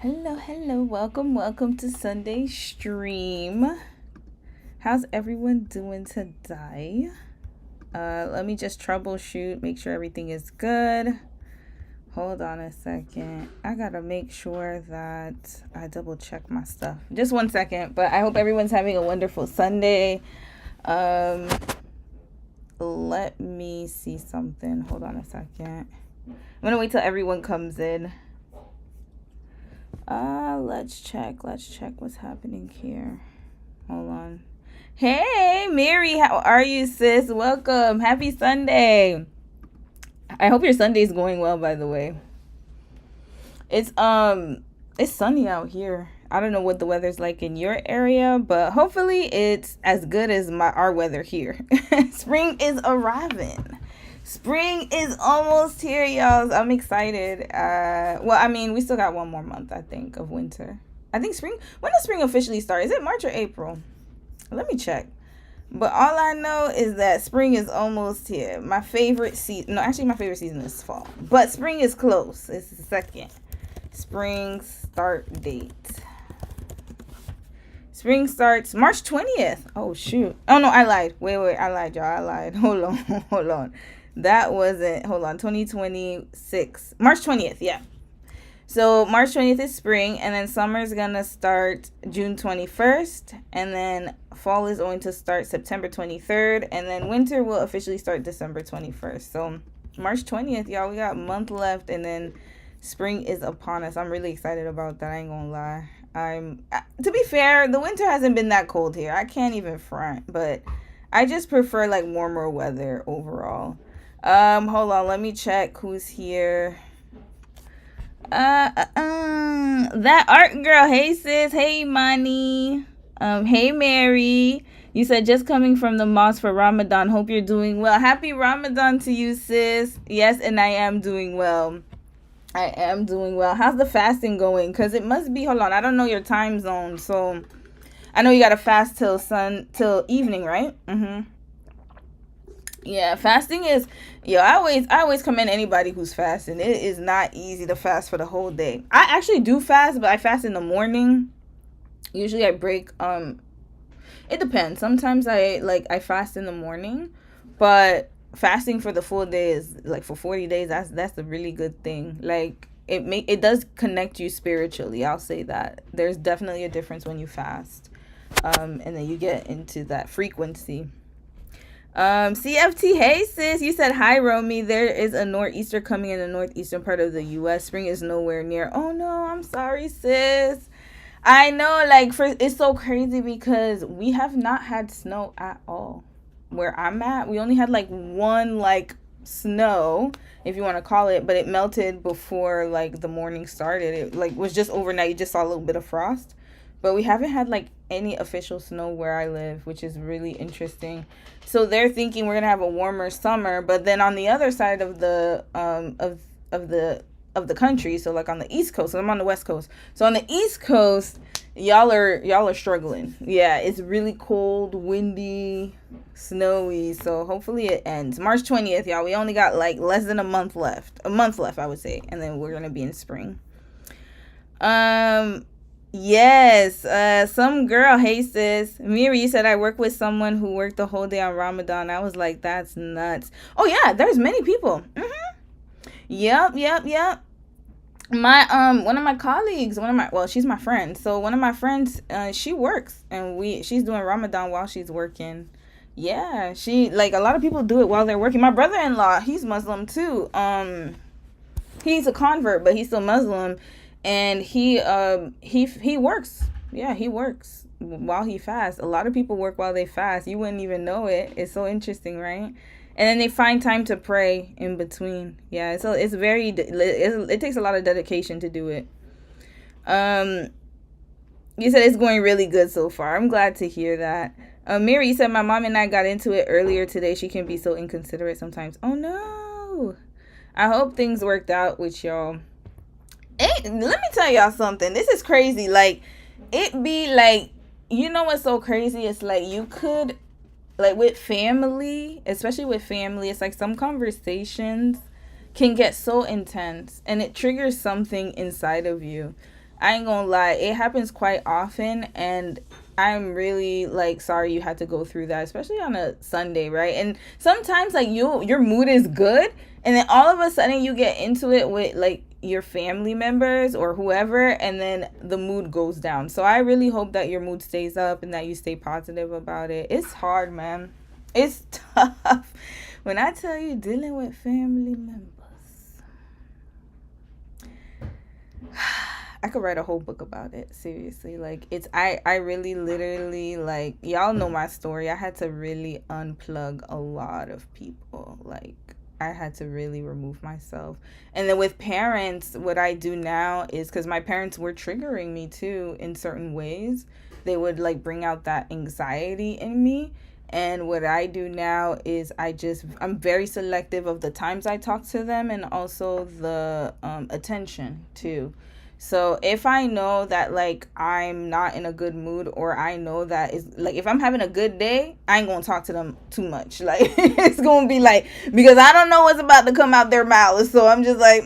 Hello, welcome to Sunday stream. How's everyone doing today? Let me just troubleshoot, make sure everything is good. Hold on a second. I gotta make sure that I double check my stuff. Just 1 second, but I hope everyone's having a wonderful Sunday. Let me see something. Hold on a second. I'm gonna wait till everyone comes in. Let's check what's happening here. Hold on. Hey, Mary, how are you, sis? Welcome. Happy Sunday. I hope your Sunday's going well, by the way. It's sunny out here. I don't know what the weather's like in your area, but hopefully it's as good as our weather here. Spring is arriving. Spring is almost here, y'all. I'm excited. We still got 1 more month, I think, of winter. I think spring. When does spring officially start? Is it March or April? Let me check. But all I know is that spring is almost here. My favorite season. No, actually, my favorite season is fall. But spring is close. It's the second. Spring start date. Spring starts March 20th. Oh, shoot. Oh, no, I lied. Wait. I lied, y'all. I lied. Hold on. That wasn't, 2026. March 20th, yeah. So March 20th is spring, and then summer's gonna start June 21st, and then fall is going to start September 23rd, and then winter will officially start December 21st. So March 20th, y'all, we got a month left, and then spring is upon us. I'm really excited about that, I ain't gonna lie. To be fair, the winter hasn't been that cold here. I can't even front, but I just prefer like warmer weather overall. Hold on, let me check who's here. That art girl. Hey sis, hey Mani. Hey Mary. You said just coming from the mosque for Ramadan. Hope you're doing well. Happy Ramadan to you, sis. Yes, and I am doing well. How's the fasting going? Cause it must be. Hold on, I don't know your time zone, so I know you gotta fast till evening, right? Yeah, fasting is, I always commend anybody who's fasting. It is not easy to fast for the whole day. I actually do fast, but I fast in the morning. Usually I break, it depends. Sometimes I fast in the morning, but fasting for the full day is like for 40 days. That's a really good thing. Like it does connect you spiritually. I'll say that. There's definitely a difference when you fast. And then you get into that frequency. CFT, hey sis, you said hi Romy. There is a nor'easter coming in the northeastern part of the US. Spring is nowhere near. Oh no, I'm sorry sis. I know, it's so crazy because we have not had snow at all where I'm at. We only had one snow, if you want to call it, but it melted before the morning started. It was just overnight. You just saw a little bit of frost. But we haven't had any official snow where I live, which is really interesting. So they're thinking we're gonna have a warmer summer, but then on the other side of the of the country, so on the East Coast, so I'm on the West Coast. So on the East Coast, y'all are struggling. Yeah, it's really cold, windy, snowy. So hopefully it ends March 20th, y'all. We only got less than a month left, I would say, and then we're gonna be in spring. Yes, some girl. Hey sis, Miri, you said I work with someone who worked the whole day on Ramadan. I was like, that's nuts. Oh yeah, there's many people. Yep. My one of my colleagues, she's my friend. So one of my friends, she works, and she's doing Ramadan while she's working. Yeah, she a lot of people do it while they're working. My brother-in-law, he's Muslim too. He's a convert, but he's still Muslim. And he works. Yeah, he works while he fasts. A lot of people work while they fast. You wouldn't even know it. It's so interesting, right? And then they find time to pray in between. Yeah, so it takes a lot of dedication to do it. You said it's going really good so far. I'm glad to hear that. Mary, you said my mom and I got into it earlier today. She can be so inconsiderate sometimes. Oh no. I hope things worked out with y'all. Let me tell y'all something. This is crazy. It be you know what's so crazy? It's you could, with family, especially with family, it's some conversations can get so intense and it triggers something inside of you. I ain't gonna lie, it happens quite often, and I'm really like sorry you had to go through that, especially on a Sunday, right? And sometimes like your mood is good, and then all of a sudden you get into it with like your family members or whoever, and then the mood goes down. So I really hope that your mood stays up and that you stay positive about it. It's hard, man. It's tough. When I tell you dealing with family members, I could write a whole book about it. Seriously, like I really literally like y'all know my story. I had to really unplug a lot of people. Like I had to really remove myself. And then with parents, what I do now is because my parents were triggering me too in certain ways. They would like bring out that anxiety in me. And what I do now is I'm very selective of the times I talk to them and also the attention too. So if I know that like I'm not in a good mood, or I know that is like if I'm having a good day, I ain't gonna talk to them too much. Like it's gonna be like, because I don't know what's about to come out their mouths. So I'm just like,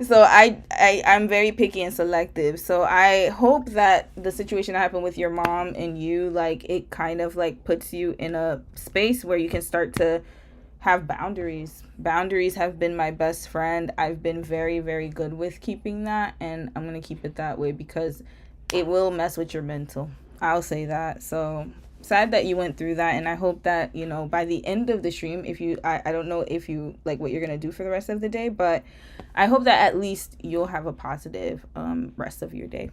So I'm very picky and selective. So I hope that the situation that happened with your mom and you, like it kind of like puts you in a space where you can start to have boundaries. Boundaries have been my best friend. I've been very, very good with keeping that, and I'm going to keep it that way because it will mess with your mental. I'll say that. So sad that you went through that, and I hope that, you know, by the end of the stream, if you I don't know if you like what you're going to do for the rest of the day, but I hope that at least you'll have a positive rest of your day.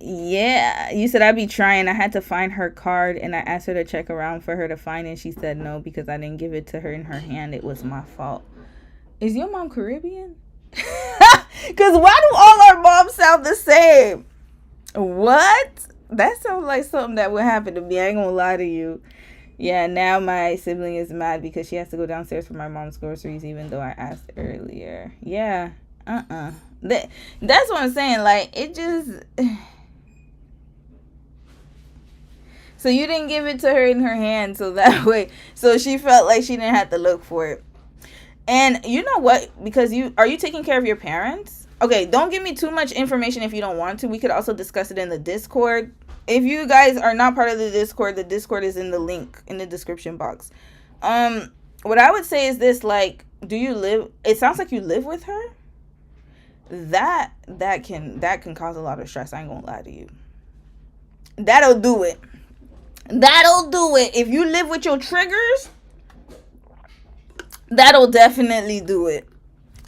Yeah, you said I'd be trying. I had to find her card, and I asked her to check around for her to find it. She said no because I didn't give it to her in her hand. It was my fault. Is your mom Caribbean? Because why do all our moms sound the same? What? That sounds like something that would happen to me. I ain't gonna lie to you. Yeah, now my sibling is mad because she has to go downstairs for my mom's groceries even though I asked earlier. Yeah. That's what I'm saying. Like, it just... So you didn't give it to her in her hand, so that way, so she felt like she didn't have to look for it. And you know what? Because are you taking care of your parents? Okay, don't give me too much information if you don't want to. We could also discuss it in the Discord. If you guys are not part of the Discord is in the link in the description box. What I would say is this, like, do you live? It sounds like you live with her. That can cause a lot of stress. I ain't gonna lie to you. That'll do it. If you live with your triggers, that'll definitely do it.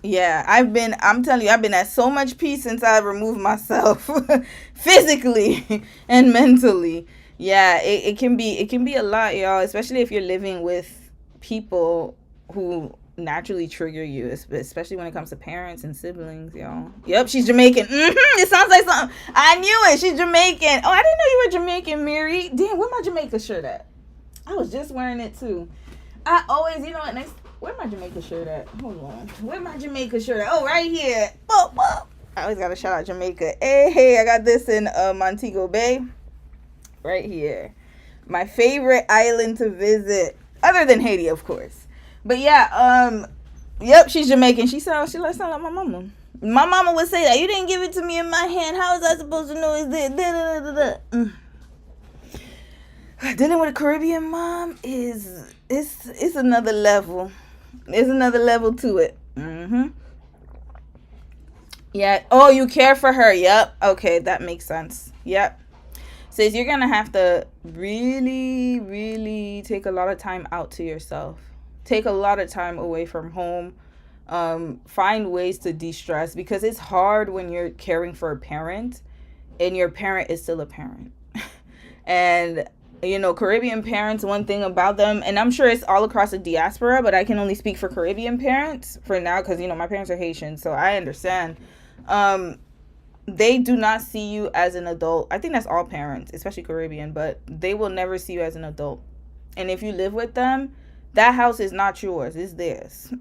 Yeah, I'm telling you, I've been at so much peace since I removed myself physically and mentally. Yeah, it can be a lot, y'all, especially if you're living with people who naturally trigger you, especially when it comes to parents and siblings, y'all. Yep, she's Jamaican. It sounds like something. I knew it. She's Jamaican. Oh, I didn't know you were Jamaican, Mary. Damn, where my Jamaica shirt at? I was just wearing it too. I always, you know what, where my Jamaica shirt at? Hold on. Where my Jamaica shirt at? Oh, right here. Boop, boop. I always gotta shout out Jamaica. Hey, I got this in Montego Bay. Right here. My favorite island to visit. Other than Haiti, of course. But yeah, yep, she's Jamaican. She sounds like my mama. My mama would say that. You didn't give it to me in my hand. How was I supposed to know it's there? Dealing with a Caribbean mom it's another level. There's another level to it. Yeah. Oh, you care for her. Yep. Okay, that makes sense. Yep. Says you're gonna have to really, really take a lot of time out to yourself. Take a lot of time away from home. Find ways to de-stress, because it's hard when you're caring for a parent and your parent is still a parent. And you know, Caribbean parents, one thing about them, and I'm sure it's all across the diaspora, but I can only speak for Caribbean parents for now because, you know, my parents are Haitian, so I understand. They do not see you as an adult. I think that's all parents, especially Caribbean, but they will never see you as an adult. And if you live with them, that house is not yours, it's theirs.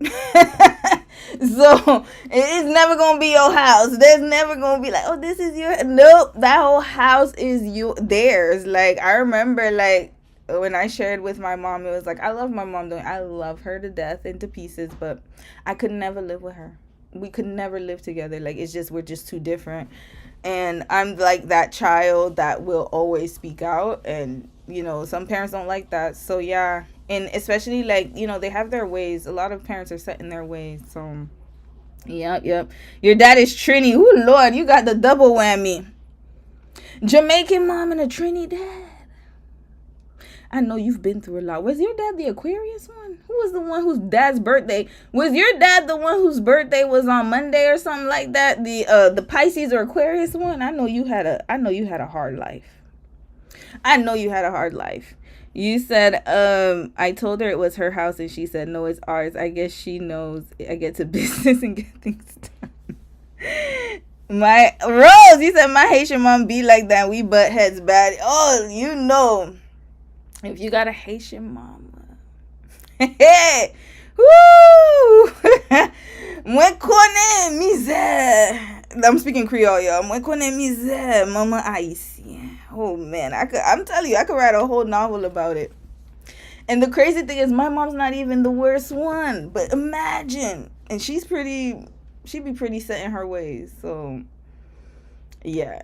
So it's never gonna be your house. There's never gonna be like, oh, this is your... Nope, that whole house is theirs. Like, I remember, like, when I shared with my mom, it was like, I love my mom, I love her to death and to pieces, but I could never live with her. we could never live together. Like, it's just, we're just too different. And I'm like that child that will always speak out, and some parents don't like that. So yeah, and especially like, they have their ways. A lot of parents are set in their ways. So yep. Your dad is Trini. Ooh, Lord, you got the double whammy. Jamaican mom and a Trini dad. I know you've been through a lot. Was your dad the Aquarius one? Who was the one whose dad's birthday? Was your dad the one whose birthday was on Monday or something like that? The Pisces or Aquarius one? I know you had a hard life. You said, I told her it was her house and she said, no, it's ours. I guess she knows I get to business and get things done. My Rose, you said my Haitian mom be like that. We butt heads bad. Oh, if you got a Haitian mama. Hey, woo! Mwen konen misère. I'm speaking Creole, y'all. Mwen konen misère, mama haïtien. Oh man, I'm telling you, I could write a whole novel about it. And the crazy thing is, my mom's not even the worst one. But imagine, and she be pretty set in her ways. So, yeah.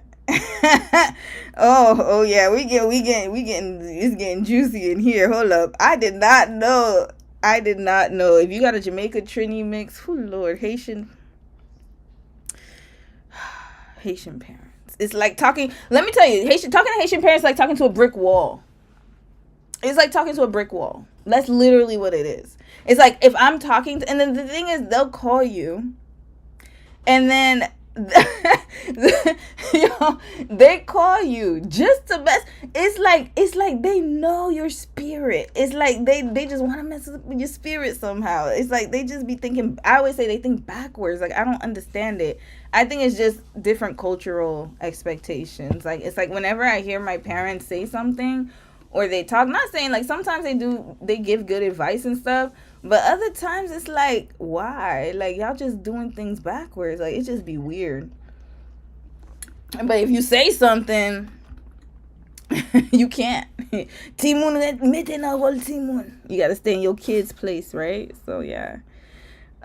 oh yeah, it's getting juicy in here. Hold up, I did not know. If you got a Jamaica Trini mix, oh Lord, Haitian parents. It's like talking. Let me tell you, talking to Haitian parents is like talking to a brick wall. It's like talking to a brick wall. That's literally what it is. It's like if I'm talking and then the thing is, they'll call you, and then. They call you just to mess. It's like they know your spirit. It's like they just want to mess with your spirit somehow. It's like they just be thinking. I always say they think backwards. Like, I don't understand it. I think it's just different cultural expectations. Like, it's like whenever I hear my parents say something or they talk, not saying like sometimes they give good advice and stuff. But other times it's like, why? Like, y'all just doing things backwards. Like, it just be weird. But if you say something, you can't. Timun. You got to stay in your kid's place, right? So, yeah.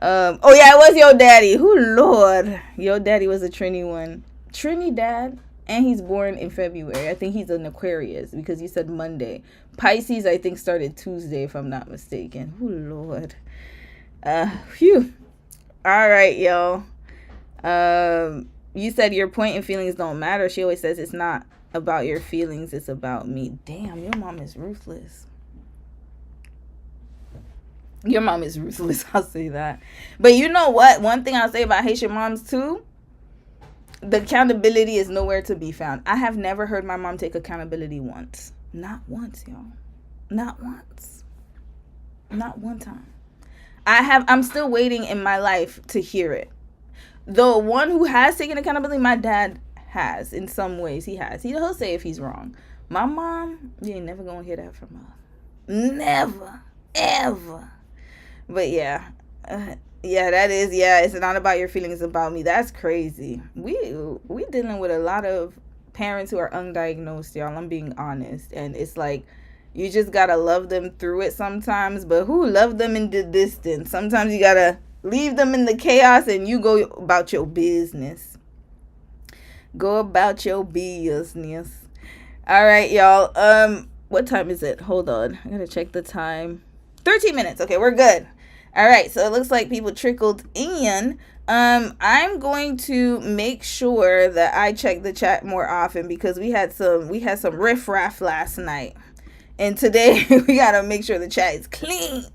It was your daddy. Oh, Lord. Your daddy was a Trini one. Trini dad. And he's born in February. I think he's an Aquarius because you said Monday. Pisces, I think, started Tuesday, if I'm not mistaken. Oh, Lord. Phew. All right, y'all. You said your point and feelings don't matter. She always says it's not about your feelings. It's about me. Damn, your mom is ruthless. I'll say that. But you know what? One thing I'll say about Haitian moms, too. The accountability is nowhere to be found. I have never heard my mom take accountability once. Not once, y'all. Not once. Not one time. I'm still waiting in my life to hear it. The one who has taken accountability, my dad has. In some ways, he has. He'll say if he's wrong. My mom, you ain't never gonna hear that from her. Never. Ever. But yeah. It's not about your feelings, it's about me. That's crazy. We dealing with a lot of parents who are undiagnosed, y'all. I'm being honest. And it's like, you just gotta love them through it sometimes. But who love them in the distance? Sometimes you gotta leave them in the chaos and you go about your business. Go about your business. All right, y'all. What time is it? Hold on. I gotta check the time. 13 minutes. Okay, we're good. All right, so it looks like people trickled in. I'm going to make sure that I check the chat more often because we had some riffraff last night, and today we gotta make sure the chat is clean.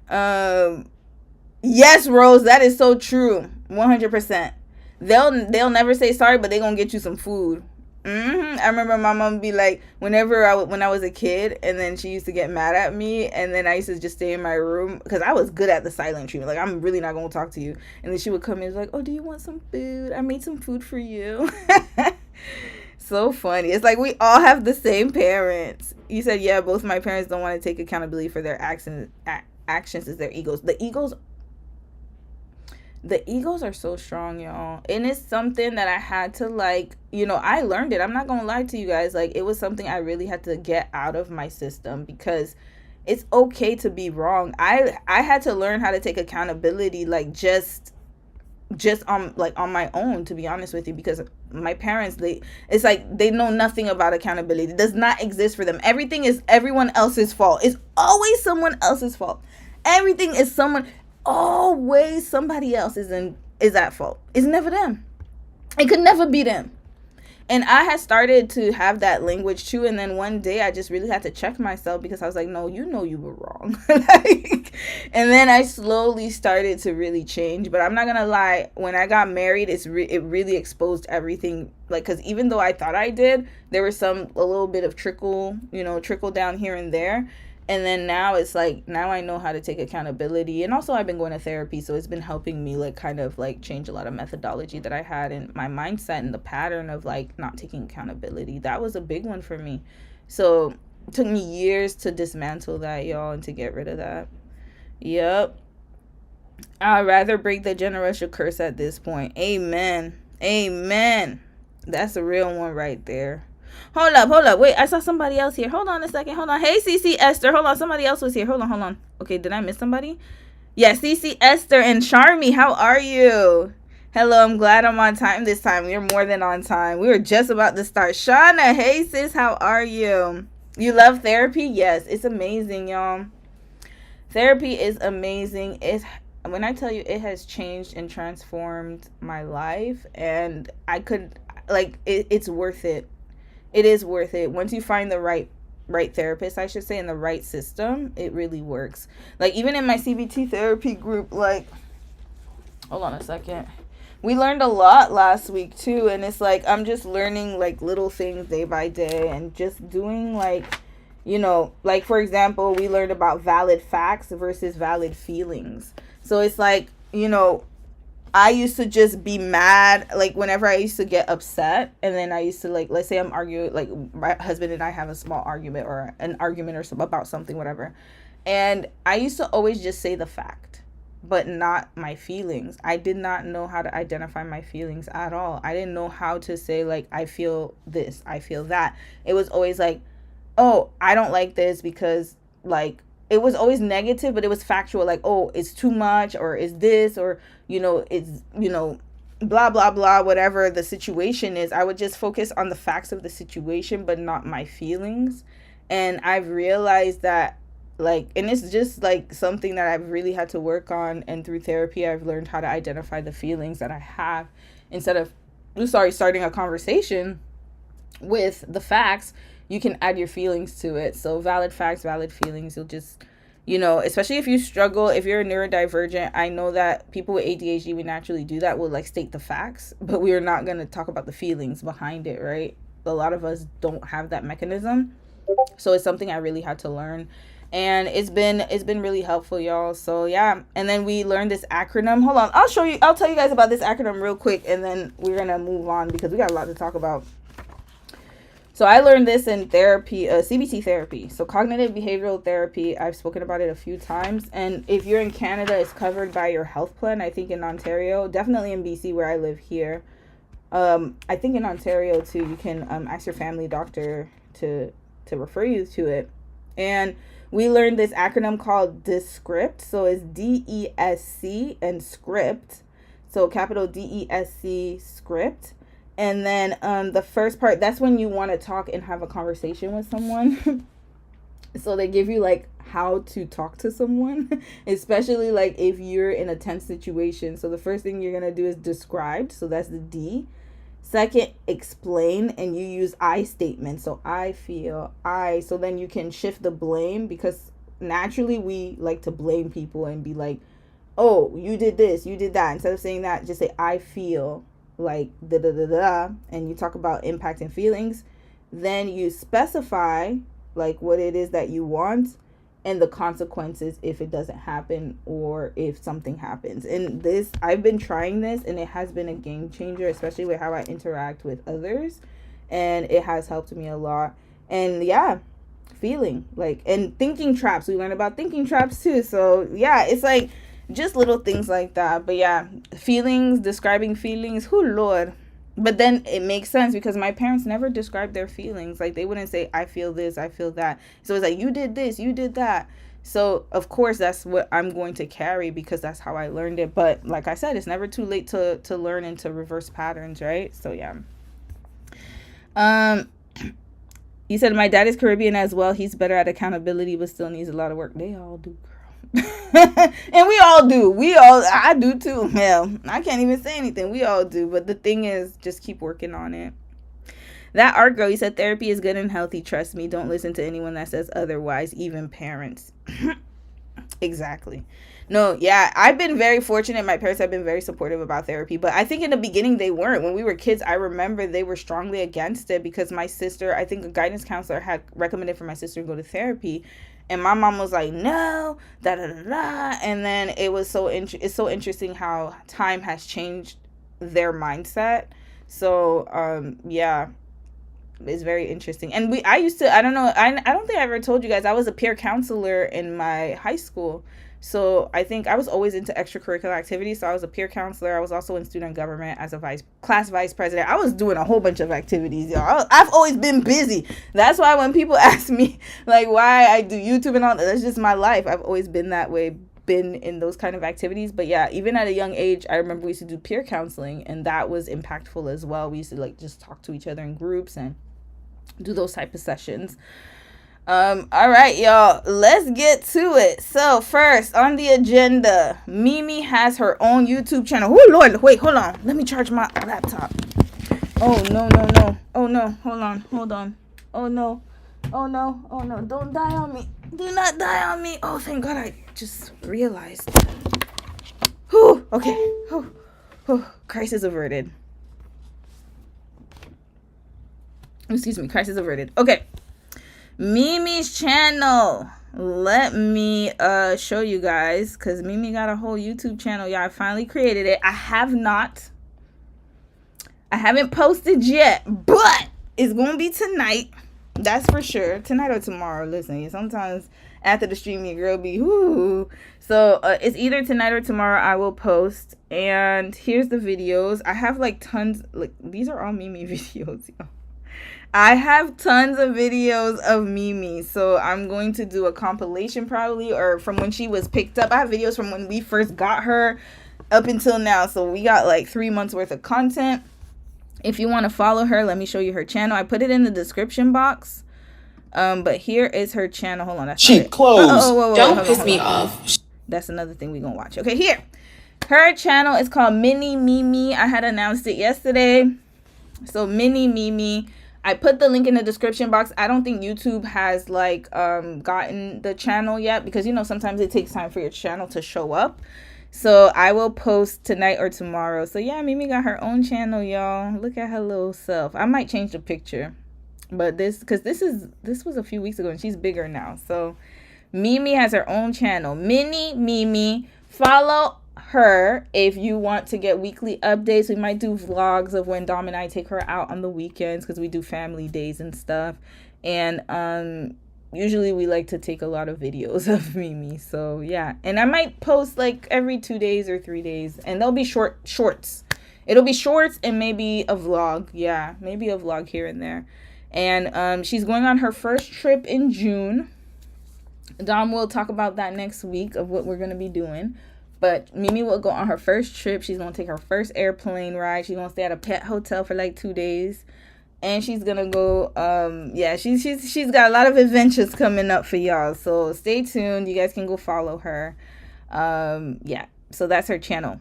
Yes, Rose, that is so true. 100%. They'll never say sorry, but they gonna get you some food. I remember my mom be like, when I was a kid, and then she used to get mad at me, and then I used to just stay in my room because I was good at the silent treatment. Like, I'm really not gonna talk to you. And then she would come in and be like, oh, do you want some food? I made some food for you. So funny. It's like we all have the same parents. You said, yeah, both my parents don't want to take accountability for their actions. Actions is their egos. The egos are so strong, y'all. And it's something that I had to, like, I learned it. I'm not going to lie to you guys. Like, it was something I really had to get out of my system because it's okay to be wrong. I had to learn how to take accountability, like, just just on my own, to be honest with you, because my parents, it's like they know nothing about accountability. It does not exist for them. Everything is everyone else's fault. It's always someone else's fault. Everything is always somebody else is at fault. It's never them. It could never be them. And I had started to have that language too. And then one day I just really had to check myself, because I was like, no, you know you were wrong. And then I slowly started to really change. But I'm not going to lie. When I got married, it really exposed everything. Like, because even though I thought I did, there was a little bit of trickle down here and there. And then now it's like, now I know how to take accountability. And also I've been going to therapy, so it's been helping me like kind of like change a lot of methodology that I had in my mindset, and the pattern of like not taking accountability. That was a big one for me. So it took me years to dismantle that, y'all, and to get rid of that. Yep. I'd rather break the generational curse at this point. Amen. Amen. That's a real one right there. Hold up. Wait, I saw somebody else here. Hold on a second. Hold on. Hey, CC Esther. Hold on. Somebody else was here. Hold on. Okay, did I miss somebody? Yeah, CC Esther and Charmy. How are you? Hello, I'm glad I'm on time this time. You're more than on time. We were just about to start. Shauna, hey, sis. How are you? You love therapy? Yes, it's amazing, y'all. Therapy is amazing. When I tell you, it has changed and transformed my life. And it's worth it. It is worth it. Once you find the right therapist, I should say, in the right system, it really works. Like, even in my CBT therapy group, like, hold on a second. We learned a lot last week, too. And it's like, I'm just learning, like, little things day by day, and just doing, like, like, for example, we learned about valid facts versus valid feelings. So it's like, I used to just be mad, like, whenever I used to get upset, and then I used to, like, let's say I'm arguing, like, my husband and I have a small argument, or an argument or something about something, whatever, and I used to always just say the fact, but not my feelings. I did not know how to identify my feelings at all. I didn't know how to say, like, I feel this, I feel that. It was always like, oh, I don't like this because, like, it was always negative, but it was factual, like, oh, it's too much, or is this, or, it's, blah, blah, blah, whatever the situation is. I would just focus on the facts of the situation, but not my feelings. And I've realized that, like, and it's just, like, something that I've really had to work on. And through therapy, I've learned how to identify the feelings that I have, instead of, starting a conversation with the facts. You can add your feelings to it. So valid facts, valid feelings. You'll just, especially if you struggle, if you're a neurodivergent. I know that people with ADHD, we naturally do that. We'll, like, state the facts, but we are not going to talk about the feelings behind it, right? A lot of us don't have that mechanism. So it's something I really had to learn. And it's been really helpful, y'all. So yeah. And then we learned this acronym. Hold on. I'll tell you guys about this acronym real quick, and then we're going to move on because we got a lot to talk about. So I learned this in therapy, CBT therapy. So cognitive behavioral therapy, I've spoken about it a few times. And if you're in Canada, it's covered by your health plan. I think in Ontario, definitely in BC where I live here. I think in Ontario too, you can ask your family doctor to refer you to it. And we learned this acronym called DESCRIPT. So it's DESC and script. So capital DESC script. And then the first part, that's when you want to talk and have a conversation with someone. So they give you, like, how to talk to someone, especially, like, if you're in a tense situation. So the first thing you're going to do is describe. So that's the D. Second, explain, and you use I statements. So I feel, so then you can shift the blame, because naturally we like to blame people and be like, oh, you did this, you did that. Instead of saying that, just say I feel like da da da da, and you talk about impact and feelings. Then you specify, like, what it is that you want and the consequences if it doesn't happen or if something happens. And this, I've been trying this, and it has been a game changer, especially with how I interact with others, and it has helped me a lot. And yeah, feeling, like, and thinking traps, we learned about thinking traps too. So yeah, it's like just little things like that. But yeah, feelings, describing feelings, who Lord. But then it makes sense, because my parents never described their feelings. Like, they wouldn't say, I feel this, I feel that. So it's like, you did this, you did that. So of course that's what I'm going to carry because that's how I learned it. But like I said, it's never too late to learn and to reverse patterns, right? So yeah. You said my dad is Caribbean as well. He's better at accountability, but still needs a lot of work. They all do, girl. And we all do. I do too. Hell, I can't even say anything. We all do. But the thing is, just keep working on it. That art girl, you said therapy is good and healthy. Trust me. Don't listen to anyone that says otherwise, even parents. Exactly. No, yeah, I've been very fortunate. My parents have been very supportive about therapy, but I think in the beginning they weren't. When we were kids, I remember they were strongly against it because my sister, I think a guidance counselor had recommended for my sister to go to therapy, and my mom was like, no, da da da da. And then it's so interesting how time has changed their mindset. So yeah, it's very interesting. And I used to, I don't know, I don't think I ever told you guys, I was a peer counselor in my high school. So I think I was always into extracurricular activities. So I was a peer counselor. I was also in student government as a class vice president. I was doing a whole bunch of activities, y'all. I've always been busy. That's why when people ask me like why I do YouTube and all that, that's just my life. I've always been that way, been in those kind of activities. But yeah, even at a young age, I remember we used to do peer counseling, and that was impactful as well. We used to like just talk to each other in groups and do those type of sessions. All right, y'all, let's get to it. So first on the agenda, Mimi has her own YouTube channel. Oh Lord, wait, hold on. Let me charge my laptop. Oh no. Oh no, hold on. Oh no. Don't die on me. Do not die on me. Oh, thank God, I just realized. Whew, okay. Whew. Crisis averted. Excuse me, crisis averted. Okay. Mimi's channel. Let me show you guys, because Mimi got a whole YouTube channel. Yeah, I finally created it. I haven't posted yet, but it's gonna be tonight. That's for sure. Tonight or tomorrow. Listen, sometimes after the stream your girl be whoo. So it's either tonight or tomorrow I will post. And here's the videos. I have like tons, like these are all Mimi videos, y'all. I have tons of videos of Mimi, so I'm going to do a compilation probably, or from when she was picked up. I have videos from when we first got her up until now, so we got like 3 months worth of content. If you want to follow her, let me show you her channel. I put it in the description box, but here is her channel. Hold on, that's cheap clothes. Don't piss me off. That's another thing we're gonna watch. Okay, here, her channel is called Mini Mimi. I had announced it yesterday, so Mini Mimi. I put the link in the description box. I don't think YouTube has like gotten the channel yet, because sometimes it takes time for your channel to show up. So I will post tonight or tomorrow. So yeah, Mimi got her own channel, y'all. Look at her little self. I might change the picture, but this was a few weeks ago and she's bigger now. So Mimi has her own channel, Mini Mimi. Follow her if you want to get weekly updates. We might do vlogs of when Dom and I take her out on the weekends, because we do family days and stuff. And usually we like to take a lot of videos of Mimi. So yeah, and I might post like every 2 days or 3 days, and they'll be shorts. It'll be shorts and maybe a vlog. Yeah, maybe a vlog here and there. And she's going on her first trip in June. Dom will talk about that next week of what we're going to be doing. But Mimi will go on her first trip. She's going to take her first airplane ride. She's going to stay at a pet hotel for like 2 days. And she's going to go, yeah, she's got a lot of adventures coming up for y'all. So stay tuned. You guys can go follow her. Yeah, so that's her channel.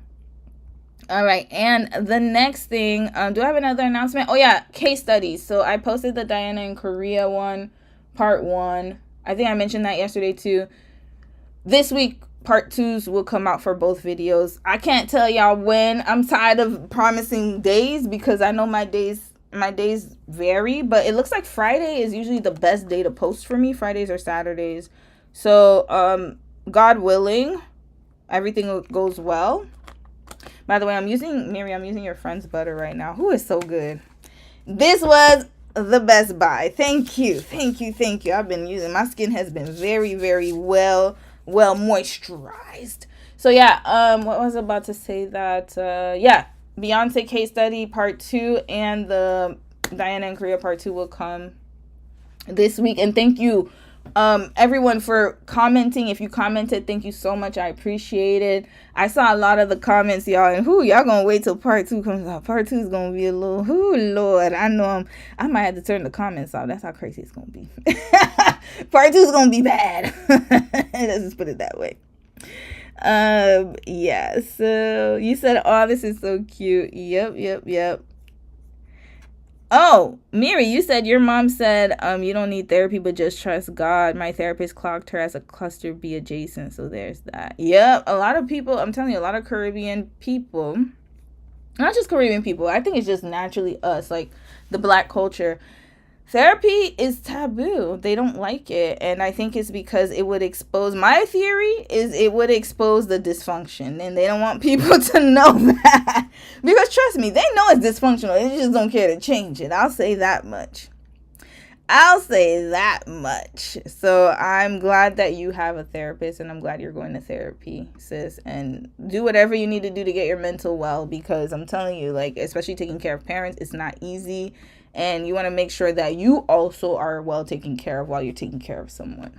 All right, and the next thing, do I have another announcement? Oh, yeah, case studies. So I posted the Diana in Korea one, part 1. I think I mentioned that yesterday too. This week, part 2s will come out for both videos. I can't tell y'all when. I'm tired of promising days, because I know my days vary, but it looks like Friday is usually the best day to post for me, Fridays or Saturdays. So God willing, everything goes well. By the way, I'm using your friend's butter right now. Who is so good. This was the best buy. Thank you. I've been using, my skin has been very, very well moisturized. So yeah, what was I about to say that yeah, Beyonce case study part 2 and the Diana in Korea part 2 will come this week. And thank you everyone for commenting. If you commented, thank you so much. I appreciate it. I saw a lot of the comments, y'all, and y'all gonna wait till part 2 comes out. Part 2 is gonna be a little, Lord, I know I might have to turn the comments off. That's how crazy it's gonna be. Part 2 is gonna be bad. Let's just put it that way. Yeah, so you said, oh, this is so cute. Yep. Oh, Miri, you said your mom said you don't need therapy, but just trust God. My therapist clocked her as a cluster B adjacent, so there's that. Yep, a lot of people, I'm telling you, a lot of Caribbean people, not just Caribbean people, I think it's just naturally us, like the Black culture. Therapy is taboo. They don't like it. And I think it's because it would expose, my theory is it would expose the dysfunction. And they don't want people to know that. Because trust me, they know it's dysfunctional. They just don't care to change it. I'll say that much. So I'm glad that you have a therapist, and I'm glad you're going to therapy, sis. And do whatever you need to do to get your mental well, because I'm telling you, like, especially taking care of parents, it's not easy. And you want to make sure that you also are well taken care of while you're taking care of someone.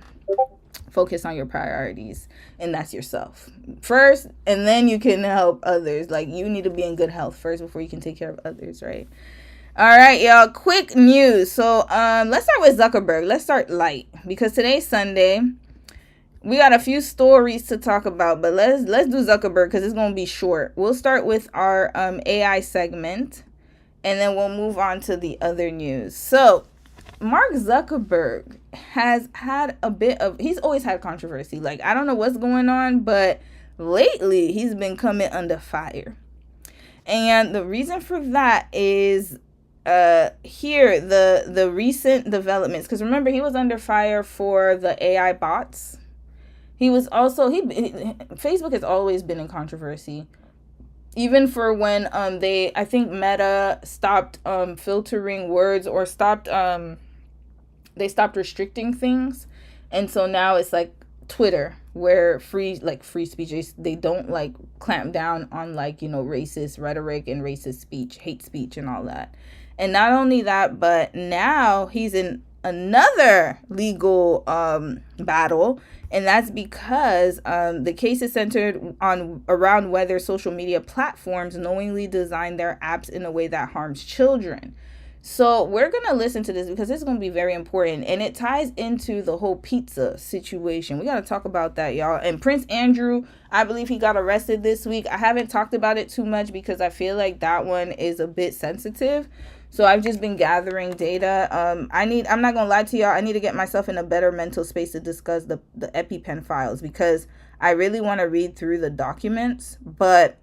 Focus on your priorities, and that's yourself first, and then you can help others. Like, you need to be in good health first before you can take care of others, right? All right, y'all, quick news. So let's start with Zuckerberg. Let's start light, because today's Sunday. We got a few stories to talk about, but let's do Zuckerberg because it's going to be short. We'll start with our AI segment, and then we'll move on to the other news. So, Mark Zuckerberg has had he's always had controversy. Like, I don't know what's going on, but lately he's been coming under fire. And the reason for that is here, the recent developments. Because remember, he was under fire for the AI bots. He was also, Facebook has always been in controversy. Even for when I think Meta stopped filtering words, or they stopped restricting things. And so now it's like Twitter, where free speech, they don't like clamp down on, like, you know, racist rhetoric and racist speech, hate speech and all that. And not only that, but now he's in another legal battle. And that's because the case is centered around whether social media platforms knowingly design their apps in a way that harms children. So we're going to listen to this because it's going to be very important. And it ties into the whole pizza situation. We got to talk about that, y'all. And Prince Andrew, I believe he got arrested this week. I haven't talked about it too much because I feel like that one is a bit sensitive. So I've just been gathering data. I'm not going to lie to y'all. I need to get myself in a better mental space to discuss the EpiPen files, because I really want to read through the documents. But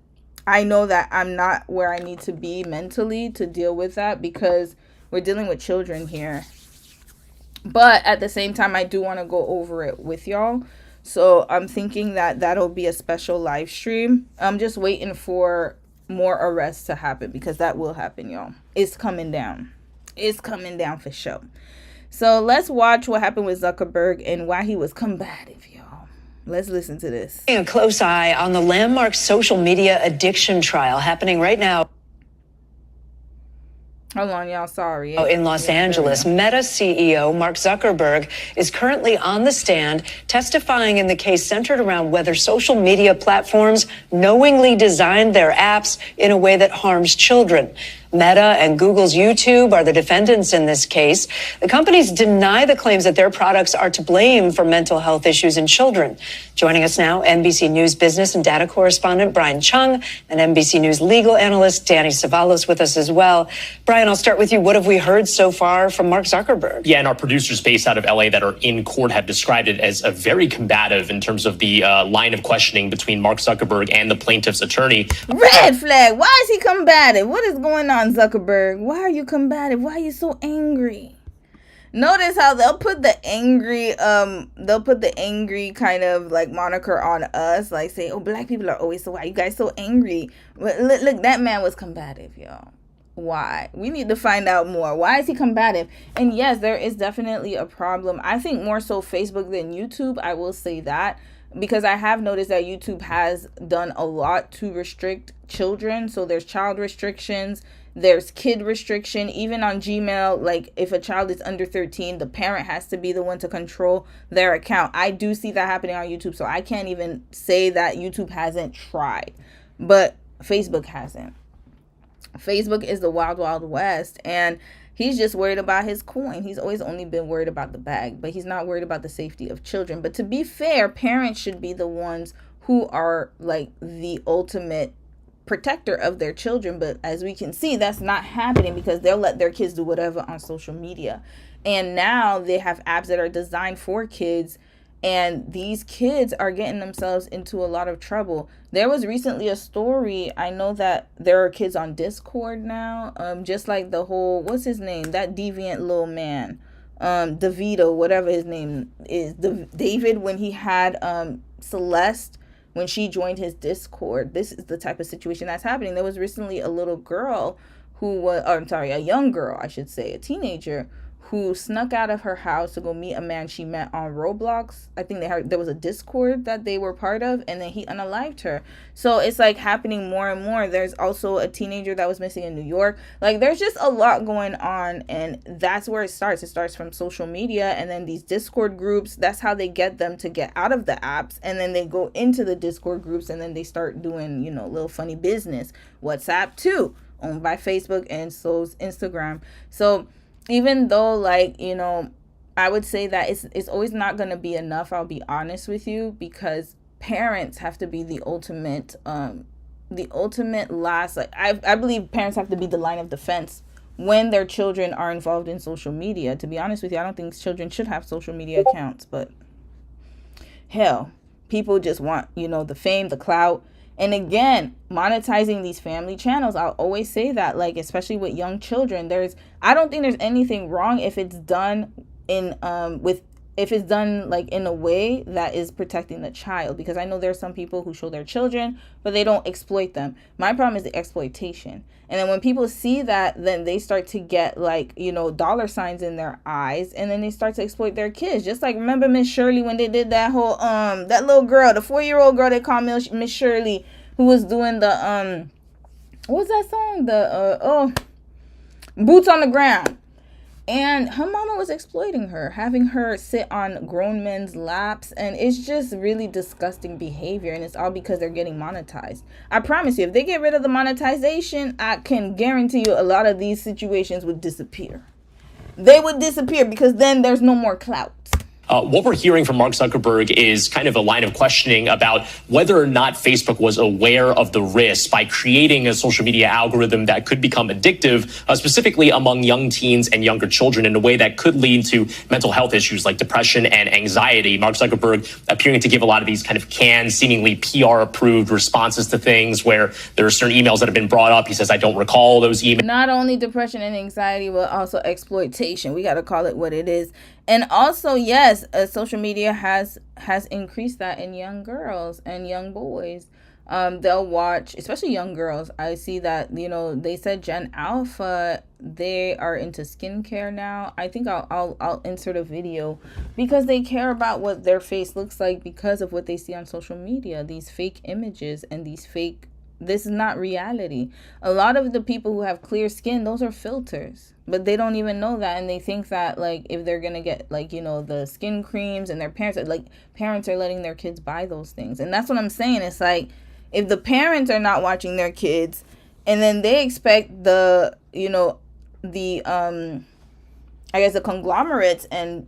I know that I'm not where I need to be mentally to deal with that, because we're dealing with children here. But at the same time, I do want to go over it with y'all. So I'm thinking that that'll be a special live stream. I'm just waiting for more arrests to happen, because that will happen, y'all. It's coming down. It's coming down for sure. So let's watch what happened with Zuckerberg and why he was combative, y'all. Let's listen to this. A close eye on the landmark social media addiction trial happening right now. Hold on, y'all. Sorry. In Los Angeles, Meta CEO Mark Zuckerberg is currently on the stand testifying in the case centered around whether social media platforms knowingly designed their apps in a way that harms children. Meta and Google's YouTube are the defendants in this case. The companies deny the claims that their products are to blame for mental health issues in children. Joining us now, NBC News business and data correspondent Brian Chung and NBC News legal analyst Danny Savalos with us as well. Brian, I'll start with you. What have we heard so far from Mark Zuckerberg? Yeah, and our producers based out of LA that are in court have described it as a very combative in terms of the line of questioning between Mark Zuckerberg and the plaintiff's attorney. Red flag. Why is he combative? What is going on, Zuckerberg? Why are you combative? Why are you so angry? Notice how they'll put the angry kind of like moniker on us, like say, oh, black people are always so, why you guys so angry? Look, that man was combative, y'all. Why? We need to find out more. Why is he combative? And yes, there is definitely a problem. I think more so Facebook than YouTube. I will say that, because I have noticed that YouTube has done a lot to restrict children. So there's child restrictions. There's kid restriction. Even on Gmail, like if a child is under 13, the parent has to be the one to control their account. I do see that happening on YouTube, so I can't even say that YouTube hasn't tried. But Facebook hasn't. Facebook is the wild, wild west, and he's just worried about his coin. He's always only been worried about the bag, but he's not worried about the safety of children. But to be fair, parents should be the ones who are like the ultimate protector of their children. But as we can see, that's not happening because they'll let their kids do whatever on social media. And now they have apps that are designed for kids, and these kids are getting themselves into a lot of trouble. There was recently a story. I know that there are kids on Discord now, just like the whole, what's his name? That deviant little man, DeVito, whatever his name is, David, when he had Celeste, when she joined his Discord. This is the type of situation that's happening. There was recently a little girl who was, a young girl, I should say, a teenager, who snuck out of her house to go meet a man she met on Roblox. I think there was a Discord that they were part of, and then he unalived her. So it's like happening more and more. There's also a teenager that was missing in New York. Like there's just a lot going on, and that's where it starts. It starts from social media, and then these Discord groups. That's how they get them to get out of the apps, and then they go into the Discord groups, and then they start doing, little funny business. WhatsApp too, owned by Facebook, and so's Instagram. So even though, I would say that it's always not going to be enough, I'll be honest with you, because parents have to be the ultimate last, I believe parents have to be the line of defense when their children are involved in social media. To be honest with you, I don't think children should have social media accounts, but hell, people just want, the fame, the clout. And again, monetizing these family channels, I'll always say that, especially with young children, I don't think there's anything wrong if it's done in in a way that is protecting the child, because I know there are some people who show their children, but they don't exploit them. My problem is the exploitation. And then when people see that, then they start to get dollar signs in their eyes, and then they start to exploit their kids. Just like, remember Miss Shirley when they did that whole that little girl, the 4-year-old girl they called Miss Shirley, who was doing the what was that song? The Boots on the Ground. And her mama was exploiting her, having her sit on grown men's laps. And it's just really disgusting behavior. And it's all because they're getting monetized. I promise you, if they get rid of the monetization, I can guarantee you a lot of these situations would disappear. They would disappear because then there's no more clout. What we're hearing from Mark Zuckerberg is kind of a line of questioning about whether or not Facebook was aware of the risks by creating a social media algorithm that could become addictive, specifically among young teens and younger children, in a way that could lead to mental health issues like depression and anxiety. Mark Zuckerberg appearing to give a lot of these kind of canned, seemingly PR-approved responses to things where there are certain emails that have been brought up. He says, I don't recall those emails. Not only depression and anxiety, but also exploitation. We got to call it what it is. And also, yes, social media has increased that in young girls and young boys. They'll watch, especially young girls. I see that, they said Gen Alpha, they are into skincare now. I think I'll insert a video because they care about what their face looks like because of what they see on social media. These fake images and this is not reality. A lot of the people who have clear skin, those are filters, but they don't even know that. And they think that if they're going to get the skin creams, and their parents are letting their kids buy those things. And that's what I'm saying. It's if the parents are not watching their kids, and then they expect the conglomerates and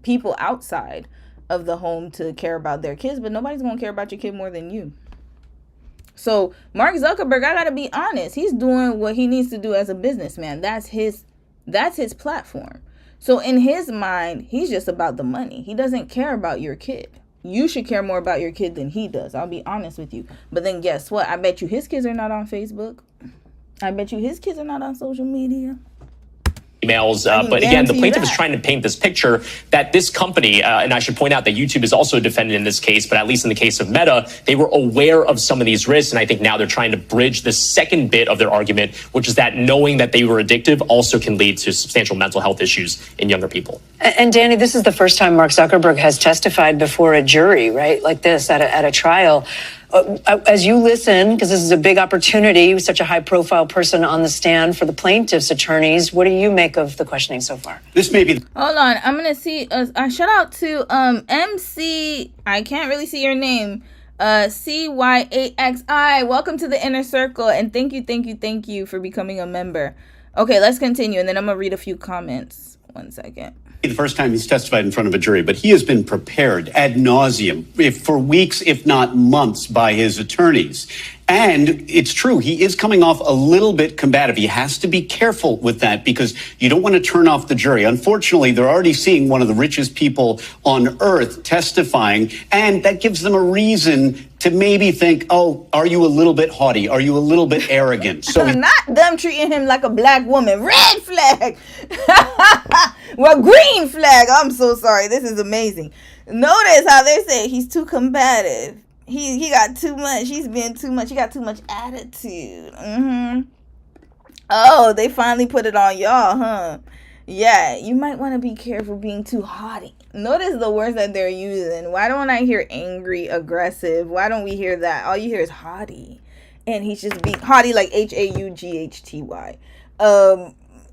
people outside of the home to care about their kids, but nobody's going to care about your kid more than you. So Mark Zuckerberg, I gotta be honest, he's doing what he needs to do as a businessman. That's his platform. So in his mind, he's just about the money. He doesn't care about your kid. You should care more about your kid than he does. I'll be honest with you. But then guess what? I bet you his kids are not on Facebook. I bet you his kids are not on social media. Emails. But again, the plaintiff is trying to paint this picture that this company, and I should point out that YouTube is also a defendant in this case, but at least in the case of Meta, they were aware of some of these risks. And I think now they're trying to bridge the second bit of their argument, which is that knowing that they were addictive also can lead to substantial mental health issues in younger people. And Danny, this is the first time Mark Zuckerberg has testified before a jury, right? Like this at a trial. As you listen, because this is a big opportunity, such a high-profile person on the stand for the plaintiffs' attorneys, what do you make of the questioning so far? This may be... Hold on. I'm going to see... shout out to MC... I can't really see your name. CY8XI. Welcome to the Inner Circle. And thank you for becoming a member. Okay, let's continue. And then I'm going to read a few comments. 1 second. The first time he's testified in front of a jury, but he has been prepared ad nauseum for weeks, if not months, by his attorneys. And it's true, he is coming off a little bit combative. He has to be careful with that because you don't want to turn off the jury. Unfortunately, they're already seeing one of the richest people on earth testifying, and that gives them a reason to maybe think, oh, are you a little bit haughty? Are you a little bit arrogant? So not them treating him like a black woman. Red flag. Well, green flag. I'm so sorry. This is amazing. Notice how they say he's too combative. He got too much. He's being too much. He got too much attitude. Oh, they finally put it on y'all, huh? Yeah, you might want to be careful being too haughty. Notice the words that they're using. Why don't I hear angry, aggressive? Why don't we hear that? All you hear is haughty. And he's just being haughty, like HAUGHTY.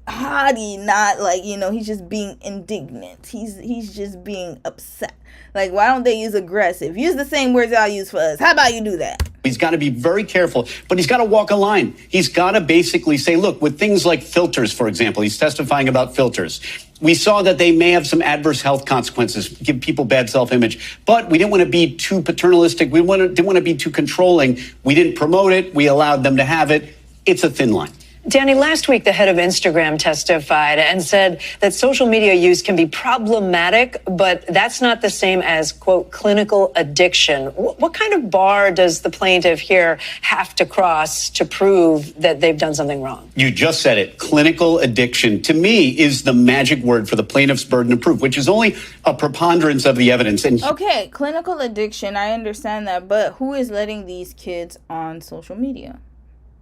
Haughty, not like, he's just being indignant. He's just being upset. Like, why don't they use aggressive? Use the same words y'all use for us. How about you do that? He's got to be very careful, but he's got to walk a line. He's got to basically say, look, with things like filters, for example, he's testifying about filters. We saw that they may have some adverse health consequences, give people bad self-image, but we didn't want to be too paternalistic. We didn't want to be too controlling. We didn't promote it. We allowed them to have it. It's a thin line. Danny, last week, the head of Instagram testified and said that social media use can be problematic, but that's not the same as, quote, clinical addiction. What kind of bar does the plaintiff here have to cross to prove that they've done something wrong? You just said it. Clinical addiction, to me, is the magic word for the plaintiff's burden of proof, which is only a preponderance of the evidence. Okay, clinical addiction, I understand that, but who is letting these kids on social media?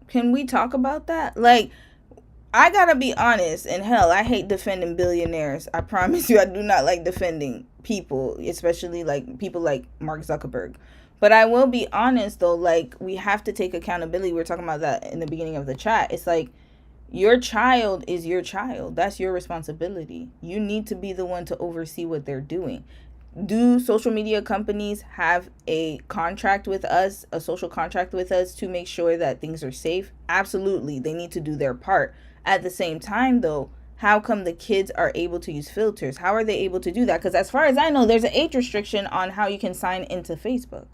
Can we talk about that? Like, I gotta be honest, and hell, I hate defending billionaires. I promise you, I do not like defending people, especially like people like Mark Zuckerberg. But I will be honest though, like, we have to take accountability. We were talking about that in the beginning of the chat. It's like, your child is your child. That's your responsibility. You need to be the one to oversee what they're doing. Do social media companies have a contract with us, a social contract with us to make sure that things are safe? Absolutely. They need to do their part. At the same time, though, how come the kids are able to use filters? How are they able to do that? Because as far as I know, there's an age restriction on how you can sign into Facebook.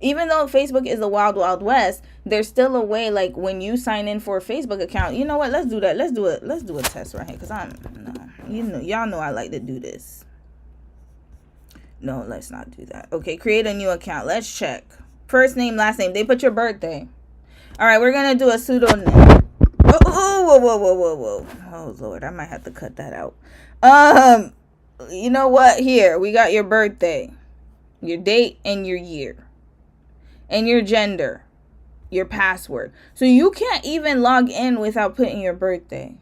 Even though Facebook is the wild, wild west, there's still a way, like when you sign in for a Facebook account, you know what? Let's do that. Let's do a test right here. Because y'all know I like to do this. No, let's not do that. Okay, create a new account. Let's check. First name, last name. They put your birthday. All right, we're going to do a pseudonym. Whoa. Oh, Lord, I might have to cut that out. You know what? Here, we got your birthday, your date, and your year, and your gender, your password. So you can't even log in without putting your birthday.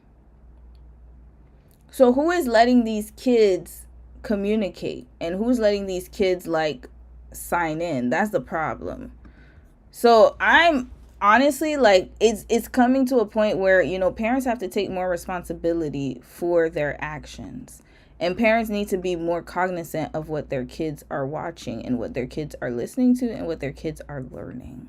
So who is letting these kids communicate, and who's letting these kids like sign in? That's the problem. So I'm honestly like, it's coming to a point where parents have to take more responsibility for their actions, and parents need to be more cognizant of what their kids are watching and what their kids are listening to and what their kids are learning.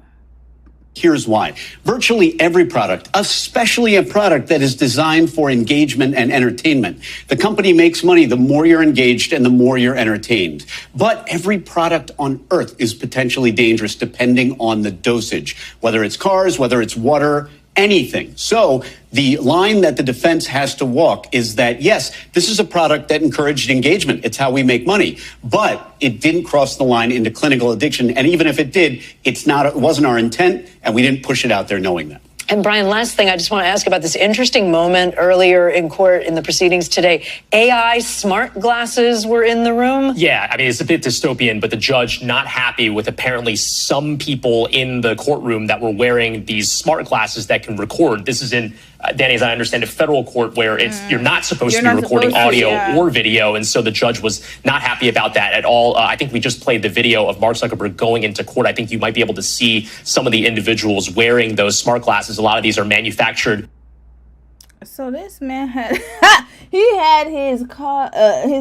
Here's why. Virtually every product, especially a product that is designed for engagement and entertainment, the company makes money the more you're engaged and the more you're entertained. But every product on earth is potentially dangerous depending on the dosage, whether it's cars, whether it's water, anything. So the line that the defense has to walk is that, yes, this is a product that encouraged engagement. It's how we make money. But it didn't cross the line into clinical addiction. And even if it did, it wasn't our intent, and we didn't push it out there knowing that. And Brian, last thing, I just want to ask about this interesting moment earlier in court in the proceedings today. AI smart glasses were in the room. Yeah, I mean, it's a bit dystopian, but the judge not happy with apparently some people in the courtroom that were wearing these smart glasses that can record. This is in, Danny, as I understand, a federal court where you're not supposed to be recording audio or video. And so the judge was not happy about that at all. I think we just played the video of Mark Zuckerberg going into court. I think you might be able to see some of the individuals wearing those smart glasses. A lot of these are manufactured. So this man had he had his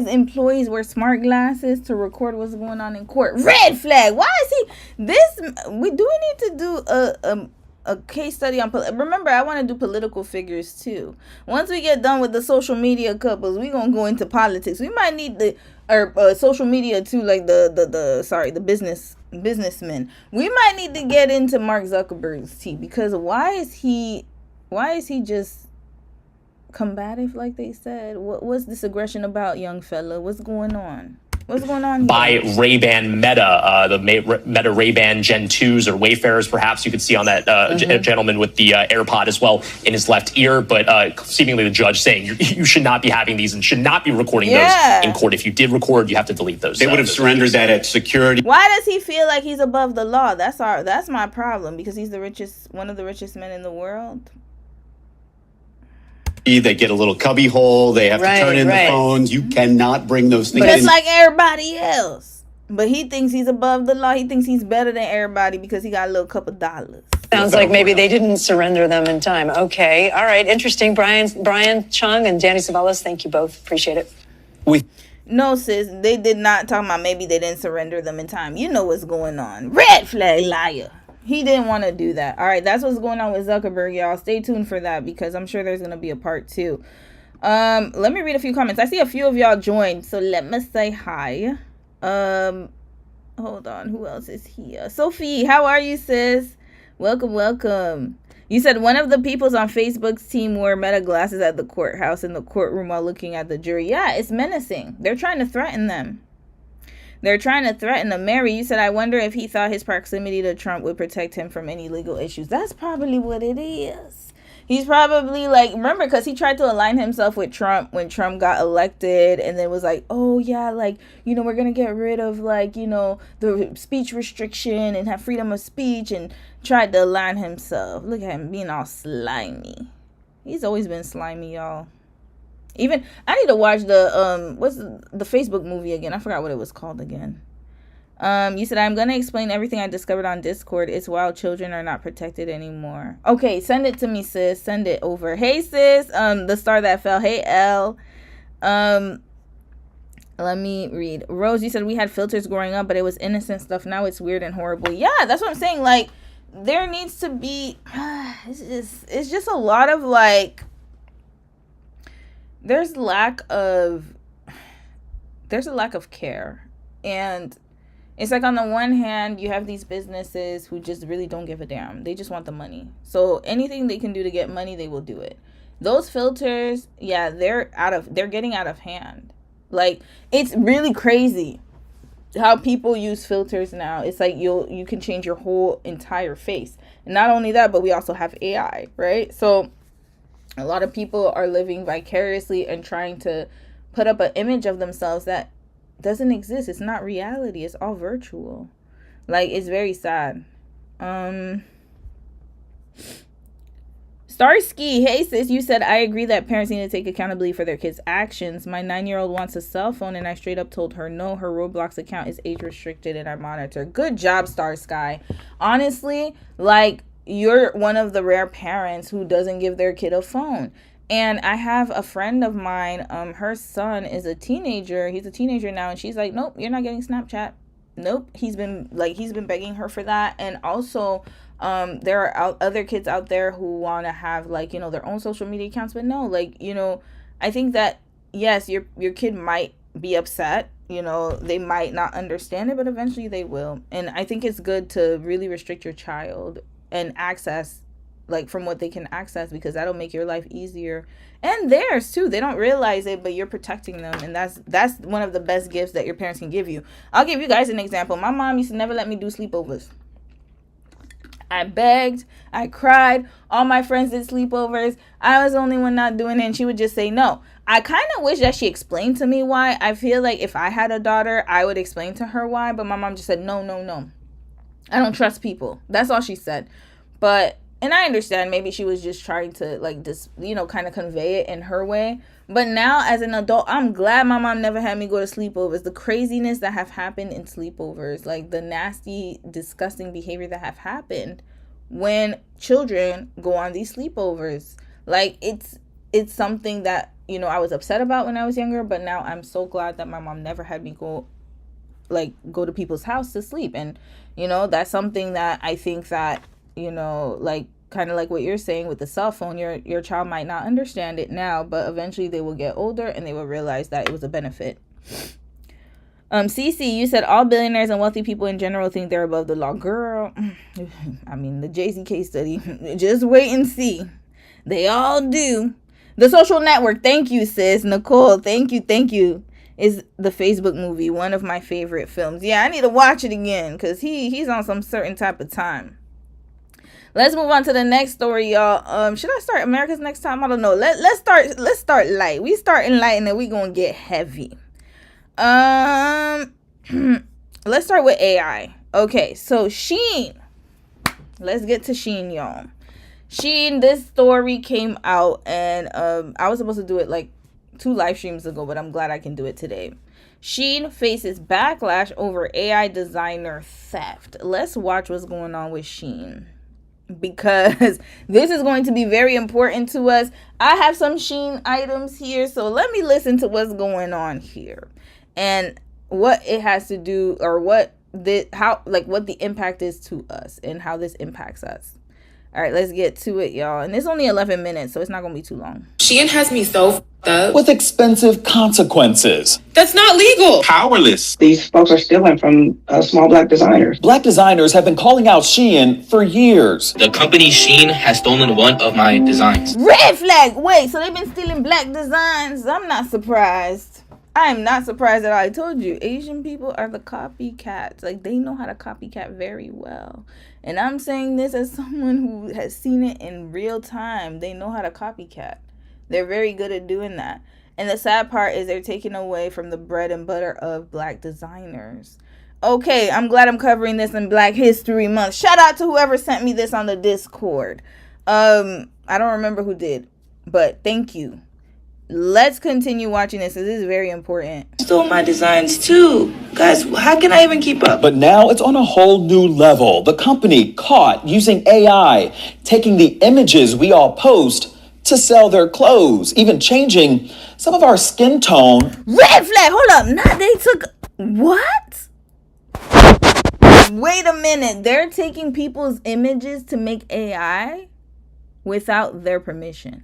employees wear smart glasses to record what's going on in court. Red flag. Why is he this? We need to do a case study on. Remember, I want to do political figures too. Once we get done with the social media couples, we gonna go into politics. We might need social media too, like the businessmen. We might need to get into Mark Zuckerberg's tea, because why is he just combative, like they said? What's this aggression about, young fella? What's going on? What's going on here? By Ray-Ban Meta, the Meta Ray-Ban Gen 2s or Wayfarers, perhaps you could see on that gentleman with the AirPod as well in his left ear. But seemingly the judge saying you should not be having these and should not be recording those in court. If you did record, you have to delete those. They would have surrendered that at security. Why does he feel like he's above the law? That's my problem, because he's one of the richest men in the world. They get a little cubby hole. They have to turn in the phones. You cannot bring those things in. Just like everybody else. But he thinks he's above the law. He thinks he's better than everybody because he got a little couple dollars. Sounds like maybe they didn't surrender them in time. Okay. All right. Interesting. Brian Chung and Danny Savalas, thank you both. Appreciate it. No, sis. They did not talk about maybe they didn't surrender them in time. You know what's going on. Red flag liar. He didn't want to do that. All right, that's what's going on with Zuckerberg, y'all. Stay tuned for that, because I'm sure there's going to be a part 2. Let me read a few comments. I see a few of y'all joined, so let me say hi. Hold on. Who else is here? Sophie, how are you, sis? Welcome. You said one of the peoples on Facebook's team wore Meta glasses at the courthouse in the courtroom while looking at the jury. Yeah, it's menacing. They're trying to threaten them. Mary, you said, I wonder if he thought his proximity to Trump would protect him from any legal issues. That's probably what it is. He's probably like, remember, because he tried to align himself with Trump when Trump got elected, and then was like, oh yeah, like, we're going to get rid of, like, the speech restriction and have freedom of speech, and tried to align himself. Look at him being all slimy. He's always been slimy, y'all. Even I need to watch what's the Facebook movie again? I forgot what it was called again. You said, I'm gonna explain everything I discovered on Discord. It's why children are not protected anymore. Okay, send it to me, sis. Send it over. Hey, sis. The star that fell. Hey, L. Let me read. Rose, you said we had filters growing up, but it was innocent stuff. Now it's weird and horrible. Yeah, that's what I'm saying. Like, there needs to be. It's just a lot of like. There's a lack of care. And it's like, on the one hand, you have these businesses who just really don't give a damn. They just want the money. So anything they can do to get money, they will do it. Those filters, yeah, they're getting out of hand. Like, it's really crazy how people use filters now. It's like you can change your whole entire face. And not only that, but we also have AI, right? So a lot of people are living vicariously and trying to put up an image of themselves that doesn't exist. It's not reality. It's all virtual. Like, it's very sad. Starsky, hey sis, you said, I agree that parents need to take accountability for their kids' actions. My 9-year-old wants a cell phone, and I straight up told her no. Her Roblox account is age restricted, and I monitor. Good job, Starsky. Honestly, like, you're one of the rare parents who doesn't give their kid a phone. And I have a friend of mine, her son is a teenager. He's a teenager now, and she's like, nope, you're not getting Snapchat. Nope. He's been begging her for that. And also, there are other kids out there who want to have, like, their own social media accounts, but no, like, I think that, yes, your kid might be upset. They might not understand it, but eventually they will. And I think it's good to really restrict your child and access, like, from what they can access, because that'll make your life easier, and theirs too. They don't realize it, but you're protecting them, and that's one of the best gifts that your parents can give you. I'll give you guys an example. My mom used to never let me do sleepovers. I begged, I cried, all my friends did sleepovers. I was the only one not doing it, and she would just say no. I kind of wish that she explained to me why. I feel like if I had a daughter, I would explain to her why, but my mom just said, no. I don't trust people. That's all she said. But, and I understand, maybe she was just trying to, like, just, kind of convey it in her way. But now, as an adult, I'm glad my mom never had me go to sleepovers. The craziness that have happened in sleepovers, like the nasty, disgusting behavior that have happened when children go on these sleepovers. Like, it's something that, I was upset about when I was younger, but now I'm so glad that my mom never had me go to people's house to sleep. And, that's something that I think that, like, kind of like what you're saying with the cell phone, your child might not understand it now, but eventually they will get older and they will realize that it was a benefit. CC, you said all billionaires and wealthy people in general think they're above the law. Girl, I mean, the Jay-Z case study, just wait and see. They all do. The Social Network, thank you, sis. Nicole, thank you. Is the Facebook movie, one of my favorite films. Yeah, I need to watch it again because he's on some certain type of time. Let's move on to the next story, y'all. Should I start America's Next Time? I don't know. Let's start light. We starting light and then we gonna get heavy. Let's start with AI. Okay, so Shein. Let's get to Shein, y'all. Shein, this story came out and I was supposed to do it like 2 live streams ago, but I'm glad I can do it today. Shein faces backlash over AI designer theft. Let's watch what's going on with Shein, because this is going to be very important to us. I have some Shein items here, so let me listen to what's going on here and what it has to do, or what the impact is to us and how this impacts us. All right, let's get to it, y'all. And it's only 11 minutes, so it's not going to be too long. Shein has me so f***ed up. With expensive consequences. That's not legal. Powerless. These folks are stealing from small Black designers. Black designers have been calling out Shein for years. The company Shein has stolen one of my designs. Red flag! Wait, so they've been stealing Black designs? I'm not surprised. I am not surprised at all. I told you, Asian people are the copycats. Like, they know how to copycat very well. And I'm saying this as someone who has seen it in real time. They know how to copycat. They're very good at doing that. And the sad part is they're taking away from the bread and butter of Black designers. Okay, I'm glad I'm covering this in Black History Month. Shout out to whoever sent me this on the Discord. I don't remember who did, but thank you. Let's continue watching this. This is very important. Stole my designs too. Guys, how can I even keep up? But now it's on a whole new level. The company caught using AI, taking the images we all post to sell their clothes, even changing some of our skin tone. Red flag, hold up. Now they took, what? Wait a minute. They're taking people's images to make AI without their permission.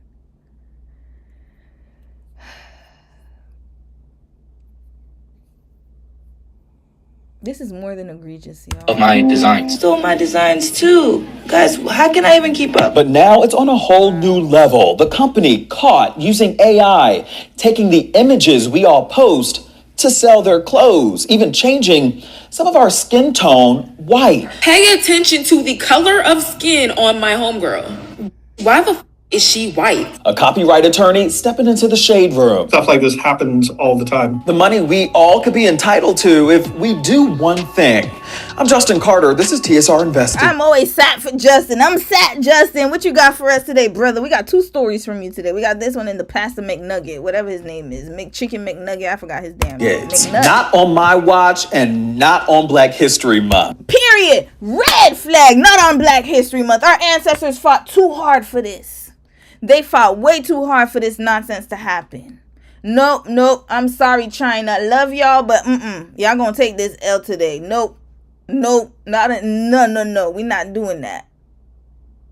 This is more than egregious, y'all. Of my designs. Stole my designs too. Guys, how can I even keep up? But now it's on a whole new level. The company caught using AI, taking the images we all post to sell their clothes, even changing some of our skin tone white. Pay attention to the color of skin on my homegirl. Why the f*** is she white? A copyright attorney stepping into the shade room. Stuff like this happens all the time. The money we all could be entitled to if we do one thing. I'm Justin Carter. This is TSR Investing. I'm always sat for Justin. I'm sat, Justin. What you got for us today, brother? We got 2 stories from you today. We got this one in the Pastor McNugget, whatever his name is. Chicken McNugget. I forgot his damn name. It's not on my watch and not on Black History Month. Period. Red flag. Not on Black History Month. Our ancestors fought too hard for this. They fought way too hard for this nonsense to happen. Nope. I'm sorry, China. Love y'all, but y'all gonna take this L today. Nope. No. We're not doing that.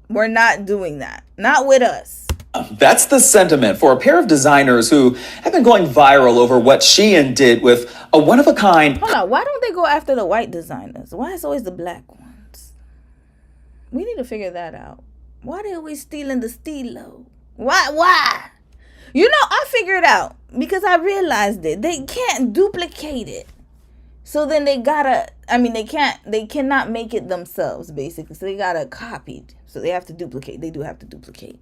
We're not doing that. Not with us. That's the sentiment for a pair of designers who have been going viral over what Shein did with a one-of-a-kind... Hold on, why don't they go after the white designers? Why is it always the Black ones? We need to figure that out. Why they always stealing the steelo? Why? You know, I figured out because I realized it. They can't duplicate it. So then they cannot make it themselves, basically. So they gotta copy. So they have to duplicate. They do have to duplicate.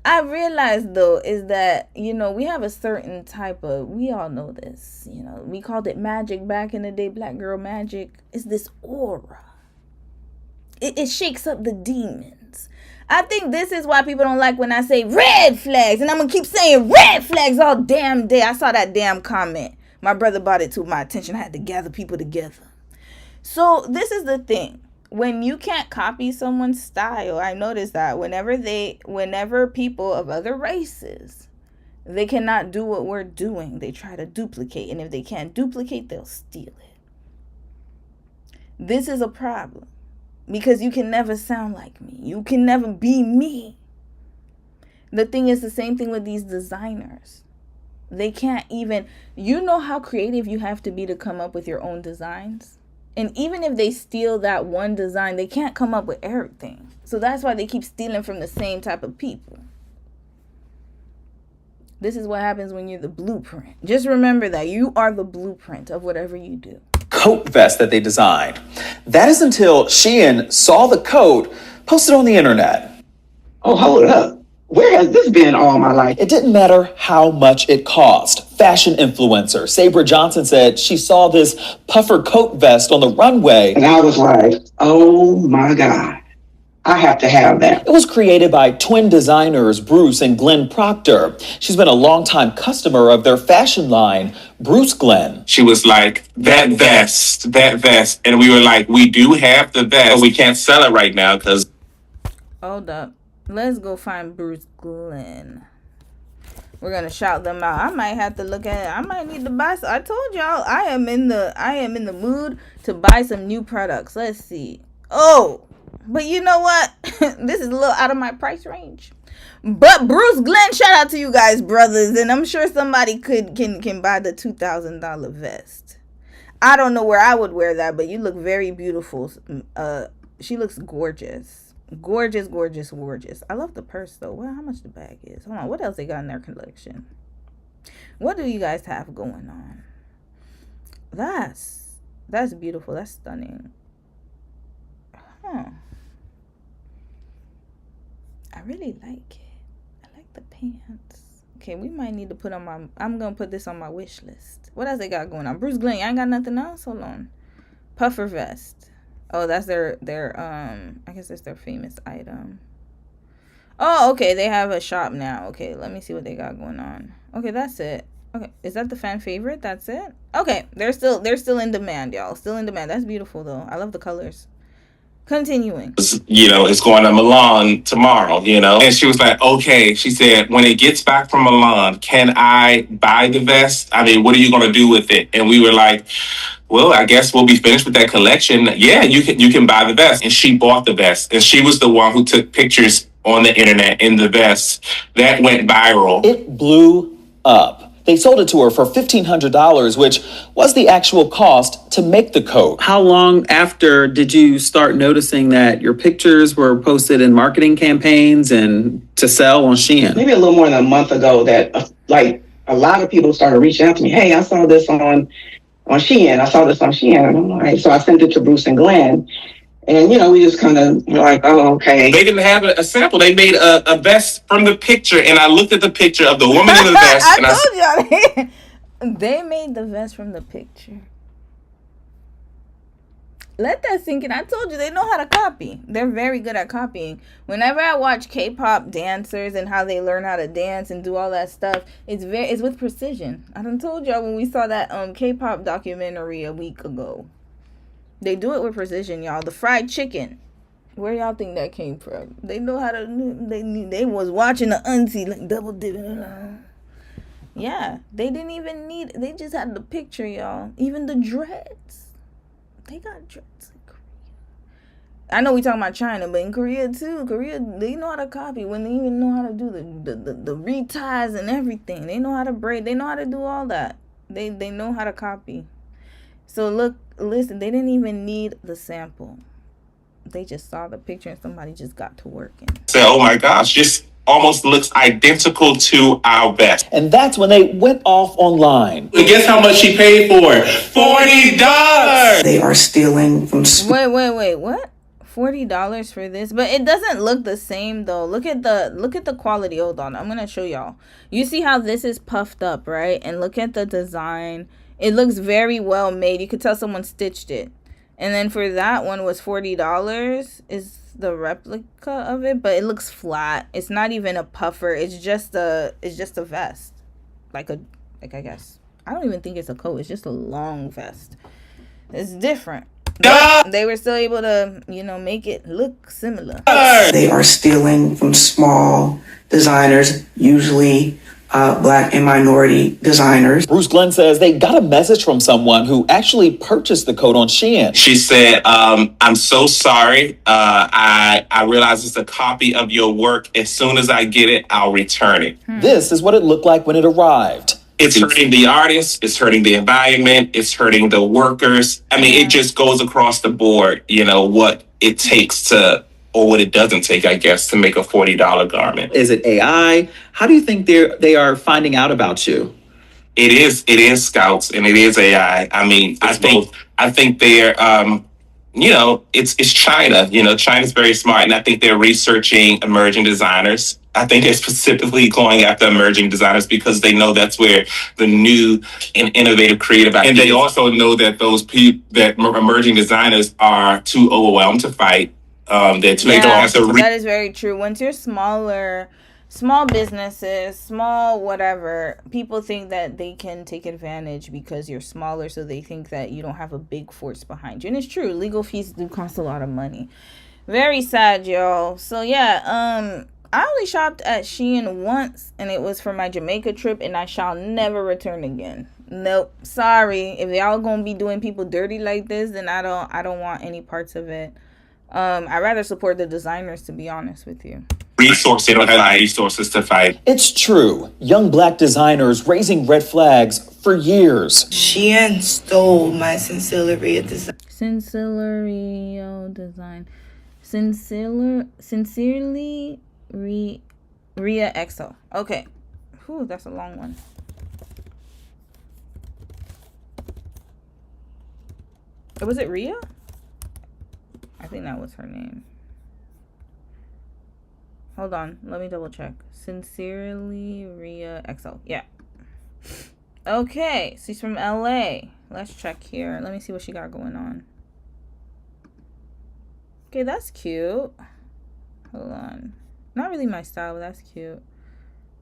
I realized, though, is that, we have a certain type of, we all know this, we called it magic back in the day, black girl magic. It's this aura. It shakes up the demons. I think this is why people don't like when I say red flags. And I'm going to keep saying red flags all damn day. I saw that damn comment. My brother brought it to my attention. I had to gather people together. So this is the thing. When you can't copy someone's style, I noticed that whenever people of other races, they cannot do what we're doing, they try to duplicate. And if they can't duplicate, they'll steal it. This is a problem because you can never sound like me. You can never be me. The thing is the same thing with these designers. They can't even, how creative you have to be to come up with your own designs? And even if they steal that one design, they can't come up with everything. So that's why they keep stealing from the same type of people. This is what happens when you're the blueprint. Just remember that you are the blueprint of whatever you do. Coat vest that they designed. That is until Shein saw the coat posted on the internet. Oh, hold up. Where has this been all my life? It didn't matter how much it cost. Fashion influencer Sabra Johnson said she saw this puffer coat vest on the runway. And I was like, oh my God, I have to have that. It was created by twin designers Bruce and Glenn Proctor. She's been a longtime customer of their fashion line, Bruce Glenn. She was like, that vest. And we were like, we do have the vest, but we can't sell it right now because... Hold up. Let's go find Bruce Glenn. We're gonna shout them out. I might have to look at it. I might need to buy some. I told y'all I am in the mood to buy some new products. Let's see. Oh, but you know what? This is a little out of my price range. But Bruce Glenn, shout out to you guys, brothers, and I'm sure somebody can buy the $2,000 vest. I don't know where I would wear that, but you look very beautiful. She looks gorgeous. Gorgeous. I love the purse though. Well, how much the bag is? Hold on. What else they got in their collection? What do you guys have going on? That's beautiful. That's stunning. Huh. I really like it. I like the pants. Okay, we might need to put on my... I'm going to put this on my wish list. What else they got going on? Bruce Glenn, I ain't got nothing else? Hold on. Puffer vest. Oh, that's their I guess that's their famous item. Oh, okay, they have a shop now. Okay, let me see what they got going on. Okay, that's it. Okay, is that the fan favorite? That's it? Okay, they're still in demand, y'all. Still in demand. That's beautiful though. I love the colors. Continuing. It's going to Milan tomorrow, And she was like, okay. She said, when it gets back from Milan, can I buy the vest? I mean, what are you going to do with it? And we were like, well, I guess we'll be finished with that collection. Yeah, you can buy the vest. And she bought the vest. And she was the one who took pictures on the internet in the vest. That went viral. It blew up. They sold it to her for $1,500, which was the actual cost to make the coat. How long after did you start noticing that your pictures were posted in marketing campaigns and to sell on Shein? Maybe a little more than a month ago that a lot of people started reaching out to me. Hey, I saw this on Shein. I saw this on Shein. And I'm like, so I sent it to Bruce and Glenn. And, we just kind of like, oh, okay. They didn't have a sample. They made a vest from the picture. And I looked at the picture of the woman in the vest. I told y'all. They made the vest from the picture. Let that sink in. I told you, they know how to copy. They're very good at copying. Whenever I watch K-pop dancers and how they learn how to dance and do all that stuff, it's with precision. I done told y'all when we saw that K-pop documentary a week ago. They do it with precision, y'all. The fried chicken. Where y'all think that came from? They know how to... They was watching the auntie like double dipping. Yeah. They didn't even need... They just had the picture, y'all. Even the dreads. They got dreads in Korea. I know we talking about China, but in Korea too. Korea, they know how to copy. When they even know how to do the reties and everything. They know how to braid. They know how to do all that. They know how to copy. So listen, they didn't even need the sample. They just saw the picture and somebody just got to working. Say, oh my gosh, just almost looks identical to our vest. And that's when they went off online. But guess how much she paid for it? $40. They are stealing from Wait, what? $40 for this? But it doesn't look the same though. Look at the quality. Hold on. I'm gonna show y'all. You see how this is puffed up, right? And look at the design. It looks very well made. You could tell someone stitched it. And then for that one was $40 is the replica of it, but it looks flat. It's not even a puffer. It's just a vest. Like I guess. I don't even think it's a coat. It's just a long vest. It's different. But they were still able to, make it look similar. They are stealing from small designers, usually Black and minority designers. Bruce Glenn says they got a message from someone who actually purchased the coat on Shein. She said, I'm so sorry. I realize it's a copy of your work. As soon as I get it, I'll return it. This is what it looked like when it arrived. It's hurting the artists. It's hurting the environment. It's hurting the workers. I mean, it just goes across the board, what it takes to, or what it doesn't take, I guess, to make a $40 garment. Is it AI? How do you think they are finding out about you? It is Scouts and it is AI. I mean, I think they're, it's China. China's very smart, and I think they're researching emerging designers. I think they're specifically going after emerging designers because they know that's where the new and innovative creative ideas. And they also know that that emerging designers are too overwhelmed to fight. That is very true. Once you're small businesses, small whatever, people think that they can take advantage because you're smaller, so they think that you don't have a big force behind you. And it's true, legal fees do cost a lot of money. Very sad, y'all. So yeah, I only shopped at Shein once, and it was for my Jamaica trip, and I shall never return again. Nope, sorry. If y'all gonna be doing people dirty like this, then I don't want any parts of it. I'd rather support the designers, to be honest with you. They don't have resources to fight. It's true. Young Black designers raising red flags for years. Shein stole my Sincerely design. Sincerely Ria XO. Okay. Whew, that's a long one. Was it Ria? I think that was her name. Hold on. Let me double check. Sincerely Ria XO. Yeah. Okay. She's from LA. Let's check here. Let me see what she got going on. Okay, that's cute. Hold on. Not really my style, but that's cute.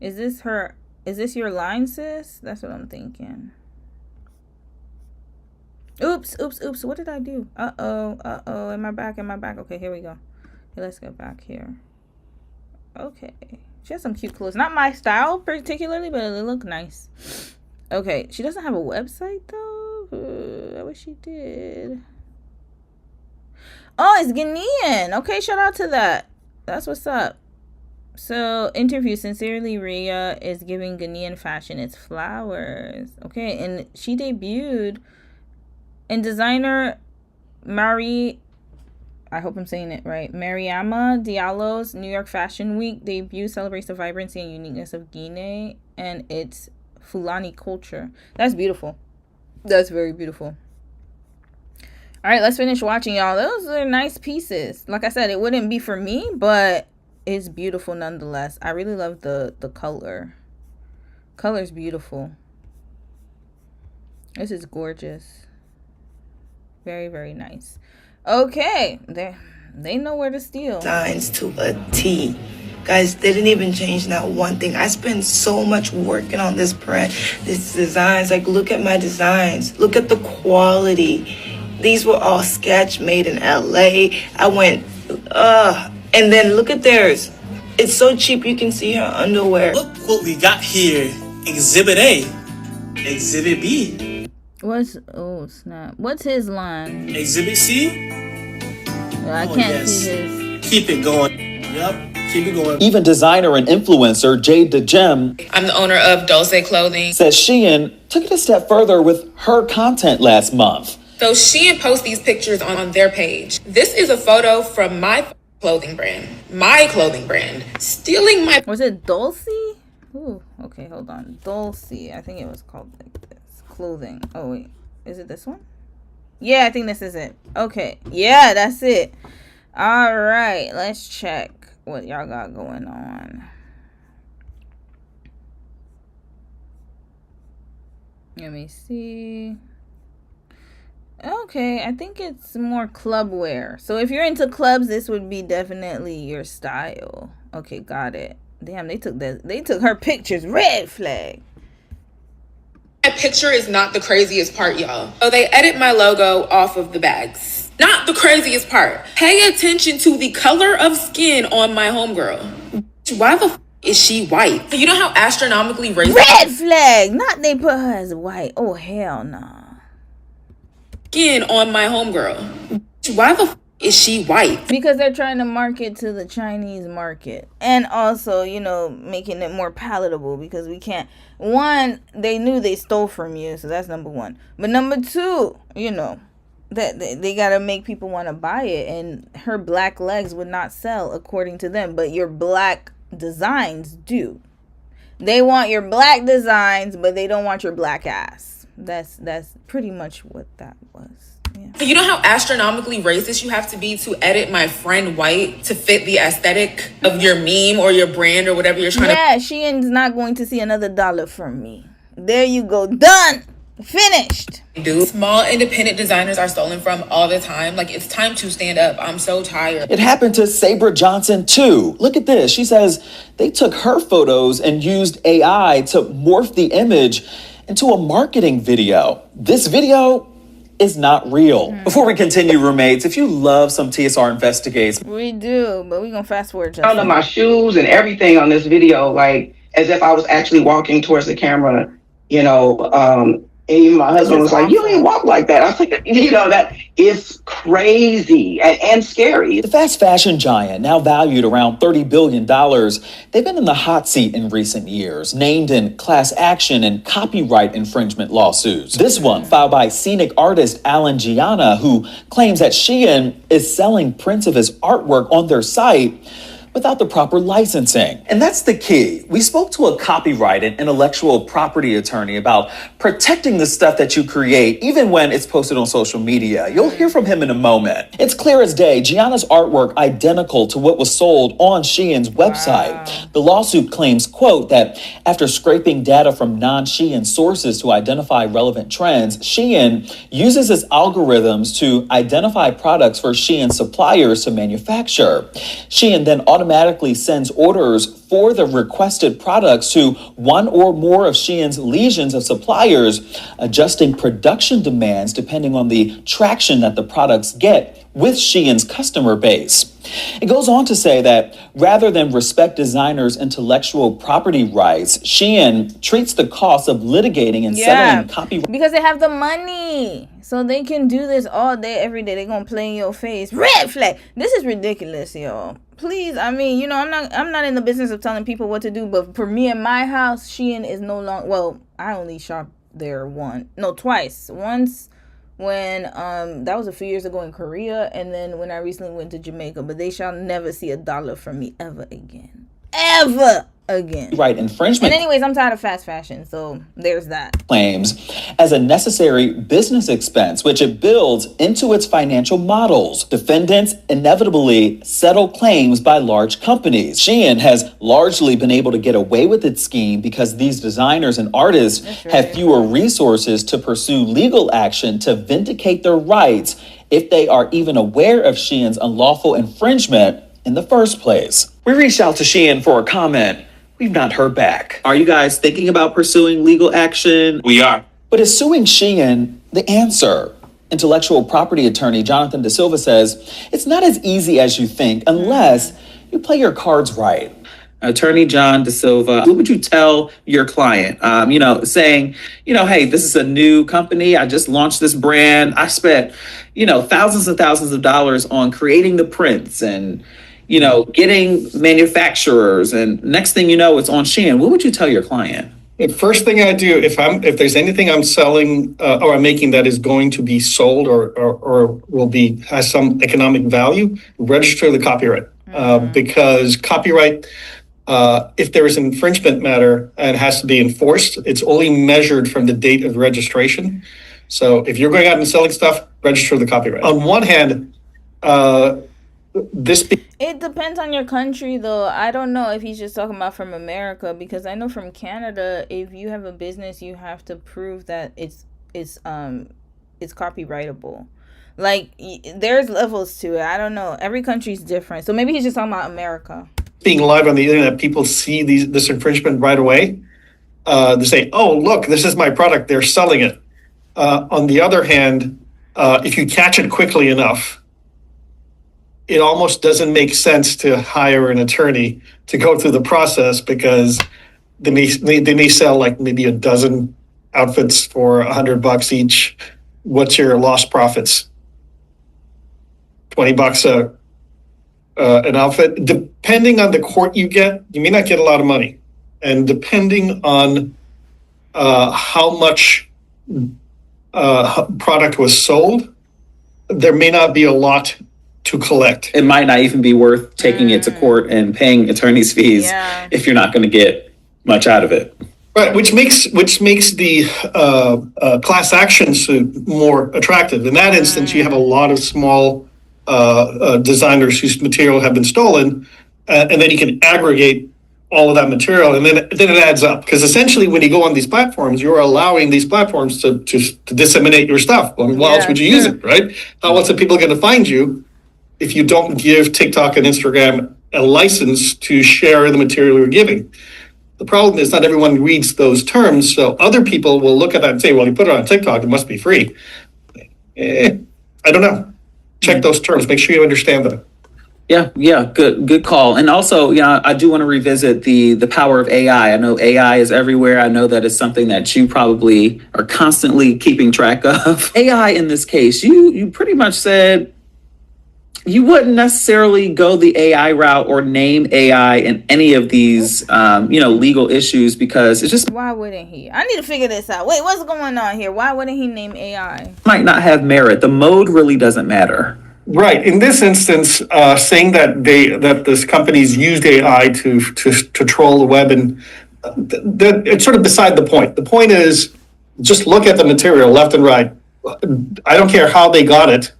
Is this your line, sis? That's what I'm thinking. Oops. What did I do? Uh-oh. Am I back? Okay, here we go. Okay, let's go back here. Okay. She has some cute clothes. Not my style particularly, but they look nice. Okay. She doesn't have a website, though. I wish she did. Oh, it's Ghanaian. Okay, shout out to that. That's what's up. So, interview. Sincerely Ria is giving Ghanaian fashion its flowers. Okay, and she debuted in designer I hope I'm saying it right, Mariama Diallo's New York Fashion Week debut celebrates the vibrancy and uniqueness of Guinea and its Fulani culture. That's beautiful. That's very beautiful. All right, let's finish watching, y'all. Those are nice pieces. Like I said, it wouldn't be for me, but it's beautiful nonetheless. I really love the color. Color's beautiful. This is gorgeous. Very, very nice. Okay, they know where to steal. Designs to a T. Guys, they didn't even change not one thing. I spent so much working on this print, these designs. Like, look at my designs. Look at the quality. These were all sketch made in LA. I went, and then look at theirs. It's so cheap you can see her underwear. Look what we got here. Exhibit A. Exhibit B. Oh snap. What's his line? Exhibit C? I can't see his. Keep it going. Yep. Keep it going. Even designer and influencer Jade DeGem, I'm the owner of Dulce Clothing. says Shein took it a step further with her content last month. So Shein posts these pictures on their page. This is a photo from my clothing brand, my clothing brand, stealing my... Was it Dulcie? Ooh, okay, hold on. Dulcie. I think it was called like this. Clothing. Oh, wait. Is it this one? Yeah, I think this is it. Okay. Yeah, that's it. All right. Let's check what y'all got going on. Let me see. Okay, I think it's more club wear. So if you're into clubs, this would be definitely your style. Okay, got it. Damn, they took her pictures. Red flag. My picture is not the craziest part, y'all. So they edit my logo off of the bags. Not the craziest part. Pay attention to the color of skin on my homegirl. Why the is she white? You know how astronomically racist... Red flag! Not they put her as white. Oh, hell nah. Skin on my homegirl. Why the is she white? Because they're trying to market to the Chinese market. And also, you know, making it more palatable because we can't... One, they knew they stole from you, so that's number one. But number two, you know, that they got to make people want to buy it. And her black legs would not sell according to them. But your black designs do. They want your black designs, but they don't want your black ass. That's pretty much what that was. Yeah. You know how astronomically racist you have to be to edit my friend white to fit the aesthetic of your meme or your brand or whatever you're trying to... Yeah, Shein's not going to see another dollar from me. There you go. Done. Finished. Dude, small independent designers are stolen from all the time. Like, it's time to stand up. I'm so tired. It happened to Sabra Johnson too. Look at this. She says they took her photos and used AI to morph the image into a marketing video. This video is not real. Before we continue, roommates, if you love some TSR Investigates. We do, but we're going to fast forward. All of my shoes and everything on this video, like, as if I was actually walking towards the camera, you know, even my husband was like, you ain't walk like that. I was like, you know, that is crazy and scary. The fast fashion giant, now valued around $30 billion, they've been in the hot seat in recent years, named in class action and copyright infringement lawsuits. This one filed by scenic artist Alan Gianna, who claims that Shein is selling prints of his artwork on their site without the proper licensing. And that's the key. We spoke to a copyright and intellectual property attorney about protecting the stuff that you create, even when it's posted on social media. You'll hear from him in a moment. It's clear as day, Gianna's artwork identical to what was sold on Shein's website. Wow. The lawsuit claims, quote, that after scraping data from non-Shein sources to identify relevant trends, Shein uses its algorithms to identify products for Shein suppliers to manufacture. Shein then automatically sends orders for the requested products to one or more of Shein's legions of suppliers, adjusting production demands depending on the traction that the products get with Shein's customer base. It goes on to say that rather than respect designers' intellectual property rights, Shein treats the cost of litigating and settling copyright. Because they have the money. So they can do this all day, every day. They're going to play in your face. Red flag. This is ridiculous, y'all. Please, I mean, you know, I'm not in the business of telling people what to do, but for me in my house, Shein is no longer, well, I only shop there twice. Once when that was a few years ago in Korea, and then when I recently went to Jamaica, but they shall never see a dollar from me ever again. Ever again. Right, infringement. And anyways, I'm tired of fast fashion, so there's that. Claims as a necessary business expense, which it builds into its financial models. Defendants inevitably settle claims by large companies. Shein has largely been able to get away with its scheme because these designers and artists have fewer resources to pursue legal action to vindicate their rights if they are even aware of Shein's unlawful infringement in the first place. We reached out to Shein for a comment. We've not heard back. Are you guys thinking about pursuing legal action? We are. But is suing Shein the answer? Intellectual property attorney Jonathan Da Silva says it's not as easy as you think unless you play your cards right. Attorney John Da Silva, what would you tell your client? Saying, hey, this is a new company. I just launched this brand. I spent, thousands and thousands of dollars on creating the prints and getting manufacturers, and next thing you know, it's on Shein. What would you tell your client? The first thing I do, if there's anything I'm selling or I'm making that is going to be sold or has some economic value, register the copyright. Because copyright, if there is an infringement matter and has to be enforced, it's only measured from the date of registration. So if you're going out and selling stuff, register the copyright. On one hand, it depends on your country, though. I don't know if he's just talking about from America, because I know from Canada, if you have a business, you have to prove that it's copyrightable. Like, there's levels to it. I don't know. Every country's different. So maybe he's just talking about America. Being live on the internet, people see this infringement right away. They say, "Oh, look, this is my product. They're selling it." On the other hand, if you catch it quickly enough, it almost doesn't make sense to hire an attorney to go through the process, because they may sell like maybe a dozen outfits for $100 each. What's your lost profits? $20 an outfit. Depending on the court you get, you may not get a lot of money, and depending on how much product was sold, there may not be a lot to collect. It might not even be worth taking it to court and paying attorney's fees if you're not going to get much out of it. Right, which makes the class action suit more attractive. In that instance, you have a lot of small designers whose material have been stolen, and then you can aggregate all of that material, and then it adds up. Because essentially, when you go on these platforms, you're allowing these platforms to disseminate your stuff. Well, why else would you use it, right? How else are people going to find you if you don't give TikTok and Instagram a license to share the material you're giving? The problem is not everyone reads those terms, so other people will look at that and say, well, you put it on TikTok, it must be free. I don't know. Check those terms. Make sure you understand them. Yeah, good call. And also, I do want to revisit the power of AI. I know AI is everywhere. I know that it's something that you probably are constantly keeping track of. AI in this case, you pretty much said you wouldn't necessarily go the AI route or name AI in any of these, legal issues, because it's just... Why wouldn't he? I need to figure this out. Wait, what's going on here? Why wouldn't he name AI? Might not have merit. The mode really doesn't matter. Right. In this instance, saying that this company's used AI to troll the web, and it's sort of beside the point. The point is, just look at the material left and right. I don't care how they got it.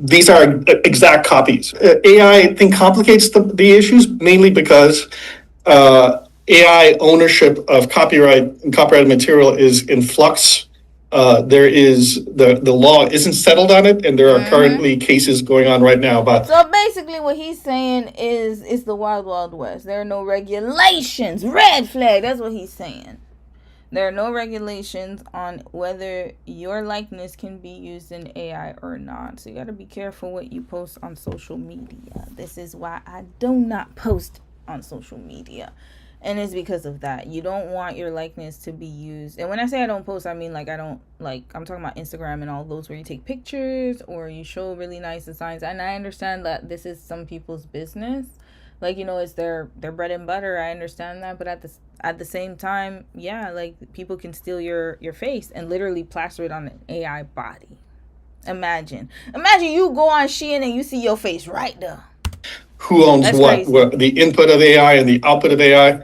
These are exact copies. AI, I think, complicates the issues, mainly because AI ownership of copyright and copyrighted material is in flux. There is the law isn't settled on it, and there are currently cases going on right now about. So basically, what he's saying is the wild, wild west. There are no regulations. Red flag. That's what he's saying. There are no regulations on whether your likeness can be used in AI or not. So you got to be careful what you post on social media. This is why I do not post on social media. And it's because of that. You don't want your likeness to be used. And when I say I don't post, I mean, I'm talking about Instagram and all those where you take pictures or you show really nice designs. And I understand that this is some people's business. It's their bread and butter. I understand that. But at the same time, people can steal your face and literally plaster it on an AI body. Imagine you go on Shein and you see your face right there. Who owns what? The input of AI and the output of AI?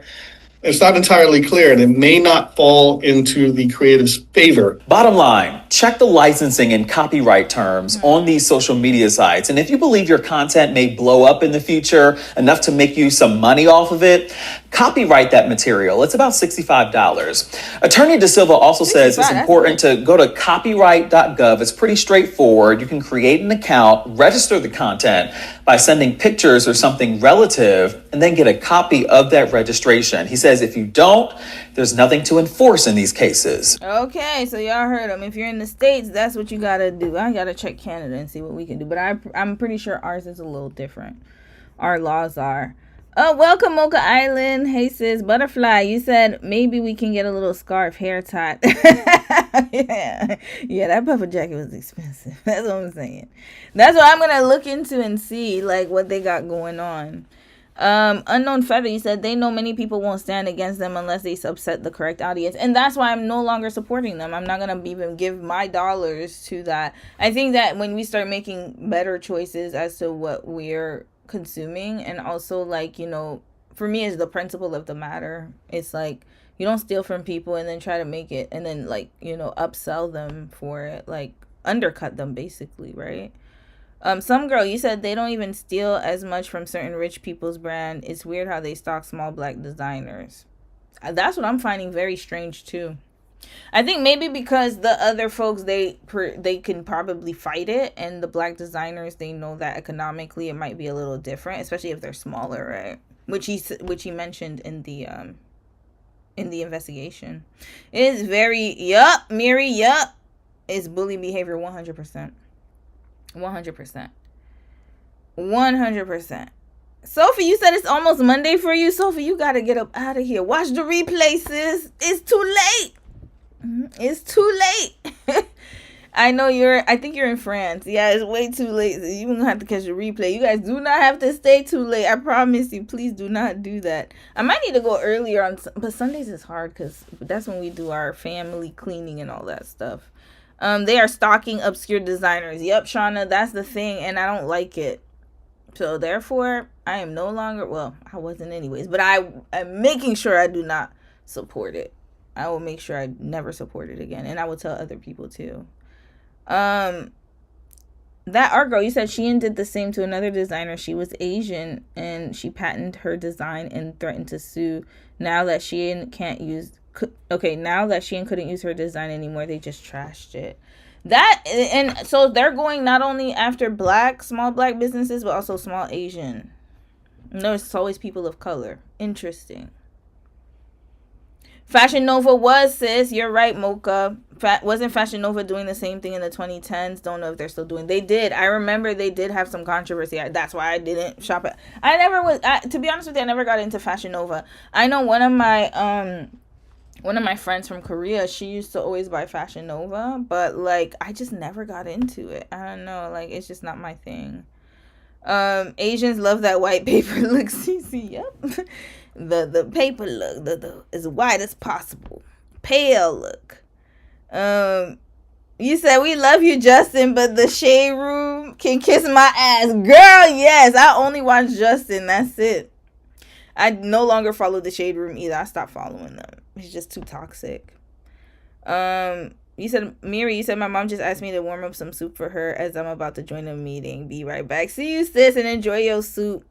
It's not entirely clear, and it may not fall into the creative's favor. Bottom line, check the licensing and copyright terms on these social media sites. And if you believe your content may blow up in the future enough to make you some money off of it, copyright that material. It's about $65. Attorney De Silva also says it's important to go to copyright.gov. It's pretty straightforward. You can create an account, register the content by sending pictures or something relative, and then get a copy of that registration. He says if you don't, there's nothing to enforce in these cases. Okay, so y'all heard him. If you're in the States, that's what you gotta do. I gotta check Canada and see what we can do. But I'm pretty sure ours is a little different. Our laws are. Oh, welcome, Mocha Island. Hey, sis. Butterfly, you said maybe we can get a little scarf hair tie. Yeah, that puffer jacket was expensive. That's what I'm saying. That's what I'm going to look into and see, what they got going on. Unknown Feather, you said they know many people won't stand against them unless they upset the correct audience, and that's why I'm no longer supporting them. I'm not gonna even give my dollars to that. I think that when we start making better choices as to what we're consuming, and also, like, you know, for me, is the principle of the matter. It's like, you don't steal from people and then try to make it, and then, like, you know, upsell them for it, like undercut them basically, right? Some girl, you said they don't even steal as much from certain rich people's brand. It's weird how they stock small black designers. That's what I'm finding very strange too. I think maybe because the other folks, they can probably fight it, and the black designers, they know that economically it might be a little different, especially if they're smaller, right? Which he mentioned in the investigation. It is very Miri, it's bully behavior 100%. 100%. 100%. Sophie, you said it's almost Monday for you. Sophie, you gotta get up out of here. Watch the replay, sis. It's too late. It's too late. I think you're in France. Yeah, it's way too late. You're gonna have to catch the replay. You guys do not have to stay too late. I promise you. Please do not do that. I might need to go earlier on, but Sundays is hard because that's when we do our family cleaning and all that stuff. They are stalking obscure designers. Yep, Shauna, that's the thing, and I don't like it. So therefore, I am no longer, well, I wasn't anyways, but I am making sure I do not support it. I will make sure I never support it again, and I will tell other people too. That art girl, you said Shein did the same to another designer. She was Asian, and she patented her design and threatened to sue. Now that Shein couldn't use her design anymore, they just trashed it. And so they're going not only after small black businesses, but also small Asian. No, it's always people of color. Interesting. Fashion Nova was, sis. You're right, Mocha. Wasn't Fashion Nova doing the same thing in the 2010s? Don't know if they're still doing. They did. I remember they did have some controversy. That's why I didn't shop it. To be honest with you, I never got into Fashion Nova. I know one of my friends from Korea, she used to always buy Fashion Nova, but like I just never got into it. I don't know, like it's just not my thing. Asians love that white paper look. CC, yep. The paper look, the as white as possible, pale look. You said we love you, Justin, but the Shade Room can kiss my ass, girl. Yes, I only watch Justin. That's it. I no longer follow the Shade Room either. I stopped following them. It's just too toxic. You said, Miri, you said my mom just asked me to warm up some soup for her as I'm about to join a meeting. Be right back. See you, sis, and enjoy your soup.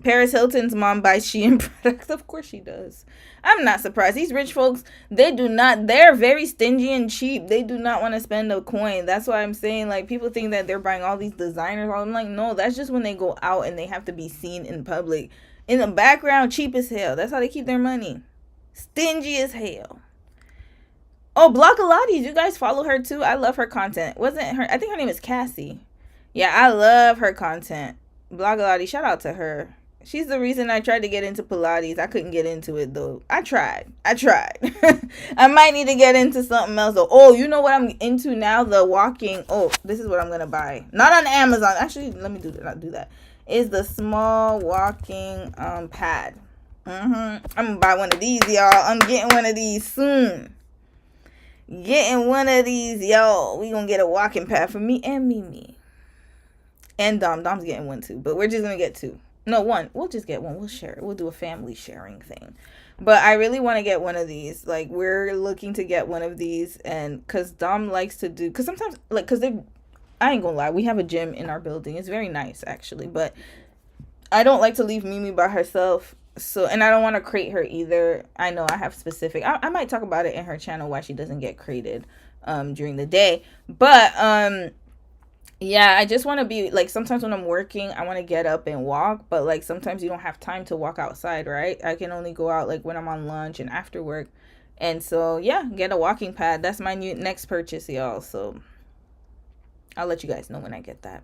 Paris Hilton's mom buys Shein products. Of course she does. I'm not surprised. These rich folks, they're very stingy and cheap. They do not want to spend a coin. That's why I'm saying, like, people think that they're buying all these designers. I'm like, no, that's just when they go out and they have to be seen in public. In the background, cheap as hell. That's how they keep their money. Stingy as hell. Oh, Blockalati, you guys follow her too? I love her content. Wasn't her? I think her name is Cassie. Yeah, I love her content. Blockalati, shout out to her. She's the reason I tried to get into Pilates. I couldn't get into it though. I tried. I might need to get into something else though. Oh, you know what I'm into now? The walking. Oh, this is what I'm gonna buy. Not on Amazon. Actually, let me do that. Is the small walking pad. I'm gonna buy one of these, y'all. I'm getting one of these soon. Y'all. We gonna get a walking pad for me and Mimi. And Dom's getting one too. But we're just gonna get two. No, one. We'll just get one. We'll share it. We'll do a family sharing thing. But I really want to get one of these. Like, we're looking to get one of these. And because Dom likes to do... Because sometimes... Like, because I ain't gonna lie. We have a gym in our building. It's very nice, actually. But I don't like to leave Mimi by herself. So, and I don't want to crate her either. I know I have specific... I might talk about it in her channel why she doesn't get crated during the day. But, yeah, I just want to be, like, sometimes when I'm working, I want to get up and walk, but, like, sometimes you don't have time to walk outside, right? I can only go out, like, when I'm on lunch and after work, and so, yeah, get a walking pad. That's my next purchase, y'all, so I'll let you guys know when I get that.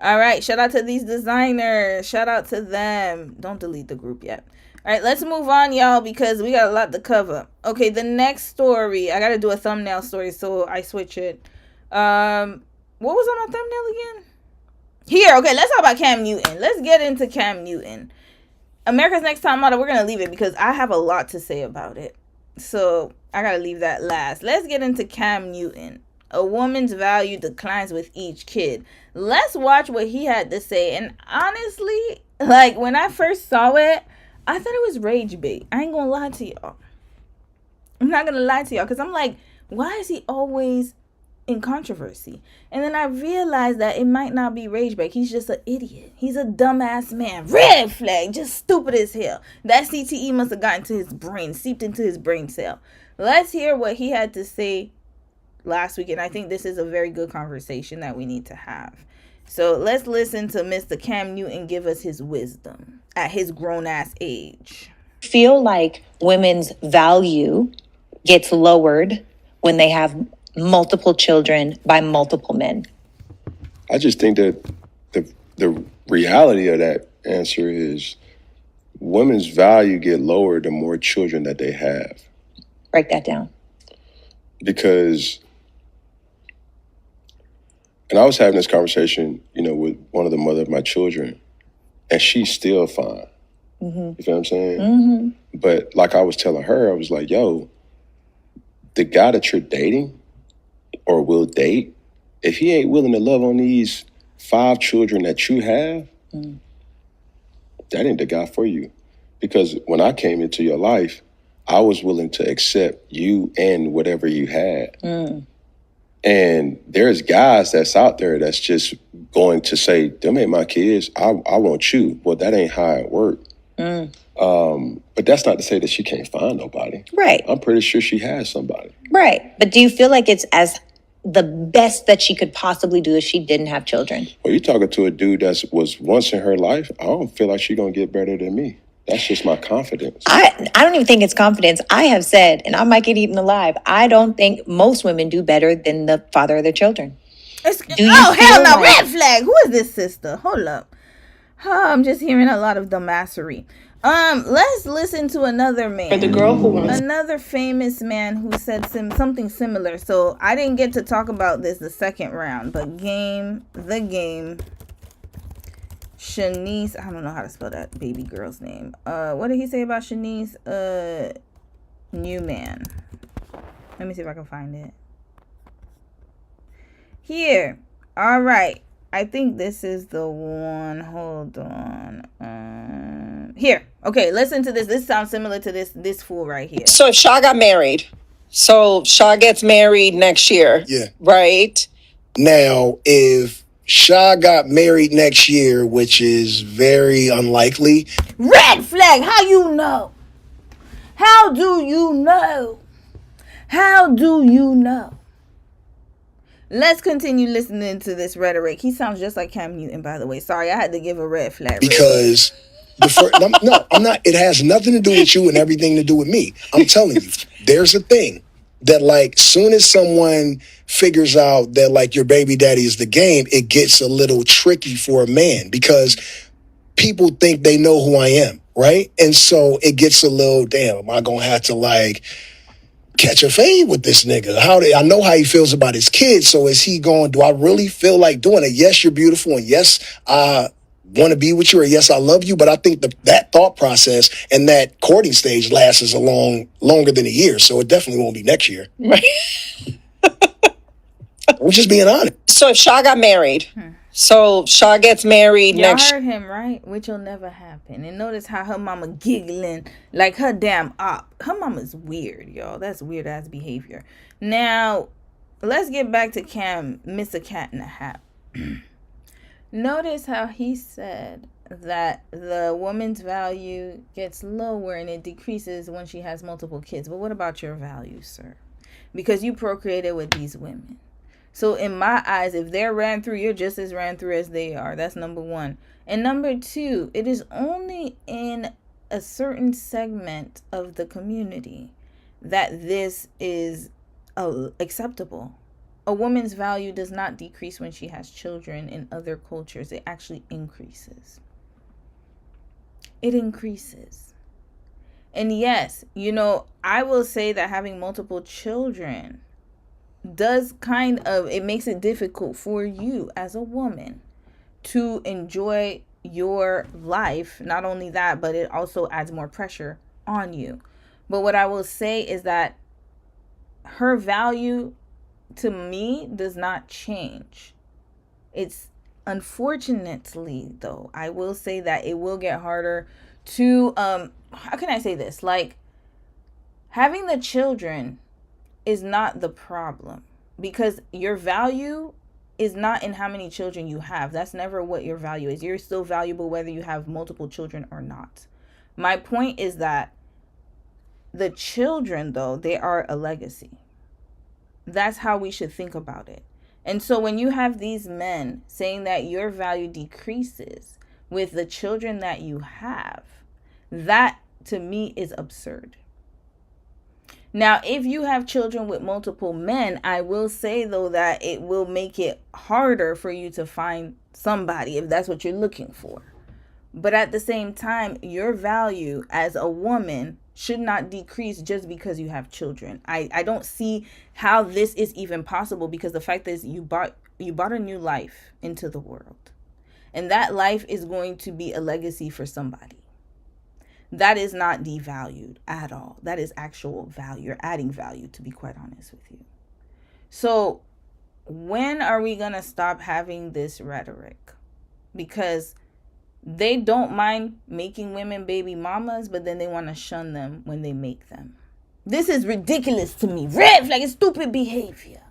All right, shout out to these designers. Shout out to them. Don't delete the group yet. All right, let's move on, y'all, because we got a lot to cover. Okay, the next story, I got to do a thumbnail story, so I switch it. What was on my thumbnail again? Here, okay, let's talk about Cam Newton. Let's get into Cam Newton. America's Next Top Model, we're going to leave it because I have a lot to say about it. So I got to leave that last. Let's get into Cam Newton. A woman's value declines with each kid. Let's watch what he had to say. And honestly, like when I first saw it, I thought it was rage bait. I ain't going to lie to y'all. I'm not going to lie to y'all because I'm like, why is he always in controversy? And then I realized that it might not be rage bait. He's just an idiot. He's a dumbass man. Red flag. Just stupid as hell. That CTE must have gotten to his brain, seeped into his brain cell. Let's hear what he had to say last week. And I think this is a very good conversation that we need to have. So let's listen to Mr. Cam Newton give us his wisdom at his grown-ass age. Feel like women's value gets lowered when they have multiple children by multiple men? I just think that the reality of that answer is women's value get lower the more children that they have. Break that down. Because, and I was having this conversation, with one of the mother of my children, and she's still fine. Mm-hmm. You feel what I'm saying? Mm-hmm. But like I was telling her, I was like, yo, the guy that you're dating or will date, if he ain't willing to love on these 5 children that you have, that ain't the guy for you. Because when I came into your life, I was willing to accept you and whatever you had. And there's guys that's out there that's just going to say, them ain't my kids, I want you. Well, that ain't how it worked. But that's not to say that she can't find nobody. Right. I'm pretty sure she has somebody. Right. But do you feel like it's as the best that she could possibly do if she didn't have children? Well, you're talking to a dude that was once in her life. I don't feel like she's going to get better than me. That's just my confidence. I don't even think it's confidence. I have said, and I might get eaten alive, I don't think most women do better than the father of their children. Hell no. Red flag. Who is this sister? Hold up. I'm just hearing a lot of dumbassery. Let's listen to another man. The girl who wants another famous man who said something similar. So I didn't get to talk about this the second round, but the game. Shanice, I don't know how to spell that baby girl's name. What did he say about Shanice? Newman. Let me see if I can find it. Here. All right. I think this is the one. Hold on. Here. Okay, listen to this. This sounds similar to this fool right here. So if Shaw got married, so Shaw gets married next year. Yeah. Right? Now, if Shaw got married next year, which is very unlikely. Red flag. How you know? How do you know? How do you know? Let's continue listening to this rhetoric. He sounds just like Cam Newton, by the way. Sorry, I had to give a red flag. Because I'm not. It has nothing to do with you and everything to do with me. I'm telling you, there's a thing that, like, soon as someone figures out that, like, your baby daddy is the game, it gets a little tricky for a man because people think they know who I am, right? And so it gets a little, damn, am I gonna have to, like, catch a fade with this nigga? I know how he feels about his kids, so is he going, do I really feel like doing it? Yes, you're beautiful, and yes, I want to be with you, or yes, I love you, but I think that thought process and that courting stage lasts longer than a year, so it definitely won't be next year. Right. I'm just being honest. So if Shaw got married, so Shaw gets married Y'all next heard him, right? Which will never happen. And notice how her mama giggling like her damn op. Her mama's weird, y'all. That's weird ass behavior. Now, let's get back to Cam, Mr. Cat in the Hat. Notice how he said that the woman's value gets lower and it decreases when she has multiple kids. But what about your value, sir? Because you procreated with these women. So in my eyes, if they're ran through, you're just as ran through as they are. That's number one. And number two, it is only in a certain segment of the community that this is acceptable. A woman's value does not decrease when she has children. In other cultures, it actually increases. It increases. And yes, I will say that having multiple children does it makes it difficult for you as a woman to enjoy your life. Not only that, but it also adds more pressure on you. But what I will say is that her value to me does not change. It's unfortunately, though, I will say that it will get harder to how can I say this? Like, having the children is not the problem, because your value is not in how many children you have. That's never what your value is. You're still valuable whether you have multiple children or not. My point is that the children, though, they are a legacy. That's how we should think about it. And so when you have these men saying that your value decreases with the children that you have, that to me is absurd. Now, if you have children with multiple men, I will say, though, that it will make it harder for you to find somebody if that's what you're looking for. But at the same time, your value as a woman should not decrease just because you have children. I don't see how this is even possible, because the fact is you brought a new life into the world. And that life is going to be a legacy for somebody. That is not devalued at all. That is actual value. You're adding value, to be quite honest with you. So when are we going to stop having this rhetoric? Because they don't mind making women baby mamas, but then they want to shun them when they make them. This is ridiculous to me. Red flag, it's stupid behavior.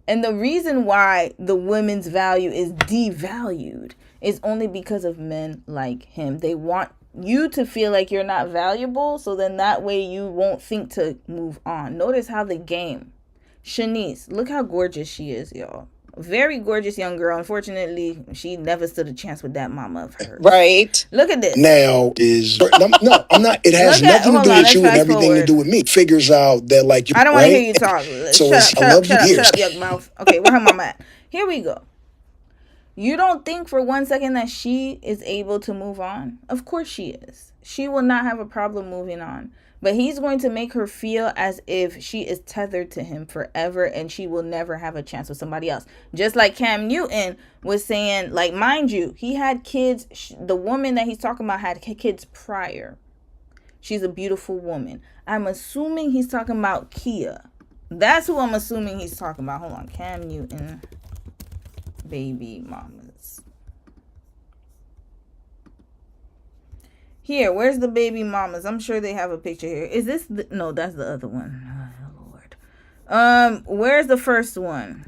And the reason why the women's value is devalued is only because of men like him. They want you to feel like you're not valuable, so then that way you won't think to move on. Notice how the game. Shanice, look how gorgeous she is, y'all. Very gorgeous young girl. Unfortunately, she never stood a chance with that mama of hers. Right. Look at this. Now is no, I'm not. It has nothing to do with you and everything to do with me. Figures out that like you. I don't want to hear you talk. Shut up, yuck mouth. Okay, where her mama at? Here we go. You don't think for one second that she is able to move on? Of course she is. She will not have a problem moving on. But he's going to make her feel as if she is tethered to him forever and she will never have a chance with somebody else. Just like Cam Newton was saying, like, mind you, he had kids. The woman that he's talking about had kids prior. She's a beautiful woman. I'm assuming he's talking about Kia. That's who I'm assuming he's talking about. Hold on. Cam Newton, baby mamas. Here, where's the baby mamas? I'm sure they have a picture here. Is this no, that's the other one. Oh, Lord. Where's the first one?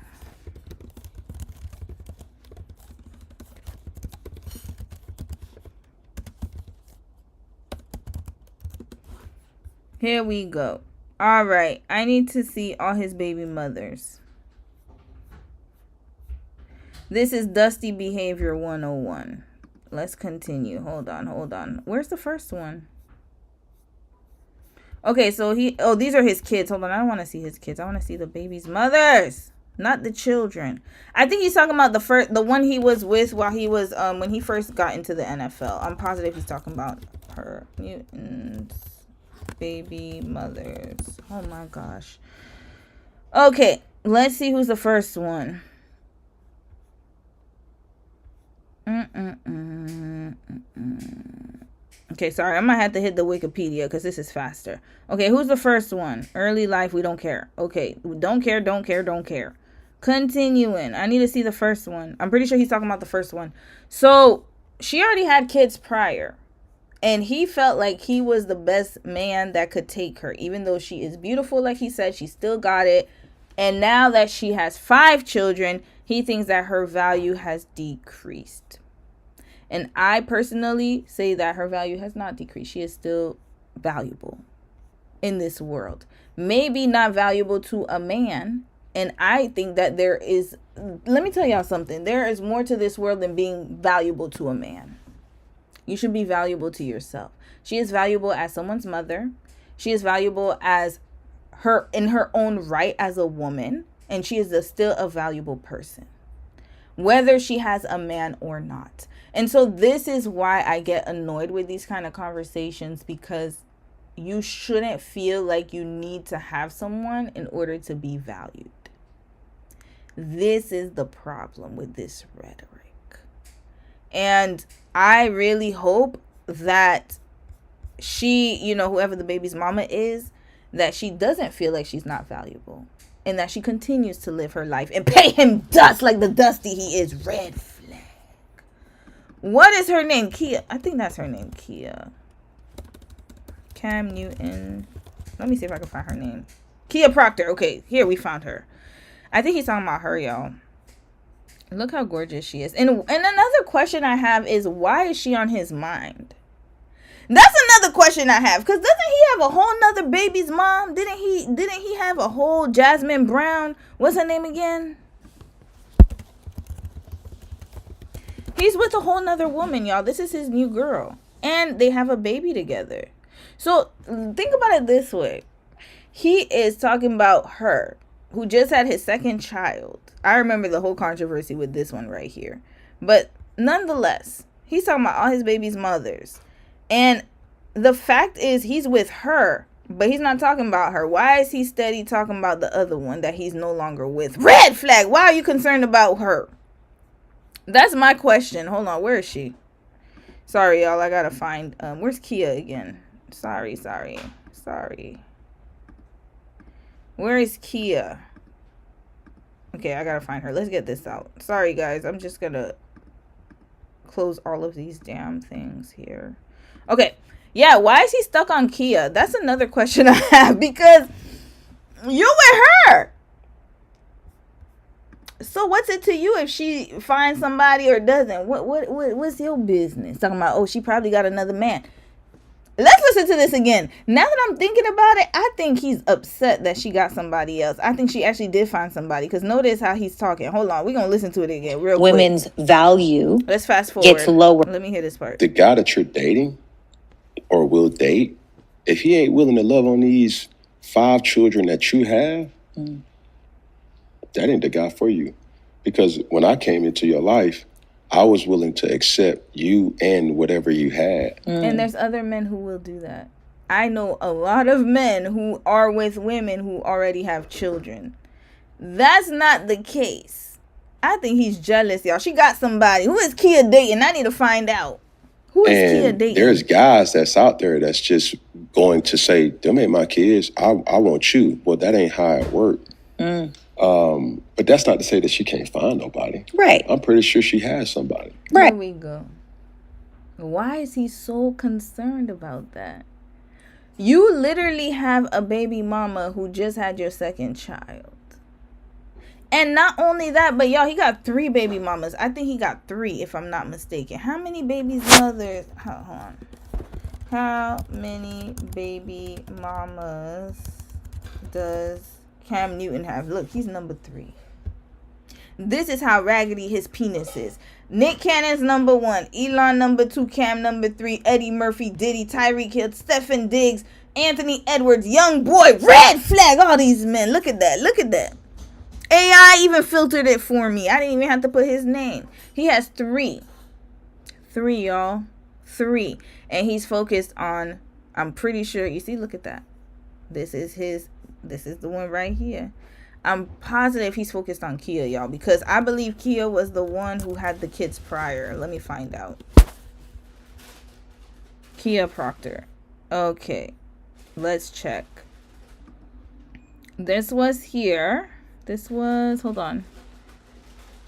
Here we go. All right. I need to see all his baby mothers. This is Dusty Behavior 101. Let's continue. Hold on. Where's the first one? Okay, so these are his kids. Hold on, I don't want to see his kids. I want to see the baby's mothers, not the children. I think he's talking about the one he was with while he was when he first got into the NFL. I'm positive he's talking about her. Mutants, baby mothers. Oh my gosh. Okay, let's see who's the first one. Okay, sorry, I might have to hit the Wikipedia because this is faster. Okay, who's the first one? Early life, we don't care. Okay, don't care. Continuing. I need to see the first one. I'm pretty sure he's talking about the first one. So, she already had kids prior. And he felt like he was the best man that could take her. Even though she is beautiful, like he said, she still got it. And now that she has 5 children, he thinks that her value has decreased. And I personally say that her value has not decreased. She is still valuable in this world. Maybe not valuable to a man. And I think that let me tell y'all something. There is more to this world than being valuable to a man. You should be valuable to yourself. She is valuable as someone's mother. She is valuable as her in her own right as a woman. And she is still a valuable person, whether she has a man or not. And so this is why I get annoyed with these kind of conversations, because you shouldn't feel like you need to have someone in order to be valued. This is the problem with this rhetoric. And I really hope that she, you know, whoever the baby's mama is, that she doesn't feel like she's not valuable. And that she continues to live her life and pay him dust like the dusty he is. Red flag. What is her name? Kia. I think that's her name. Kia. Cam Newton. Let me see if I can find her name. Kia Proctor. Okay, here we found her. I think he's talking about her, y'all. Look how gorgeous she is. And another question I have is, why is she on his mind? That's another question I have. Because doesn't he have a whole nother baby's mom? Didn't he have a whole Jasmine Brown? What's her name again? He's with a whole nother woman, y'all. This is his new girl. And they have a baby together. So think about it this way. He is talking about her, who just had his second child. I remember the whole controversy with this one right here. But nonetheless, he's talking about all his baby's mothers. And the fact is, he's with her, but he's not talking about her. Why is he steady talking about the other one that he's no longer with? Red flag. Why are you concerned about her? That's my question. Hold on. Where is she? Sorry, y'all. I gotta find. Where's Kia again? Sorry. Where is Kia? Okay, I gotta find her. Let's get this out. Sorry, guys. I'm just gonna close all of these damn things here. Okay. Yeah, why is he stuck on Kia? That's another question I have, because you're with her. So what's it to you if she finds somebody or doesn't? What's your business? Talking about, oh, she probably got another man. Let's listen to this again. Now that I'm thinking about it, I think he's upset that she got somebody else. I think she actually did find somebody, because notice how he's talking. Hold on. We're going to listen to it again real quick. Women's value Let's fast forward. gets lower. Let me hear this part. The guy that you're dating or will date, if he ain't willing to love on these 5 children that you have, that ain't the guy for you. Because when I came into your life, I was willing to accept you and whatever you had. And there's other men who will do that. I know a lot of men who are with women who already have children. That's not the case. I think he's jealous, y'all. She got somebody. Who is Kia dating? I need to find out. Who is Kia dating? There's guys that's out there that's just going to say, them ain't my kids. I want you. Well, that ain't how it worked. But that's not to say that she can't find nobody. Right. I'm pretty sure she has somebody. Right. Here we go. Why is he so concerned about that? You literally have a baby mama who just had your second child. And not only that, but y'all, he got 3 baby mamas. I think he got 3, if I'm not mistaken. How many babies mothers? Hold on. How many baby mamas does Cam Newton have? Look, he's number 3. This is how raggedy his penis is. Nick Cannon's number 1, Elon number 2, Cam number 3, Eddie Murphy, Diddy, Tyreek Hill, Stephen Diggs, Anthony Edwards, Young Boy, red flag. All these men. Look at that. Look at that. AI even filtered it for me. I didn't even have to put his name. He has 3. 3, y'all. 3. And he's focused on, I'm pretty sure, you see, look at that. This is the one right here. I'm positive he's focused on Kia, y'all, because I believe Kia was the one who had the kids prior. Let me find out. Kia Proctor. Okay. Let's check. This was here. This was, hold on.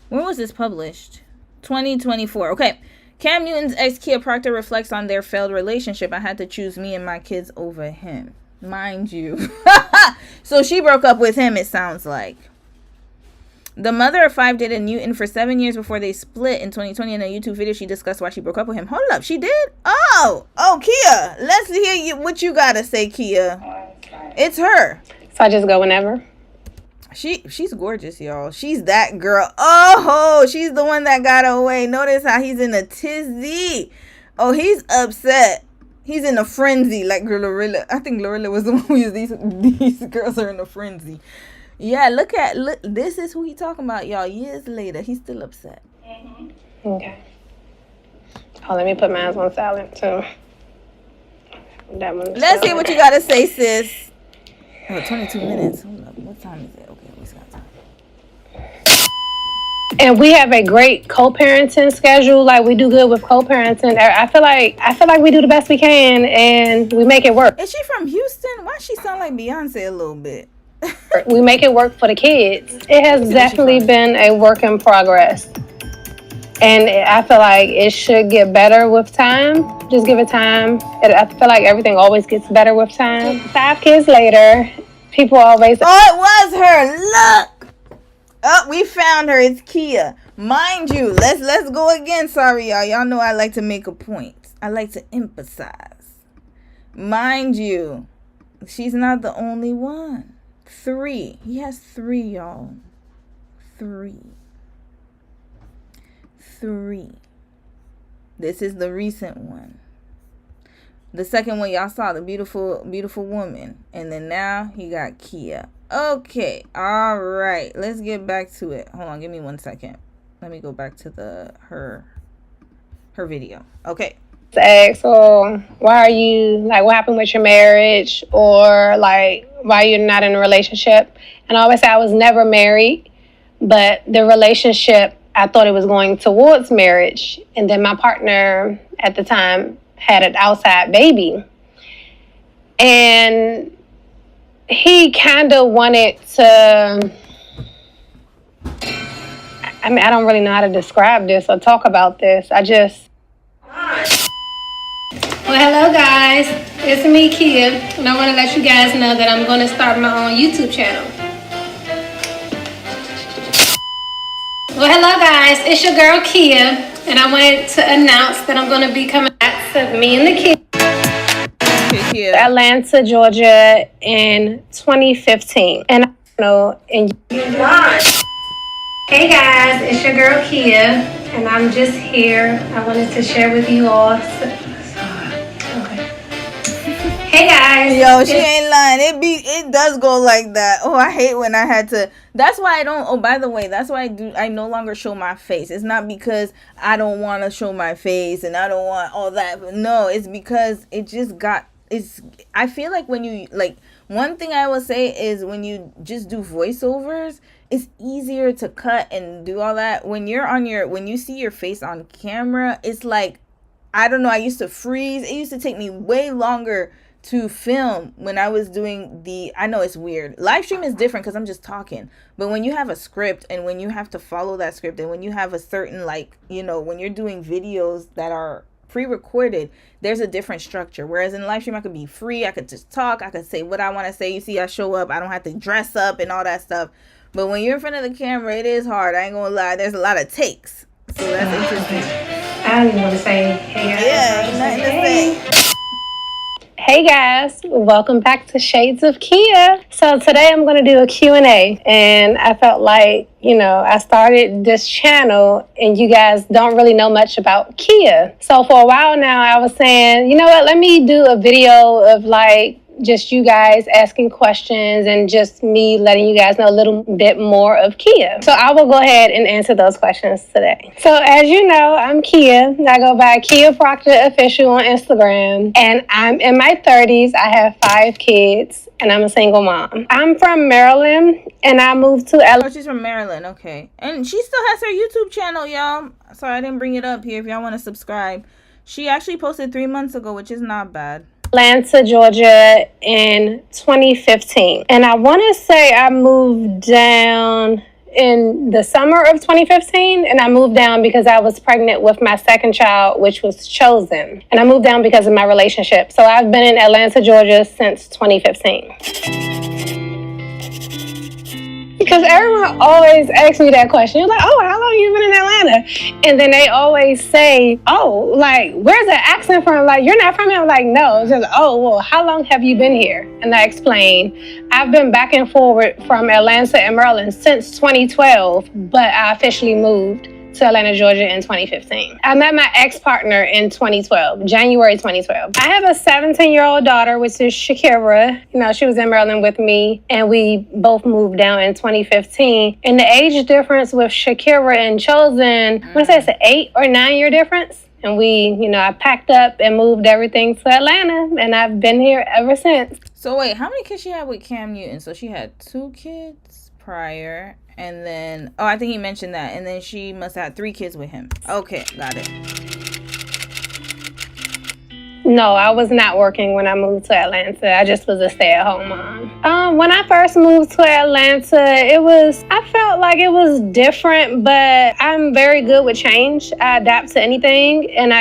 When was this published? 2024. Okay. Cam Newton's ex Kia Proctor reflects on their failed relationship. I had to choose me and my kids over him. Mind you. So she broke up with him, it sounds like. The mother of 5 dated Newton for 7 years before they split in 2020. In a YouTube video, she discussed why she broke up with him. Hold up, she did? Oh, Kia. Let's hear what you gotta say, Kia. It's her. So I just go whenever? She's gorgeous, y'all. She's that girl. Oh, she's the one that got away. Notice how he's in a tizzy. Oh, he's upset. He's in a frenzy, like Glorilla. I think Glorilla was the one who used these girls are in a frenzy. Yeah, look. This is who he talking about, y'all. Years later, he's still upset. Okay. Oh, let me put mine on silent too. That one. Let's see what you gotta say, sis. Oh, 22 minutes. Hold up. What time is it? Okay, we got time. And we have a great co-parenting schedule. Like, we do good with co-parenting. I feel like we do the best we can, and we make it work. Is she from Houston? Why she sound like Beyonce a little bit? We make it work for the kids. It has definitely been a work in progress. And I feel like it should get better with time. Just give it time. I feel like everything always gets better with time. 5 kids later, people always... Oh, it was her. Look. Oh, we found her. It's Kia. Mind you, let's go again. Sorry, y'all. Y'all know I like to make a point. I like to emphasize. Mind you, she's not the only one. 3. He has 3, y'all. 3. This is the recent one. The second one y'all saw, the beautiful woman. And then now he got Kia. Okay, all right. Let's get back to it. Hold on, give me 1 second. Let me go back to her video. Okay. Ask, so why are you, like, what happened with your marriage? Or, like, why you're not in a relationship? And I always say I was never married, but the relationship, I thought it was going towards marriage. And then my partner at the time had an outside baby. And he kind of wanted to, I mean, I don't really know how to describe this or talk about this. Well, hello guys, it's me, Kia, and I want to let you guys know that I'm going to start my own YouTube channel. Well, hello guys, it's your girl Kia, and I wanted to announce that I'm going to be coming back to me and the kids. Atlanta, Georgia in 2015. And I know, and hey guys, it's your girl Kia, and I'm just here. I wanted to share with you all. Hey guys. Yo, she ain't lying. It does go like that. Oh, I hate when I had to. That's why I don't. Oh, by the way, that's why I no longer show my face. It's not because I don't want to show my face and I don't want all that. No, it's because it just got. I feel like when you, like, one thing I will say is when you just do voiceovers, it's easier to cut and do all that. When you see your face on camera, it's like, I don't know, I used to freeze. It used to take me way longer to film when I was doing I know it's weird. Live stream is different because I'm just talking. But when you have a script and when you have to follow that script and when you have a certain, like, you know, when you're doing videos that are pre-recorded, there's a different structure. Whereas in live stream, I could be free. I could just talk. I could say what I want to say. You see, I show up. I don't have to dress up and all that stuff. But when you're in front of the camera, it is hard. I ain't gonna lie. There's a lot of takes. So that's interesting. I don't even want to say hey guys. Yeah, nothing to say. Hey guys, welcome back to Shades of Kia. So today I'm going to do a Q&A, and I felt like, you know, I started this channel and you guys don't really know much about Kia. So for a while now I was saying, you know what, let me do a video of like just you guys asking questions and just me letting you guys know a little bit more of Kia. So I will go ahead and answer those questions today. So as you know, I'm Kia. I go by Kia Proctor Official on Instagram, and I'm in my 30s. I have 5 kids, and I'm a single mom. I'm from Maryland, and I moved to LA. Oh, she's from Maryland, okay. And she still has her YouTube channel, y'all. Sorry, I didn't bring it up here if y'all want to subscribe. She actually posted 3 months ago, which is not bad. Atlanta, Georgia in 2015. And I want to say I moved down in the summer of 2015, and I moved down because I was pregnant with my second child, which was chosen. And I moved down because of my relationship. So I've been in Atlanta, Georgia since 2015. Because everyone always asks me that question. You're like, oh, how long you been in Atlanta? And then they always say, oh, like, where's the accent from? Like, you're not from here? I'm like, no. It's just, oh, well, how long have you been here? And I explain, I've been back and forward from Atlanta and Maryland since 2012, but I officially moved to Atlanta, Georgia in 2015. I met my ex-partner in 2012, January 2012. I have a 17-year-old daughter, which is Shakira. You know, she was in Maryland with me, and we both moved down in 2015. And the age difference with Shakira and Chosen, I want to say it's an 8 or 9 year difference. And we, you know, I packed up and moved everything to Atlanta, and I've been here ever since. So wait, how many kids she had with Cam Newton? So she had 2 kids prior, And then, I think he mentioned that. And then she must have had 3 kids with him. Okay, got it. No, I was not working when I moved to Atlanta. I just was a stay-at-home mom. When I first moved to Atlanta, I felt like it was different, but I'm very good with change. I adapt to anything, and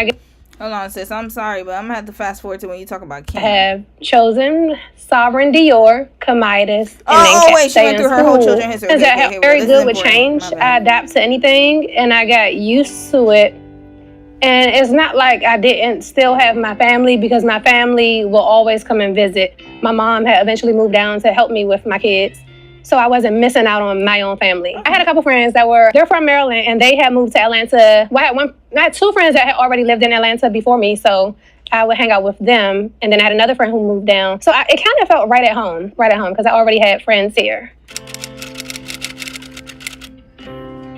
Hold on, sis. I'm sorry, but I'm going to have to fast forward to when you talk about Kim. I have chosen Sovereign Dior, Comidas, and wait, she went through her whole children history. I'm very good with change. I adapt to anything, and I got used to it. And it's not like I didn't still have my family, because my family will always come and visit. My mom had eventually moved down to help me with my kids. So I wasn't missing out on my own family. I had a couple friends they're from Maryland, and they had moved to Atlanta. Well, I had 2 friends that had already lived in Atlanta before me, so I would hang out with them. And then I had another friend who moved down. So it kind of felt right at home, because I already had friends here.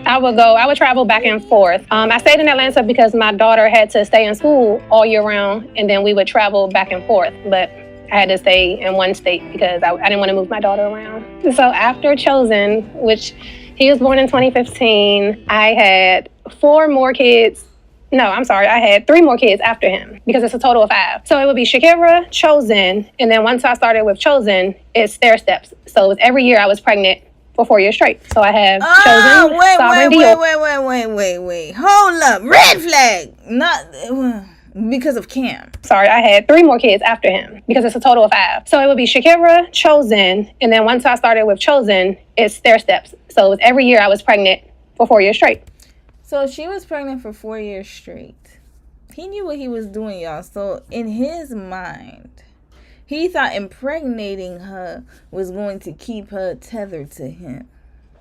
I would travel back and forth. I stayed in Atlanta because my daughter had to stay in school all year round, and then we would travel back and forth. But I had to stay in one state because I didn't want to move my daughter around. So after Chosen, which he was born in 2015, I had 4 more kids. No, I'm sorry. I had 3 more kids after him, because it's a total of 5. So it would be Shakira, Chosen, and then once I started with Chosen, it's stair steps. So it was every year I was pregnant for 4 years straight. So I have Chosen, Sovereign Dior. Wait. Hold up. Red flag. Not because of Cam. Sorry, I had 3 more kids after him, because it's a total of 5. So it would be Shakira, Chosen, and then once I started with Chosen, it's stair steps. So it was every year I was pregnant for 4 years straight. So she was pregnant for 4 years straight. He knew what he was doing, y'all. So in his mind, he thought impregnating her was going to keep her tethered to him.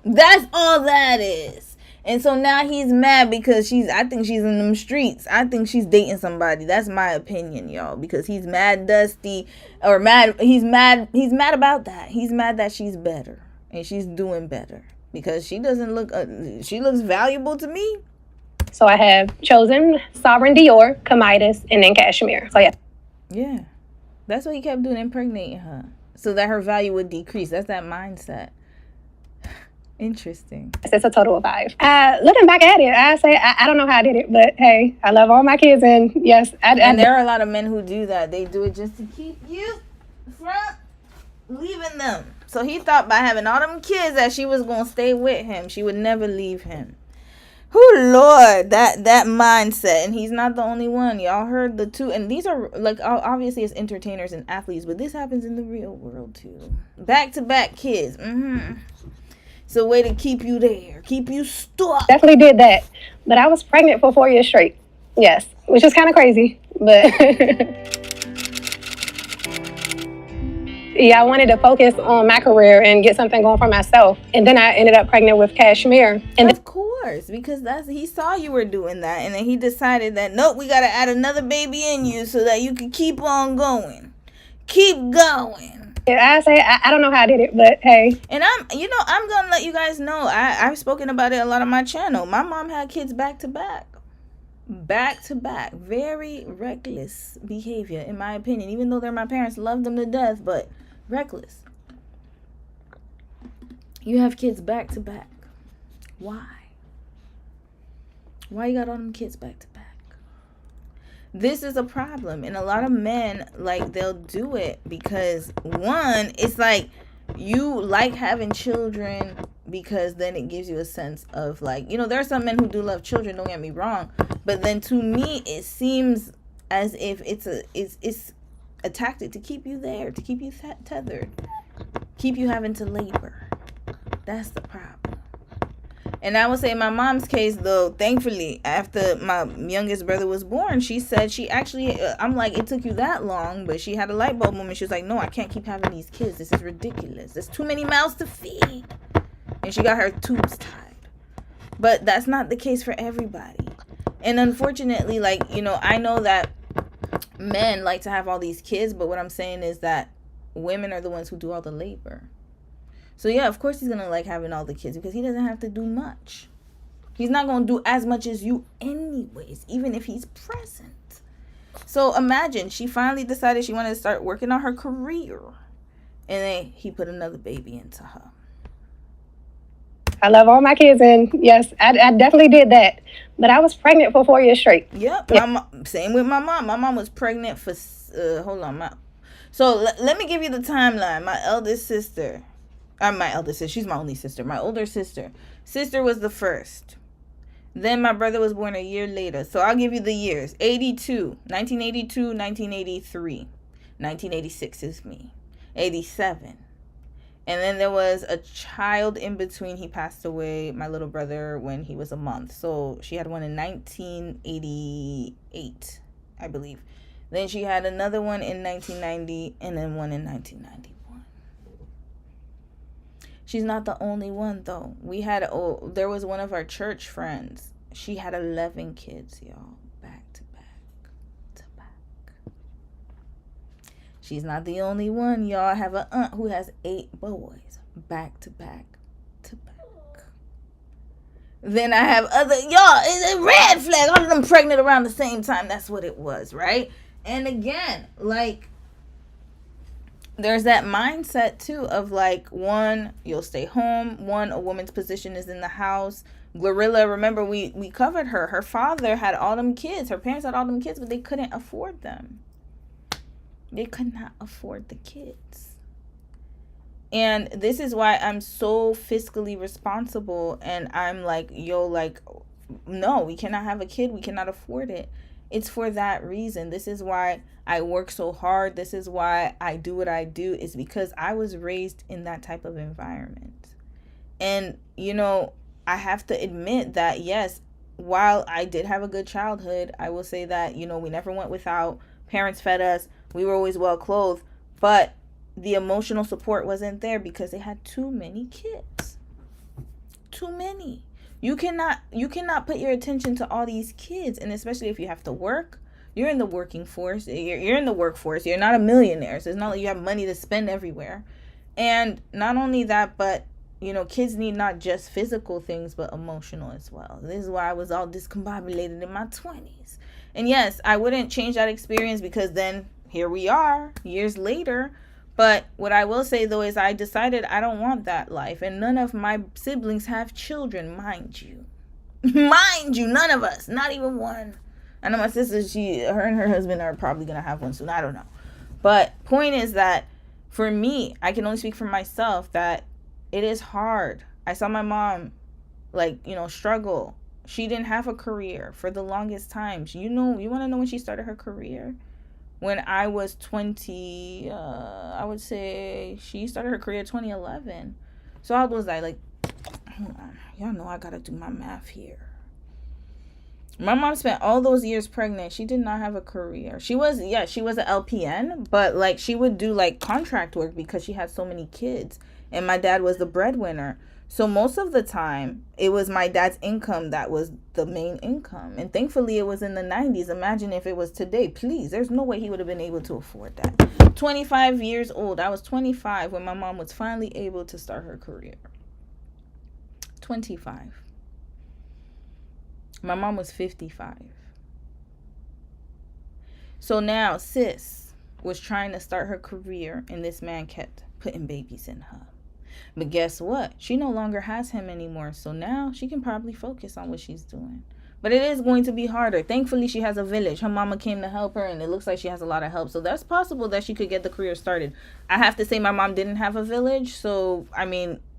That's all that is. And so now he's mad because I think she's in them streets. I think she's dating somebody. That's my opinion, y'all. Because he's mad dusty, or he's mad about that. He's mad that she's better and she's doing better, because she doesn't look, she looks valuable to me. So I have Chosen, Sovereign Dior, Comidas, and then Cashmere. So yeah. Yeah. That's what he kept doing, impregnating her, so that her value would decrease. That's that mindset. Interesting. It's a total of 5. Looking back at it, I say I don't know how I did it, but hey, I love all my kids, and yes, and there are a lot of men who do that. They do it just to keep you from leaving them. So he thought by having all them kids that she was gonna stay with him. She would never leave him. Oh Lord, that mindset. And he's not the only one. Y'all heard the 2, and these are like, obviously it's entertainers and athletes, but this happens in the real world too. Back-to-back kids. It's a way to keep you there, keep you stuck. Definitely did that, but I was pregnant for 4 years straight. Yes, which is kind of crazy, but yeah, I wanted to focus on my career and get something going for myself. And then I ended up pregnant with Cashmere. And of course, because he saw you were doing that, and then he decided that, nope, we got to add another baby in you so that you can keep on going. Keep going. I say I don't know how I did it, but hey. And I'm gonna let you guys know, I've spoken about it a lot on my channel. My mom had kids back to back. Very reckless behavior, in my opinion. Even though they're my parents, loved them to death, but reckless. You have kids back to back. Why you got all them kids back to back? This is a problem, and a lot of men, like, they'll do it because, one, it's like you like having children because then it gives you a sense of, like, there are some men who do love children, don't get me wrong, but then to me it seems as if it's a tactic to keep you there, to keep you tethered, keep you having to labor. That's the problem. And I would say in my mom's case, though, thankfully, after my youngest brother was born, she said she actually, I'm like, it took you that long, but she had a light bulb moment. She was like, no, I can't keep having these kids. This is ridiculous. There's too many mouths to feed. And she got her tubes tied. But that's not the case for everybody. And unfortunately, like, I know that men like to have all these kids, but what I'm saying is that women are the ones who do all the labor. So yeah, of course he's going to like having all the kids because he doesn't have to do much. He's not going to do as much as you anyways, even if he's present. So imagine she finally decided she wanted to start working on her career. And then he put another baby into her. I love all my kids, and yes, I definitely did that. But I was pregnant for 4 years straight. Yep. Same with my mom. My mom was pregnant for let me give you the timeline. My eldest sister, she's my only sister. My older sister was the first. Then my brother was born a year later. So I'll give you the years. 1982, 1983. 1986 is me. 87. And then there was a child in between. He passed away, my little brother, when he was a month. So she had one in 1988, I believe. Then she had another one in 1990 and then one in 1991. She's not the only one, though. There was one of our church friends. She had 11 kids, y'all, back to back to back. She's not the only one, y'all. I have an aunt who has 8 boys, back to back to back. Then I have it's a red flag. All of them pregnant around the same time. That's what it was, right? And again, there's that mindset too of one, you'll stay home. One, a woman's position is in the house. Glorilla, remember we covered her. Her father had all them kids. Her parents had all them kids, but they couldn't afford them. They could not afford the kids. And this is why I'm so fiscally responsible. And I'm no, we cannot have a kid. We cannot afford it. It's for that reason. This is why I work so hard. This is why I do what I do. Is because I was raised in that type of environment. And, I have to admit that, yes, while I did have a good childhood, I will say that, we never went without. Parents fed us. We were always well clothed. But the emotional support wasn't there because they had too many kids. Too many. You cannot put your attention to all these kids, and especially if you have to work. You're in the working force. You're in the workforce. You're not a millionaire, so it's not like you have money to spend everywhere. And not only that, but kids need not just physical things, but emotional as well. This is why I was all discombobulated in my 20s. And yes, I wouldn't change that experience because then here we are years later. But what I will say, though, is I decided I don't want that life. And none of my siblings have children, mind you. Mind you, none of us. Not even one. I know my sister, her and her husband are probably going to have one soon. I don't know. But point is that for me, I can only speak for myself that it is hard. I saw my mom, struggle. She didn't have a career for the longest time. You want to know when she started her career? When I was 20, I would say she started her career 2011. So how old was I? Hold on. Y'all know I got to do my math here. My mom spent all those years pregnant. She did not have a career. She was an LPN, but she would do contract work because she had so many kids. And my dad was the breadwinner. So most of the time, it was my dad's income that was the main income. And thankfully, it was in the 90s. Imagine if it was today. Please, there's no way he would have been able to afford that. 25 years old. I was 25 when my mom was finally able to start her career. 25. My mom was 55. So now, sis was trying to start her career, and this man kept putting babies in her. But guess what? She no longer has him anymore. So now she can probably focus on what she's doing. But it is going to be harder. Thankfully, she has a village. Her mama came to help her, and it looks like she has a lot of help. So that's possible that she could get the career started. I have to say my mom didn't have a village. So,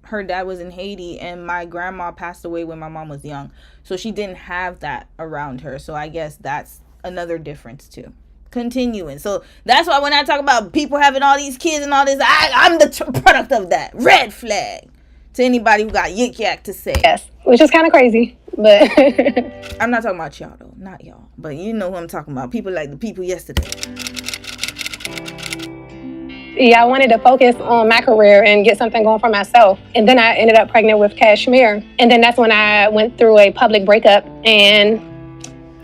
her dad was in Haiti, and my grandma passed away when my mom was young. So she didn't have that around her. So I guess that's another difference, too. Continuing. So that's why when I talk about people having all these kids and all this, I'm the product of that. Red flag to anybody who got yik yak to say. Yes, which is kind of crazy, but I'm not talking about y'all though, not y'all, but you know who I'm talking about. People like the people yesterday. Yeah, I wanted to focus on my career and get something going for myself. And then I ended up pregnant with Kashmir. And then that's when I went through a public breakup, and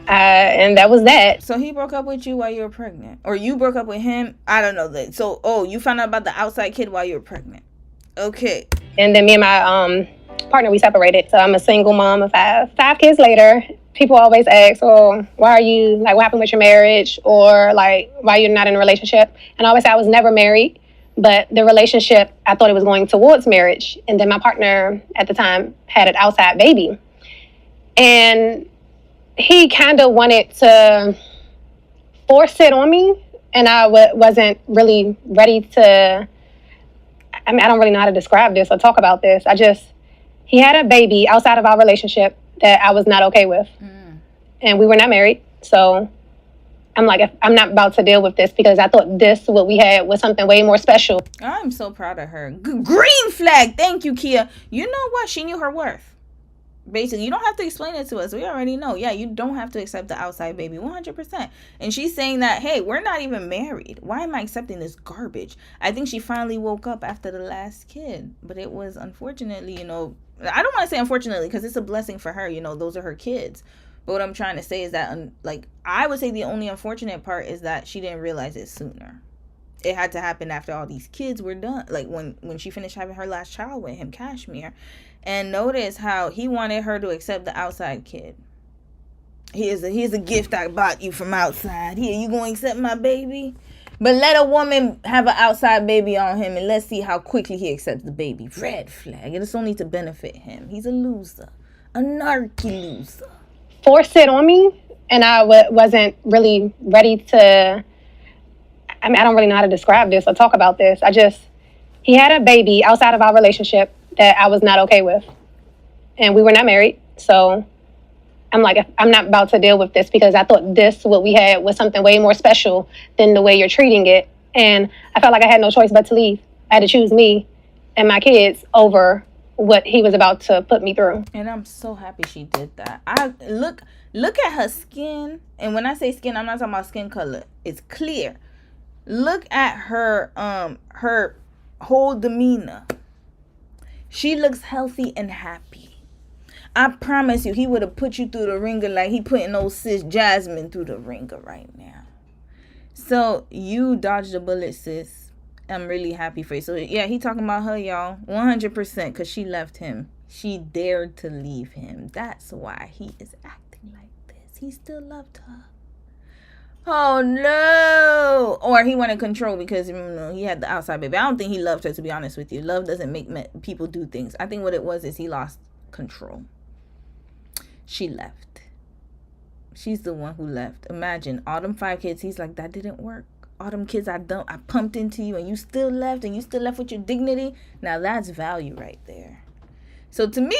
that was that. So he broke up with you while you were pregnant, or you broke up with him? I don't know that. So, you found out about the outside kid while you were pregnant. Okay. And then me and my partner, we separated. So I'm a single mom of five kids later. People always ask, why are you, what happened with your marriage? Or why you're not in a relationship? And I always say I was never married. But the relationship, I thought it was going towards marriage. And then my partner at the time had an outside baby. And he kind of wanted to force it on me. And I wasn't really ready to, I mean, I don't really know how to describe this or talk about this. He had a baby outside of our relationship that I was not okay with. And we were not married. So I'm like, I'm not about to deal with this because I thought what we had was something way more special. I'm so proud of her. Green flag. Thank you, Kia. You know what? She knew her worth. Basically, you don't have to explain it to us. We already know. Yeah, you don't have to accept the outside baby 100%. And she's saying that, hey, we're not even married. Why am I accepting this garbage? I think she finally woke up after the last kid. But it was unfortunately, I don't want to say unfortunately because it's a blessing for her. Those are her kids. But what I'm trying to say is that, I would say the only unfortunate part is that she didn't realize it sooner. It had to happen after all these kids were done. Like, when she finished having her last child with him, Kashmir. And notice how he wanted her to accept the outside kid. Here's a gift I bought you from outside. Here, you going to accept my baby? But let a woman have an outside baby on him, and let's see how quickly he accepts the baby. Red flag. And it's only to benefit him. He's a loser. A narky loser. Force it on me, and I wasn't really ready to, I mean, I don't really know how to describe this or talk about this. He had a baby outside of our relationship that I was not okay with. And we were not married. So I'm like, I'm not about to deal with this because I thought what we had was something way more special than the way you're treating it. And I felt like I had no choice but to leave. I had to choose me and my kids over what he was about to put me through. And I'm so happy she did that. I look at her skin, and when I say skin, I'm not talking about skin color. It's clear. Look at her her whole demeanor. She looks healthy and happy. I promise you, he would have put you through the ringer like he putting old sis Jasmine through the ringer right now. So you dodged a bullet, sis. I'm really happy for you. So yeah, he talking about her, y'all, 100%, because she left him. She dared to leave him. That's why he is acting like this. He still loved her. Oh no! Or he wanted control because he had the outside baby. I don't think he loved her, to be honest with you. Love doesn't make people do things. I think what it was is he lost control. She left. She's the one who left. Imagine all them 5 kids. He's like, that didn't work. All them kids I pumped into you, and you still left, and you still left with your dignity. Now that's value right there. So to me,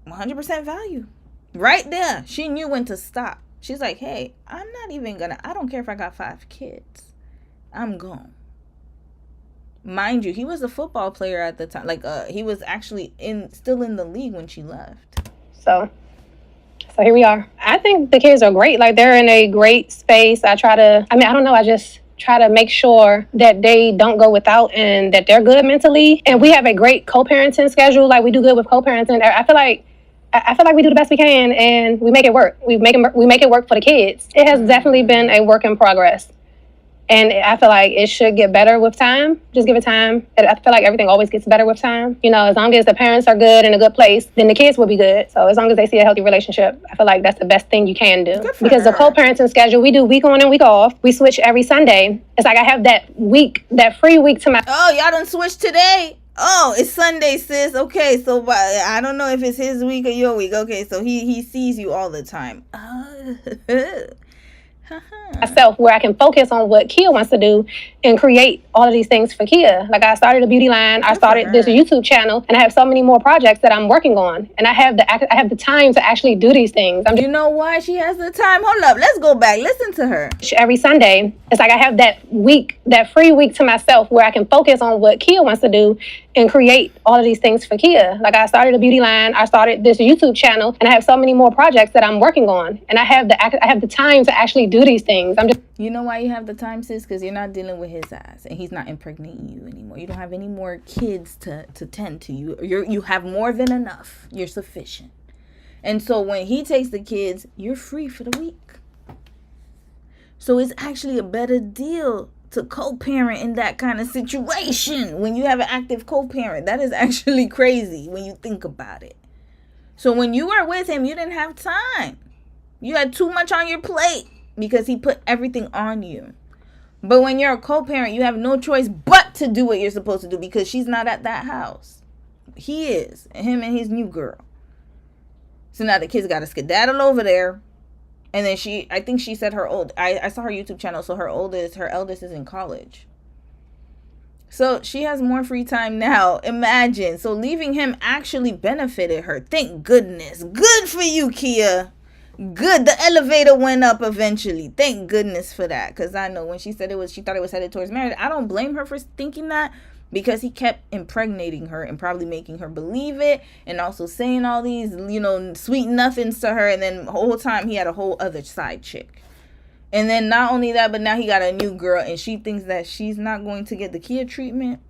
100% value. Right there. She knew when to stop. She's like, hey, I don't care if I got 5 kids. I'm gone. Mind you, he was a football player at the time. He was actually still in the league when she left. So here we are. I think the kids are great. They're in a great space. I just try to make sure that they don't go without and that they're good mentally. And we have a great co-parenting schedule. We do good with co-parenting. I feel like we do the best we can and we make it work. We make it work for the kids. It has definitely been a work in progress. And I feel like it should get better with time. Just give it time. I feel like everything always gets better with time. As long as the parents are good in a good place, then the kids will be good. So as long as they see a healthy relationship, I feel like that's the best thing you can do. Because the co-parenting schedule, we do week on and week off. We switch every Sunday. It's like I have that free week to my... Oh, y'all done switched today? Oh, it's Sunday, sis. Okay, so I don't know if it's his week or your week. Okay, so he sees you all the time. Myself, where I can focus on what Kia wants to do and create all of these things for Kia. I started a beauty line, I started this YouTube channel, and I have so many more projects that I'm working on. And I have the time to actually do these things. You know why she has the time? Hold up, let's go back. Listen to her. Every Sunday, it's like I have that free week to myself where I can focus on what Kia wants to do and create all of these things for Kia. I started a beauty line, I started this YouTube channel, and I have so many more projects that I'm working on. And I have the time to actually do these things. You know why you have the time, sis? Because you're not dealing with his ass, and he's not impregnating you anymore. You don't have any more kids to tend to. You have more than enough. You're sufficient. And so when he takes the kids, you're free for the week. So it's actually a better deal to co-parent in that kind of situation when you have an active co-parent. That is actually crazy when you think about it. So when you were with him, you didn't have time. You had too much on your plate because he put everything on you. But when you're a co-parent, you have no choice but to do what you're supposed to do because she's not at that house. He is. Him and his new girl. So now the kids got to skedaddle over there. And then I think she said I saw her YouTube channel. So her eldest is in college. So she has more free time now. Imagine. So leaving him actually benefited her. Thank goodness. Good for you, Kia. Good. The elevator went up eventually. Thank goodness for that. Because I know when she said she thought it was headed towards marriage. I don't blame her for thinking that. Because he kept impregnating her and probably making her believe it. And also saying all these, sweet nothings to her. And then the whole time he had a whole other side chick. And then not only that, but now he got a new girl. And she thinks that she's not going to get the Kia treatment.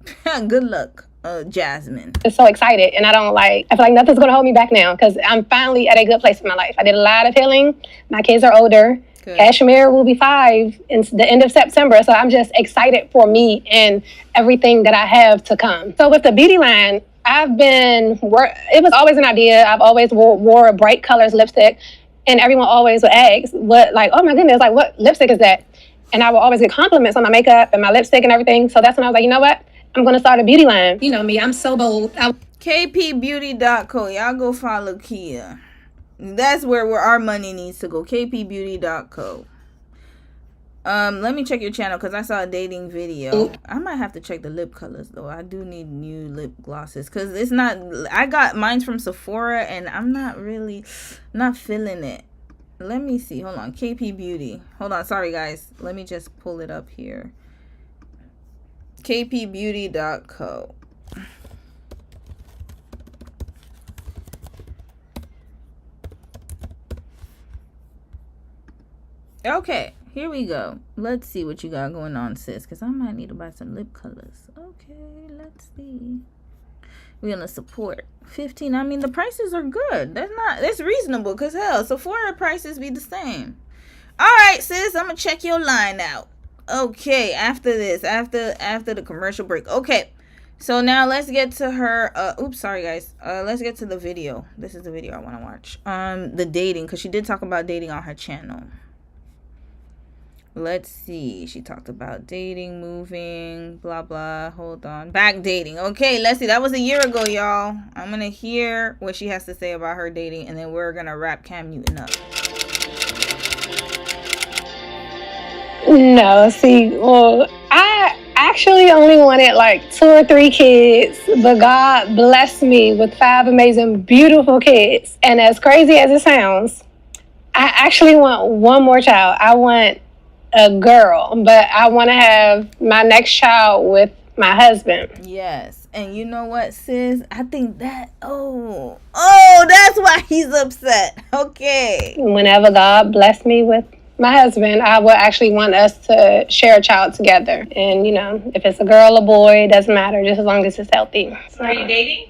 Good luck, Jasmine. I'm so excited. And I feel like nothing's going to hold me back now. Because I'm finally at a good place in my life. I did a lot of healing. My kids are older. Good. Kashmir will be 5 in the end of September. So I'm just excited for me and everything that I have to come. So with the beauty line, it was always an idea. I've always wore bright colors lipstick. And everyone always would ask, oh my goodness, what lipstick is that? And I would always get compliments on my makeup and my lipstick and everything. So that's when I was like, you know what? I'm going to start a beauty line. You know me, I'm so bold. kpbeauty.co. Y'all go follow Kia. That's where our money needs to go. kpbeauty.co. Let me check your channel because I saw a dating video. I might have to check the lip colors though. I do need new lip glosses because it's not. I got mine from Sephora and I'm not feeling it. Let me see. Hold on. KP Beauty. Hold on. Sorry guys. Let me just pull it up here. kpbeauty.co. Okay, here we go. Let's see what you got going on, sis, because I might need to buy some lip colors. Okay, let's see. We're gonna support 15. I mean, the prices are good. That's reasonable, because hell, Sephora prices be the same. All right, sis, I'm gonna check your line out. Okay, after this, after the commercial break. Okay, so now let's get to her. Oops, sorry guys. Let's get to the video. This is the video I want to watch. The dating, because she did talk about dating on her channel. Let's see. She talked about dating, moving, blah, blah. Hold on. Back dating. Okay, let's see. That was a year ago, y'all. I'm going to hear what she has to say about her dating, and then we're going to wrap Cam Newton up. No, see, well, I actually only wanted 2 or 3 kids, but God blessed me with 5 amazing, beautiful kids. And as crazy as it sounds, I actually want one more child. I want a girl, but I want to have my next child with my husband. Yes. And you know what, sis? I think that, that's why he's upset. Okay. Whenever God blessed me with my husband, I would actually want us to share a child together. And, if it's a girl or boy, it doesn't matter, just as long as it's healthy. So are you dating?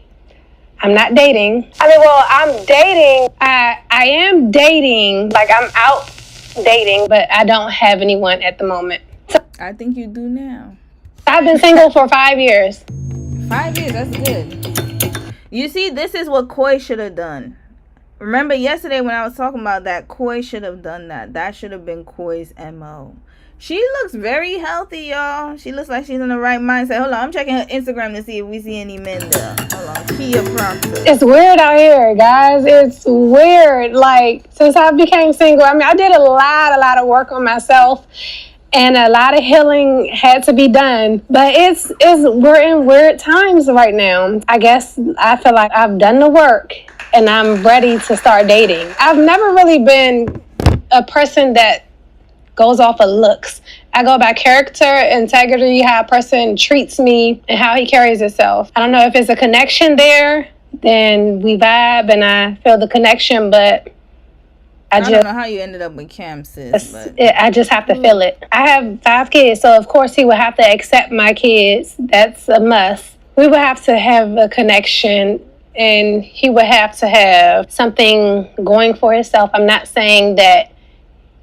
I'm not dating. I'm dating. I am dating. I'm out dating, but I don't have anyone at the moment. So, I think you do now. I've been single for 5 years. 5 years, that's good. You see, this is what Koi should have done. Remember yesterday when I was talking about that, Koi should have done that. That should have been Koi's MO. She looks very healthy, y'all. She looks like she's in the right mindset. Hold on, I'm checking her Instagram to see if we see any men there. Hold on, Kia Proctor. It's weird out here, guys. It's weird. Since I became single, I did a lot of work on myself, and a lot of healing had to be done. But we're in weird times right now. I guess I feel like I've done the work, and I'm ready to start dating. I've never really been a person that goes off of looks. I go by character, integrity, how a person treats me, and how he carries himself. I don't know if it's a connection there, then we vibe and I feel the connection, but I don't know how you ended up with Cam, sis. I just have to feel it. I have 5 kids, so of course he would have to accept my kids. That's a must. We would have to have a connection, and he would have to have something going for himself. I'm not saying that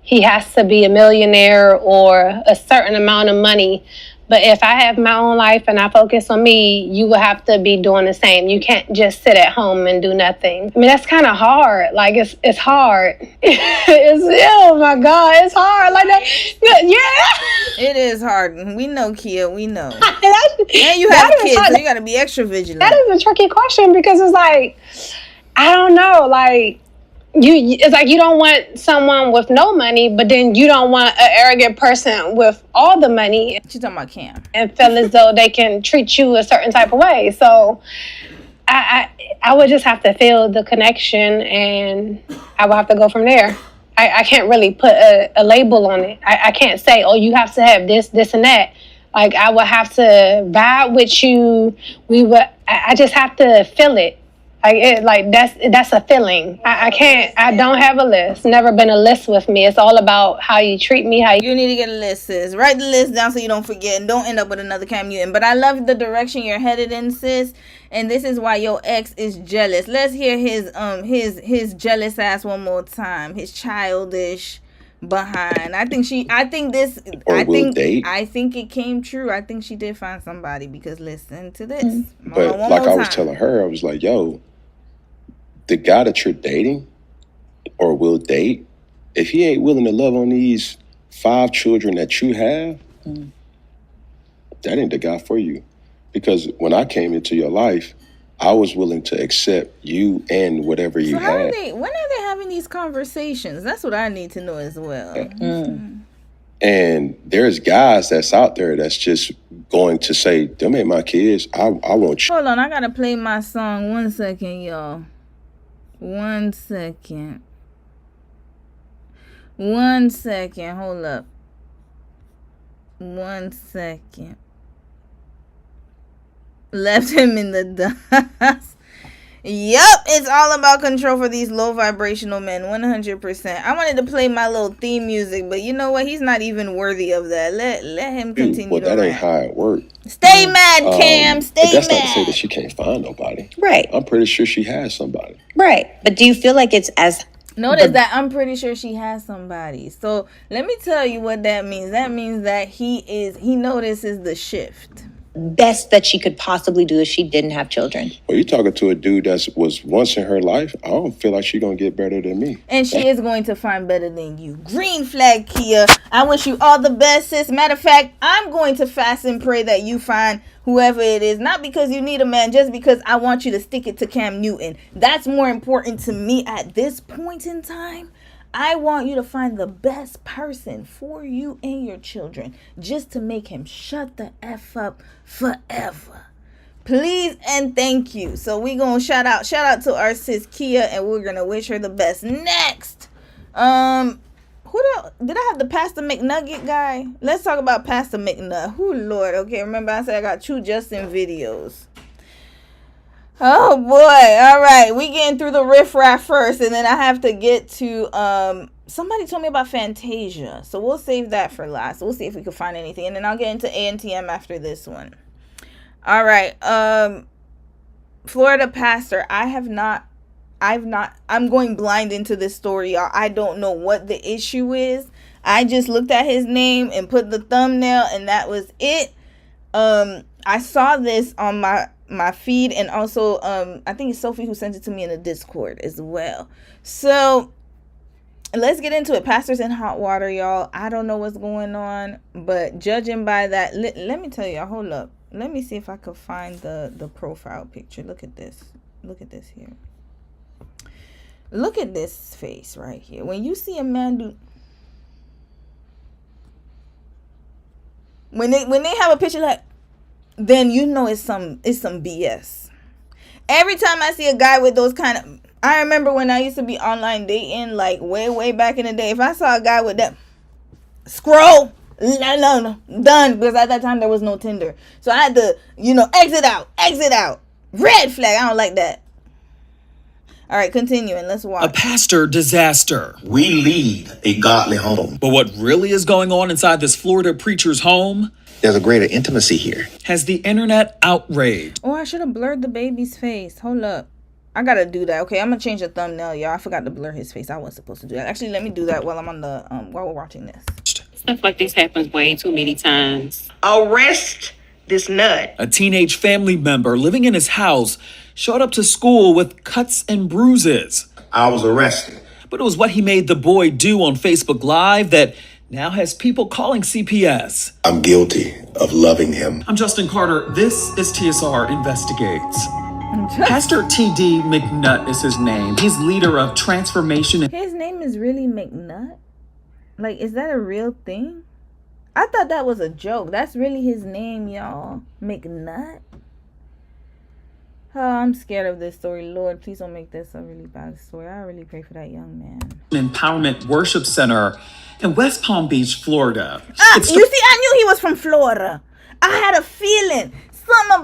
he has to be a millionaire or a certain amount of money, But if I have my own life and I focus on me, you will have to be doing the same. You can't just sit at home and do nothing. I mean, that's kind of hard. Like, it's hard. Oh my God, it's hard. Like that. Yeah. It is hard. We know, Kia. We know. And you have kids, so you got to be extra vigilant. That is a tricky question because it's like, I don't know, like, it's like you don't want someone with no money, but then you don't want an arrogant person with all the money. She's talking about Cam. And feel as though they can treat you a certain type of way. So I would just have to feel the connection, and I would have to go from there. I can't really put a label on it. I can't say, oh, you have to have this, and that. Like, I would have to vibe with you. I just have to feel it. That's a feeling. I don't have a list. Never been a list with me. It's all about how you treat me. You need to get a list, sis. Write the list down so you don't forget and don't end up with another Cam Newton. But I love the direction you're headed in, sis. And this is why your ex is jealous. Let's hear his jealous ass one more time. His childish behind. I think it came true. I think she did find somebody, because listen to this. But like I was telling her, I was like, yo, the guy that you're dating or will date, if he ain't willing to love on these 5 children that you have, that ain't the guy for you. Because when I came into your life, I was willing to accept you and whatever you had. When are they having these conversations? That's what I need to know as well. And there's guys that's out there that's just going to say, them ain't my kids. I want you. Hold on, I gotta play my song. 1 second, y'all. 1 second. 1 second. Hold up. 1 second. Left him in the dust. Yup, it's all about control for these low vibrational men, 100%. I wanted to play my little theme music, but you know what? He's not even worthy of that. Let him continue. Well, that ain't how it works. Stay mad, Cam. Stay mad. That's not to say that she can't find nobody. Right. I'm pretty sure she has somebody. Right. But do you feel like it's as... Notice that I'm pretty sure she has somebody. So let me tell you what that means. That means that he notices the shift. Best that she could possibly do if she didn't have children. Well, you're talking to a dude that was once in her life. I don't feel like she's going to get better than me. And she is going to find better than you. Green flag, Kia. I wish you all the best, sis. Matter of fact, I'm going to fast and pray that you find whoever it is. Not because you need a man, just because I want you to stick it to Cam Newton. That's more important to me at this point in time. I want you to find the best person for you and your children, just to make him shut the F up forever. Please and thank you. So we gonna shout out to our sis Kia, and we're gonna wish her the best. Next, did I have the Pastor McNugget guy? Let's talk about Pastor McNutt. Oh Lord. Okay, remember I said I got 2 Justin videos. Oh boy. All right, we getting through the riffraff first, and then I have to get to somebody told me about Fantasia, so we'll save that for last. We'll see if we can find anything, and then I'll get into ANTM after this one. All right, Florida pastor. I'm going blind into this story, y'all. I don't know what the issue is. I just looked at his name and put the thumbnail, and that was it. I saw this on my feed, and also I think it's Sophie who sent it to me in the Discord as well. So let's get into it. Pastor's in hot water, y'all. I don't know what's going on, but judging by that, let me tell y'all. Hold up. Let me see if I could find the profile picture. Look at this. Look at this here. Look at this face right here. When you see a man do, when they have a picture like, then you know it's some BS. Every time I see a guy with those kind of, I remember when I used to be online dating, like way back in the day. If I saw a guy with that, scroll, no, done, because at that time there was no Tinder. So I had to, exit out. Red flag. I don't like that. All right, continuing. Let's watch. A pastor disaster. We lead a godly home. But what really is going on inside this Florida preacher's home? There's a greater intimacy here. Has the internet outraged. Oh, I should have blurred the baby's face. Hold up. I gotta do that. Okay, I'm gonna change the thumbnail, y'all. I forgot to blur his face. I wasn't supposed to do that. Actually, let me do that while I'm on the while we're watching this. Stuff like this happens way too many times. Arrest this nut. A teenage family member living in his house showed up to school with cuts and bruises. I was arrested. But it was what he made the boy do on Facebook Live that now has people calling CPS. I'm guilty of loving him. I'm Justin Carter. This is TSR Investigates. Pastor T.D. McNutt is his name. He's leader of transformation. His name is really McNutt? Like, is that a real thing? I thought that was a joke. That's really his name, y'all. McNutt? Oh, I'm scared of this story. Lord, please don't make this a really bad story. I really pray for that young man. Empowerment Worship Center in West Palm Beach, Florida. You see, I knew he was from Florida. I had a feeling. Something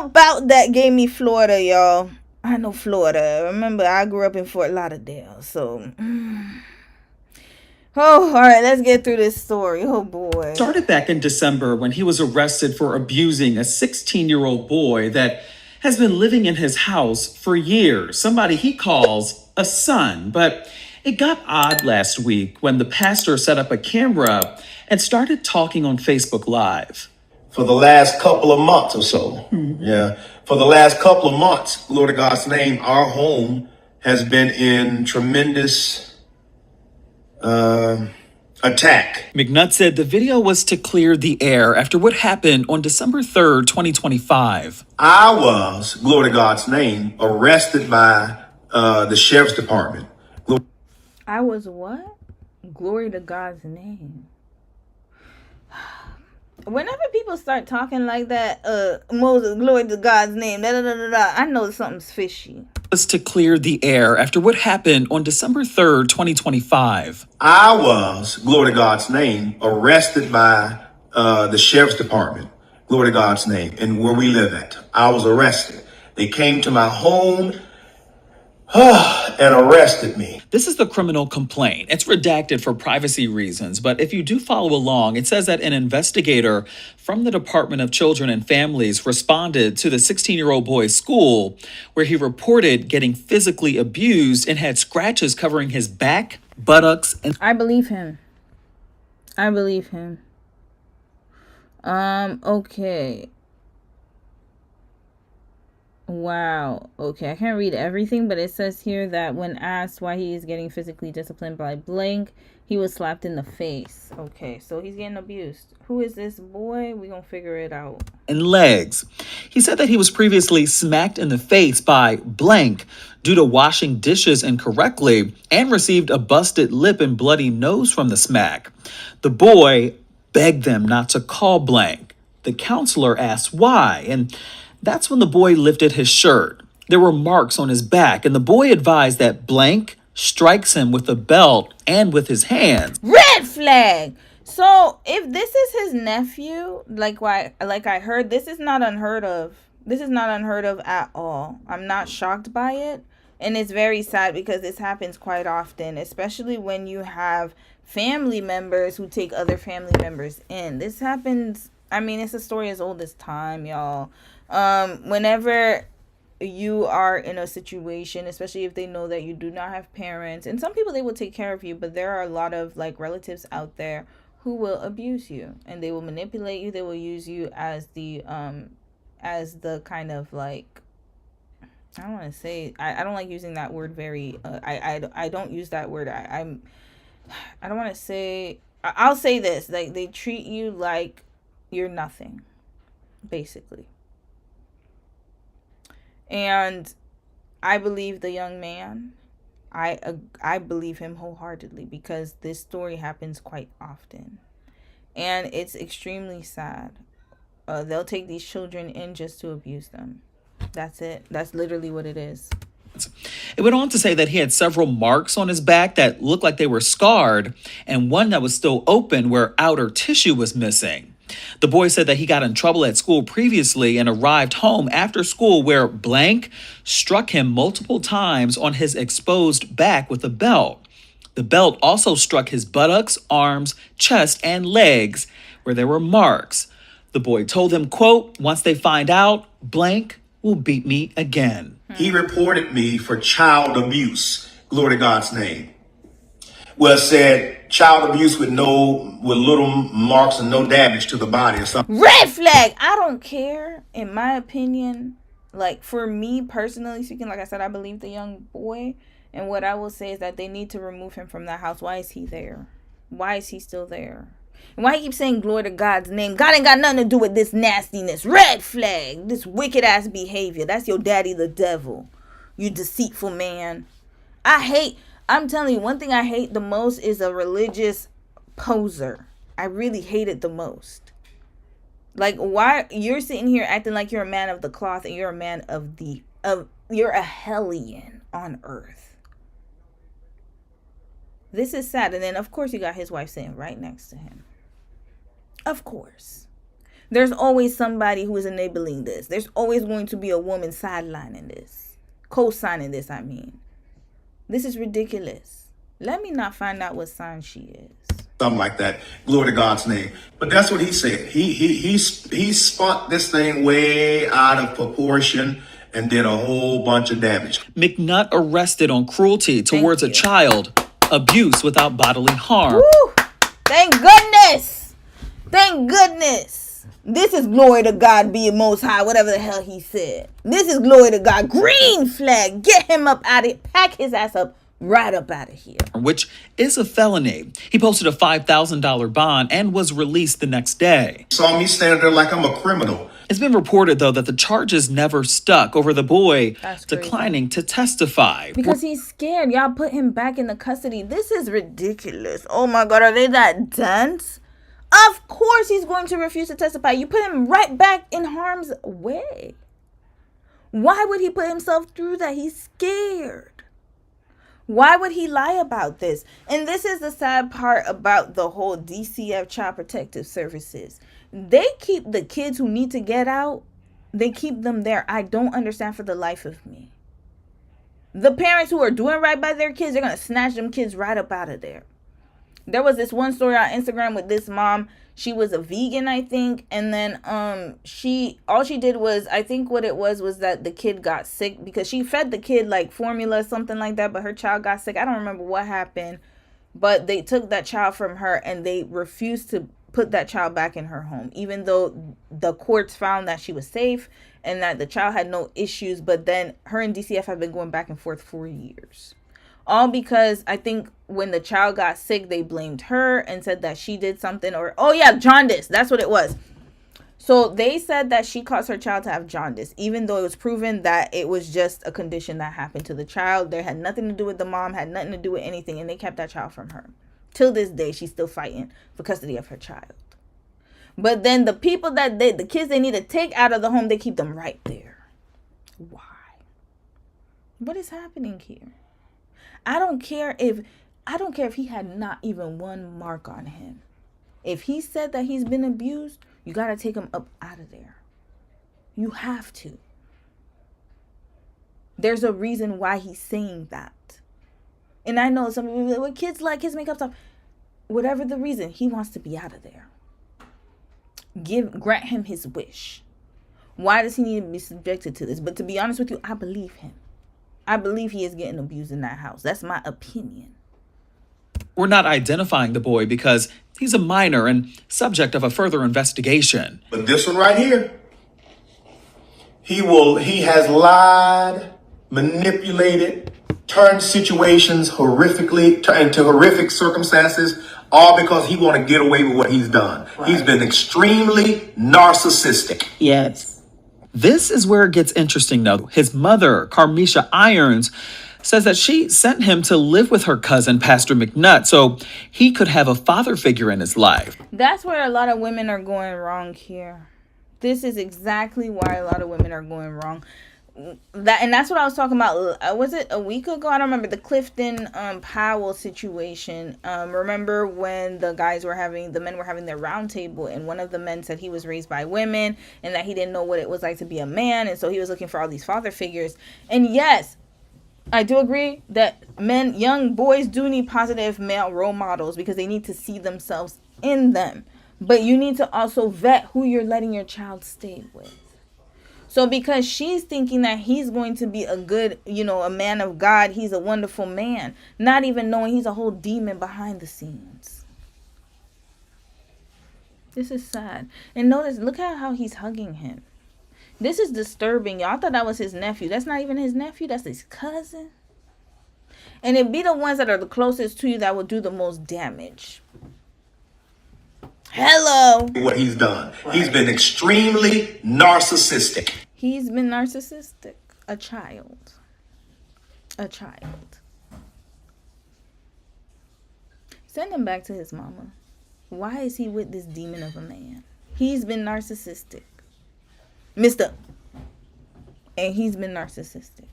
about that gave me Florida, y'all. I know Florida. Remember, I grew up in Fort Lauderdale, so... Oh, all right, let's get through this story. Oh, boy. Started back in December when he was arrested for abusing a 16-year-old boy that has been living in his house for years. Somebody he calls a son. But it got odd last week when the pastor set up a camera and started talking on Facebook Live. For the last couple of months or so, for the last couple of months, Lord of God's name, our home has been in tremendous attack. McNutt said the video was to clear the air after what happened on December 3rd, 2025. I was, glory to God's name, arrested by the sheriff's department. I was what? Glory to God's name. Whenever people start talking like that, Moses, glory to God's name, I know something's fishy. Was to clear the air after what happened on December 3rd, 2025. I was, glory to God's name, arrested by the sheriff's department, glory to God's name, and where we live at. I was arrested. They came to my home and arrested me. This is the criminal complaint. It's redacted for privacy reasons, but if you do follow along, it says that an investigator from the Department of Children and Families responded to the 16-year-old boy's school where he reported getting physically abused and had scratches covering his back, buttocks, and... I believe him. Okay. Wow. Okay, I can't read everything, but it says here that when asked why he is getting physically disciplined by blank, he was slapped in the face. Okay, so he's getting abused. Who is this boy? We're going to figure it out. And legs. He said that he was previously smacked in the face by blank due to washing dishes incorrectly and received a busted lip and bloody nose from the smack. The boy begged them not to call blank. The counselor asked why, and that's when the boy lifted his shirt. There were marks on his back, and the boy advised that blank strikes him with a belt and with his hands. Red flag! So, if this is his nephew, like I heard, this is not unheard of. This is not unheard of at all. I'm not shocked by it. And it's very sad because this happens quite often, especially when you have family members who take other family members in. This happens, I mean, it's a story as old as time, y'all. Whenever you are in a situation, especially if they know that you do not have parents, and some people, they will take care of you, but there are a lot of like relatives out there who will abuse you and they will manipulate you. They will use you as the kind of like, I don't want to say, I don't like using that word very, I don't use that word. I don't want to say, I'll say this, like they treat you like you're nothing, basically. And I believe the young man, I believe him wholeheartedly because this story happens quite often. And it's extremely sad. They'll take these children in just to abuse them. That's it. That's literally what it is. It went on to say that he had several marks on his back that looked like they were scarred and one that was still open where outer tissue was missing. The boy said that he got in trouble at school previously and arrived home after school where blank struck him multiple times on his exposed back with a belt. The belt also struck his buttocks, arms, chest, and legs where there were marks. The boy told them, quote, "Once they find out, blank will beat me again." He reported me for child abuse, glory to God's name. Well, said child abuse with little marks and no damage to the body or something. Red flag. I don't care. In my opinion, like for me personally speaking, like I said, I believe the young boy. And what I will say is that they need to remove him from that house. Why is he there? Why is he still there? And why he keep saying glory to God's name? God ain't got nothing to do with this nastiness. Red flag. This wicked ass behavior. That's your daddy the devil. You deceitful man. I'm telling you, one thing I hate the most is a religious poser. I really hate it the most. Like, why you're sitting here acting like you're a man of the cloth and you're a man you're a hellion on earth. This is sad. And then of course you got his wife sitting right next to him. Of course. There's always somebody who is enabling this. There's always going to be a woman sidelining this. Co-signing this, I mean. This is ridiculous. Let me not find out what sign she is. Something like that. Glory to God's name. But that's what he said. He spun this thing way out of proportion and did a whole bunch of damage. McNutt arrested on cruelty towards a child, abuse without bodily harm. Woo! Thank goodness. Thank goodness. This is glory to God being most high, whatever the hell he said. This is glory to God. Green flag. Get him up out of it. Pack his ass up right up out of here. Which is a felony. He posted a $5,000 bond and was released the next day. Saw me standing there like I'm a criminal. It's been reported, though, that the charges never stuck over the boy declining to testify. Because he's scared. Y'all put him back into custody. This is ridiculous. Oh my God, are they that dense? Of course he's going to refuse to testify. You put him right back in harm's way. Why would he put himself through that? He's scared. Why would he lie about this? And this is the sad part about the whole DCF Child Protective Services. They keep the kids who need to get out, they keep them there. I don't understand for the life of me. The parents who are doing right by their kids, they're going to snatch them kids right up out of there. There was this one story on Instagram with this mom. She was a vegan, I think. And then all she did was, I think what it was that the kid got sick because she fed the kid like formula, something like that. But her child got sick. I don't remember what happened. But they took that child from her and they refused to put that child back in her home, even though the courts found that she was safe and that the child had no issues. But then her and DCF have been going back and forth for years. All because I think when the child got sick, they blamed her and said that she did something jaundice. That's what it was. So they said that she caused her child to have jaundice, even though it was proven that it was just a condition that happened to the child. They had nothing to do with the mom, had nothing to do with anything, and they kept that child from her. Till this day, she's still fighting for custody of her child. But then the people the kids they need to take out of the home, they keep them right there. Why? What is happening here? I don't care if he had not even one mark on him. If he said that he's been abused, you got to take him up out of there. You have to. There's a reason why he's saying that. And I know some people like, kids like his makeup stuff. Whatever the reason, he wants to be out of there. Grant him his wish. Why does he need to be subjected to this? But to be honest with you, I believe him. I believe he is getting abused in that house. That's my opinion. We're not identifying the boy because he's a minor and subject of a further investigation. But this one right here, he has lied, manipulated, turned situations into horrific circumstances, all because he want to get away with what he's done. Right. He's been extremely narcissistic. Yes. This is where it gets interesting, though. His mother, Carmisha Irons, says that she sent him to live with her cousin, Pastor McNutt, so he could have a father figure in his life. That's where a lot of women are going wrong here. This is exactly why a lot of women are going wrong. That's what I was talking about. Was it a week ago? I don't remember. The Clifton Powell situation. Remember when the men were having their round table, and one of the men said he was raised by women and that he didn't know what it was like to be a man, and so he was looking for all these father figures. And yes, I do agree that young boys do need positive male role models because they need to see themselves in them. But you need to also vet who you're letting your child stay with. So because she's thinking that he's going to be a good, a man of God, he's a wonderful man, not even knowing he's a whole demon behind the scenes. This is sad. And notice, look at how he's hugging him. This is disturbing, y'all. I thought that was his nephew. That's not even his nephew. That's his cousin. And it'd be the ones that are the closest to you that will do the most damage. Hello. What he's done. He's been extremely narcissistic. He's been narcissistic. A child. A child. Send him back to his mama. Why is he with this demon of a man? He's been narcissistic. Mister. And he's been narcissistic.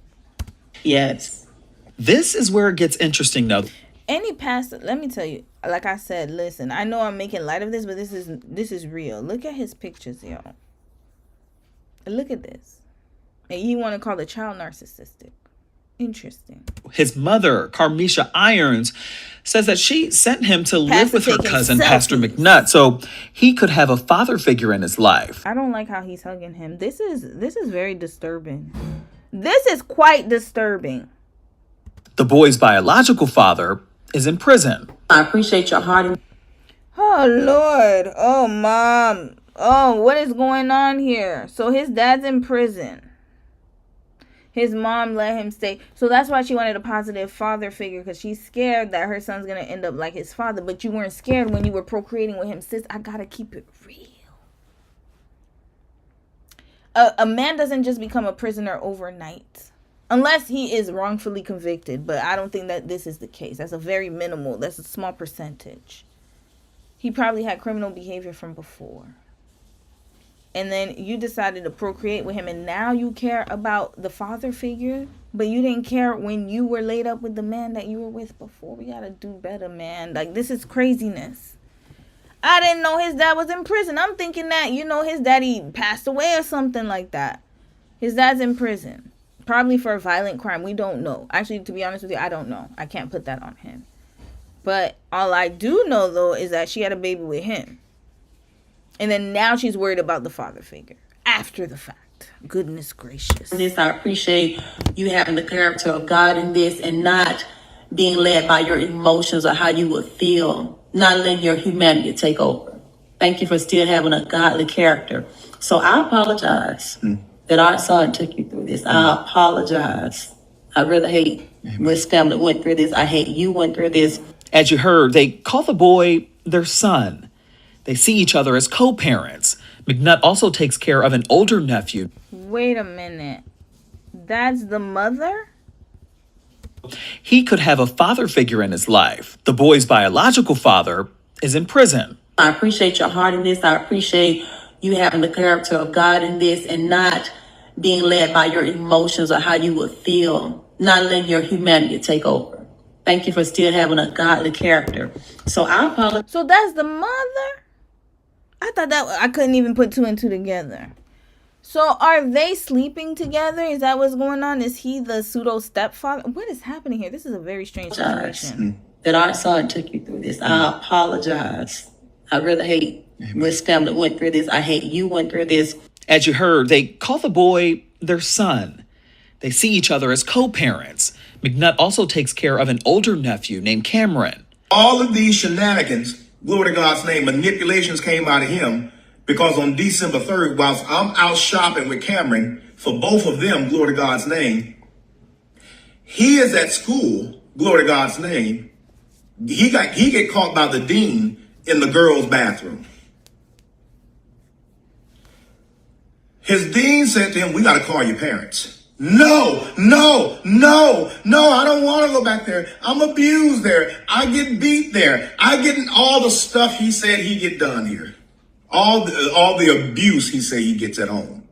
Yes. This is where it gets interesting, though. Any pastor, let me tell you, like I said, listen, I know I'm making light of this, but this is real. Look at his pictures, y'all. Look at this. And you want to call the child narcissistic. Interesting. His mother, Carmisha Irons, says that she sent him to live with her cousin, Pastor McNutt, so he could have a father figure in his life. I don't like how he's hugging him. This is very disturbing. This is quite disturbing. The boy's biological father is in prison. I appreciate your heart. Oh, Lord. Oh, Mom. Oh, what is going on here? So his dad's in prison. His mom let him stay. So that's why she wanted a positive father figure, because she's scared that her son's going to end up like his father. But you weren't scared when you were procreating with him. Sis, I got to keep it real. A man doesn't just become a prisoner overnight. Unless he is wrongfully convicted. But I don't think that this is the case. That's a very minimal. That's a small percentage. He probably had criminal behavior from before. And then you decided to procreate with him. And now you care about the father figure. But you didn't care when you were laid up with the man that you were with before. We got to do better, man. Like, this is craziness. I didn't know his dad was in prison. I'm thinking that, his daddy passed away or something like that. His dad's in prison. Probably for a violent crime. We don't know. Actually, to be honest with you, I don't know. I can't put that on him. But all I do know, though, is that she had a baby with him. And then now she's worried about the father figure. After the fact. Goodness gracious. This, I appreciate you having the character of God in this and not being led by your emotions or how you would feel. Not letting your humanity take over. Thank you for still having a godly character. So I apologize that our son took you through this. I apologize. I really hate this family went through this. I hate you went through this. As you heard, they call the boy their son. They see each other as co-parents. McNutt also takes care of an older nephew. Wait a minute. That's the mother? He could have a father figure in his life. The boy's biological father is in prison. I appreciate your heart in this. I appreciate you having the character of God in this and not being led by your emotions or how you would feel. Not letting your humanity take over. Thank you for still having a godly character. So I apologize. So that's the mother? I thought that I couldn't even put two and two together. So are they sleeping together? Is that what's going on? Is he the pseudo stepfather? What is happening here? This is a very strange situation. That our son took you through this. I apologize. I really hate this family went through this. I hate you went through this. As you heard, they call the boy their son. They see each other as co-parents. McNutt also takes care of an older nephew named Cameron. All of these shenanigans, glory to God's name, manipulations came out of him because on December 3rd, whilst I'm out shopping with Cameron, for both of them, glory to God's name, he is at school, glory to God's name. He get caught by the dean in the girls' bathroom. His dean said to him, we got to call your parents. No, I don't want to go back there. I'm abused there. I get beat there. I get all the stuff he said he get done here. All the abuse he said he gets at home.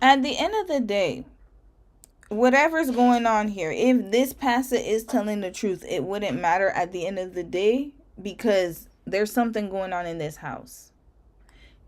At the end of the day, whatever's going on here, if this pastor is telling the truth, it wouldn't matter at the end of the day because there's something going on in this house.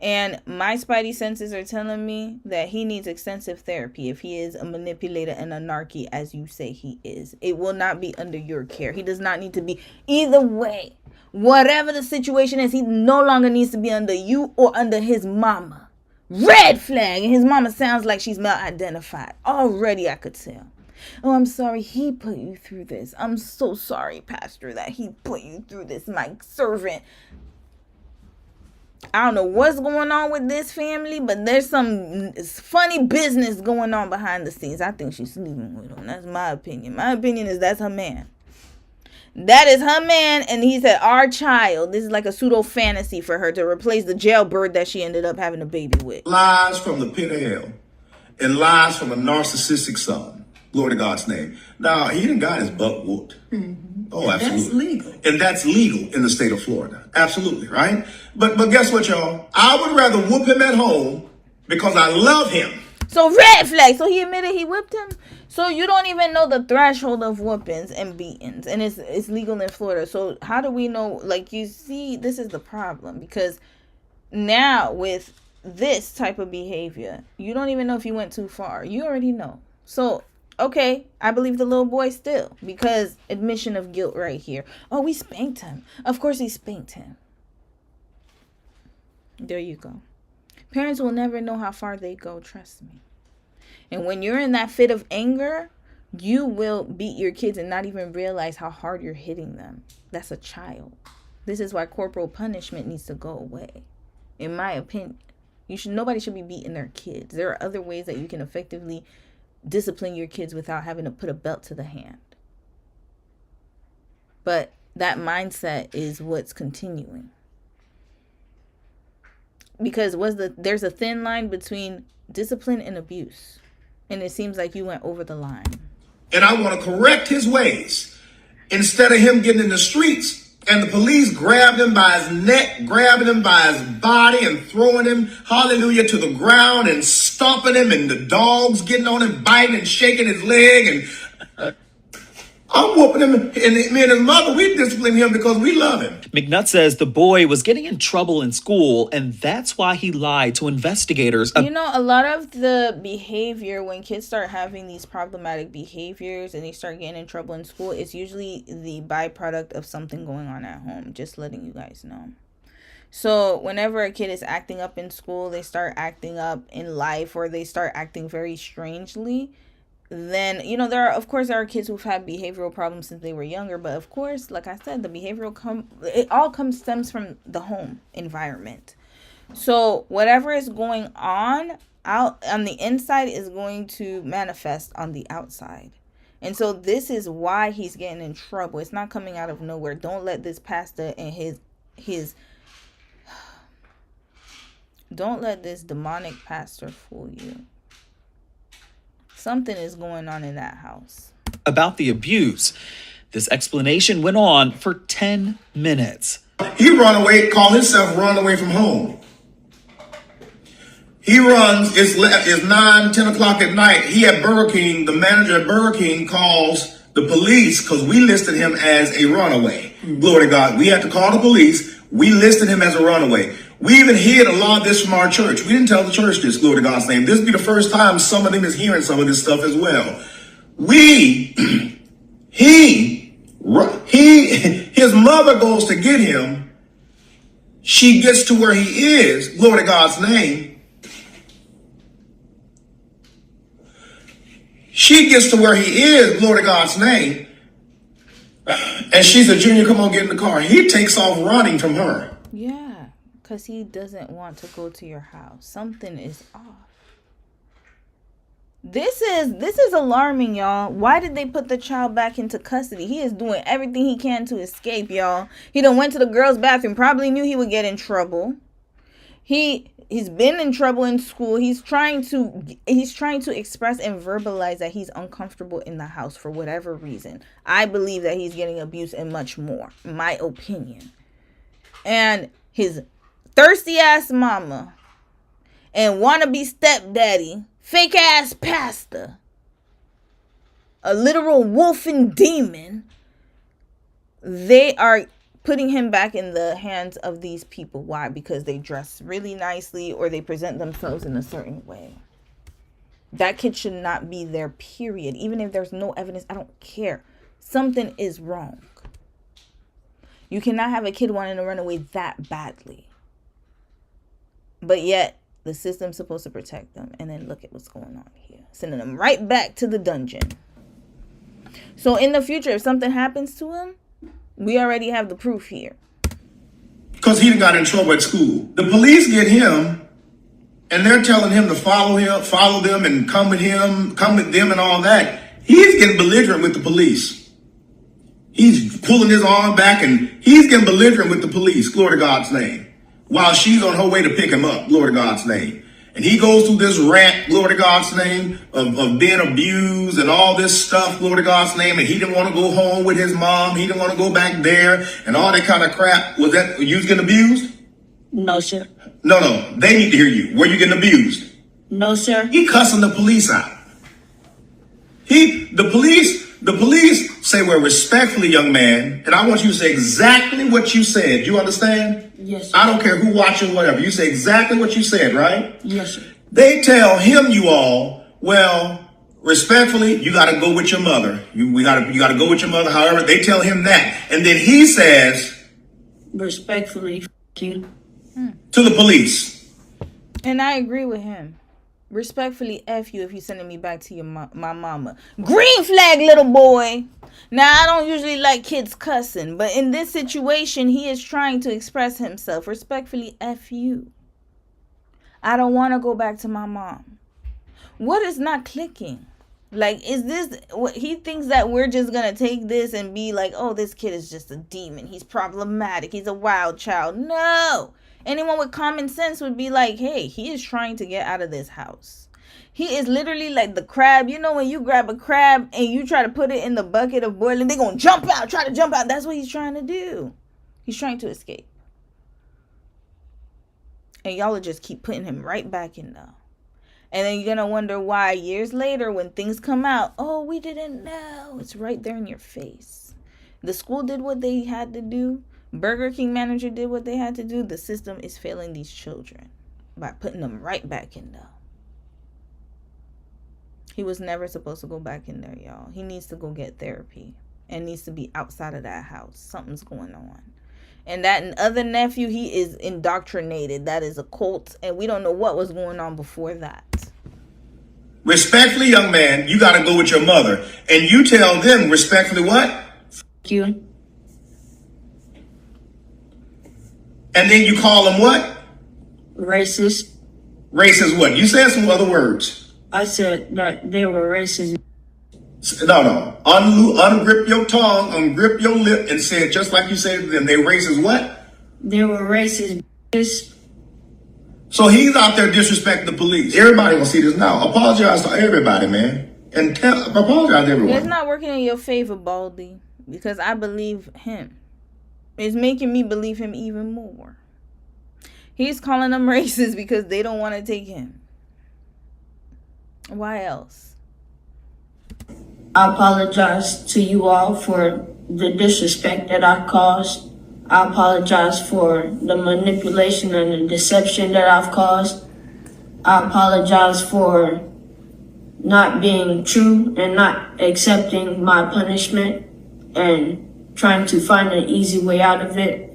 And my spidey senses are telling me that he needs extensive therapy if he is a manipulator and a narky, as you say he is. It will not be under your care. He does not need to be. Either way, whatever the situation is, he no longer needs to be under you or under his mama. Red flag. And his mama sounds like she's mal-identified. Already I could tell. Oh, I'm sorry he put you through this. I'm so sorry, Pastor, that he put you through this, my servant. I don't know what's going on with this family, but there's some funny business going on behind the scenes. I think she's sleeping with him. That's my opinion. My opinion is that's her man. That is her man, and he said, our child. This is like a pseudo fantasy for her to replace the jailbird that she ended up having a baby with. Lies from the pit of hell and lies from a narcissistic son. Glory to God's name. Now, he done got his butt whooped. Oh, absolutely. That's legal. And that's legal in the state of Florida. Absolutely, right? But guess what, y'all? I would rather whoop him at home because I love him. So red flag. So he admitted he whipped him. So you don't even know the threshold of whoopings and beatings, and it's legal in Florida. So how do we know? Like, you see, this is the problem, because now with this type of behavior, you don't even know if you went too far. You already know. So okay, I believe the little boy still, because admission of guilt right here. Oh, we spanked him. Of course he spanked him. There you go. Parents will never know how far they go, trust me. And when you're in that fit of anger, you will beat your kids and not even realize how hard you're hitting them. That's a child. This is why corporal punishment needs to go away. In my opinion, nobody should be beating their kids. There are other ways that you can effectively discipline your kids without having to put a belt to the hand. But that mindset is what's continuing. Because there's a thin line between discipline and abuse. And it seems like you went over the line. And I want to correct his ways. Instead of him getting in the streets and the police grabbed him by his neck, grabbing him by his body and throwing him, hallelujah, to the ground and stomping him, and the dogs getting on him, biting and shaking his leg, and I'm whooping him, and me and his mother, we discipline him because we love him. McNutt says the boy was getting in trouble in school, and that's why he lied to investigators. You know, a lot of the behavior, when kids start having these problematic behaviors and they start getting in trouble in school, it's usually the byproduct of something going on at home. Just letting you guys know. So whenever a kid is acting up in school, they start acting up in life, or they start acting very strangely, then, you know, there are kids who've had behavioral problems since they were younger, but of course, like I said, the behavioral stems from the home environment. So whatever is going on out on the inside is going to manifest on the outside. And so this is why he's getting in trouble. It's not coming out of nowhere. Don't let this pastor and don't let this demonic pastor fool you. Something is going on in that house. About the abuse. This explanation went on for 10 minutes. He called himself run away from home. He runs, it's 9, 10 o'clock at night. He at Burger King, the manager at Burger King calls the police because we listed him as a runaway. Glory to God. We had to call the police. We listed him as a runaway. We even hid a lot of this from our church. We didn't tell the church this, glory to God's name. This will be the first time some of them is hearing some of this stuff as well. His mother goes to get him. She gets to where he is, glory to God's name. She gets to where he is, glory to God's name. And she said, Junior, come on, get in the car. He takes off running from her. Yeah, because he doesn't want to go to your house. Something is off. This is alarming, y'all. Why did they put the child back into custody? He is doing everything he can to escape, y'all. He done went to the girls' bathroom. Probably knew he would get in trouble. He's been in trouble in school. He's trying to express and verbalize that he's uncomfortable in the house for whatever reason. I believe that he's getting abused and much more, in my opinion. And his thirsty ass mama and wannabe stepdaddy, fake ass pastor, a literal wolf and demon, they are putting him back in the hands of these people. Why? Because they dress really nicely or they present themselves in a certain way. That kid should not be there, period. Even if there's no evidence, I don't care. Something is wrong. You cannot have a kid wanting to run away that badly. But yet, The system's supposed to protect them. And then look at what's going on here. Sending them right back to the dungeon. So in the future, if something happens to him, we already have the proof here. Because he got in trouble at school. The police get him, and they're telling him to follow them, and come with them and all that. He's getting belligerent with the police. He's pulling his arm back, and he's getting belligerent with the police, glory to God's name, while she's on her way to pick him up, glory to God's name. And he goes through this rant, glory to God's name, of being abused and all this stuff, glory to God's name. And he didn't want to go home with his mom. He didn't want to go back there and all that kind of crap. Was that, you was getting abused? No, sir. No. They need to hear you. Were you getting abused? No, sir. He cussing the police out. The police say, well, respectfully, young man, and I want you to say exactly what you said. You understand? Yes, sir. I don't care who watching, whatever. You say exactly what you said, right? Yes, sir. They tell him, you all, well, respectfully, you got to go with your mother. You got to go with your mother. However, they tell him that. And then he says, respectfully, f*** you. To the police. And I agree with him. Respectfully, F you if you're sending me back to your my mama. Green flag, little boy. Now, I don't usually like kids cussing, but in this situation, he is trying to express himself. Respectfully, F you. I don't want to go back to my mom. What is not clicking? Like, is this what he thinks that we're just going to take this and be like, oh, this kid is just a demon. He's problematic. He's a wild child. No. Anyone with common sense would be like, hey, he is trying to get out of this house. He is literally like the crab. You know when you grab a crab and you try to put it in the bucket of boiling, they're going to jump out, try to jump out. That's what he's trying to do. He's trying to escape. And y'all will just keep putting him right back in there. And then you're going to wonder why years later when things come out, oh, we didn't know. It's right there in your face. The school did what they had to do. Burger King manager did what they had to do. The system is failing these children by putting them right back in there. He was never supposed to go back in there, y'all. He needs to go get therapy and needs to be outside of that house. Something's going on. And that other nephew, he is indoctrinated. That is a cult, and we don't know what was going on before that. Respectfully, young man, you got to go with your mother. And you tell them respectfully what? F*** you. And then you call them what? Racist. Racist what? You said some other words. I said that they were racist. No. Ungrip your tongue, ungrip your lip, and say it just like you said to them. They racist what? They were racist. So he's out there disrespecting the police. Everybody will see this now. Apologize to everybody, man. And apologize to everyone. It's not working in your favor, Baldy, because I believe him. It's making me believe him even more. He's calling them racist because they don't want to take him. Why else? I apologize to you all for the disrespect that I caused. I apologize for the manipulation and the deception that I've caused. I apologize for not being true and not accepting my punishment and trying to find an easy way out of it.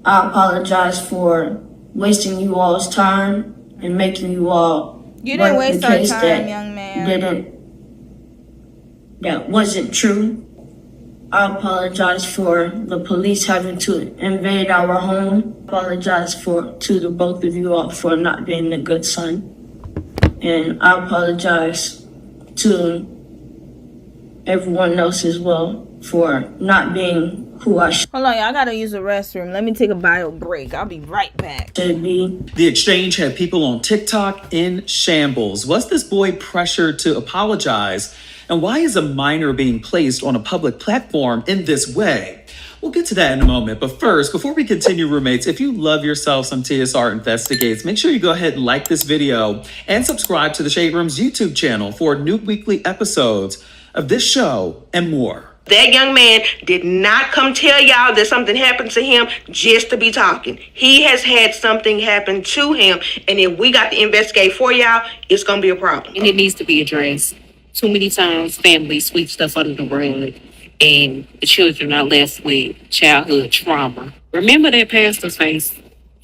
I apologize for wasting you all's time and making you all You didn't waste our time, young man. That wasn't true. I apologize for the police having to invade our home. I apologize to the both of you all for not being a good son. And I apologize to everyone else as well for not being who I should. Hold on, y'all. I gotta use the restroom. Let me take a bio break. I'll be right back. The exchange had people on TikTok in shambles. Was this boy pressured to apologize? And why is a minor being placed on a public platform in this way? We'll get to that in a moment. But first, before we continue, roommates, if you love yourself some TSR Investigates, make sure you go ahead and like this video and subscribe to the Shade Room's YouTube channel for new weekly episodes of this show and more. That young man did not come tell y'all that something happened to him just to be talking. He has had something happen to him, and if we got to investigate for y'all, it's going to be a problem. And it needs to be addressed. Too many times families sweep stuff under the rug, and the children are left with childhood trauma. Remember that pastor's face,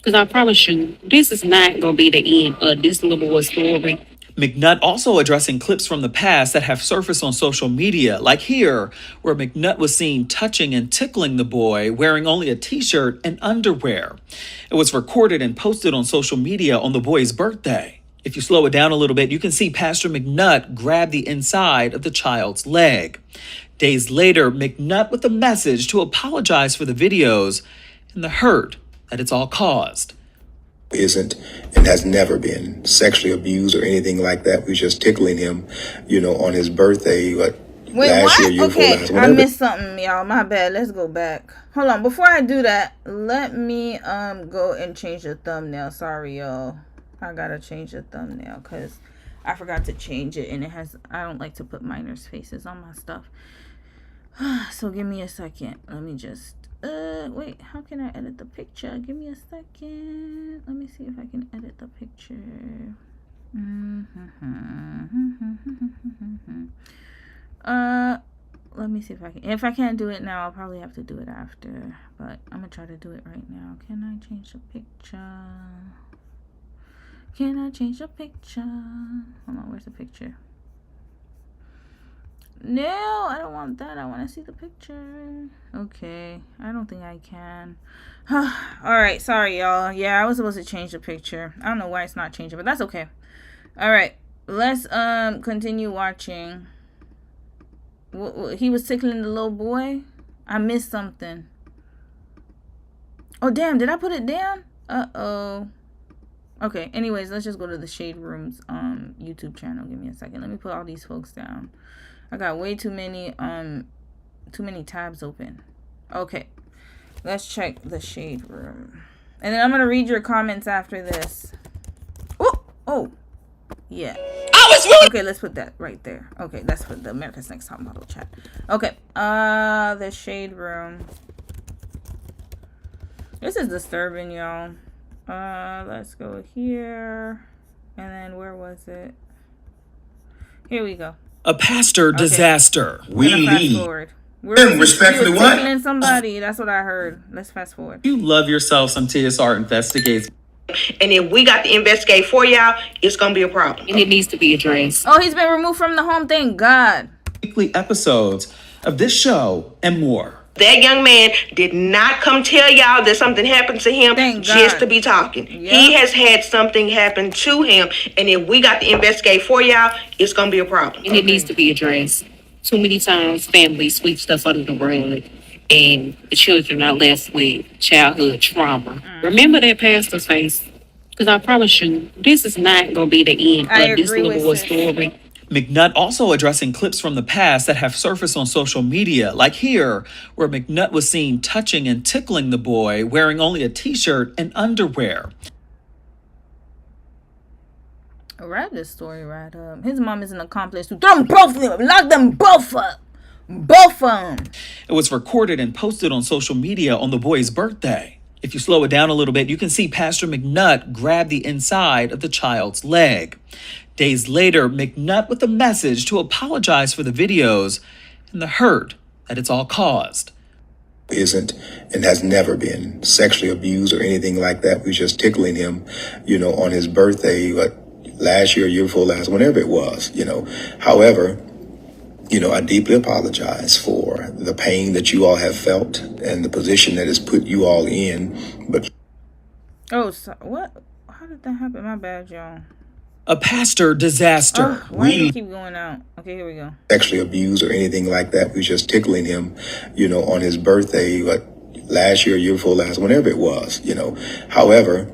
Because I promise you, this is not going to be the end of this little boy's story. McNutt also addressing clips from the past that have surfaced on social media, like here, where McNutt was seen touching and tickling the boy wearing only a t-shirt and underwear. It was recorded and posted on social media on the boy's birthday. If you slow it down a little bit, you can see Pastor McNutt grab the inside of the child's leg. Days later, McNutt with a message to apologize for the videos and the hurt that it's all caused. Isn't and has never been sexually abused or anything like that. We was just tickling him, on his birthday. Wait, last what? year, Okay, last, I missed something, y'all. My bad. Let's go back. Hold on. Before I do that, let me go and change the thumbnail. Sorry, y'all. I gotta change the thumbnail because I forgot to change it, and I don't like to put minors' faces on my stuff. So give me a second. Let me just wait, how can I edit the picture? Give me a second. Let me see if I can edit the picture. Let me see if I can. If I can't do it now, I'll probably have to do it after, but I'm gonna try to do it right now. Can I change the picture? Can I change the picture? Hold on, where's the picture? No, I don't want that. I want to see the picture. Okay, I don't think I can. All right, sorry, y'all. Yeah, I was supposed to change the picture. I don't know why it's not changing, but that's okay. All right, let's continue watching. He was tickling the little boy. I missed something. Oh, damn, did I put it down? Uh-oh. Okay, anyways, let's just go to the Shade Room's YouTube channel. Give me a second. Let me put all these folks down. I got way too many tabs open. Okay, let's check the Shade Room, and then I'm gonna read your comments after this. Oh, yeah. Okay, let's put that right there. Okay, that's for the America's Next Top Model chat. Okay, the Shade Room. This is disturbing, y'all. Let's go here, and then where was it? Here we go. A pastor disaster. We lead. Respectfully, what? Tickling somebody. That's what I heard. Let's fast forward. You love yourself some TSR investigates. And if we got to investigate for y'all, it's gonna be a problem. And it needs to be addressed. Oh, he's been removed from the home. Thank God. Weekly episodes of this show and more. That young man did not come tell y'all that something happened to him just to be talking. Yep. He has had something happen to him, and if we got to investigate for y'all, it's gonna be a problem. And it needs to be addressed. Too many times families sweep stuff under the rug, and the children are left with childhood trauma. Remember that pastor's face, because I promise you, this is not gonna be the end of this little boy's story. McNutt also addressing clips from the past that have surfaced on social media, like here, where McNutt was seen touching and tickling the boy wearing only a t-shirt and underwear. Wrap this story right up. His mom is an accomplice to throw them both of them, lock them both up. Both of them. It was recorded and posted on social media on the boy's birthday. If you slow it down a little bit, you can see Pastor McNutt grab the inside of the child's leg. Days later, McNutt with a message to apologize for the videos and the hurt that it's all caused. Isn't and has never been sexually abused or anything like that. We was just tickling him, on his birthday, last year, year before last, whenever it was, However, I deeply apologize for the pain that you all have felt and the position that has put you all in. But what? How did that happen? My bad, y'all. A pastor disaster. Why do you keep going out? Okay, here we go. Sexually abused or anything like that. We was just tickling him, on his birthday, last year, year before last, whenever it was, However,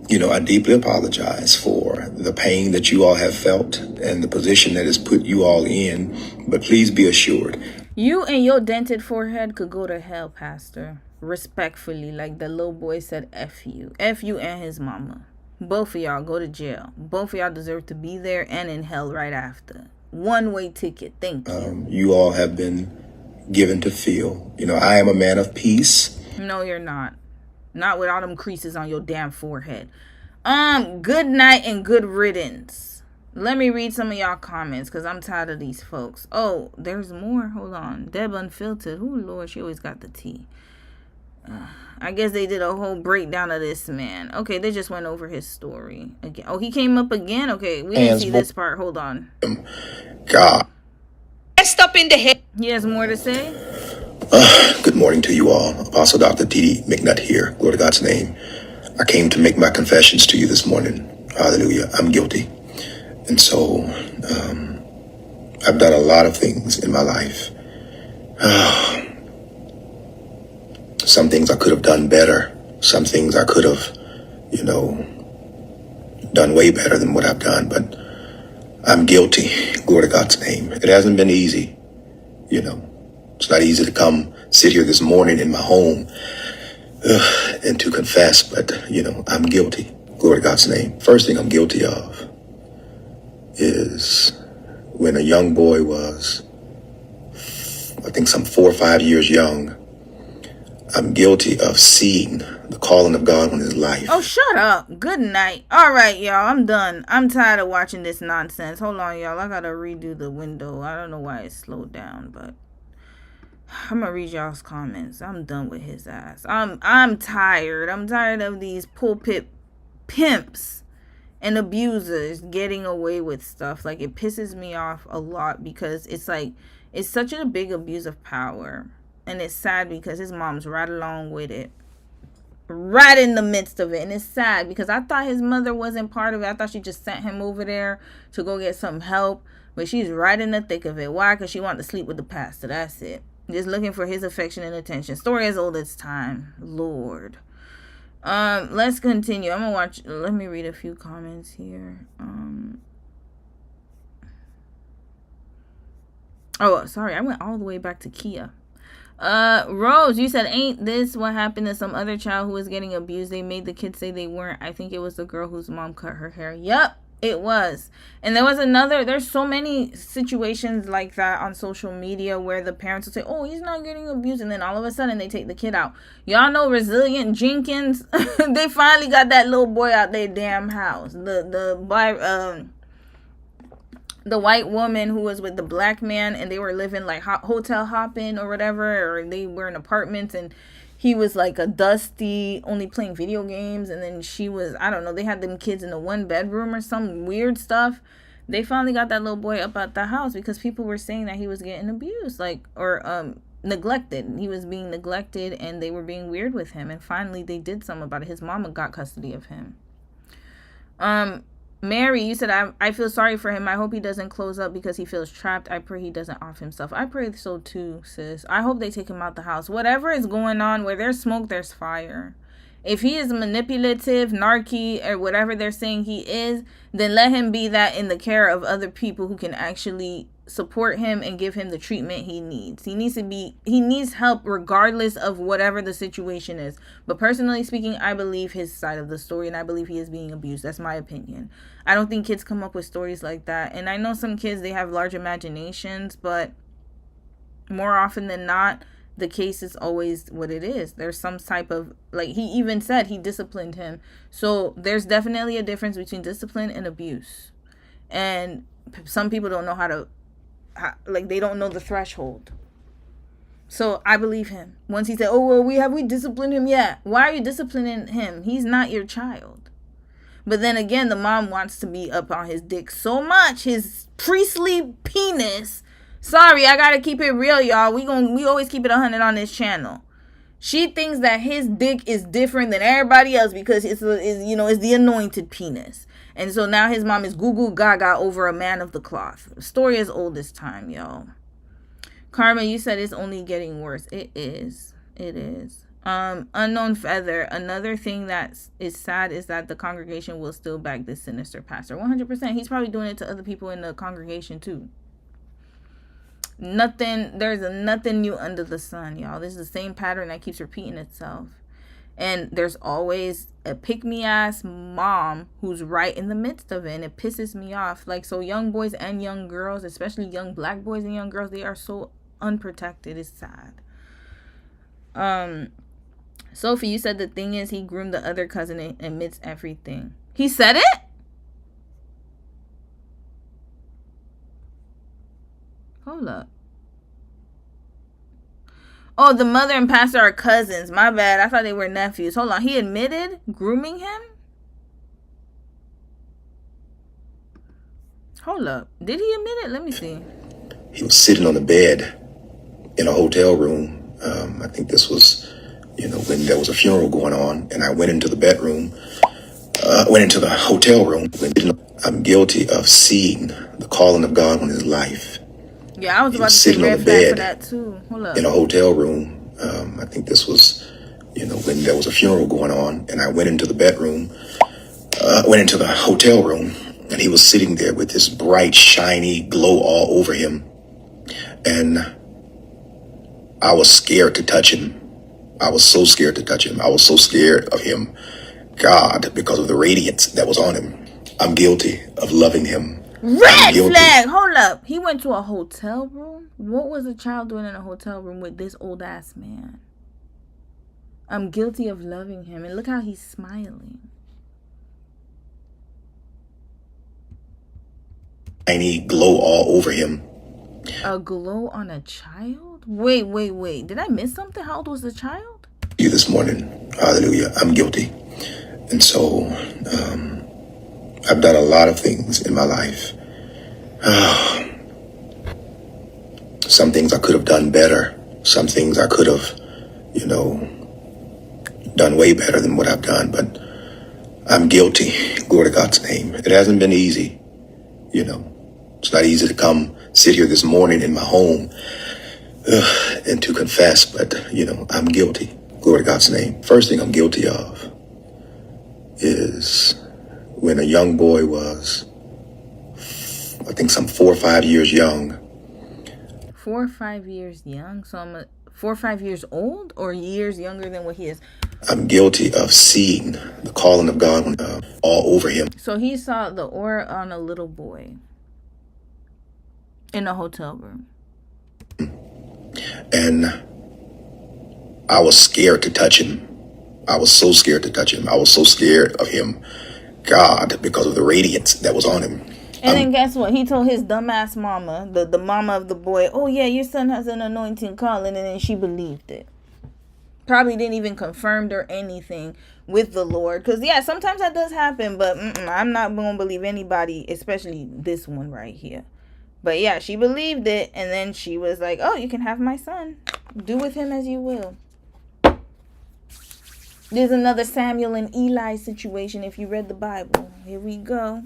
I deeply apologize for the pain that you all have felt and the position that has put you all in. But please be assured. You and your dented forehead could go to hell, Pastor. Respectfully, like the little boy said, F you. F you and his mama. Both of y'all go to jail. Both of y'all deserve to be there and in hell right after. One-way ticket. Thank you. You all have been given to feel. I am a man of peace. No, you're not. Not with all them creases on your damn forehead. Good night and good riddance. Let me read some of y'all comments because I'm tired of these folks. Oh, there's more. Hold on. Deb Unfiltered. Oh, Lord, she always got the tea. I guess they did a whole breakdown of this man. Okay, they just went over his story again. Oh, he came up again? Okay, we didn't see this part. Hold on. God. Messed up in the head. He has more to say? Good morning to you all. Apostle Dr. D.D. McNutt here. Glory to God's name. I came to make my confessions to you this morning. Hallelujah. I'm guilty. And so, I've done a lot of things in my life. Some things I could have done better. Some things I could have, done way better than what I've done. But I'm guilty. Glory to God's name. It hasn't been easy. It's not easy to come sit here this morning in my home and to confess, but, I'm guilty. Glory to God's name. First thing I'm guilty of is when a young boy was, I think, some 4 or 5 years young, I'm guilty of seeing the calling of God on his life. Oh, shut up. Good night. All right, y'all. I'm done. I'm tired of watching this nonsense. Hold on, y'all. I gotta redo the window. I don't know why it slowed down, but I'm gonna read y'all's comments. I'm done with his ass. I'm tired. I'm tired of these pulpit pimps and abusers getting away with stuff. Like, it pisses me off a lot because it's like, it's such a big abuse of power. And it's sad because his mom's right along with it. Right in the midst of it. And it's sad because I thought his mother wasn't part of it. I thought she just sent him over there to go get some help. But she's right in the thick of it. Why? Because she wanted to sleep with the pastor. That's it. Just looking for his affection and attention. Story as old as time. Lord. Let's continue. I'm gonna let me read a few comments here. Oh, sorry, I went all the way back to Kia. Rose, you said, ain't this what happened to some other child who was getting abused? They made the kids say they weren't. I think it was the girl whose mom cut her hair. Yep, it was. And there was there's so many situations like that on social media where the parents will say, oh, he's not getting abused, and then all of a sudden they take the kid out. Y'all know Resilient Jenkins? They finally got that little boy out their damn house. The white woman who was with the black man, and they were living like hotel hopping or whatever, or they were in apartments, and he was like a dusty, only playing video games, and then she was, I don't know, they had them kids in a 1-bedroom or some weird stuff. They finally got that little boy up out the house because people were saying that he was getting abused, or neglected. He was being neglected, and they were being weird with him, and finally they did something about it. His mama got custody of him. Mary, you said, I feel sorry for him. I hope he doesn't close up because he feels trapped. I pray he doesn't off himself. I pray so too, sis. I hope they take him out the house. Whatever is going on, where there's smoke, there's fire. If he is manipulative, narky, or whatever they're saying he is, then let him be that in the care of other people who can actually support him and give him the treatment he needs. He needs help regardless of whatever the situation is. But personally speaking, I believe his side of the story, and I believe he is being abused. That's my opinion. I don't think kids come up with stories like that. And I know some kids, they have large imaginations, but more often than not, the case is always what it is. There's some type of, like he even said, he disciplined him. So there's definitely a difference between discipline and abuse. And some people don't know they don't know the threshold. So I believe him. Once he said, oh, well, we disciplined him. Yeah. Why are you disciplining him? He's not your child. But then again, the mom wants to be up on his dick so much, his priestly penis. Sorry, I gotta keep it real, y'all. We always keep it 100 on this channel. She thinks that his dick is different than everybody else because it's the anointed penis. And so now his mom is goo goo gaga over a man of the cloth. Story as old as time, y'all. Karma, you said it's only getting worse. It is. It is. Unknown Feather. Another thing that is sad is that the congregation will still back this sinister pastor. 100%. He's probably doing it to other people in the congregation too. There's nothing new under the sun, y'all. This is the same pattern that keeps repeating itself. And there's always a pick-me-ass mom who's right in the midst of it, and it pisses me off. Like, so young boys and young girls, especially young black boys and young girls, they are so unprotected. It's sad. Sophie, you said the thing is he groomed the other cousin and admits everything. He said it? Hold up. Oh, the mother and pastor are cousins. My bad. I thought they were nephews. Hold on. He admitted grooming him? Hold up. Did he admit it? Let me see. He was sitting on the bed in a hotel room. I think this was, when there was a funeral going on, and I went into the bedroom, went into the hotel room. I'm guilty of seeing the calling of God on his life. Yeah, I was about to say red flag for that too. Hold up. In a hotel room. I think this was, when there was a funeral going on, and I went into the bedroom, went into the hotel room, and he was sitting there with this bright, shiny glow all over him. And I was scared to touch him. I was so scared to touch him. I was so scared of him, God, because of the radiance that was on him. I'm guilty of loving him. Red flag! Hold up. He went to a hotel room? What was a child doing in a hotel room with this old ass man? I'm guilty of loving him. And look how he's smiling. Shiny glow all over him. A glow on a child? Wait. Did I miss something? How old was the child? You this morning. Hallelujah. I'm guilty. And so, I've done a lot of things in my life. Some things I could have done better. Some things I could have, done way better than what I've done. But I'm guilty. Glory to God's name. It hasn't been easy. It's not easy to come sit here this morning in my home and to confess, but, I'm guilty. Glory to God's name. First thing I'm guilty of is when a young boy was, I think, some 4 or 5 years young. 4 or 5 years young? So I'm 4 or 5 years old, or years younger than what he is? I'm guilty of seeing the calling of God all over him. So he saw the aura on a little boy in a hotel room. And I was scared to touch him. I was so scared to touch him. I was so scared of him, God, because of the radiance that was on him. And then guess what? He told his dumbass mama, the mama of the boy, oh yeah, your son has an anointing calling, and then she believed it. Probably didn't even confirm or anything with the Lord. Because, yeah, sometimes that does happen, but I'm not going to believe anybody, especially this one right here. But, yeah, she believed it, and then she was like, oh, you can have my son. Do with him as you will. There's another Samuel and Eli situation if you read the Bible. Here we go.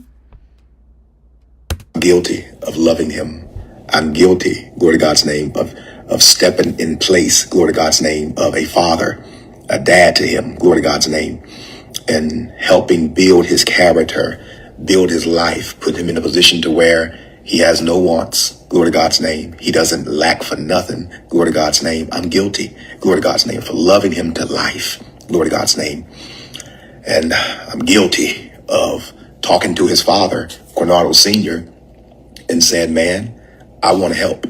Guilty of loving him. I'm guilty, glory to God's name, of stepping in place, glory to God's name, of a father, a dad to him, glory to God's name, and helping build his character, build his life, put him in a position to where he has no wants, glory to God's name. He doesn't lack for nothing, glory to God's name. I'm guilty, glory to God's name, for loving him to life, glory to God's name. And I'm guilty of talking to his father, Cornado Sr., and saying, man, I want to help.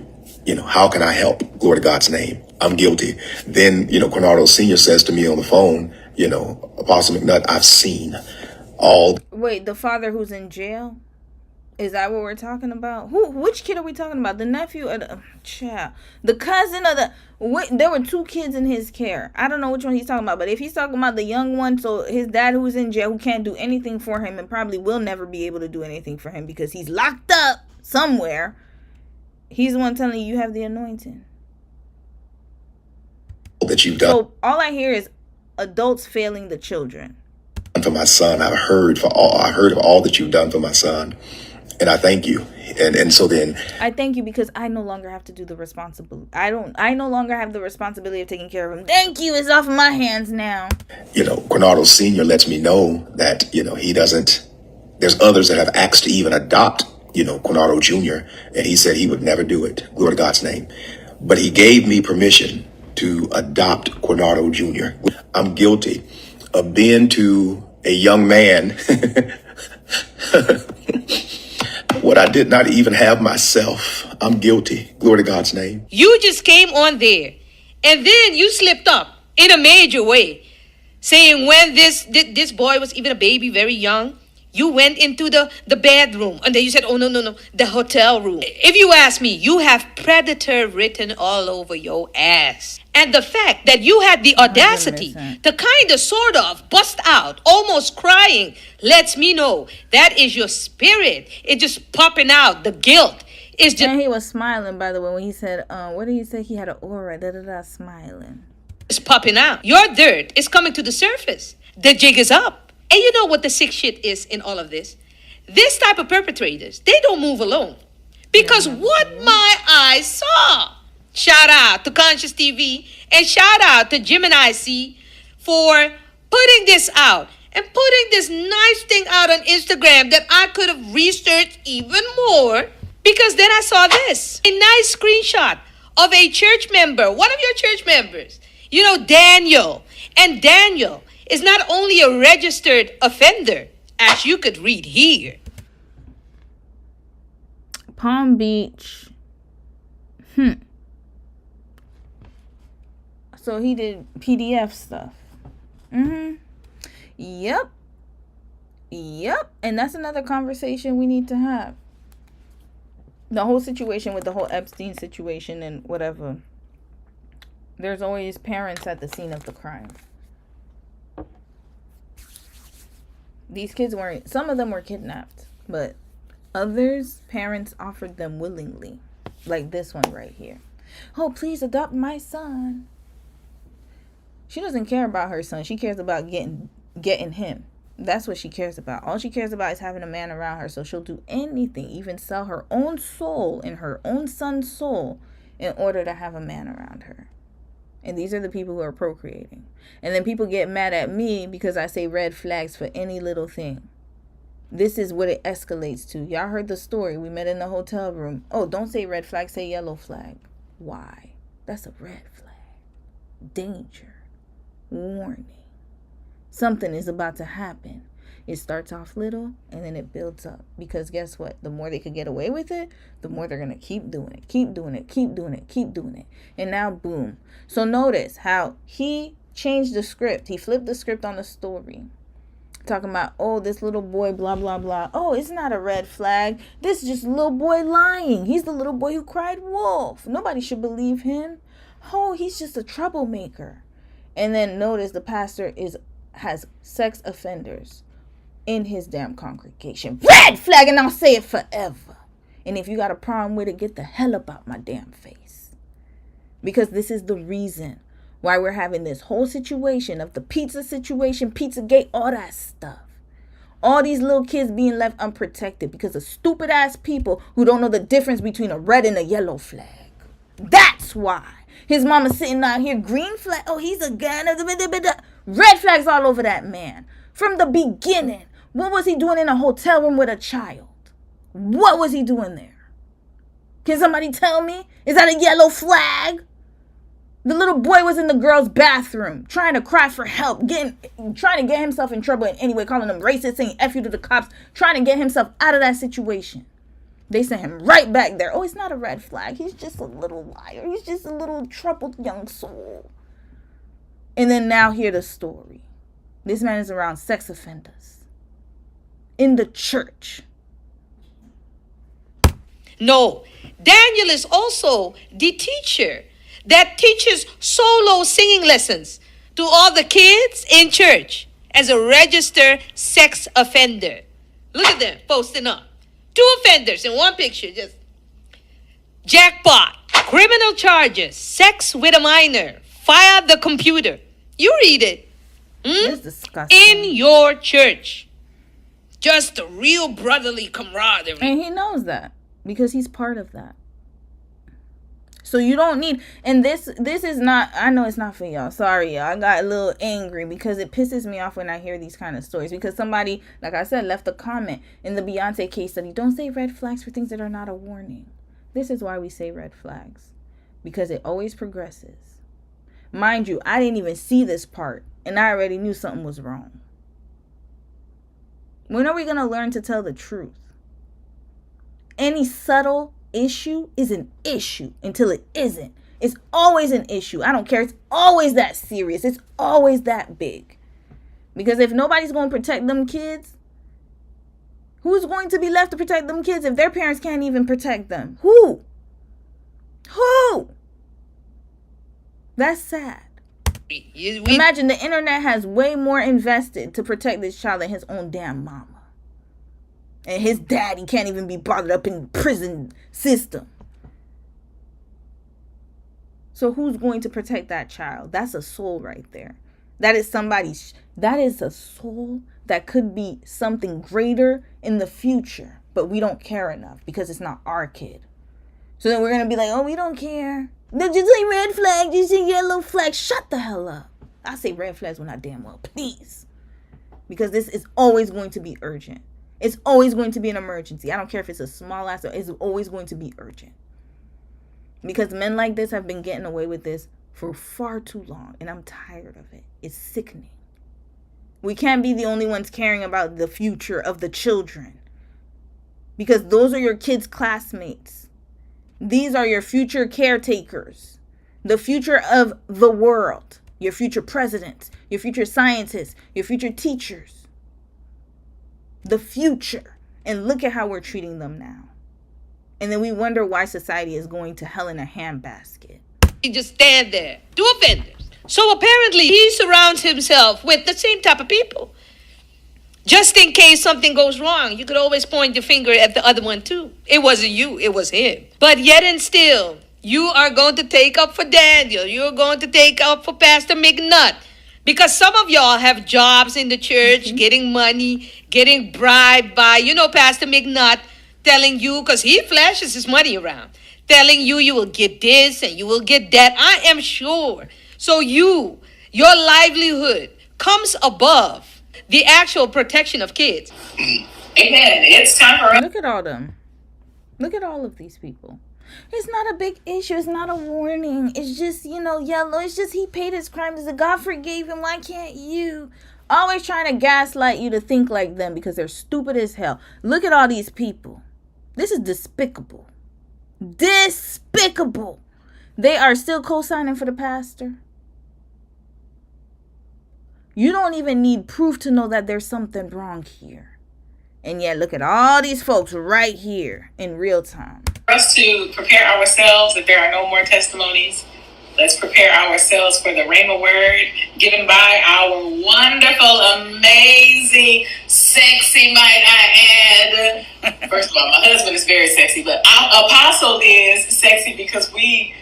How can I help? Glory to God's name. I'm guilty. Then, Cornado Sr. says to me on the phone, Apostle McNutt, I've seen all. Wait, the father who's in jail? Is that what we're talking about? Which kid are we talking about? The nephew or the child? The cousin or the... there were 2 kids in his care. I don't know which one he's talking about, but if he's talking about the young one, so his dad who's in jail, who can't do anything for him and probably will never be able to do anything for him because he's locked up somewhere, he's the one telling you have the anointing. That you've done. So all I hear is adults failing the children. For my son, I've heard of all that you've done for my son, and I thank you. And so then I thank you because I no longer have to do the responsibility. I no longer have the responsibility of taking care of him. Thank you. It's off of my hands now. Cornado Sr. lets me know that, he doesn't, there's others that have asked to even adopt, Cornado Jr., and he said he would never do it. Glory to God's name. But he gave me permission to adopt Cornado Jr. I'm guilty of being to a young man what I did not even have myself. I'm guilty. Glory to God's name. You just came on there, and then you slipped up in a major way, saying when this boy was even a baby, very young, you went into the bedroom, and then you said, oh, no, the hotel room. If you ask me, you have predator written all over your ass. And the fact that you had the audacity to kind of sort of bust out, almost crying, lets me know that is your spirit. It's just popping out. The guilt is just. And he was smiling, by the way, when he said, what did he say? He had an aura, smiling. It's popping out. Your dirt is coming to the surface. The jig is up. And you know what the sick shit is in all of this? This type of perpetrators, they don't move alone. Because what my eyes saw. Shout out to Conscious TV and shout out to Gemini C for putting this out and putting this nice thing out on Instagram that I could have researched even more, because then I saw this. A nice screenshot of a church member, one of your church members, you know, Daniel. And Daniel is not only a registered offender, as you could read here. Palm Beach. So he did PDF stuff. Yep. And that's another conversation we need to have. The whole situation with the whole Epstein situation and whatever. There's always parents at the scene of the crime. These kids weren't, some of them were kidnapped, but others, parents offered them willingly. Like this one right here. Oh, please adopt my son. She doesn't care about her son. She cares about getting him. That's what she cares about. All she cares about is having a man around her. So she'll do anything, even sell her own soul and her own son's soul in order to have a man around her. And these are the people who are procreating. And then people get mad at me because I say red flags for any little thing. This is what it escalates to. Y'all heard the story. We met in the hotel room. Oh, don't say red flag, say yellow flag. Why? That's a red flag. Danger. Warning. Something is about to happen. It starts off little and then it builds up. Because guess what? The more they could get away with it, the more they're going to keep doing it. Keep doing it. Keep doing it. Keep doing it. And now, boom. So notice how he changed the script. He flipped the script on the story. Talking about, oh, this little boy, blah, blah, blah. Oh, it's not a red flag. This is just a little boy lying. He's the little boy who cried wolf. Nobody should believe him. Oh, he's just a troublemaker. And then notice the pastor has sex offenders in his damn congregation. Red flag, and I'll say it forever. And if you got a problem with it, get the hell up out my damn face. Because this is the reason why we're having this whole situation of the pizza situation, Pizzagate, all that stuff. All these little kids being left unprotected because of stupid ass people who don't know the difference between a red and a yellow flag. That's why. His mama sitting out here, green flag. Oh, he's a gun. Red flags all over that man. From the beginning. What was he doing in a hotel room with a child? What was he doing there? Can somebody tell me? Is that a yellow flag? The little boy was in the girl's bathroom trying to cry for help, trying to get himself in trouble in any way, calling them racist, saying F you to the cops, trying to get himself out of that situation. They sent him right back there. Oh, it's not a red flag. He's just a little liar. He's just a little troubled young soul. And then now hear the story. This man is around sex offenders in the church. No, Daniel is also the teacher that teaches solo singing lessons to all the kids in church as a registered sex offender. Look at them posting up. 2 offenders in one picture. Just jackpot. Criminal charges. Sex with a minor. Fire the computer. You read it. It's disgusting. In your church. Just a real brotherly camaraderie. And he knows that because he's part of that. So you don't need, and this is not, I know it's not for y'all. Sorry, y'all. I got a little angry because it pisses me off when I hear these kind of stories. Because somebody, like I said, left a comment in the Beyonce case study. Don't say red flags for things that are not a warning. This is why we say red flags. Because it always progresses. Mind you, I didn't even see this part. And I already knew something was wrong. When are we going to learn to tell the truth? Any subtle issue is an issue until it isn't. It's always an issue. I don't care. It's always that serious. It's always that big. Because if nobody's going to protect them kids, who's going to be left to protect them kids if their parents can't even protect them? Who? That's sad. Imagine the internet has way more invested to protect this child than his own damn mama. And his daddy can't even be bothered up in the prison system. So who's going to protect that child? That's a soul right there. That is a soul that could be something greater in the future. But we don't care enough because it's not our kid. So then we're going to be like, oh, we don't care. Did you say red flag? Did you say yellow flag? Shut the hell up. I say red flags when I damn well please. Because this is always going to be urgent. It's always going to be an emergency. I don't care if it's a small ass, it's always going to be urgent. Because men like this have been getting away with this for far too long. And I'm tired of it. It's sickening. We can't be the only ones caring about the future of the children. Because those are your kids' classmates. These are your future caretakers. The future of the world. Your future presidents. Your future scientists. Your future teachers. The future. And look at how we're treating them now. And then we wonder why society is going to hell in a handbasket. He just stand there to offenders. So apparently he surrounds himself with the same type of people. Just in case something goes wrong, you could always point your finger at the other one too. It wasn't you, it was him. But yet and still, you are going to take up for Daniel. You're going to take up for Pastor McNutt. Because some of y'all have jobs in the church, getting money, getting bribed by, Pastor McNutt telling you, because he flashes his money around, telling you you will get this and you will get that. I am sure. So your livelihood comes above the actual protection of kids. Amen. It's time for... Look at all them. Look at all of these people. It's not a big issue. It's not a warning. It's just, yellow. It's just he paid his crimes. God forgave him. Why can't you? Always trying to gaslight you to think like them because they're stupid as hell. Look at all these people. This is despicable. Despicable. They are still co-signing for the pastor. You don't even need proof to know that there's something wrong here. And yet, look at all these folks right here in real time. For us to prepare ourselves, if there are no more testimonies, let's prepare ourselves for the Rhema word given by our wonderful, amazing, sexy, might I add. First of all, my husband is very sexy, but our apostle is sexy because we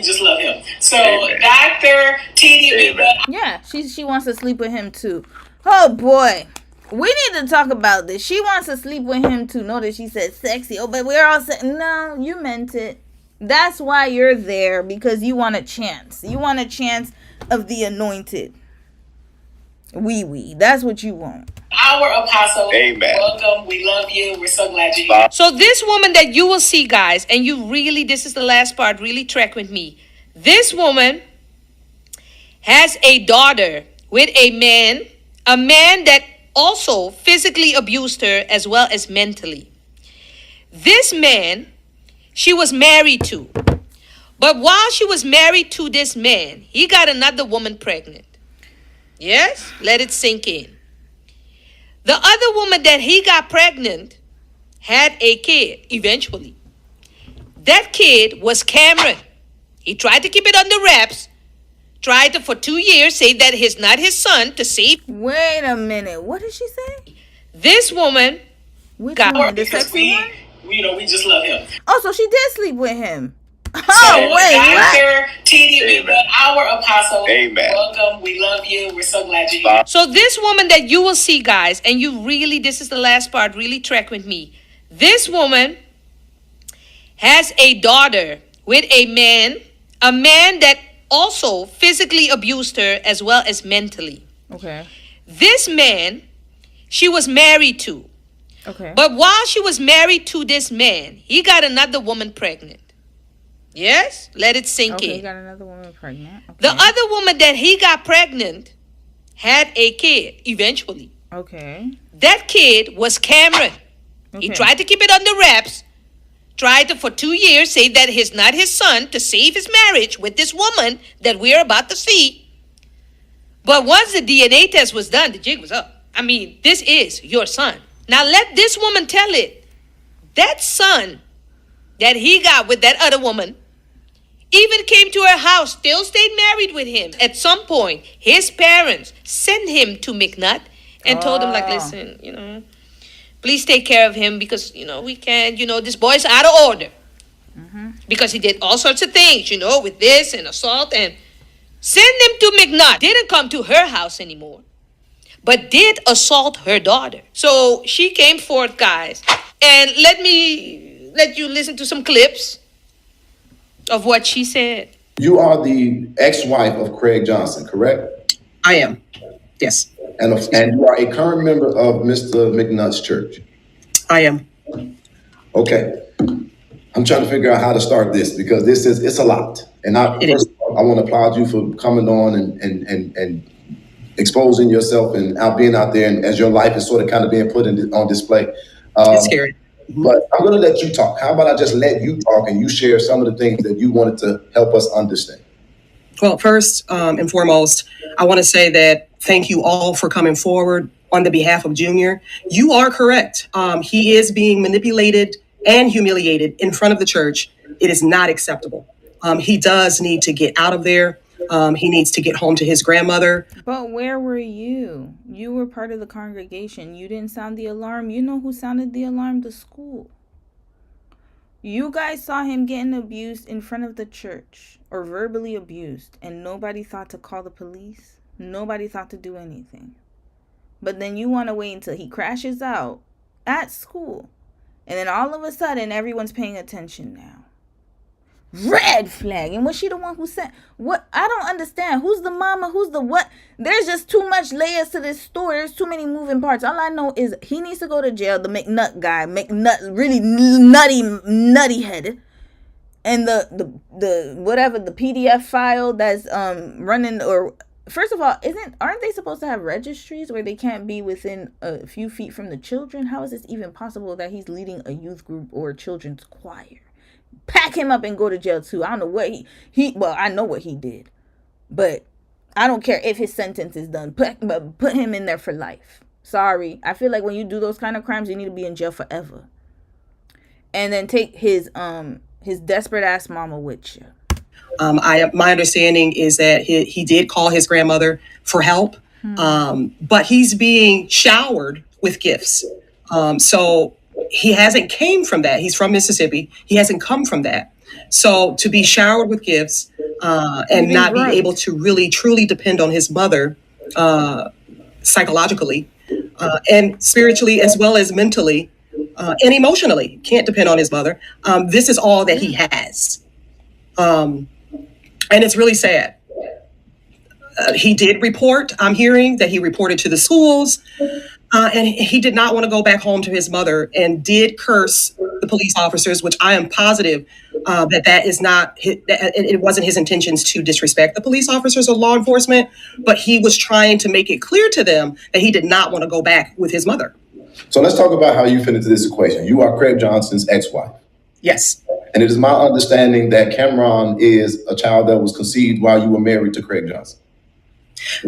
just love him. So, amen. Dr. T.D. Yeah, she wants to sleep with him too. Oh boy. We need to talk about this. She wants to sleep with him too. Notice she said sexy. Oh, but we're all saying, no, you meant it. That's why you're there, because you want a chance. You want a chance of the anointed. That's what you want. Our apostle. Amen. Welcome. We love you. We're so glad you're here. So this woman that you will see, guys, and this is the last part, really track with me. This woman has a daughter with a man that also physically abused her as well as mentally. This man, she was married to. But while she was married to this man, he got another woman pregnant. Yes? Let it sink in. The other woman that he got pregnant had a kid eventually. That kid was Cameron. He tried to keep it under wraps. Tried to, for 2 years, say that he's not his son to save. Wait a minute. What did she say? This woman got the sexy one? We just love him. Oh, so she did sleep with him. So, Dr. T.D. our apostle. Amen. Welcome. We love you. We're so glad you're here. So this woman that you will see, guys, and this is the last part, really track with me. This woman has a daughter with a man that also physically abused her as well as mentally. Okay. This man, she was married to. Okay. But while she was married to this man, he got another woman pregnant. Yes? Let it sink in. He got another woman pregnant. Okay. The other woman that he got pregnant had a kid eventually. Okay. That kid was Cameron. Okay. He tried to keep it under wraps. Tried to, for 2 years, say that he's not his son to save his marriage with this woman that we're about to see. But once the DNA test was done, the jig was up. I mean, this is your son. Now let this woman tell it. That son that he got with that other woman even came to her house, still stayed married with him. At some point, his parents sent him to McNutt and told him, like, listen, please take care of him because, we can't, this boy's out of order. Because he did all sorts of things, with this and assault, and send him to McNutt. Didn't come to her house anymore, but did assault her daughter. So she came forth, guys, and let you listen to some clips of what she said. You are the ex-wife of Craig Johnson, correct? I am. Yes. And you are a current member of Mr. McNutt's church. I am. Okay. I'm trying to figure out how to start this because it's a lot. And first of all, I want to applaud you for coming on and exposing yourself and being out there, and as your life is sort of kind of being put on display. It's scary. But I'm going to let you talk. How about I just let you talk and you share some of the things that you wanted to help us understand? Well, first and foremost, I want to say that thank you all for coming forward on the behalf of Junior. You are correct. He is being manipulated and humiliated in front of the church. It is not acceptable. He does need to get out of there. He needs to get home to his grandmother. But where were you? You were part of the congregation. You didn't sound the alarm. You know who sounded the alarm? The school. You guys saw him getting abused in front of the church, or verbally abused, and nobody thought to call the police. Nobody thought to do anything. But then you want to wait until he crashes out at school. And then all of a sudden, everyone's paying attention now. Red flag. And was she the one who sent? What? I don't understand. Who's the mama? Who's the what? There's just too much layers to this story. There's too many moving parts. All I know is he needs to go to jail. The McNutt guy. McNutt, really nutty head. And the whatever, the PDF file that's running, or first of all, aren't they supposed to have registries where they can't be within a few feet from the children? How is this even possible that he's leading a youth group or a children's choir? Pack him up and go to jail too. I don't know what well, I know what he did, but I don't care if his sentence is done. Put him in there for life. Sorry. I feel like when you do those kind of crimes, you need to be in jail forever. And then take his desperate ass mama with you. My understanding is that he did call his grandmother for help, but he's being showered with gifts. So he hasn't came from that. He's from Mississippi. He hasn't come from that. So to be showered with gifts and not be able to really truly depend on his mother psychologically and spiritually as well as mentally and emotionally, can't depend on his mother. This is all that he has. And it's really sad. He did report. I'm hearing that he reported to the schools. And he did not want to go back home to his mother and did curse the police officers, which I am positive that is not, it wasn't his intentions to disrespect the police officers or law enforcement, but he was trying to make it clear to them that he did not want to go back with his mother. So let's talk about how you fit into this equation. You are Craig Johnson's ex-wife. Yes. And it is my understanding that Cameron is a child that was conceived while you were married to Craig Johnson.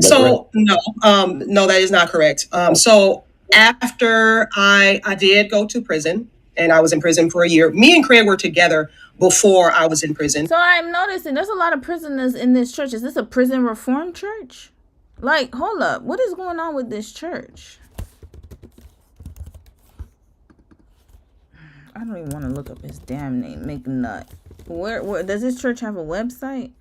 So no, that is not correct. So after I did go to prison, and I was in prison for a year, me and Craig were together before I was in prison. So I'm noticing there's a lot of prisoners in this church. Is this a prison reform church? Like, hold up, what is going on with this church? I don't even want to look up his damn name, McNutt. Where does this church have a website?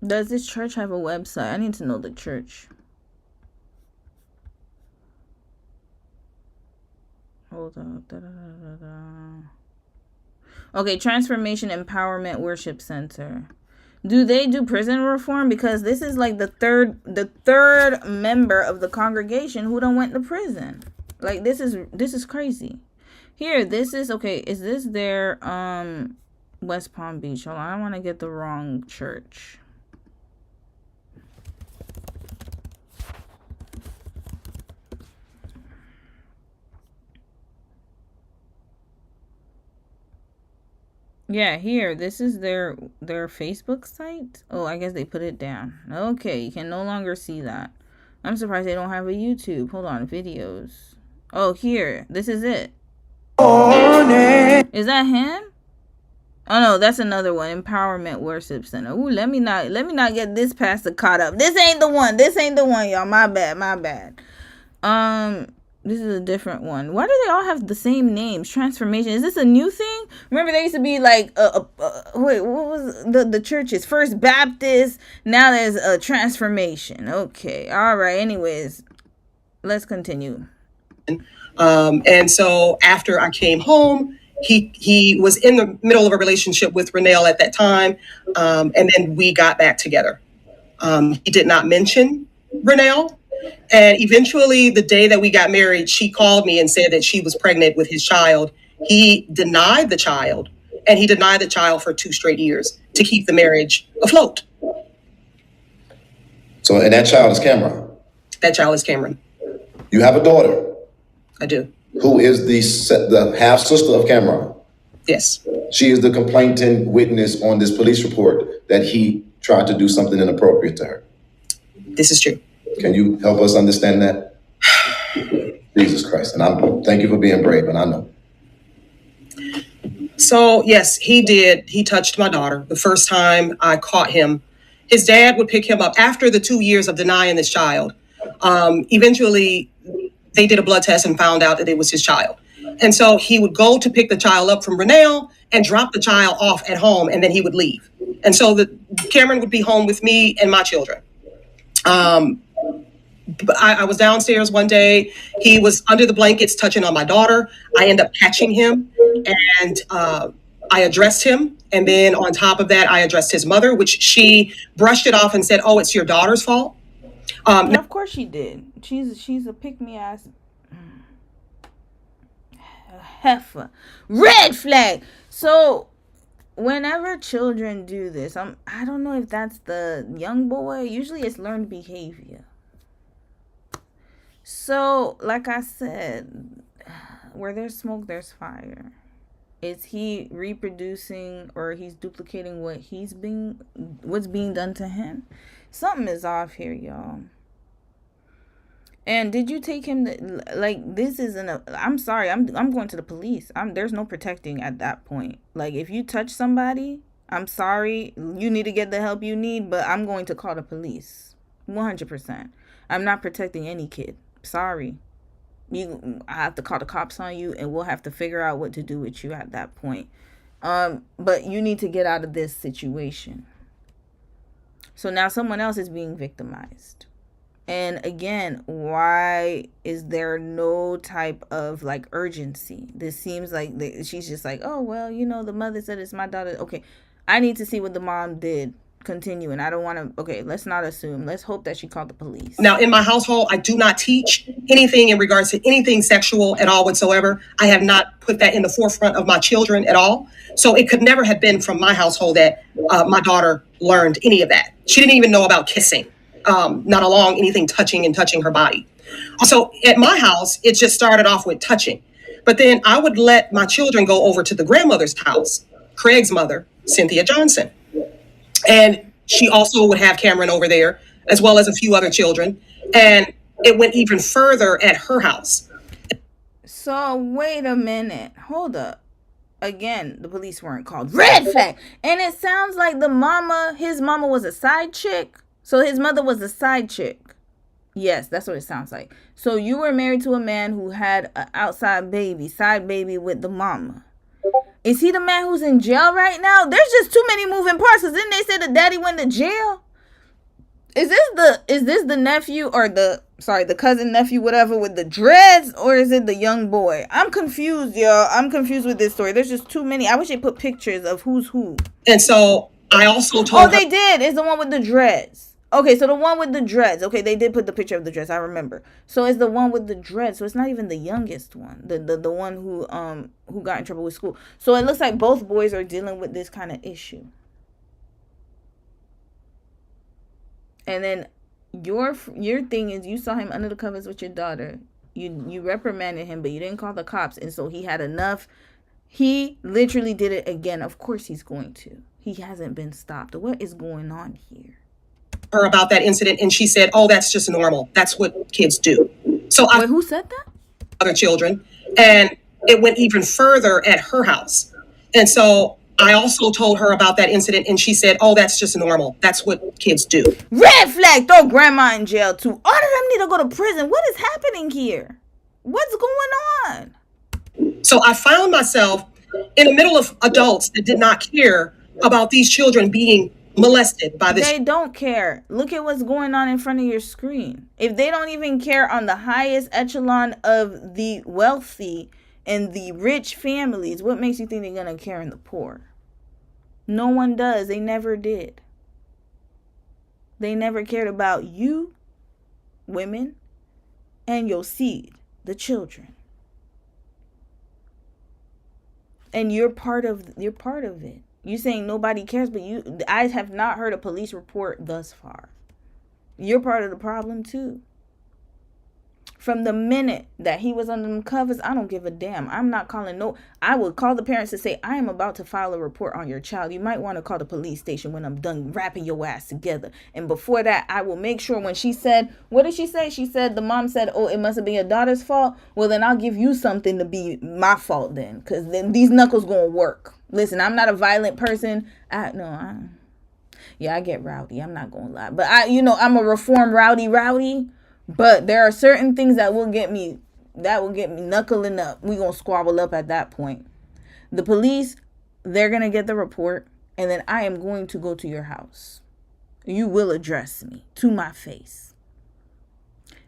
Does this church have a website? I need to know the church. Hold up. Okay, Transformation Empowerment Worship Center. Do they do prison reform? Because this is like the third member of the congregation who done went to prison. Like this is crazy. Here, this is okay. Is this their West Palm Beach? Hold on, I don't want to get the wrong church. Yeah, here, this is their Facebook site. Oh, I guess they put it down. Okay, you can no longer see that. I'm surprised they don't have a YouTube. Hold on, videos. Oh, here. This is it. Is that him? Oh no, that's another one. Empowerment Worship Center. Ooh, let me not get this pastor caught up. This ain't the one, y'all. My bad. This is a different one. Why do they all have the same names? Transformation. Is this a new thing? Remember, there used to be like wait, what was the churches? First Baptist. Now there's a Transformation. Okay, all right. Anyways, let's continue. And so after I came home, he was in the middle of a relationship with Renelle at that time, and then we got back together. He did not mention Renelle. And eventually, the day that we got married, she called me and said that she was pregnant with his child. He denied the child, and he denied the child for 2 straight years to keep the marriage afloat. So, and that child is Cameron. That child is Cameron. You have a daughter. I do. Who is the half sister of Cameron? Yes. She is the complainant witness on this police report that he tried to do something inappropriate to her. This is true. Can you help us understand that? Jesus Christ. And thank you for being brave, and I know. So, yes, he did. He touched my daughter. The first time I caught him, his dad would pick him up after the 2 years of denying this child. Eventually, they did a blood test and found out that it was his child. And so he would go to pick the child up from Renelle and drop the child off at home, and then he would leave. And so Cameron would be home with me and my children. I was downstairs one day. He was under the blankets touching on my daughter. I ended up catching him, and I addressed him. And then on top of that, I addressed his mother, which she brushed it off and said, "Oh, it's your daughter's fault." Yeah, of course she did. She's a pick-me-ass heifer. Red flag. So whenever children do this, I don't know if that's the young boy. Usually it's learned behavior. So, like I said, where there's smoke, there's fire. Is he reproducing or he's duplicating what's being done to him? Something is off here, y'all. And did you take him this isn't I'm sorry, I'm going to the police. There's no protecting at that point. Like, if you touch somebody, I'm sorry, you need to get the help you need, but I'm going to call the police. 100%. I'm not protecting any kid. Sorry. I have to call the cops on you, and we'll have to figure out what to do with you at that point. But you need to get out of this situation. So now someone else is being victimized. And again, why is there no type of urgency? This seems like she's just like, oh, well, the mother said it's my daughter. Okay, I need to see what the mom did. Continue, and I don't want to. Okay, let's not assume. Let's hope that she called the police. Now, in my household, I do not teach anything in regards to anything sexual at all whatsoever. I have not put that in the forefront of my children at all. So it could never have been from my household that my daughter learned any of that. She didn't even know about kissing, not along anything touching her body. So at my house, it just started off with touching. But then I would let my children go over to the grandmother's house, Craig's mother, Cynthia Johnson. And she also would have Cameron over there, as well as a few other children. And it went even further at her house. So wait a minute. Hold up. Again, the police weren't called. Red flag. And it sounds like his mama was a side chick. So his mother was a side chick. Yes, that's what it sounds like. So you were married to a man who had an outside baby, side baby with the mama. Is he the man who's in jail right now? There's just too many moving parts. Cause didn't they say the daddy went to jail? Is this the nephew or the cousin nephew, whatever, with the dreads, or is it the young boy? I'm confused, y'all. I'm confused with this story. There's just too many. I wish they put pictures of who's who. And so I also told her. They did. It's the one with the dreads. Okay, so the one with the dreads. Okay, they did put the picture of the dreads. I remember. So it's the one with the dreads. So it's not even the youngest one. The one who got in trouble with school. So it looks like both boys are dealing with this kind of issue. And then your thing is you saw him under the covers with your daughter. You reprimanded him, but you didn't call the cops, and so he had enough. He literally did it again. Of course he's going to. He hasn't been stopped. What is going on here? Her about that incident, and she said, "Oh, that's just normal. That's what kids do." So wait, who said that? other children, and it went even further at her house. And so I also told her about that incident, and she said, "Oh, that's just normal. That's what kids do." Red flag, throw grandma in jail too. All of them need to go to prison. What is happening here? What's going on? So I found myself in the middle of adults that did not care about these children being molested by this. They don't care. Look at what's going on in front of your screen. If they don't even care on the highest echelon of the wealthy and the rich families, what makes you think they're going to care in the poor? No one does. They never did. They never cared about you, women, and your seed, the children. And you're part of it. You saying nobody cares, but I have not heard a police report thus far. You're part of the problem too. From the minute that he was under them covers, I don't give a damn. I'm not calling I would call the parents to say, I am about to file a report on your child. You might want to call the police station when I'm done wrapping your ass together. And before that, I will make sure when she said, what did she say? She said, the mom said, oh, it must have been your daughter's fault. Well, then I'll give you something to be my fault then. Because then these knuckles going to work. Listen, I'm not a violent person. I get rowdy. I'm not going to lie. But I'm a reformed rowdy. But there are certain things that will get me knuckling up. We're going to squabble up at that point. The police, they're going to get the report, and then I am going to go to your house. You will address me to my face.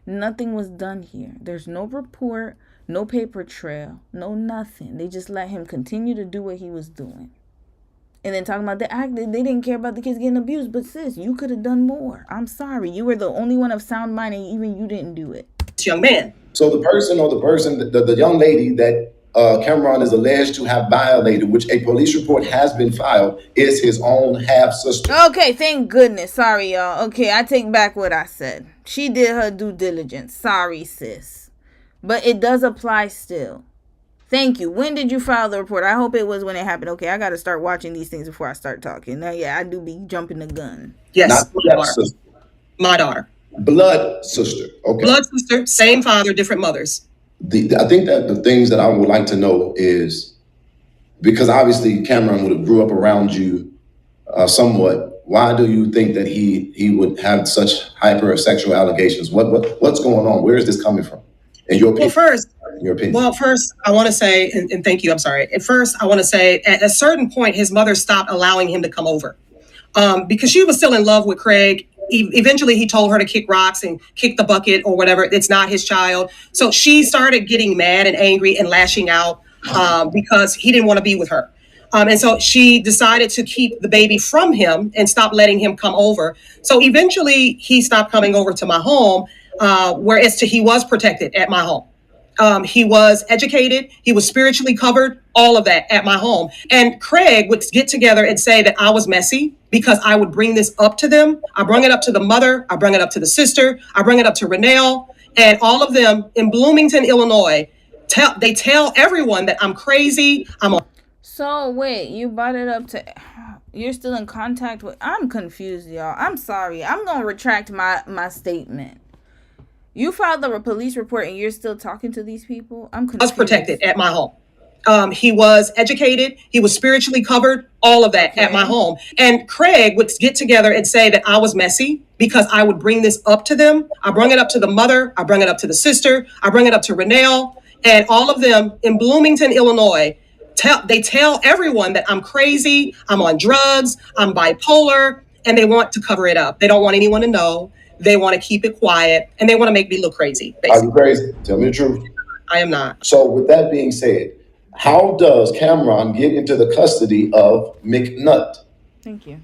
Nothing was done here. There's no report, no paper trail, no nothing. They just let him continue to do what he was doing. And then talking about the act, they didn't care about the kids getting abused. But sis, you could have done more. I'm sorry. You were the only one of sound mind, and even you didn't do it. Young man. So the young lady that Cameron is alleged to have violated, which a police report has been filed, is his own half sister. Okay, thank goodness. Sorry, y'all. Okay, I take back what I said. She did her due diligence. Sorry, sis. But it does apply still. Thank you. When did you file the report? I hope it was when it happened. Okay, I got to start watching these things before I start talking. Now, yeah, I do be jumping the gun. Yes, my daughter. Blood sister. Okay. Blood sister, same father, different mothers. I think that the things that I would like to know is, because obviously Cameron would have grew up around you somewhat. Why do you think that he would have such hypersexual allegations? What's going on? Where is this coming from? In your opinion? First, I want to say, and thank you, I'm sorry. At first, I want to say, at a certain point, his mother stopped allowing him to come over because she was still in love with Craig. Eventually, he told her to kick rocks and kick the bucket or whatever. It's not his child. So she started getting mad and angry and lashing out because he didn't want to be with her. And so she decided to keep the baby from him and stop letting him come over. So eventually, he stopped coming over to my home, whereas he was protected at my home. He was educated. He was spiritually covered, all of that at my home. And Craig would get together and say that I was messy because I would bring this up to them. I bring it up to the mother. I bring it up to the sister. I bring it up to Renelle, and all of them in Bloomington, Illinois. They tell everyone that I'm crazy. So wait, you brought it up to... You're still in contact with... I'm confused, y'all. I'm sorry. I'm going to retract my statement. You filed the police report and you're still talking to these people? I'm confused. I was protected at my home. He was educated. He was spiritually covered, all of that at my home. And Craig would get together and say that I was messy because I would bring this up to them. I bring it up to the mother. I bring it up to the sister. I bring it up to Renelle, and all of them in Bloomington, Illinois. They tell everyone that I'm crazy. I'm on drugs. I'm bipolar, and they want to cover it up. They don't want anyone to know. They want to keep it quiet, and they want to make me look crazy. Basically. Are you crazy? Tell me the truth. I am not. So with that being said, how does Cameron get into the custody of McNutt? Thank you.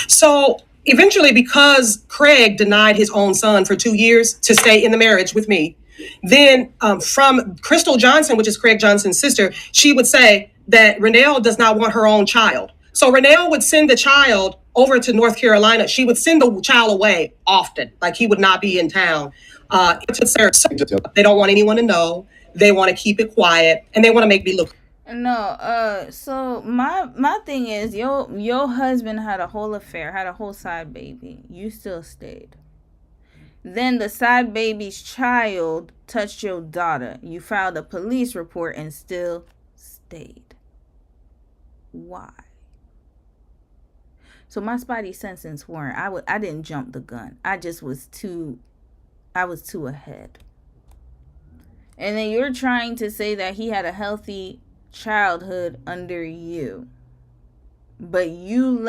So eventually, because Craig denied his own son for 2 years to stay in the marriage with me, then from Crystal Johnson, which is Craig Johnson's sister, she would say that Renelle does not want her own child. So Renelle would send the child over to North Carolina. She would send the child away often, like he would not be in town. They don't want anyone to know. They want to keep it quiet, and they want to make me look. No, so my thing is, your husband had a whole affair, had a whole side baby. You still stayed. Then the side baby's child touched your daughter. You filed a police report and still stayed. Why? So my spidey senses weren't. I didn't jump the gun. I was too ahead. And then you're trying to say that he had a healthy childhood under you. But you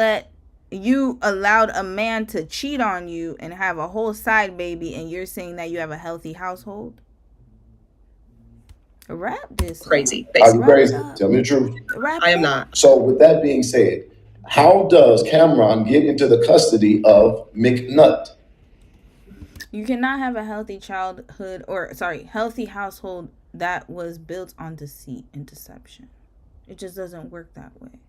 allowed a man to cheat on you and have a whole side baby, and you're saying that you have a healthy household? Wrap this crazy. Are you crazy? Tell me the truth. I am not. So with that being said, how does Cameron get into the custody of McNutt? You cannot have a healthy healthy household that was built on deceit and deception. It just doesn't work that way.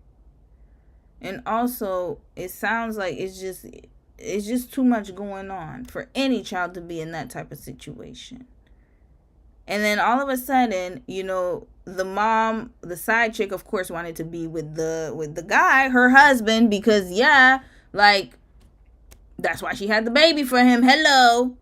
And also, it sounds like it's just too much going on for any child to be in that type of situation. And then all of a sudden, the mom, the side chick, of course, wanted to be with the guy, her husband, because that's why she had the baby for him. Hello.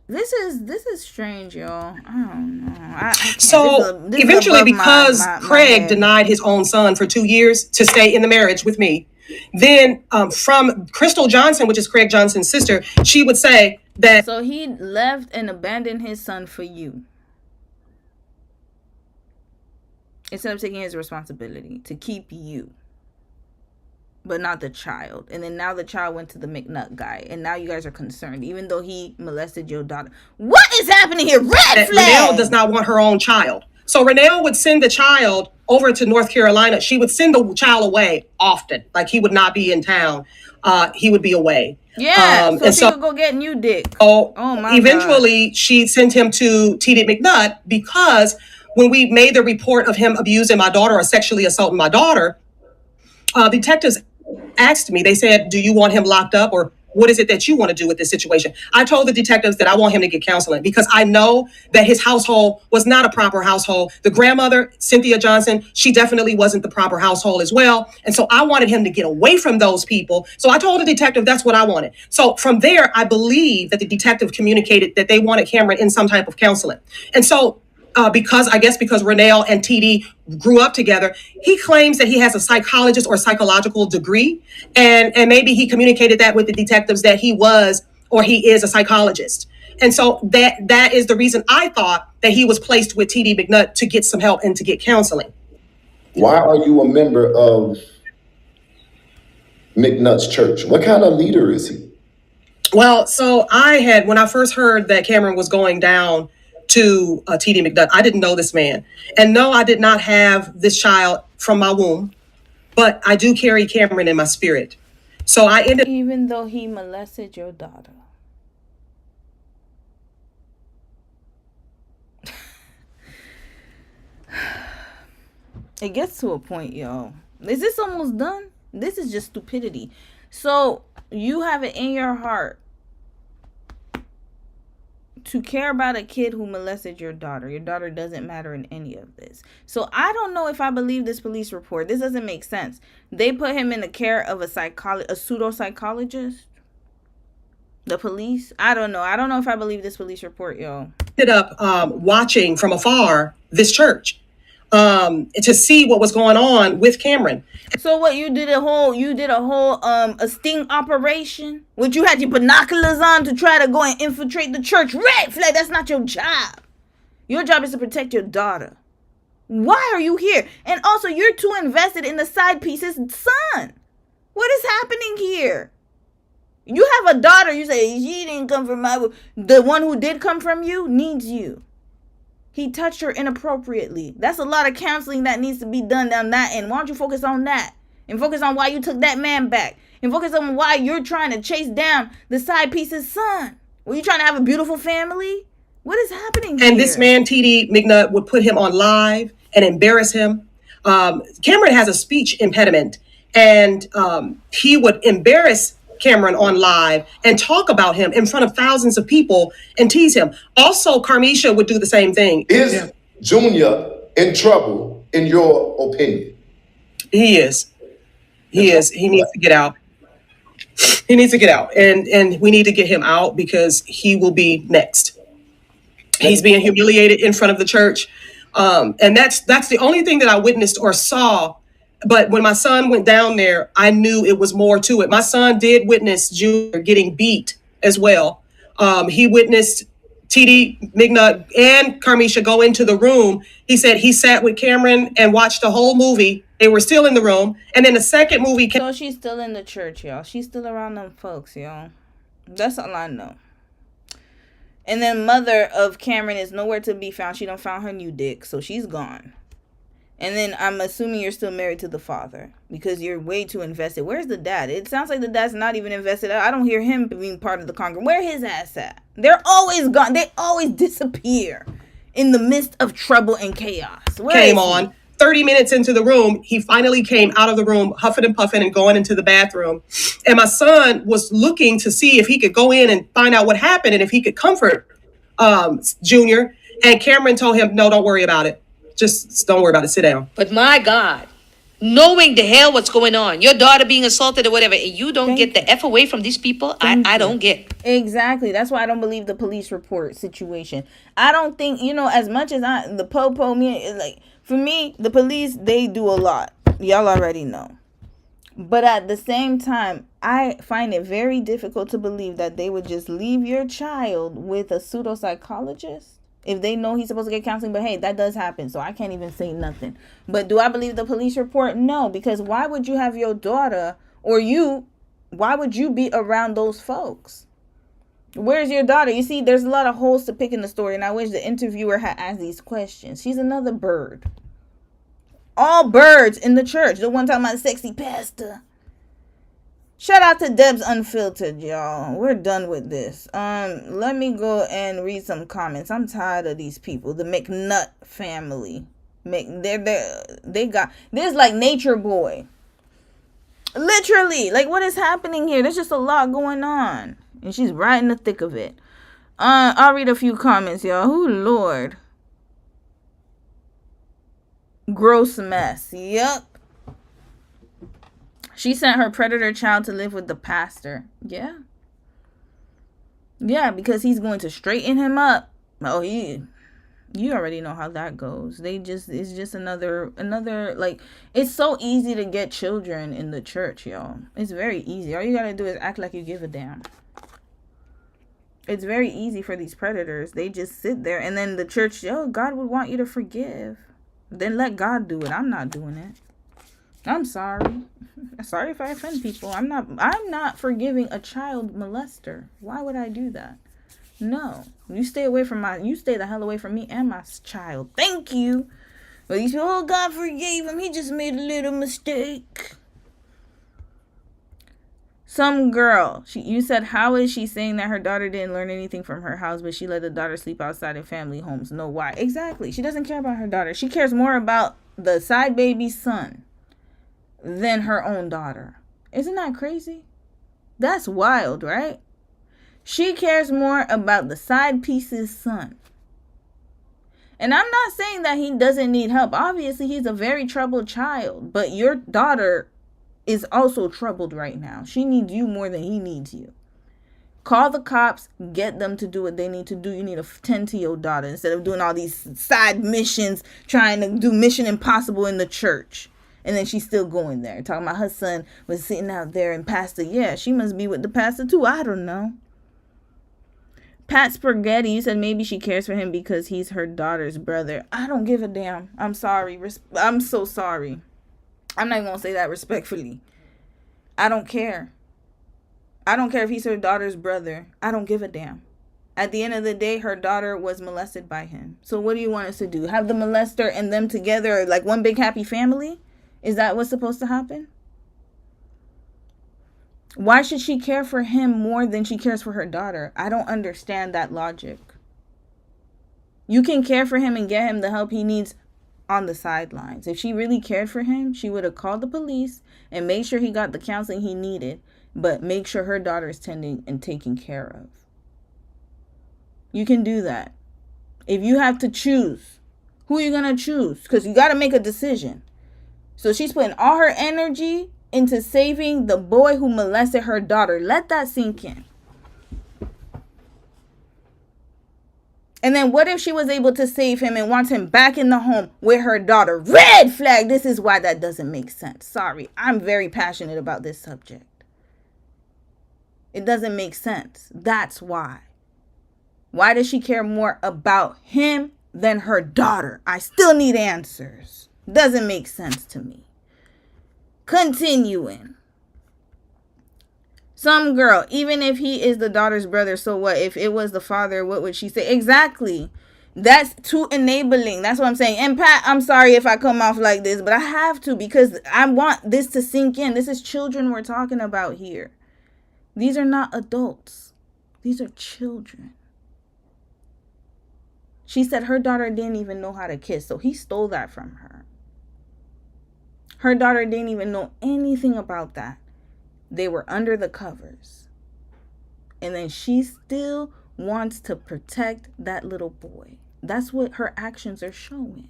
This is strange, y'all. I don't know. So eventually, because Craig denied his own son for 2 years to stay in the marriage with me, then from Crystal Johnson, which is Craig Johnson's sister, she would say that. So he left and abandoned his son for you, instead of taking his responsibility to keep you, but not the child. And then now the child went to the McNutt guy, and now you guys are concerned, even though he molested your daughter. What is happening here? Red flag! Renelle does not want her own child. So Renelle would send the child over to North Carolina. She would send the child away often. Like, he would not be in town. He would be away. Yeah, so she could go get new dick. Oh my eventually, God. She sent him to TD McNutt because when we made the report of him abusing my daughter or sexually assaulting my daughter, detectives asked me, they said, do you want him locked up, or what is it that you want to do with this situation? I told the detectives that I want him to get counseling because I know that his household was not a proper household. The grandmother, Cynthia Johnson, she definitely wasn't the proper household as well. And so I wanted him to get away from those people. So I told the detective that's what I wanted. So from there, I believe that the detective communicated that they wanted Cameron in some type of counseling. And so because Renelle and TD grew up together, he claims that he has a psychologist or psychological degree. And maybe he communicated that with the detectives that he was or he is a psychologist. And so that is the reason I thought that he was placed with TD McNutt to get some help and to get counseling. Why are you a member of McNutt's church? What kind of leader is he? Well, so when I first heard that Cameron was going down to TD McNutt, I didn't know this man. And no, I did not have this child from my womb, but I do carry Cameron in my spirit. So I ended. Even though he molested your daughter. It gets to a point, y'all. Is this almost done? This is just stupidity. So you have it in your heart to care about a kid who molested your daughter. Your daughter doesn't matter in any of this. So I don't know if I believe this police report. This doesn't make sense. They put him in the care of a pseudo-psychologist. The police. I don't know. I don't know if I believe this police report, y'all. Ended up watching from afar this church to see what was going on with Cameron. So what, you did a whole a sting operation? Which you had your binoculars on to try to go and infiltrate the church? Red flag, that's not your job. Your job is to protect your daughter. Why are you here? And also, you're too invested in the side piece's son. What is happening here? You have a daughter, you say, she didn't come from the one who did come from you needs you. He touched her inappropriately. That's a lot of counseling that needs to be done down that end. Why don't you focus on that? And focus on why you took that man back. And focus on why you're trying to chase down the side piece's son. Were you trying to have a beautiful family? What is happening here? And this man, TD McNutt, would put him on live and embarrass him. Cameron has a speech impediment. And he would embarrass Cameron on live and talk about him in front of thousands of people and tease him. Also, Carmisha would do the same thing. Is Junior in trouble, in your opinion? He is. He is. He needs to get out. He needs to get out, and we need to get him out because he will be next. He's being humiliated in front of the church, and that's the only thing that I witnessed or saw. But when my son went down there, I knew it was more to it. My son did witness Junior getting beat as well. He witnessed TD, McNutt, and Carmisha go into the room. He said he sat with Cameron and watched the whole movie. They were still in the room. And then the second movie came. So she's still in the church, y'all. She's still around them folks, y'all. That's all I know. And then mother of Cameron is nowhere to be found. She done found her new dick, so she's gone. And then I'm assuming you're still married to the father because you're way too invested. Where's the dad? It sounds like the dad's not even invested. I don't hear him being part of the congregation. Where his ass at? They're always gone. They always disappear in the midst of trouble and chaos. Came on 30 minutes into the room. He finally came out of the room, huffing and puffing and going into the bathroom. And my son was looking to see if he could go in and find out what happened and if he could comfort Junior. And Cameron told him, no, don't worry about it. Just don't worry about it. Sit down. But my God, knowing the hell what's going on, your daughter being assaulted or whatever, and you don't get the F away from these people, I don't get. Exactly. That's why I don't believe the police report situation. I don't think, as much as the po-po, like, for me, the police, they do a lot. Y'all already know. But at the same time, I find it very difficult to believe that they would just leave your child with a pseudo-psychologist. If they know he's supposed to get counseling, but hey, that does happen, so I can't even say nothing. But do I believe the police report? No, because why would you have your daughter why would you be around those folks? Where's your daughter? You see, there's a lot of holes to pick in the story, and I wish the interviewer had asked these questions. She's another bird. All birds in the church. The one talking about the sexy pastor. Shout out to Debs Unfiltered, y'all. We're done with this. Let me go and read some comments. I'm tired of these people. The McNutt family. They got this like Nature Boy. Literally, like what is happening here? There's just a lot going on, and she's right in the thick of it. I'll read a few comments, y'all. Oh Lord. Gross mess. Yup. She sent her predator child to live with the pastor. Yeah. Yeah, because he's going to straighten him up. Oh, you already know how that goes. It's just another, like, it's so easy to get children in the church, y'all. It's very easy. All you gotta do is act like you give a damn. It's very easy for these predators. They just sit there, and then the church, God would want you to forgive. Then let God do it. I'm not doing it. I'm sorry. Sorry if I offend people. I'm not forgiving a child molester. Why would I do that? No. You stay the hell away from me and my child. Thank you. But these people, God forgave him. He just made a little mistake. Some girl, you said, how is she saying that her daughter didn't learn anything from her house, but she let the daughter sleep outside in family homes? No, why? Exactly. She doesn't care about her daughter. She cares more about the side baby's son than her own daughter. Isn't that crazy? That's wild, right? She cares more about the side piece's son. And I'm not saying that he doesn't need help. Obviously, he's a very troubled child, but your daughter is also troubled right now. She needs you more than he needs you. Call the cops, get them to do what they need to do. You need to tend to your daughter instead of doing all these side missions, trying to do Mission Impossible in the church. And then she's still going there, talking about her son was sitting out there and pastor. Yeah, she must be with the pastor too. I don't know. Pat Spaghetti, you said maybe she cares for him because he's her daughter's brother. I don't give a damn. I'm sorry. I'm so sorry. I'm not even going to say that respectfully. I don't care. I don't care if he's her daughter's brother. I don't give a damn. At the end of the day, her daughter was molested by him. So what do you want us to do? Have the molester and them together like one big happy family? Is that what's supposed to happen? Why should she care for him more than she cares for her daughter? I don't understand that logic. You can care for him and get him the help he needs on the sidelines. If she really cared for him, she would have called the police and made sure he got the counseling he needed, but make sure her daughter is tending and taken care of. You can do that. If you have to choose, who are you going to choose? Because you got to make a decision. So she's putting all her energy into saving the boy who molested her daughter. Let that sink in. And then what if she was able to save him and wants him back in the home with her daughter? Red flag. This is why that doesn't make sense. Sorry, I'm very passionate about this subject. It doesn't make sense. That's why. Why does she care more about him than her daughter? I still need answers. Doesn't make sense to me. Continuing. Some girl, even if he is the daughter's brother, so what? If it was the father, what would she say? Exactly. That's too enabling. That's what I'm saying. And Pat, I'm sorry if I come off like this, but I have to because I want this to sink in. This is children we're talking about here. These are not adults. These are children. She said her daughter didn't even know how to kiss, so he stole that from her. Her daughter didn't even know anything about that. They were under the covers. And then she still wants to protect that little boy. That's what her actions are showing.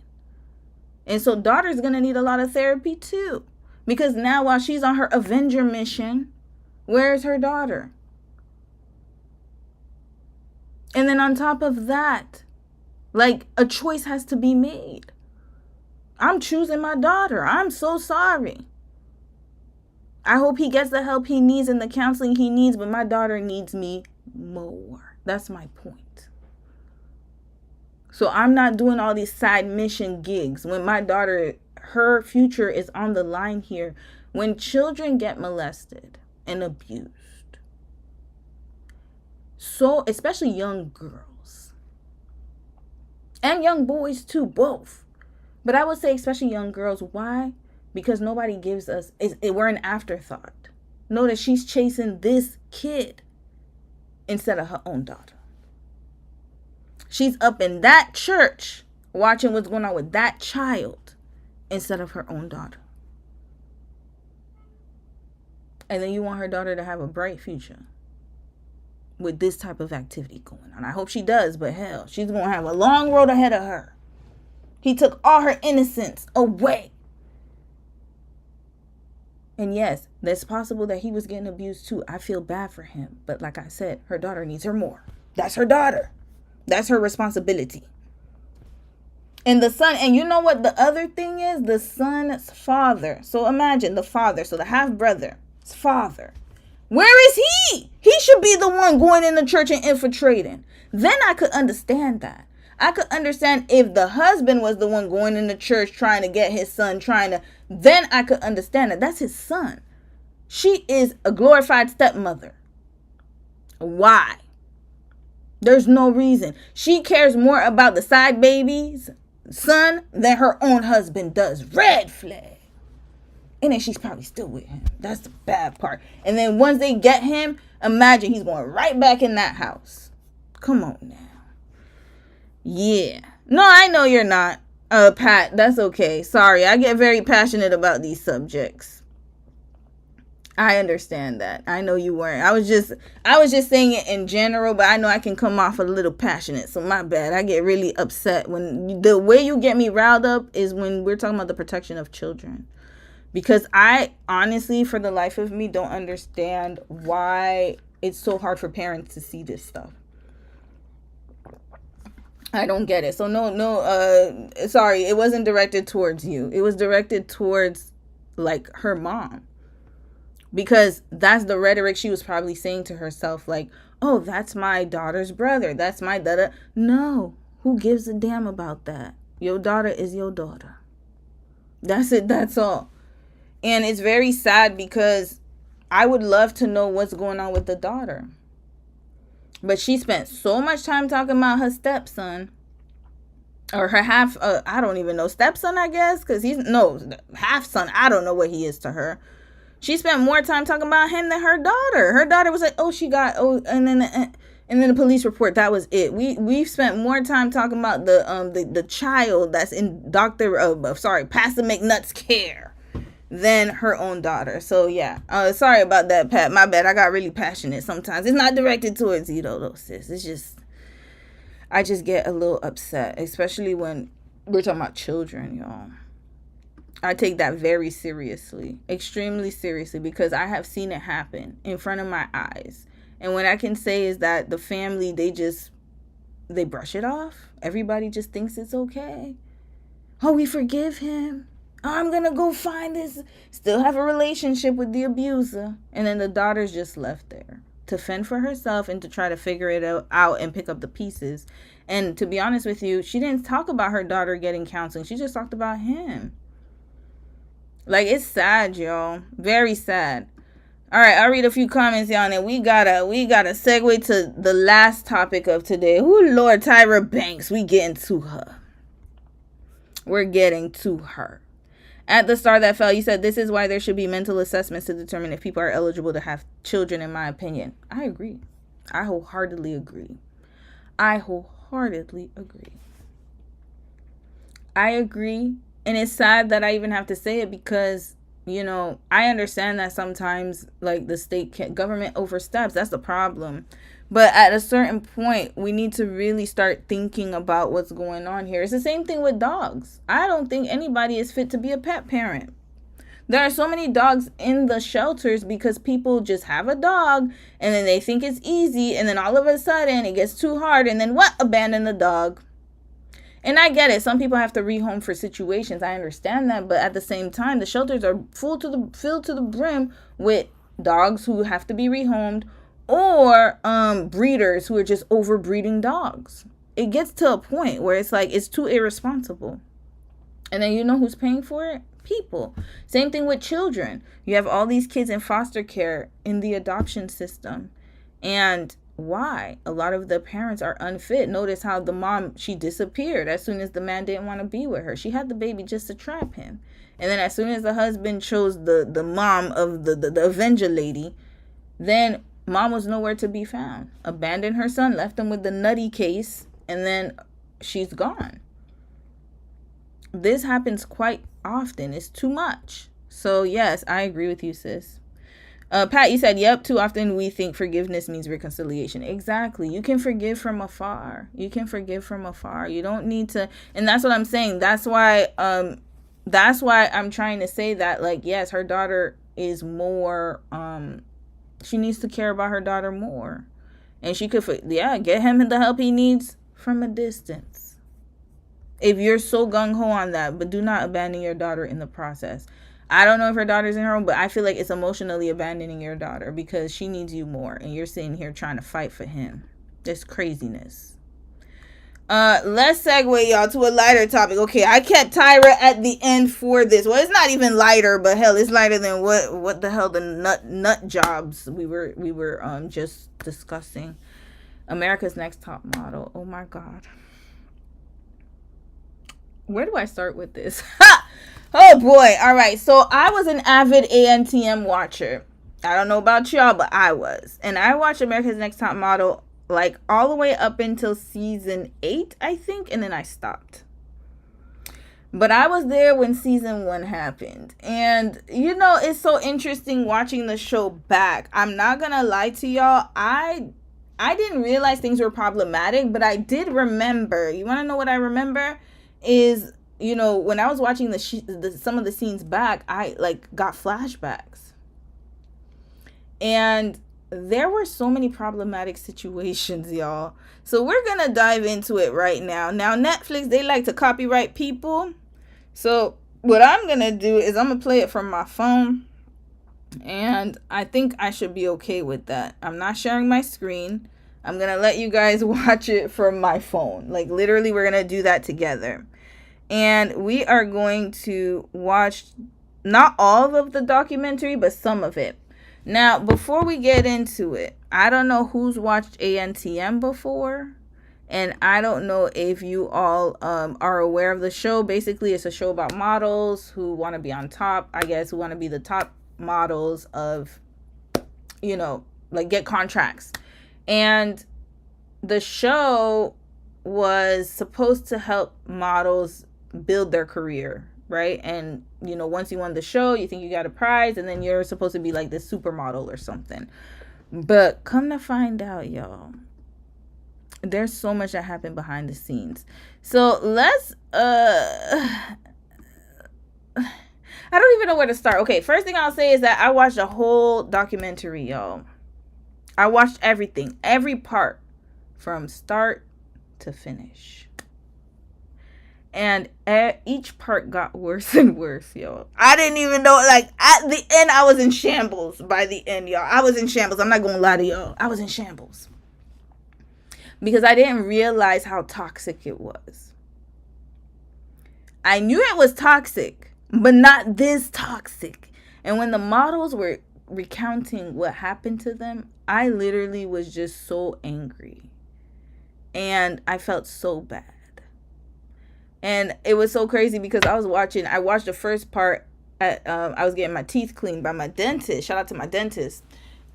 And so daughter's going to need a lot of therapy too. Because now while she's on her Avenger mission, where's her daughter? And then on top of that, like a choice has to be made. I'm choosing my daughter. I'm so sorry. I hope he gets the help he needs and the counseling he needs, but my daughter needs me more. That's my point. So I'm not doing all these side mission gigs when my daughter, her future is on the line here. When children get molested and abused, so especially young girls and young boys too, both. But I would say especially young girls. Why? Because nobody gives us, we're an afterthought. Know that she's chasing this kid instead of her own daughter. She's up in that church watching what's going on with that child instead of her own daughter. And then you want her daughter to have a bright future with this type of activity going on. I hope she does, but hell, she's going to have a long road ahead of her. He took all her innocence away. And yes, it's possible that he was getting abused too. I feel bad for him. But like I said, her daughter needs her more. That's her daughter. That's her responsibility. And the son, and you know what the other thing is? The son's father. So imagine the father, so the half-brother's father. Where is he? He should be the one going in the church and infiltrating. Then I could understand that. I could understand if the husband was the one going in the church trying to get his son, then I could understand that. That's his son. She is a glorified stepmother. Why? There's no reason. She cares more about the side baby's son than her own husband does. Red flag. And then she's probably still with him. That's the bad part. And then once they get him, imagine he's going right back in that house. Come on now. Yeah. No, I know you're not, Pat. That's okay. Sorry, I get very passionate about these subjects. I understand that. I know you weren't. I was just saying it in general, but I know I can come off a little passionate. So my bad. I get really upset when the way you get me riled up is when we're talking about the protection of children. Because I honestly, for the life of me, don't understand why it's so hard for parents to see this stuff. I don't get it. So sorry, it wasn't directed towards you. It was directed towards like her mom. Because that's the rhetoric she was probably saying to herself, like, oh, that's my daughter's brother. That's my daughter. No, who gives a damn about that? Your daughter is your daughter. That's it. That's all. And it's very sad because I would love to know what's going on with the daughter. But she spent so much time talking about her stepson. Or her half, I don't even know, stepson, I guess. Because half son. I don't know what he is to her. She spent more time talking about him than her daughter. Her daughter was like, and then the police report, that was it. We've spent more time talking about the child that's in Pastor McNutt's care than her own daughter. So yeah, sorry about that, Pat. My bad. I got really passionate sometimes. It's not directed towards you though, sis. It's just, I just get a little upset, especially when we're talking about children, y'all. I take that very seriously, extremely seriously, because I have seen it happen in front of my eyes. And what I can say is that the family, they brush it off. Everybody just thinks it's okay. Oh, we forgive him. Oh, I'm gonna go find this. Still have a relationship with the abuser. And then the daughter's just left there to fend for herself and to try to figure it out and pick up the pieces. And to be honest with you, she didn't talk about her daughter getting counseling. She just talked about him. Like, it's sad, y'all. Very sad. All right, I'll read a few comments, y'all, and we gotta segue to the last topic of today. Ooh, Lord, Tyra Banks. We getting to her. We're getting to her. At the Star That Fell, you said this is why there should be mental assessments to determine if people are eligible to have children, in my opinion. I agree. I wholeheartedly agree. I agree. And it's sad that I even have to say it because, I understand that sometimes, like, the government oversteps. That's the problem. But at a certain point, we need to really start thinking about what's going on here. It's the same thing with dogs. I don't think anybody is fit to be a pet parent. There are so many dogs in the shelters because people just have a dog and then they think it's easy. And then all of a sudden it gets too hard. And then what? Abandon the dog. And I get it. Some people have to rehome for situations. I understand that. But at the same time, the shelters are filled to the brim with dogs who have to be rehomed, or breeders who are just overbreeding dogs. It gets to a point where it's like, it's too irresponsible. And then you know who's paying for it? People. Same thing with children. You have all these kids in foster care in the adoption system. And why? A lot of the parents are unfit. Notice how the mom, she disappeared as soon as the man didn't want to be with her. She had the baby just to trap him. And then as soon as the husband chose the mom of the Avenger lady, then mom was nowhere to be found. Abandoned her son, left him with the nutty case, and then she's gone. This happens quite often. It's too much. So yes, I agree with you, sis. Pat, you said, yep, too often we think forgiveness means reconciliation. Exactly. You can forgive from afar. You don't need to. And that's what I'm saying. That's why I'm trying to say that, like, yes, her daughter is more, she needs to care about her daughter more. And she could, get him the help he needs from a distance. If you're so gung-ho on that, but do not abandon your daughter in the process. I don't know if her daughter's in her home, but I feel like it's emotionally abandoning your daughter because she needs you more. And you're sitting here trying to fight for him. That's craziness. Let's segue, y'all, to a lighter topic. Okay, I kept Tyra at the end for this. Well, it's not even lighter, but hell, it's lighter than what the hell the nut jobs we were just discussing. America's Next Top Model. Oh my God. Where do I start with this? Oh boy. All right. So I was an avid ANTM watcher. I don't know about y'all, but I was. And I watched America's Next Top Model like all the way up until season 8, I think. And then I stopped. But I was there when season 1 happened. And, it's so interesting watching the show back. I'm not going to lie to y'all. I didn't realize things were problematic, but I did remember. You want to know what I remember? Is, when I was watching some of the scenes back, I got flashbacks. And there were so many problematic situations, y'all. So we're going to dive into it right now. Now, Netflix, they like to copyright people. So what I'm going to do is I'm going to play it from my phone. And I think I should be okay with that. I'm not sharing my screen. I'm going to let you guys watch it from my phone. Like, literally, we're going to do that together. And we are going to watch not all of the documentary, but some of it. Now, before we get into it, I don't know who's watched ANTM before. And I don't know if you all are aware of the show. Basically, it's a show about models who want to be on top, I guess, who want to be the top models of, get contracts. And the show was supposed to help models build their career, right? And, once you won the show, you think you got a prize, and then you're supposed to be like this supermodel or something. But come to find out, y'all, there's so much that happened behind the scenes. So let's I don't even know where to start. Okay, first thing I'll say is that I watched a whole documentary, y'all. I watched everything, every part, from start to finish. And each part got worse and worse, y'all. I didn't even know, like, at the end, I was in shambles by the end, y'all. I was in shambles. I'm not going to lie to y'all. I was in shambles. Because I didn't realize how toxic it was. I knew it was toxic, but not this toxic. And when the models were recounting what happened to them, I literally was just so angry. And I felt so bad. And it was so crazy because I watched the first part at, I was getting my teeth cleaned by my dentist. Shout out to my dentist.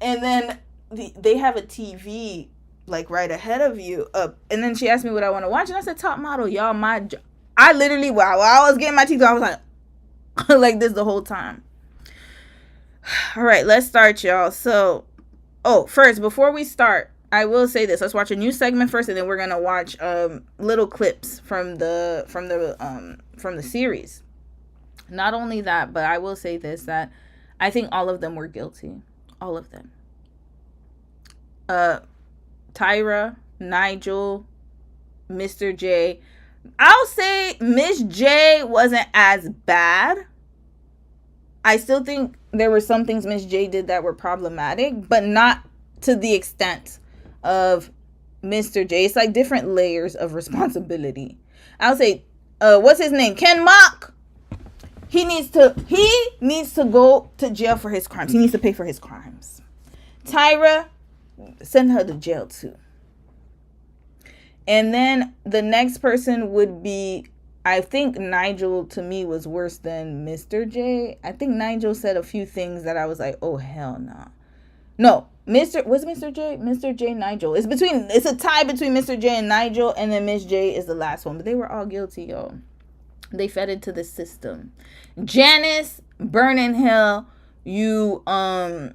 And then they have a TV like right ahead of you. And then she asked me what I want to watch. And I said, Top Model, y'all, I literally, while I was getting my teeth, I was like, like this the whole time. All right, let's start, y'all. So, first, before we start, I will say this. Let's watch a new segment first, and then we're gonna watch little clips from the series. Not only that, but I will say this, that I think all of them were guilty. All of them. Tyra, Nigel, Mr. J. I'll say Miss J wasn't as bad. I still think there were some things Miss J did that were problematic, but not to the extent of Mr. J. It's like different layers of responsibility. I'll say, what's his name? Ken Mock. He needs to go to jail for his crimes. He needs to pay for his crimes. Tyra, send her to jail too. And then the next person would be, I think Nigel to me was worse than Mr. J. I think Nigel said a few things that I was like, oh hell nah. No, Mr. J, Nigel. It's a tie between Mr. J and Nigel, and then Miss J is the last one. But they were all guilty, y'all. They fed into the system. Janice Burning Hill, I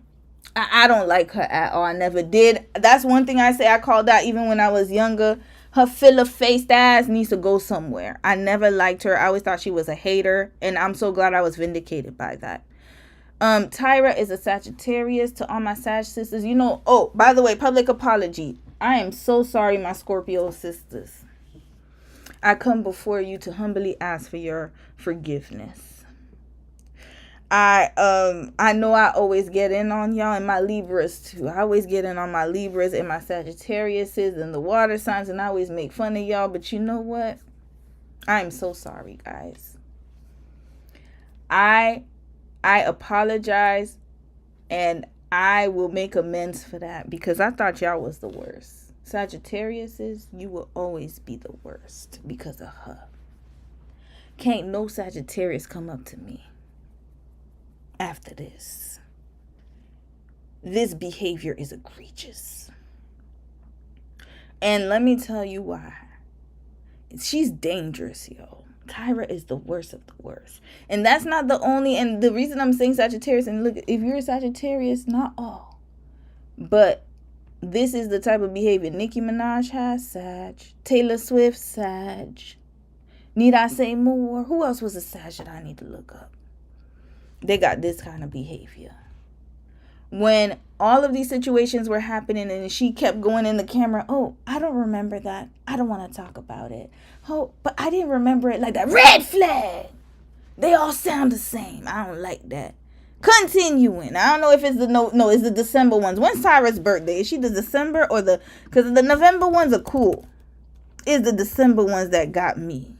don't like her at all. I never did. That's one thing I say I called out even when I was younger. Her filler-faced ass needs to go somewhere. I never liked her. I always thought she was a hater, and I'm so glad I was vindicated by that. Tyra is a Sagittarius. To all my Sag sisters, by the way, public apology. I am so sorry, my Scorpio sisters. I come before you to humbly ask for your forgiveness. I know I always get in on y'all and my Libras too. I always get in on my Libras and my Sagittariuses and the water signs, and I always make fun of y'all. But you know what? I'm so sorry, guys. I apologize, and I will make amends for that because I thought y'all was the worst. Sagittariuses, you will always be the worst because of her. Can't no Sagittarius come up to me after this. This behavior is egregious. And let me tell you why. She's dangerous, yo. Tyra is the worst of the worst. And that's not the only, and the reason I'm saying Sagittarius, and look, if you're a Sagittarius, not all, but this is the type of behavior Nicki Minaj has, Sag. Taylor Swift, Sag. Need I say more? Who else was a Sag that I need to look up? They got this kind of behavior. When all of these situations were happening and she kept going in the camera, oh, I don't remember that. I don't want to talk about it. Oh, but I didn't remember it like that. Red flag. They all sound the same. I don't like that. Continuing. I don't know if it's it's the December ones. When's Tyra's birthday? Is she the December or because the November ones are cool. It's the December ones that got me.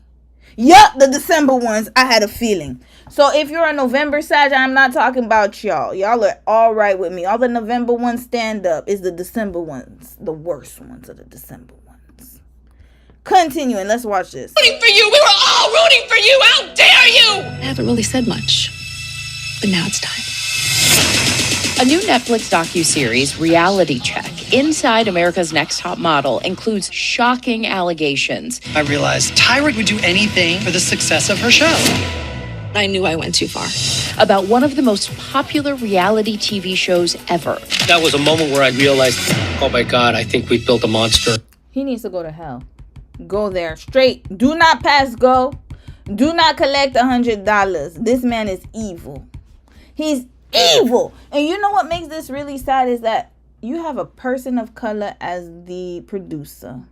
Yup, the December ones, I had a feeling. So if you're a November Sag, I'm not talking about y'all. Y'all are all right with me. All the November ones stand up. Is the December ones. The worst ones are the December ones. Continuing, let's watch this. Rooting for you. We were all rooting for you. How dare you? I haven't really said much, but now it's time. A new Netflix docuseries, Reality Check, Inside America's Next Top Model, includes shocking allegations. I realized Tyra would do anything for the success of her show. I knew I went too far. About one of the most popular reality TV shows ever. That was a moment where I realized, oh my God, I think we've built a monster. He needs to go to hell. Go there. Straight. Do not pass go. Do not collect $100. This man is evil. He's evil. And you know what makes this really sad is that you have a person of color as the producer.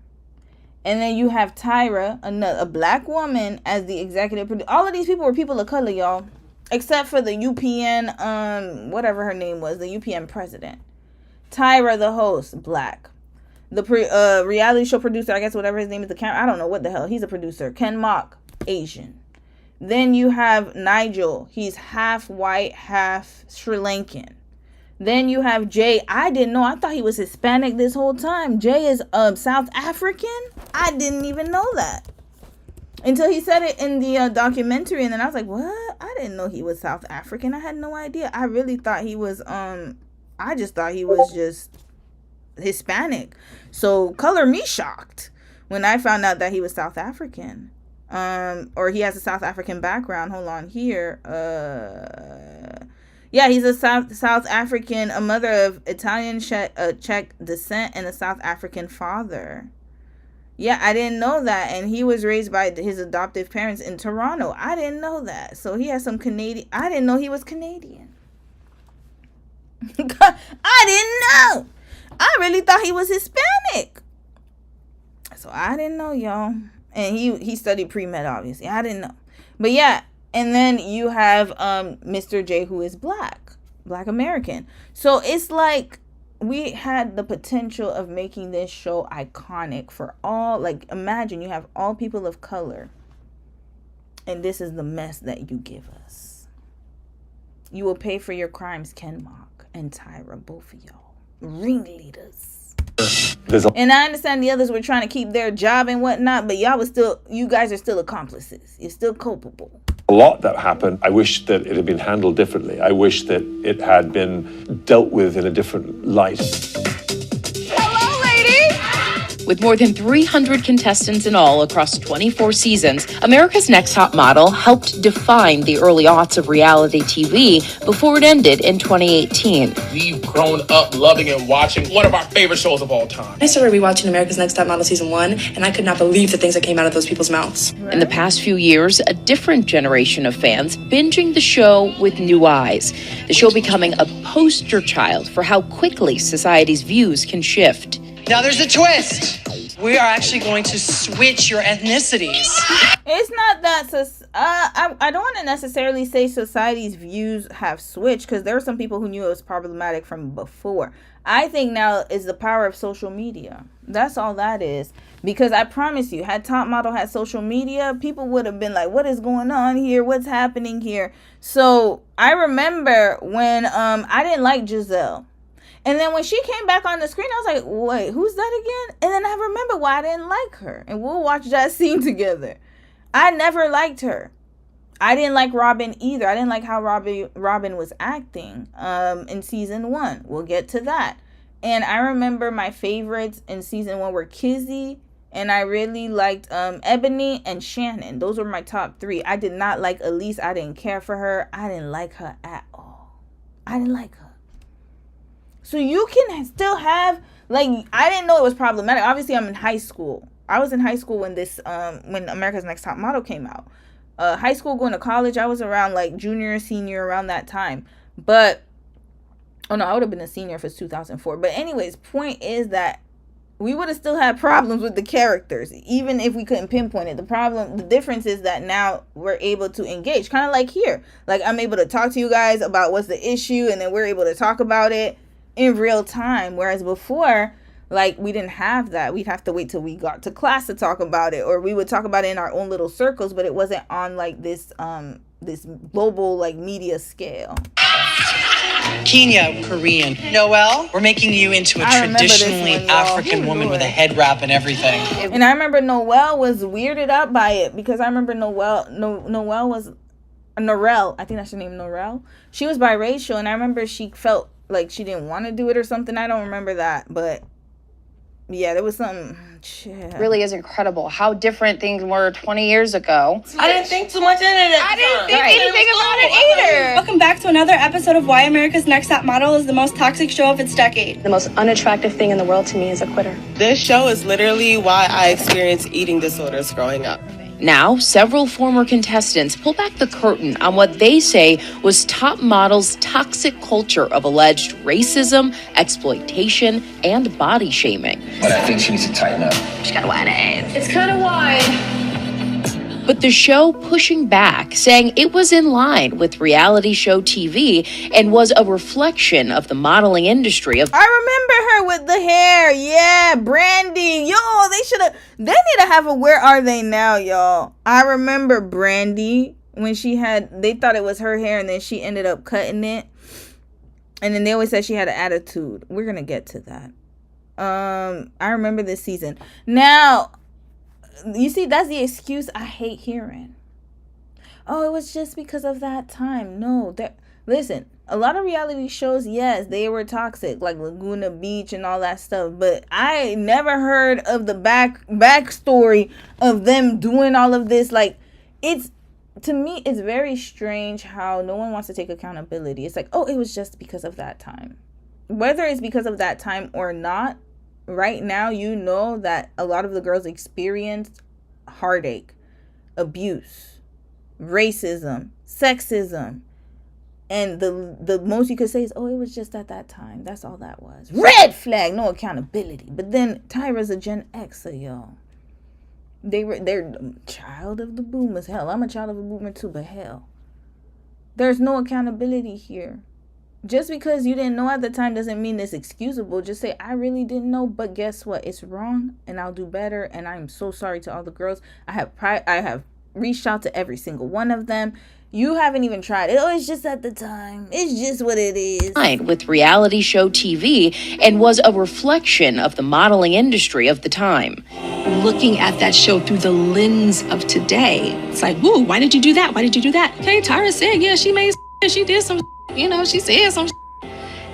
And then you have Tyra, a black woman, as the executive producer. All of these people were people of color, y'all. Except for the UPN, whatever her name was, the UPN president. Tyra, the host, black. The reality show producer, I guess whatever his name is, I don't know what the hell. He's a producer. Ken Mock, Asian. Then you have Nigel. He's half white, half Sri Lankan. Then you have Jay. I didn't know. I thought he was Hispanic this whole time. Jay is South African. I didn't even know that until he said it in the documentary. And then I was like, what? I didn't know he was South African. I had no idea. I really thought he was, I just thought he was just Hispanic. So color me shocked when I found out that he was South African. Or he has a South African background. Hold on here. Yeah, he's a South African, a mother of Italian Czech descent, and a South African father. Yeah, I didn't know that. And he was raised by his adoptive parents in Toronto. I didn't know that. So he has some Canadian. I didn't know he was Canadian. I didn't know. I really thought he was Hispanic. So I didn't know, y'all. And he studied pre-med, obviously. I didn't know. But yeah. And then you have Mr. J, who is black American. So it's like we had the potential of making this show iconic for all. Like, imagine you have all people of color. And this is the mess that you give us. You will pay for your crimes, Ken Mock and Tyra, both of y'all. Ringleaders. And I understand the others were trying to keep their job and whatnot, but you guys are still accomplices. You're still culpable. A lot that happened. I wish that it had been handled differently. I wish that it had been dealt with in a different light. Hello, ladies! With more than 300 contestants in all across 24 seasons, America's Next Top Model helped define the early aughts of reality TV before it ended in 2018. We've grown up loving and watching one of our favorite shows of all time. I started rewatching America's Next Top Model Season 1, and I could not believe the things that came out of those people's mouths. In the past few years, a different generation of fans binging the show with new eyes. The show becoming a poster child for how quickly society's views can shift. Now there's a twist. We are actually going to switch your ethnicities. It's not that I don't want to necessarily say society's views have switched, because there are some people who knew it was problematic from before. I think now is the power of social media. That's all that is. Because I promise you, had Top Model had social media, people would have been like, what is going on here? What's happening here? So I remember when I didn't like Giselle. And then when she came back on the screen, I was like, wait, who's that again? And then I remember why I didn't like her. And we'll watch that scene together. I never liked her. I didn't like Robin either. I didn't like how Robin was acting in season 1. We'll get to that. And I remember my favorites in season 1 were Kizzy, and I really liked Ebony and Shannon. Those were my top 3. I did not like Elise. I didn't care for her. I didn't like her at all. I didn't like her. So you can still have, like, I didn't know it was problematic. Obviously, I'm in high school. I was in high school when when America's Next Top Model came out. High school going to college, I was around like junior, senior, around that time. But, oh no, I would have been a senior if it's 2004. But anyways, point is that we would have still had problems with the characters, even if we couldn't pinpoint it. The difference is that now we're able to engage, kind of like here. Like, I'm able to talk to you guys about what's the issue, and then we're able to talk about it in real time, whereas before, like, we didn't have that. We'd have to wait till we got to class to talk about it, or we would talk about it in our own little circles, but it wasn't on like this global like media scale. Kenya, Korean. Noelle, we're making you into a traditionally African woman with a head wrap and everything. And I remember Noelle was weirded out by it, because I remember Noelle was Norel. I think that's her name, Norel. She was biracial, and I remember she felt like she didn't want to do it or something. I don't remember that, but yeah, there was something. It really is incredible how different things were 20 years ago. I didn't think too much in it. I didn't think anything about it either. Welcome back to another episode of Why America's Next Top Model is the most toxic show of its decade. The most unattractive thing in the world to me is a quitter. This show is literally why I experienced eating disorders growing up. Now, several former contestants pull back the curtain on what they say was top model's toxic culture of alleged racism, exploitation, and body shaming. But I think she needs to tighten up. She's got a wide ass. It's kind of wide. But the show pushing back, saying it was in line with reality show TV and was a reflection of the modeling industry. I remember her with the hair. Yeah, Brandy. Yo, they need to have a Where Are They Now, y'all. I remember Brandy when they thought it was her hair and then she ended up cutting it. And then they always said she had an attitude. We're going to get to that. I remember this season. Now, you see, that's the excuse I hate hearing. Oh, it was just because of that time. No, listen, a lot of reality shows, yes, they were toxic, like Laguna Beach and all that stuff. But I never heard of the backstory of them doing all of this. Like, to me, it's very strange how no one wants to take accountability. It's like, oh, it was just because of that time. Whether it's because of that time or not, right now, you know that a lot of the girls experienced heartache, abuse, racism, sexism. And the most you could say is, oh, it was just at that time. That's all that was. Red flag, no accountability. But then Tyra's a Gen Xer, y'all. They're child of the boomers. Hell, I'm a child of a boomer too, but hell. There's no accountability here. Just because you didn't know at the time doesn't mean it's excusable. Just say, I really didn't know, but guess what? It's wrong, and I'll do better, and I'm so sorry to all the girls. I have reached out to every single one of them. You haven't even tried it. Oh, it's just at the time. It's just what it is. With reality show TV and was a reflection of the modeling industry of the time. Looking at that show through the lens of today, it's like, whoa, why did you do that? Why did you do that? Okay, Tyra said, yeah, she made she did some, she said some,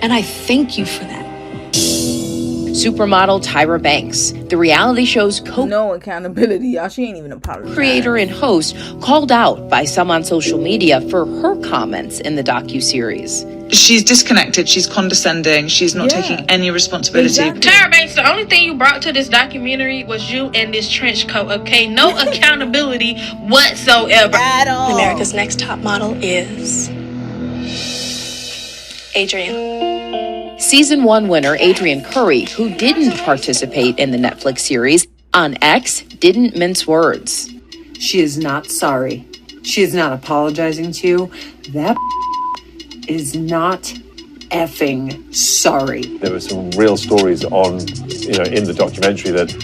and I thank you for that. Supermodel Tyra Banks, the reality show's no accountability, y'all. She ain't even apologized. Creator and host, called out by some on social media for her comments in the docuseries. She's disconnected, she's condescending, she's not taking any responsibility. Exactly. Tyra Banks, the only thing you brought to this documentary was you and this trench coat, okay? No accountability whatsoever. At all. America's Next Top Model is Adrian. Season 1 winner Adrian Curry, who didn't participate in the Netflix series, on X didn't mince words. She is not sorry. She is not apologizing to you. That is not effing sorry. There were some real stories in the documentary that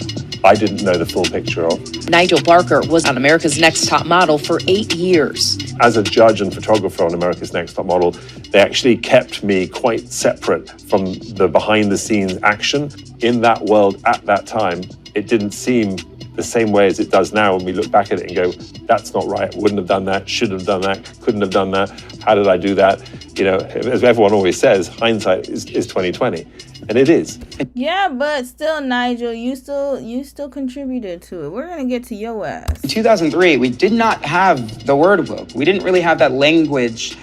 I didn't know the full picture of. Nigel Barker was on America's Next Top Model for 8 years. As a judge and photographer on America's Next Top Model, they actually kept me quite separate from the behind-the-scenes action. In that world at that time, it didn't seem the same way as it does now when we look back at it and go, that's not right, wouldn't have done that, shouldn't have done that, couldn't have done that, how did I do that? As everyone always says, hindsight is 20/20, and it is. Yeah, but still, Nigel, you still contributed to it. We're gonna get to your ass. In 2003, we did not have the word woke. We didn't really have that language,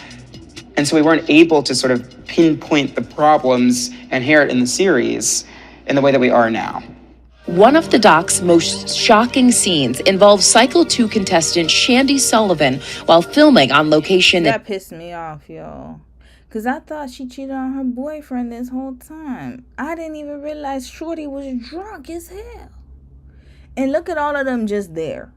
and so we weren't able to sort of pinpoint the problems inherent in the series in the way that we are now. One of the doc's most shocking scenes involves Cycle 2 contestant Shandy Sullivan while filming on location. That pissed me off, y'all. Because I thought she cheated on her boyfriend this whole time. I didn't even realize Shorty was drunk as hell. And look at all of them just there.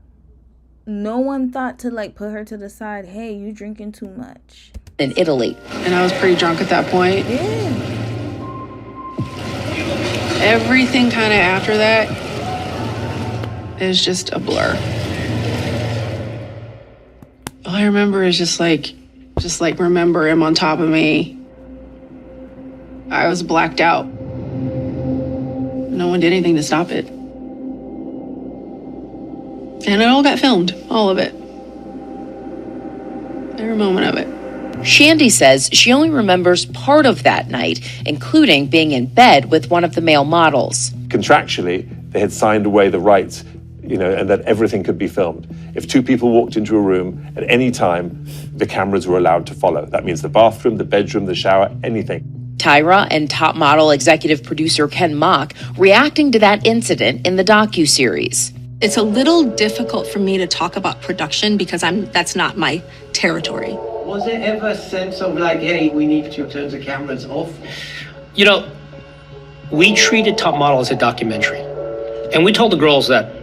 No one thought to put her to the side. Hey, you drinking too much. In Italy. And I was pretty drunk at that point. Yeah. Everything kind of after that is just a blur. All I remember is just remember him on top of me. I was blacked out. No one did anything to stop it. And it all got filmed, all of it. Every moment of it. Shandy says she only remembers part of that night, including being in bed with one of the male models. Contractually, they had signed away the rights, and that everything could be filmed. If two people walked into a room at any time, the cameras were allowed to follow. That means the bathroom, the bedroom, the shower, anything. Tyra and Top Model executive producer Ken Mock reacting to that incident in the docuseries. It's a little difficult for me to talk about production because that's not my territory. Was there ever a sense of like, hey, we need to turn the cameras off? You know, we treated Top Model as a documentary. And we told the girls that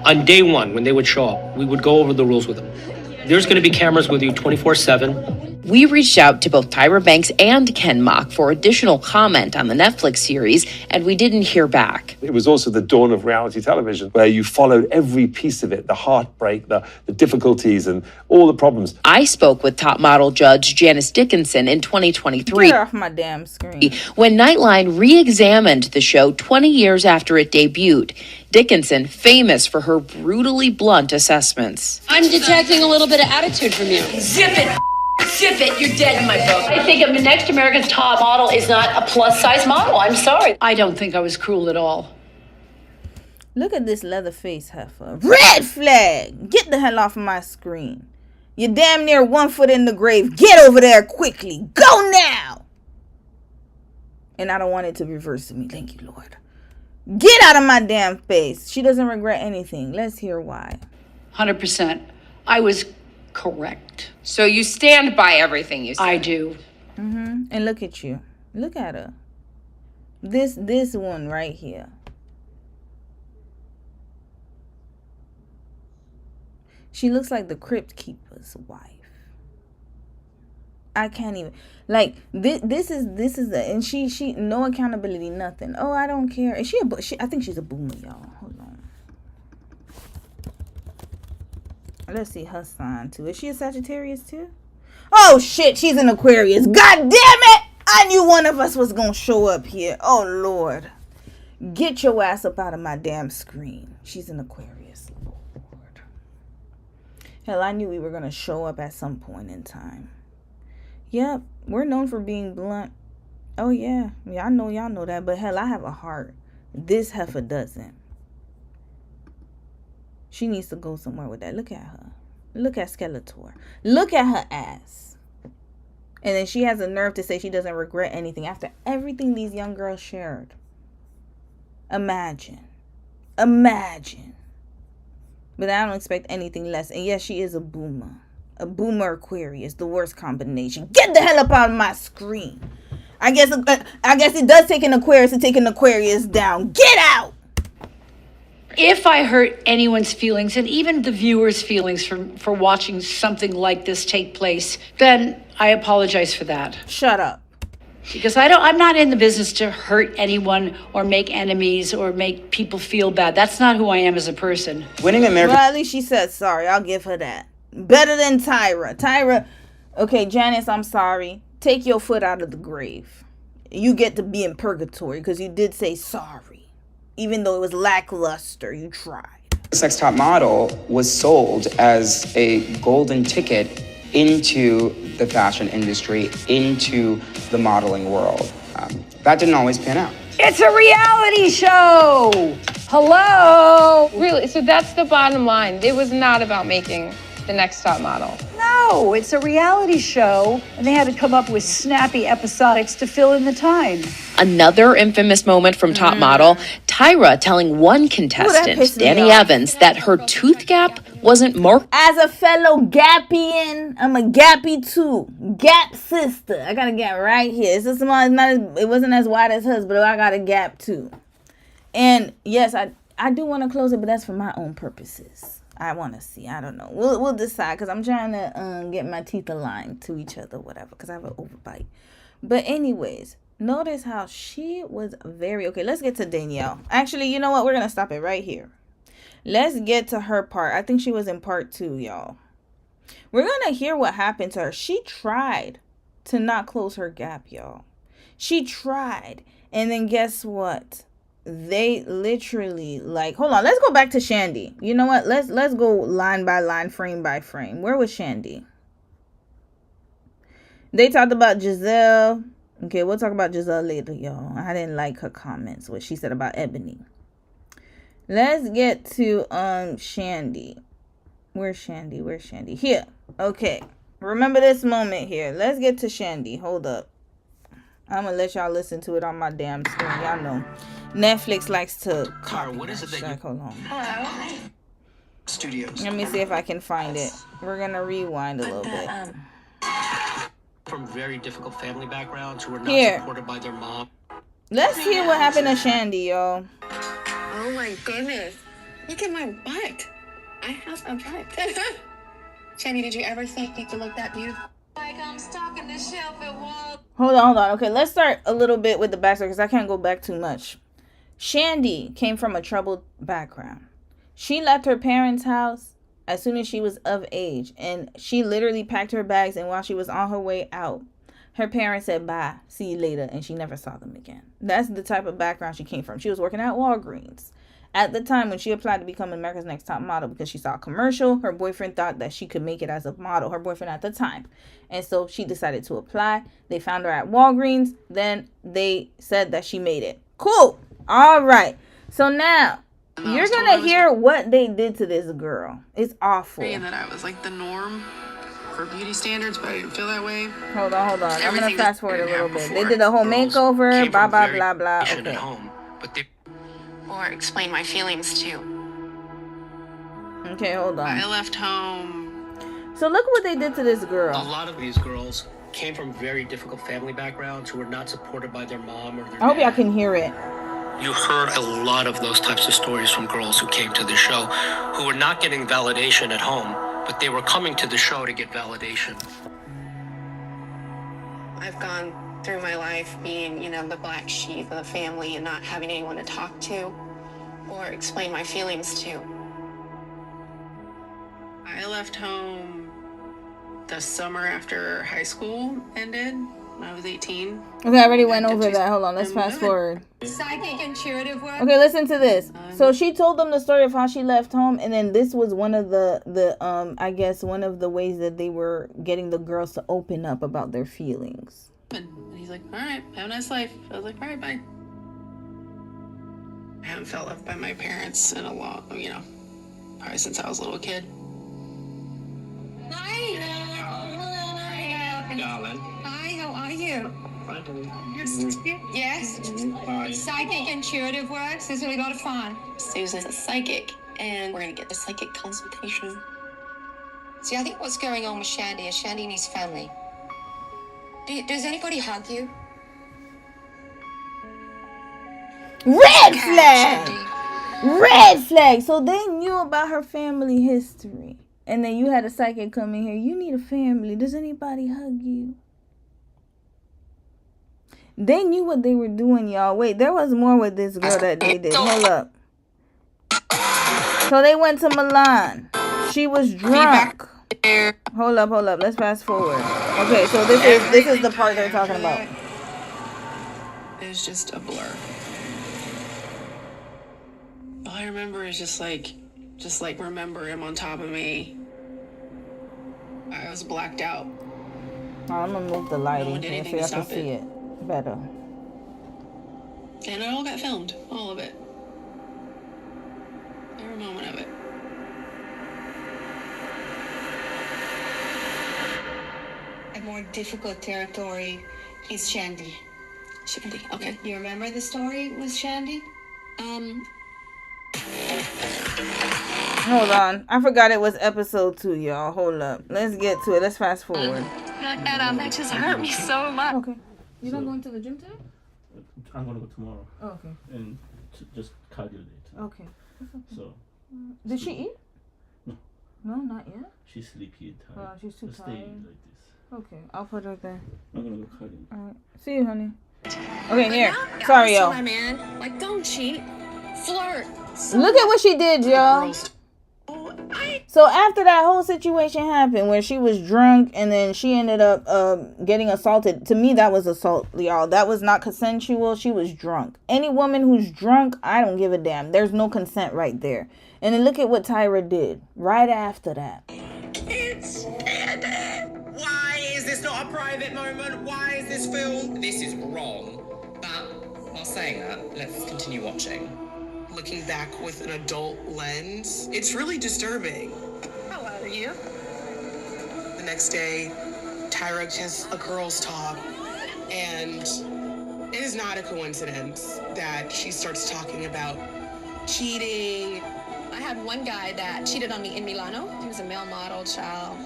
on day one, when they would show up, we would go over the rules with them. There's going to be cameras with you 24/7. We reached out to both Tyra Banks and Ken Mock for additional comment on the Netflix series, and we didn't hear back. It was also the dawn of reality television, where you followed every piece of it, the heartbreak, the difficulties, and all the problems. I spoke with Top Model judge Janice Dickinson in 2023. Get off my damn screen. When Nightline re-examined the show 20 years after it debuted. Dickinson, famous for her brutally blunt assessments. I'm detecting a little bit of attitude from you. Zip it. Zip it. You're dead in my book. I think the next America's Top Model is not a plus-size model. I'm sorry. I don't think I was cruel at all. Look at this leather-faced heifer. Red flag! Get the hell off of my screen. You're damn near 1 foot in the grave. Get over there quickly. Go now! And I don't want it to reverse to me. Thank you, Lord. Get out of my damn face. She doesn't regret anything. Let's hear why. 100%. I was correct. So you stand by everything you said? I do. And look at you. Look at her. This one right here. She looks like the Crypt Keeper's wife. I can't even, like, this is and she no accountability, nothing. Oh, I don't care. Is she I think she's a boomer, y'all. Hold on. Let's see her sign too. Is she a Sagittarius too? Oh shit, she's an Aquarius. God damn it! I knew one of us was gonna show up here. Oh Lord. Get your ass up out of my damn screen. She's an Aquarius. Lord. Hell, I knew we were gonna show up at some point in time. Yep, we're known for being blunt. Oh yeah, I know y'all know that, but hell, I have a heart. This heifer doesn't. She needs to go somewhere with that. Look at her. Look at Skeletor. Look at her ass. And then she has a nerve to say she doesn't regret anything after everything these young girls shared. Imagine. But I don't expect anything less. And yes, she is a boomer. A boomer Aquarius, the worst combination. Get the hell up out of my screen. I guess it does take an Aquarius to take an Aquarius down. Get out! If I hurt anyone's feelings, and even the viewers' feelings for watching something like this take place, then I apologize for that. Shut up. Because I'm not in the business to hurt anyone or make enemies or make people feel bad. That's not who I am as a person. Winning America. Well, at least she said sorry. I'll give her that. Better than Tyra. Okay, Janice, I'm sorry. Take your foot out of the grave. You get to be in purgatory because you did say sorry. Even though it was lackluster, you tried. Sex Top Model was sold as a golden ticket into the fashion industry, into the modeling world. That didn't always pan out. It's a reality show! Hello! Really? So that's the bottom line. It was not about making the next top model. No, it's a reality show, and they had to come up with snappy episodics to fill in the time. Another infamous moment from Top Model, Tyra telling one contestant, Danny Evans, that her tooth gap wasn't marked. As a fellow Gappian, I'm a Gappy too. Gap sister. I got a gap right here. It's just small, it wasn't as wide as hers, but I got a gap too. And yes, I do want to close it, but that's for my own purposes. I want to see. I don't know. We'll decide because I'm trying to get my teeth aligned to each other, whatever, because I have an overbite. But anyways, notice how she was very... Okay, let's get to Danielle. Actually, you know what? We're going to stop it right here. Let's get to her part. I think she was in part 2, y'all. We're going to hear what happened to her. She tried to not close her gap, y'all. She tried. And then guess what? They literally, like, hold on, let's go back to Shandy. You know what? Let's go line by line, frame by frame. Where was Shandy? They talked about Giselle. Okay, we'll talk about Giselle later, y'all. I didn't like her comments, what she said about Ebony. Let's get to Shandy. Where's Shandy? Where's Shandy? Here. Okay. Remember this moment here. Let's get to Shandy. Hold up. I'm gonna let y'all listen to it on my damn screen. Y'all know. Netflix likes to Tyra, what is it that you... Hold on. Hello. Studios. Let me see if I can find it. We're gonna rewind a little bit. From very difficult family backgrounds who were not supported by their mom. Let's hear what happened to Shandy, y'all. Oh my goodness. Look at my butt. I have a butt. Shandy, did you ever think you could look that beautiful? Like I'm stuck in the shelf at wall. Hold on. Okay, let's start a little bit with the backstory because I can't go back too much. Shandy came from a troubled background. She left her parents' house as soon as she was of age, and she literally packed her bags, and while she was on her way out, her parents said, bye, see you later, and she never saw them again. That's the type of background she came from. She was working at Walgreens. At the time when she applied to become America's Next Top Model because she saw a commercial, her boyfriend thought that she could make it as a model, her boyfriend at the time. And so she decided to apply. They found her at Walgreens. Then they said that she made it. Cool. All right. So now you're going to hear what they did to this girl. It's awful. And that I was like the norm for beauty standards, but I didn't feel that way. Hold on. I'm going to fast forward a little bit. They did a whole makeover, blah, blah, blah, blah. Okay. Or explain my feelings too. Okay, hold on. I left home. So look what they did to this girl. A lot of these girls came from very difficult family backgrounds who were not supported by their mom or their dad. I hope y'all can hear it. You heard a lot of those types of stories from girls who came to the show who were not getting validation at home, but they were coming to the show to get validation. I've gone through my life being, the black sheep of the family and not having anyone to talk to or explain my feelings to. I left home the summer after high school ended when I was 18. Okay, I already went over that. Hold on, let's fast forward. Psychic intuitive work. Okay, listen to this. So she told them the story of how she left home, and then this was one of the I guess one of the ways that they were getting the girls to open up about their feelings. And he's like, all right, have a nice life. I was like, all right, bye. I haven't felt loved by my parents in a long, probably since I was a little kid. Hi. Darling. Hi, how are you? Yes. Psychic intuitive works. This is really a lot of fun. Susan's a psychic, and we're going to get the psychic consultation. See, I think what's going on with Shandy is Shandy and his family. Does anybody hug you? Red flag! Red flag! So they knew about her family history. And then you had a psychic come in here. You need a family. Does anybody hug you? They knew what they were doing, y'all. Wait, there was more with this girl that they did. Hold up. So they went to Milan. She was drunk. Hold up. Let's fast forward. Okay, so this is the part they're talking about. It's just a blur. All I remember is just like remember him on top of me. I was blacked out. I'm gonna move the lighting here so y'all can see it better. And it all got filmed, all of it. Every moment of it. A more difficult territory is Shandy. Shandy, okay. You remember the story with Shandy? Hold on. I forgot it was episode 2, y'all. Hold up. Let's get to it. Let's fast forward. That just hurt me so much. Okay. You're not going to the gym today? I'm going to go tomorrow. Oh, okay. And just cardio date. Okay. So. Did she eat? No. No, not yet? She's sleepy and tired. Oh, she's too Just tired. stay like this. Okay. I'll put her there. I'm going to go cardio. Alright. See you, honey. Okay, here. Sorry, y'all. My man, like, don't cheat. Flirt. Look at what she did, y'all. So after that whole situation happened where she was drunk and then she ended up getting assaulted, to me that was assault, y'all. That was not consensual. She was drunk. Any woman who's drunk, I don't give a damn. There's no consent right there. And then look at what Tyra did right after that. It's why is this not a private moment? Why is this filmed? This is wrong. But while saying that, let's continue watching. Looking back with an adult lens, it's really disturbing. How old are you? The next day, Tyra has a girl's top, and It is not a coincidence that she starts talking about cheating. I had one guy that cheated on me in Milano. He was a male model child.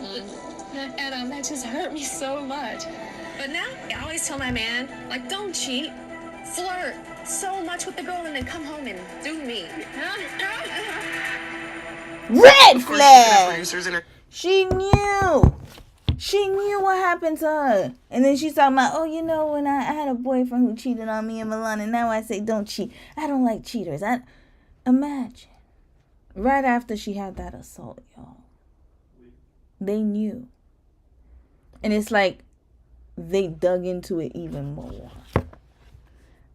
And that just hurt me so much. But now I always tell my man, like, don't cheat. Flirt so much with the girl and then come home and do me. Red flag! She knew. She knew what happened to her. And then she's talking about, oh, you know, when I had a boyfriend who cheated on me in Milan, and now I say don't cheat. I don't like cheaters. Imagine. Right after she had that assault, y'all. They knew. And it's like they dug into it even more.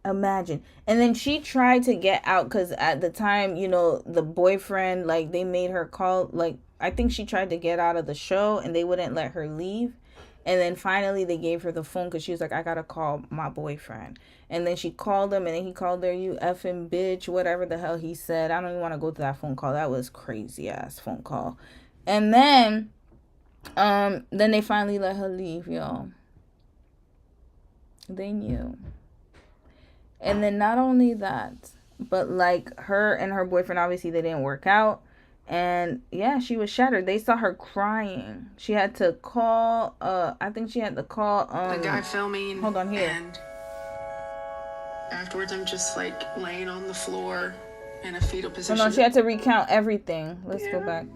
Imagine. And then she tried to get out because at the time, you know, the boyfriend, like, they made her call, like, I think she tried to get out of the show and they wouldn't let her leave. And then finally they gave her the phone because she was like, I gotta call my boyfriend. And then she called him and then he called her, you effing bitch, whatever the hell he said. I don't even want to go to that phone call. That was crazy ass phone call. And then they finally let her leave, y'all. They knew. And then not only that, but like her and her boyfriend, obviously they didn't work out. And yeah, she was shattered. They saw her crying. She had to call, I think she had to call, the guy filming. Hold on here. And afterwards, I'm just like laying on the floor in a fetal position. Hold on, she had to recount everything. Let's go back.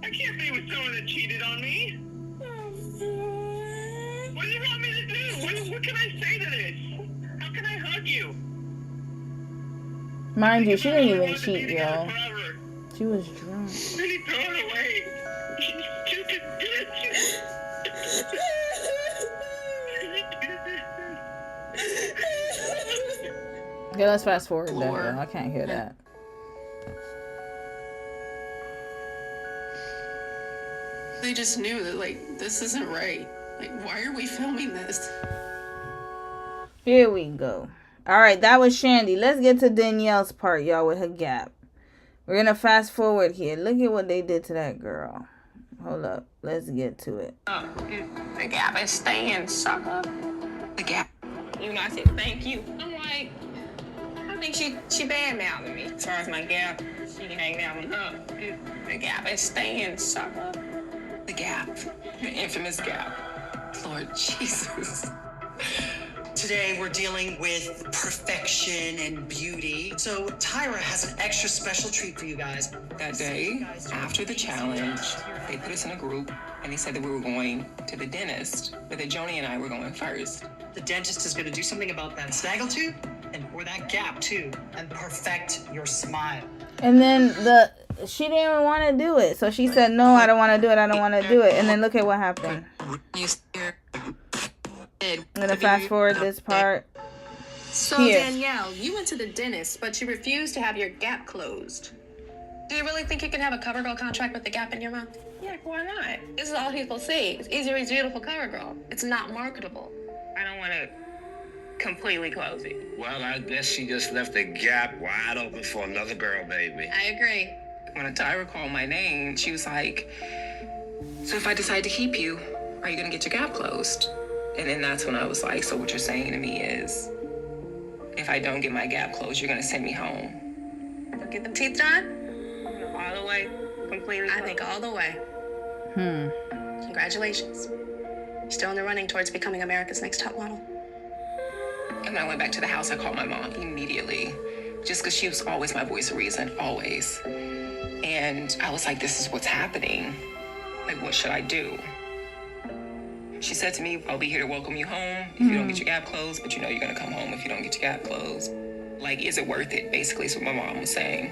I can't be with someone that cheated on me. What do you want me to do? What can I say to this? How can I hug you? Mind you, she didn't even cheat, y'all. She was drunk. Really throw it away. Stupid bitch. Okay, let's fast forward that, y'all. I can't hear that. They just knew that, like, this isn't right. Like, why are we filming this? Here we go. All right, that was Shandy. Let's get to Danielle's part, y'all, with her gap. We're going to fast forward here. Look at what they did to that girl. Hold up. Let's get to it. The gap is staying, sucker. The gap. You know, I said, thank you. I'm like, I think she bad-mouthed me. As far as my gap, she can hang out with her. The gap is staying, sucker. The gap. The infamous gap. Lord Jesus. Today we're dealing with perfection and beauty. So Tyra has an extra special treat for you guys. That day, after the challenge, they put us in a group and they said that we were going to the dentist, but that Joni and I were going first. The dentist is going to do something about that snaggletooth and or that gap too, and perfect your smile. And then she didn't even want to do it. So she said, no, I don't want to do it. I don't want to do it. And then look at what happened. I'm gonna fast forward this part. So Here. Danielle, you went to the dentist, but you refused to have your gap closed. Do you really think you can have a CoverGirl contract with the gap in your mouth? Yeah, why not? This is all people see. It's easier as beautiful CoverGirl. It's not marketable. I don't want to completely close it. Well, I guess she just left the gap wide open for another girl, baby. I agree. When Tyra called my name, she was like, so if I decide to keep you, are you going to get your gap closed? And then that's when I was like, so what you're saying to me is, if I don't get my gap closed, you're going to send me home. Get the teeth done? All the way, completely. I think all the way. Congratulations. You're still in the running towards becoming America's Next Top Model. And when I went back to the house, I called my mom immediately, just because she was always my voice of reason, always. And I was like, this is what's happening. Like, what should I do? She said to me, I'll be here to welcome you home if you don't get your gap closed, but you know you're going to come home if you don't get your gap closed. Like, is it worth it? Basically, is what my mom was saying.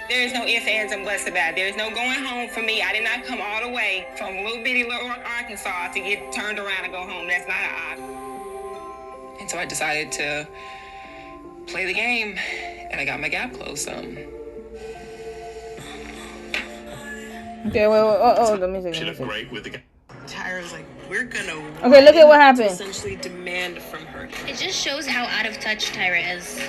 There's no ifs, ands, and buts about it. There's no going home for me. I did not come all the way from little bitty little Arkansas to get turned around and go home. That's not an option. And so I decided to play the game, and I got my gap closed some. Okay, wait. Oh, let me see. She looked great with the gap. Tyra was like, we're gonna Okay, look at what happened. essentially demand from her. It just shows how out of touch Tyra is.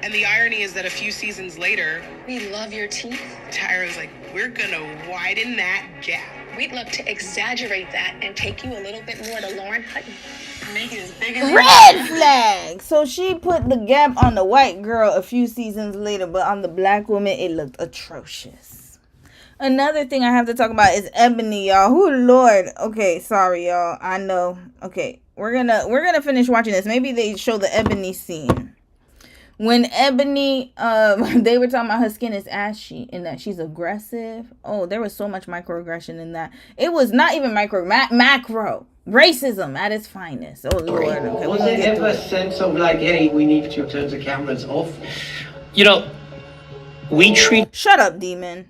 And the irony is that a few seasons later, We love your teeth. Tyra was like, we're gonna widen that gap. We'd love to exaggerate that and take you a little bit more to Lauren Hutton. Make it as big as Red flag. So she put the gap on the white girl a few seasons later, but on the black woman, it looked atrocious. Another thing I have to talk about is Ebony, y'all. Who Lord? Okay, sorry, y'all. I know. Okay, we're gonna finish watching this. Maybe they show the Ebony scene. When Ebony, they were talking about her skin is ashy and that she's aggressive. Oh, there was so much microaggression in that. It was not even macro. Racism at its finest. Oh, Lord. Okay, Was there ever a sense of like, hey, we need to turn the cameras off? You know, we treat... Shut up, demon.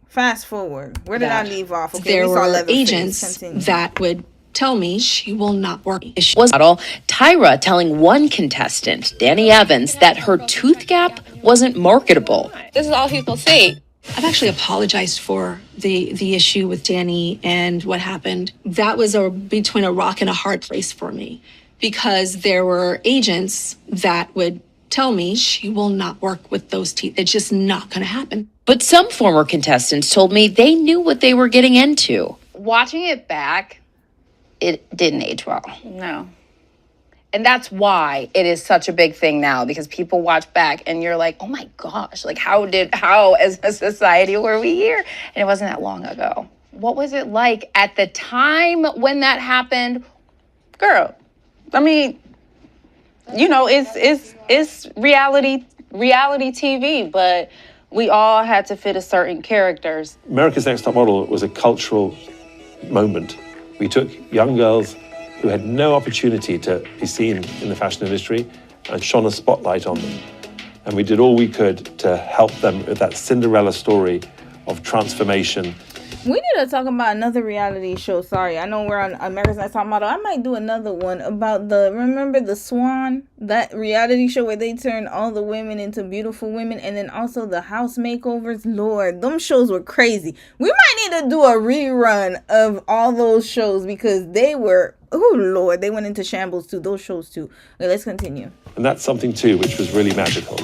Fast forward. Where did I leave off? Okay, There we saw were Leatherface. agents Continue. that would tell me she will not work. Was model Tyra telling one contestant, Danny Evans, that her tooth gap wasn't marketable. This is all people say. I've actually apologized for the issue with Danny and what happened. That was between a rock and a hard place for me because there were agents that would tell me she will not work with those teeth. It's just not going to happen. But some former contestants told me they knew what they were getting into. Watching it back, it didn't age well. no. And that's why it is such a big thing now, because people watch back and you're like, oh my gosh, like how as a society were we here? And it wasn't that long ago. What was it like at the time when that happened? Girl, I mean, you know, it's reality TV, but we all had to fit a certain characters. America's Next Top Model was a cultural moment. We took young girls who had no opportunity to be seen in the fashion industry and shone a spotlight on them. And we did all we could to help them with that Cinderella story of transformation. We need to talk about another reality show. Sorry, I know we're on America's Next Top Model. I might do another one about remember the Swan? That reality show where they turn all the women into beautiful women, and then also the house makeovers. Lord, them shows were crazy. We might need to do a rerun of all those shows because they were, oh Lord, they went into shambles too. Those shows too. Okay, let's continue. And that's something too, which was really magical.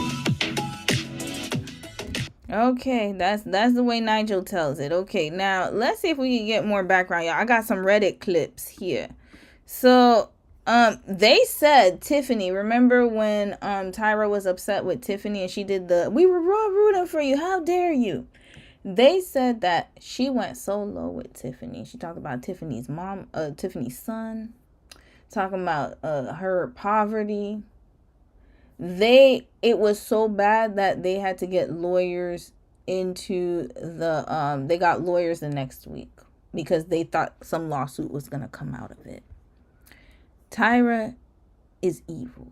Okay, that's the way Nigel tells it. Okay, now let's see if we can get more background, y'all. I got some Reddit clips here. So, they said Tiffany. Remember when Tyra was upset with Tiffany and she did we were raw rooting for you. How dare you? They said that she went so low with Tiffany. She talked about Tiffany's mom, Tiffany's son, talking about her poverty. It was so bad that they had to get lawyers into they got lawyers the next week because they thought some lawsuit was going to come out of it. Tyra is evil.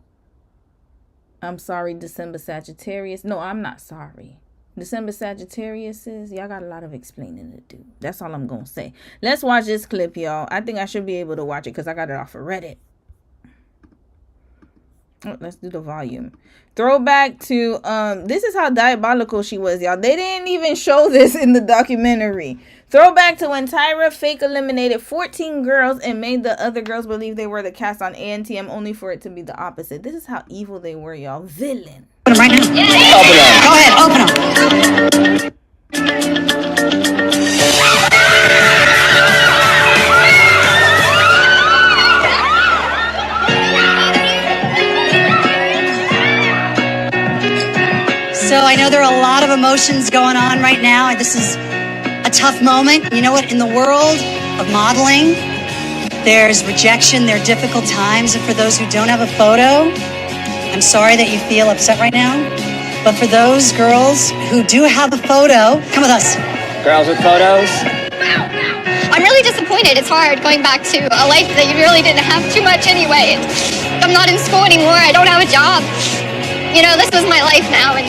I'm sorry, December Sagittarius. No, I'm not sorry. December Sagittariuses, y'all got a lot of explaining to do. That's all I'm going to say. Let's watch this clip, y'all. I think I should be able to watch it because I got it off of Reddit. Oh, let's do the volume. Throwback to this is how diabolical she was, y'all. They didn't even show this in the documentary. Throwback to when Tyra fake eliminated 14 girls and made the other girls believe they were the cast on ANTM only for it to be the opposite. This is how evil they were, y'all. Villain. Open them right now. Yeah. Open them. Go ahead, open them. So I know there are a lot of emotions going on right now, and this is a tough moment. You know what? In the world of modeling, there's rejection, there are difficult times, and for those who don't have a photo, I'm sorry that you feel upset right now. But for those girls who do have a photo, come with us. Girls with photos. I'm really disappointed. It's hard going back to a life that you really didn't have too much anyway. I'm not in school anymore. I don't have a job. You know, this was my life now, and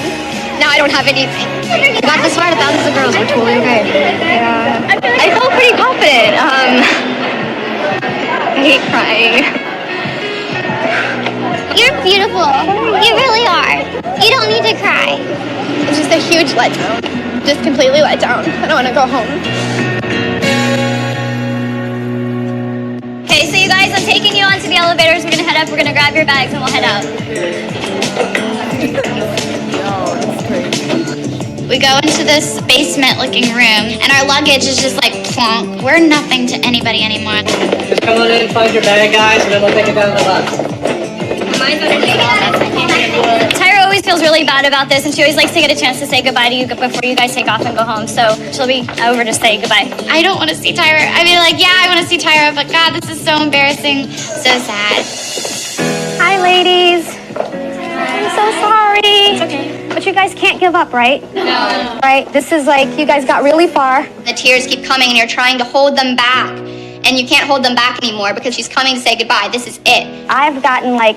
now I don't have anything. I got this far, thousands of girls were totally okay. Yeah. I felt pretty confident. I hate crying. You're beautiful. You really are. You don't need to cry. It's just a huge letdown. Just completely let down. I don't want to go home. Okay, so you guys, I'm taking you onto the elevators. We're gonna head up. We're gonna grab your bags and we'll head out. We go into this basement-looking room, and our luggage is just like plonk. We're nothing to anybody anymore. Just come on in, find your bag, guys, and then we'll take it down to the bus. Tyra always feels really bad about this, and she always likes to get a chance to say goodbye to you before you guys take off and go home. So she'll be over to say goodbye. I don't want to see Tyra. I mean, like, yeah, I want to see Tyra, but God, this is so embarrassing. So sad. Hi, ladies. I'm so sorry. It's okay. But you guys can't give up, right? No. Right? This is like, you guys got really far. The tears keep coming, and you're trying to hold them back. And you can't hold them back anymore because she's coming to say goodbye. This is it. I've gotten like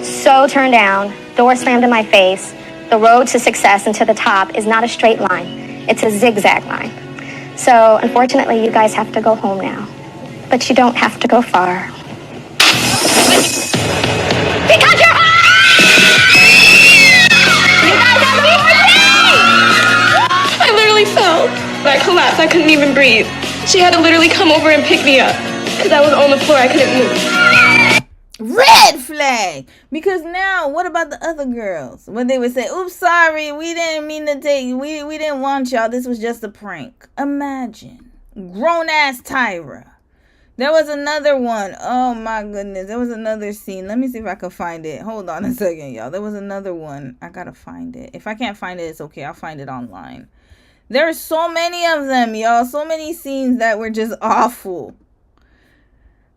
so turned down, door slammed in my face. The road to success and to the top is not a straight line. It's a zigzag line. So unfortunately, you guys have to go home now. But you don't have to go far. Because you're You guys have a I literally fell. I collapsed. I couldn't even breathe. She had to literally come over and pick me up because I was on the floor. I couldn't move. Red flag. Because now, what about the other girls? When they would say, oops, sorry, we didn't mean to take, we didn't want y'all. This was just a prank. Imagine. Grown-ass Tyra. There was another one. Oh, my goodness. There was another scene. Let me see if I can find it. Hold on a second, y'all. There was another one. I gotta find it. If I can't find it, it's okay. I'll find it online. There are so many of them, y'all. So many scenes that were just awful.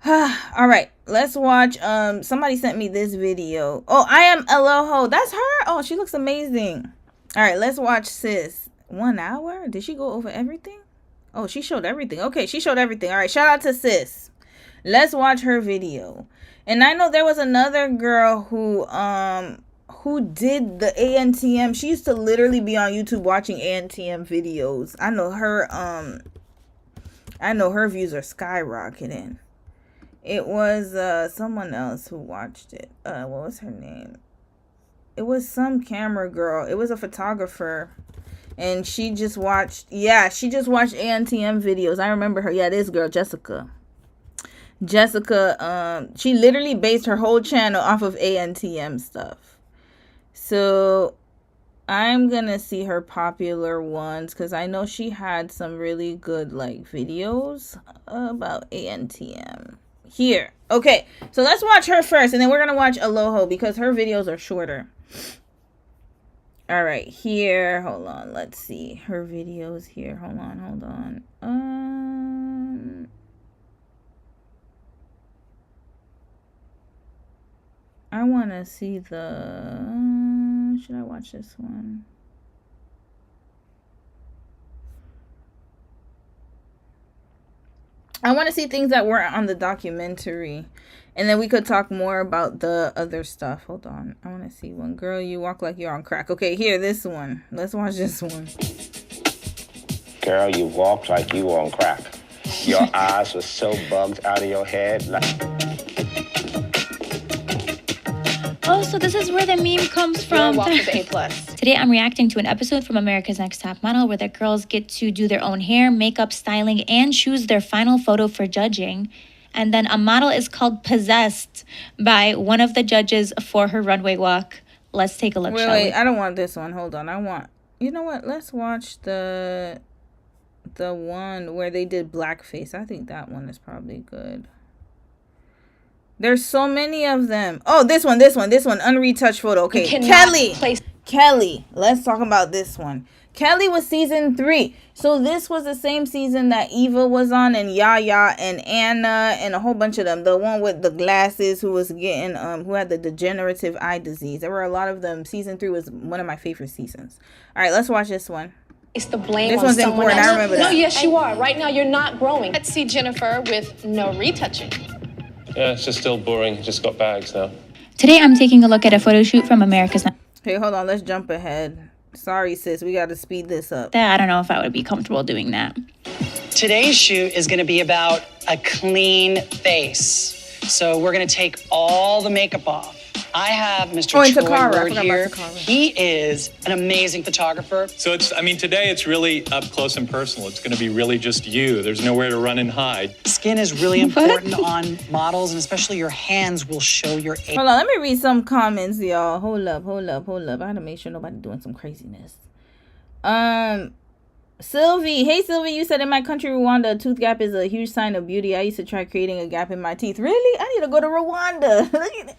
All right, let's watch. Somebody sent me this video. Oh, I am Aloho. That's her. Oh, she looks amazing. All right, let's watch sis. 1 hour? Did she go over everything? Oh, she showed everything. Okay, she showed everything. All right, shout out to sis. Let's watch her video. And I know there was another girl who did the ANTM. She used to literally be on YouTube watching ANTM videos. I know her views are skyrocketing. It was someone else who watched it. What was her name? It was some camera girl. It was a photographer. And she just watched, she just watched ANTM videos. I remember her. Yeah, this girl, Jessica. She literally based her whole channel off of ANTM stuff. So I'm gonna see her popular ones because I know she had some really good like videos about ANTM. Here. Okay, so let's watch her first, and then we're gonna watch Aloho because her videos are shorter. All right, here. Hold on. Let's see her videos here. Hold on. I want to see the. Should I watch this one? I want to see things that weren't on the documentary. And then we could talk more about the other stuff. Hold on. I want to see one. Girl, you walk like you're on crack. Okay, here, this one. Let's watch this one. Girl, you walked like you were on crack. Your eyes were so bugged out of your head. Oh, so this is where the meme comes from. Walk with A+. Today I'm reacting to an episode from America's Next Top Model where the girls get to do their own hair, makeup, styling, and choose their final photo for judging. And then a model is called Possessed by one of the judges for her runway walk. Let's take a look, shall we? I don't want this one. Hold on. You know what? Let's watch the one where they did blackface. I think that one is probably good. There's so many of them. Oh, this one. Unretouched photo. Okay, Kelly. Let's talk about this one. Kelly was season 3. So this was the same season that Eva was on, and Yaya and Anna and a whole bunch of them. The one with the glasses who was getting who had the degenerative eye disease. There were a lot of them. Season 3 was one of my favorite seasons. All right, let's watch this one. It's the blame this on one's someone important. else. I remember that. No, yes, you are. Right now, you're not growing. Let's see Jennifer with no retouching. Yeah, it's just still boring. Just got bags now. Today I'm taking a look at a photo shoot from America's Next. Hey, hold on. Let's jump ahead. Sorry, sis. We got to speed this up. I don't know if I would be comfortable doing that. Today's shoot is going to be about a clean face. So we're going to take all the makeup off. I have Mr. Troy Word here. He is an amazing photographer. So today it's really up close and personal. It's going to be really just you. There's nowhere to run and hide. Skin is really important on models, and especially your hands will show your age. Hold on, let me read some comments, y'all. Hold up. I had to make sure nobody doing some craziness. Sylvie, hey Sylvie, you said in my country Rwanda a tooth gap is a huge sign of beauty. I used to try creating a gap in my teeth. Really? I need to go to Rwanda.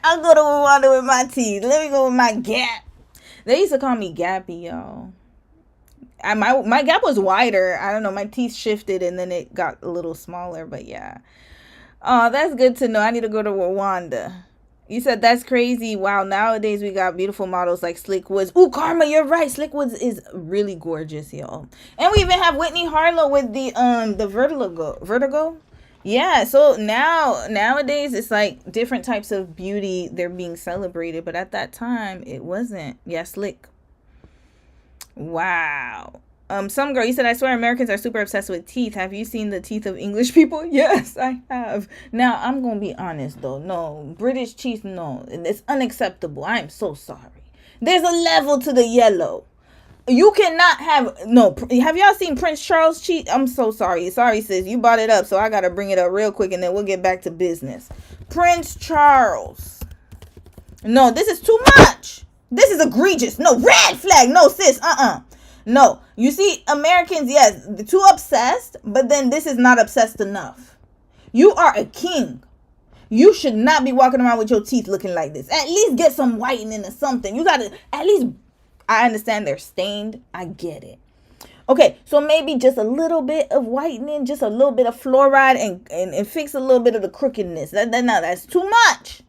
I'll go to Rwanda with my teeth. Let me go with my gap. They used to call me Gappy, y'all. My gap was wider. I don't know, my teeth shifted and then it got a little smaller, but yeah. Oh, that's good to know. I need to go to Rwanda. You said that's crazy. Wow, nowadays we got beautiful models like Slick Woods. Ooh, Karma, you're right. Slick Woods is really gorgeous, y'all. And we even have Whitney Harlow with the Vertigo. Yeah, so nowadays it's like different types of beauty they're being celebrated, but at that time it wasn't. Yeah, Slick. Wow. Some girl, you said, I swear Americans are super obsessed with teeth. Have you seen the teeth of English people? Yes, I have. Now, I'm going to be honest, though. No, British teeth, no. It's unacceptable. I am so sorry. There's a level to the yellow. You cannot have, no. Have y'all seen Prince Charles' teeth? I'm so sorry. Sorry, sis. You brought it up, so I got to bring it up real quick, and then we'll get back to business. Prince Charles. No, this is too much. This is egregious. No, red flag. No, sis. No, you see, Americans, yes, they're too obsessed, but then this is not obsessed enough. You are a king. You should not be walking around with your teeth looking like this. At least get some whitening or something. You got to, at least, I understand they're stained. I get it. Okay, so maybe just a little bit of whitening, just a little bit of fluoride and fix a little bit of the crookedness. That's too much.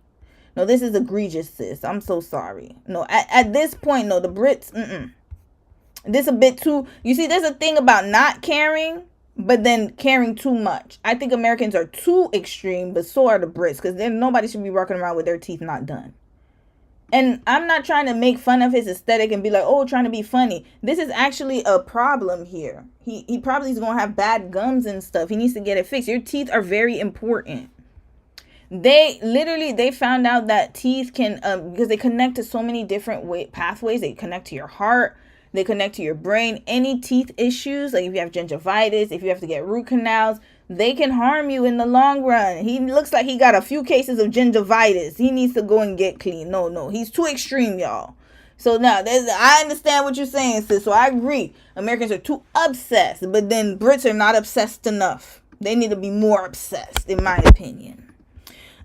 No, this is egregious, sis. I'm so sorry. No, at this point, no, the Brits, This a bit too, you see, there's a thing about not caring, but then caring too much. I think Americans are too extreme, but so are the Brits, because then nobody should be walking around with their teeth not done. And I'm not trying to make fun of his aesthetic and be like, oh, trying to be funny. This is actually a problem here. He probably is going to have bad gums and stuff. He needs to get it fixed. Your teeth are very important. They found out that teeth can, because they connect to so many different pathways. They connect to your heart. They connect to your brain. Any teeth issues, like if you have gingivitis, if you have to get root canals, they can harm you in the long run. He looks like he got a few cases of gingivitis. He needs to go and get clean. No. He's too extreme, y'all. So now, I understand what you're saying, sis. So I agree. Americans are too obsessed, but then Brits are not obsessed enough. They need to be more obsessed, in my opinion.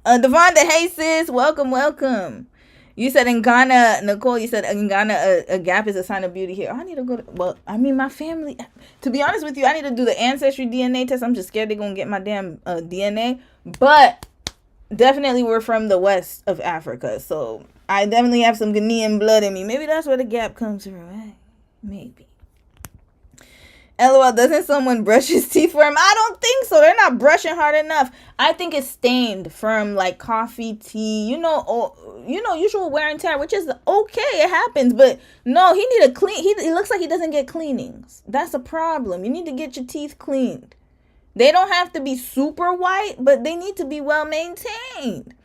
Devonda, hey, sis. Welcome. You said in Ghana, Nicole, you said in Ghana, a gap is a sign of beauty here. I need to go my family, to be honest with you, I need to do the ancestry DNA test. I'm just scared they're going to get my damn DNA. But definitely we're from the west of Africa. So I definitely have some Ghanaian blood in me. Maybe that's where the gap comes from, right? Maybe. LOL, doesn't someone brush his teeth for him? I don't think so. They're not brushing hard enough. I think it's stained from like coffee, tea, usual wear and tear, which is okay. It happens. But no, he need a clean. It looks like he doesn't get cleanings. That's a problem. You need to get your teeth cleaned. They don't have to be super white, but they need to be well maintained.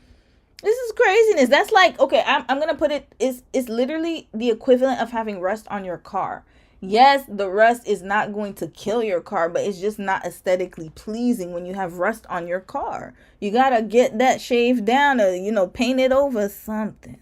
This is craziness. That's like, okay, I'm going to put it, it's literally the equivalent of having rust on your car. Yes, the rust is not going to kill your car, but it's just not aesthetically pleasing when you have rust on your car. You got to get that shaved down or, paint it over something.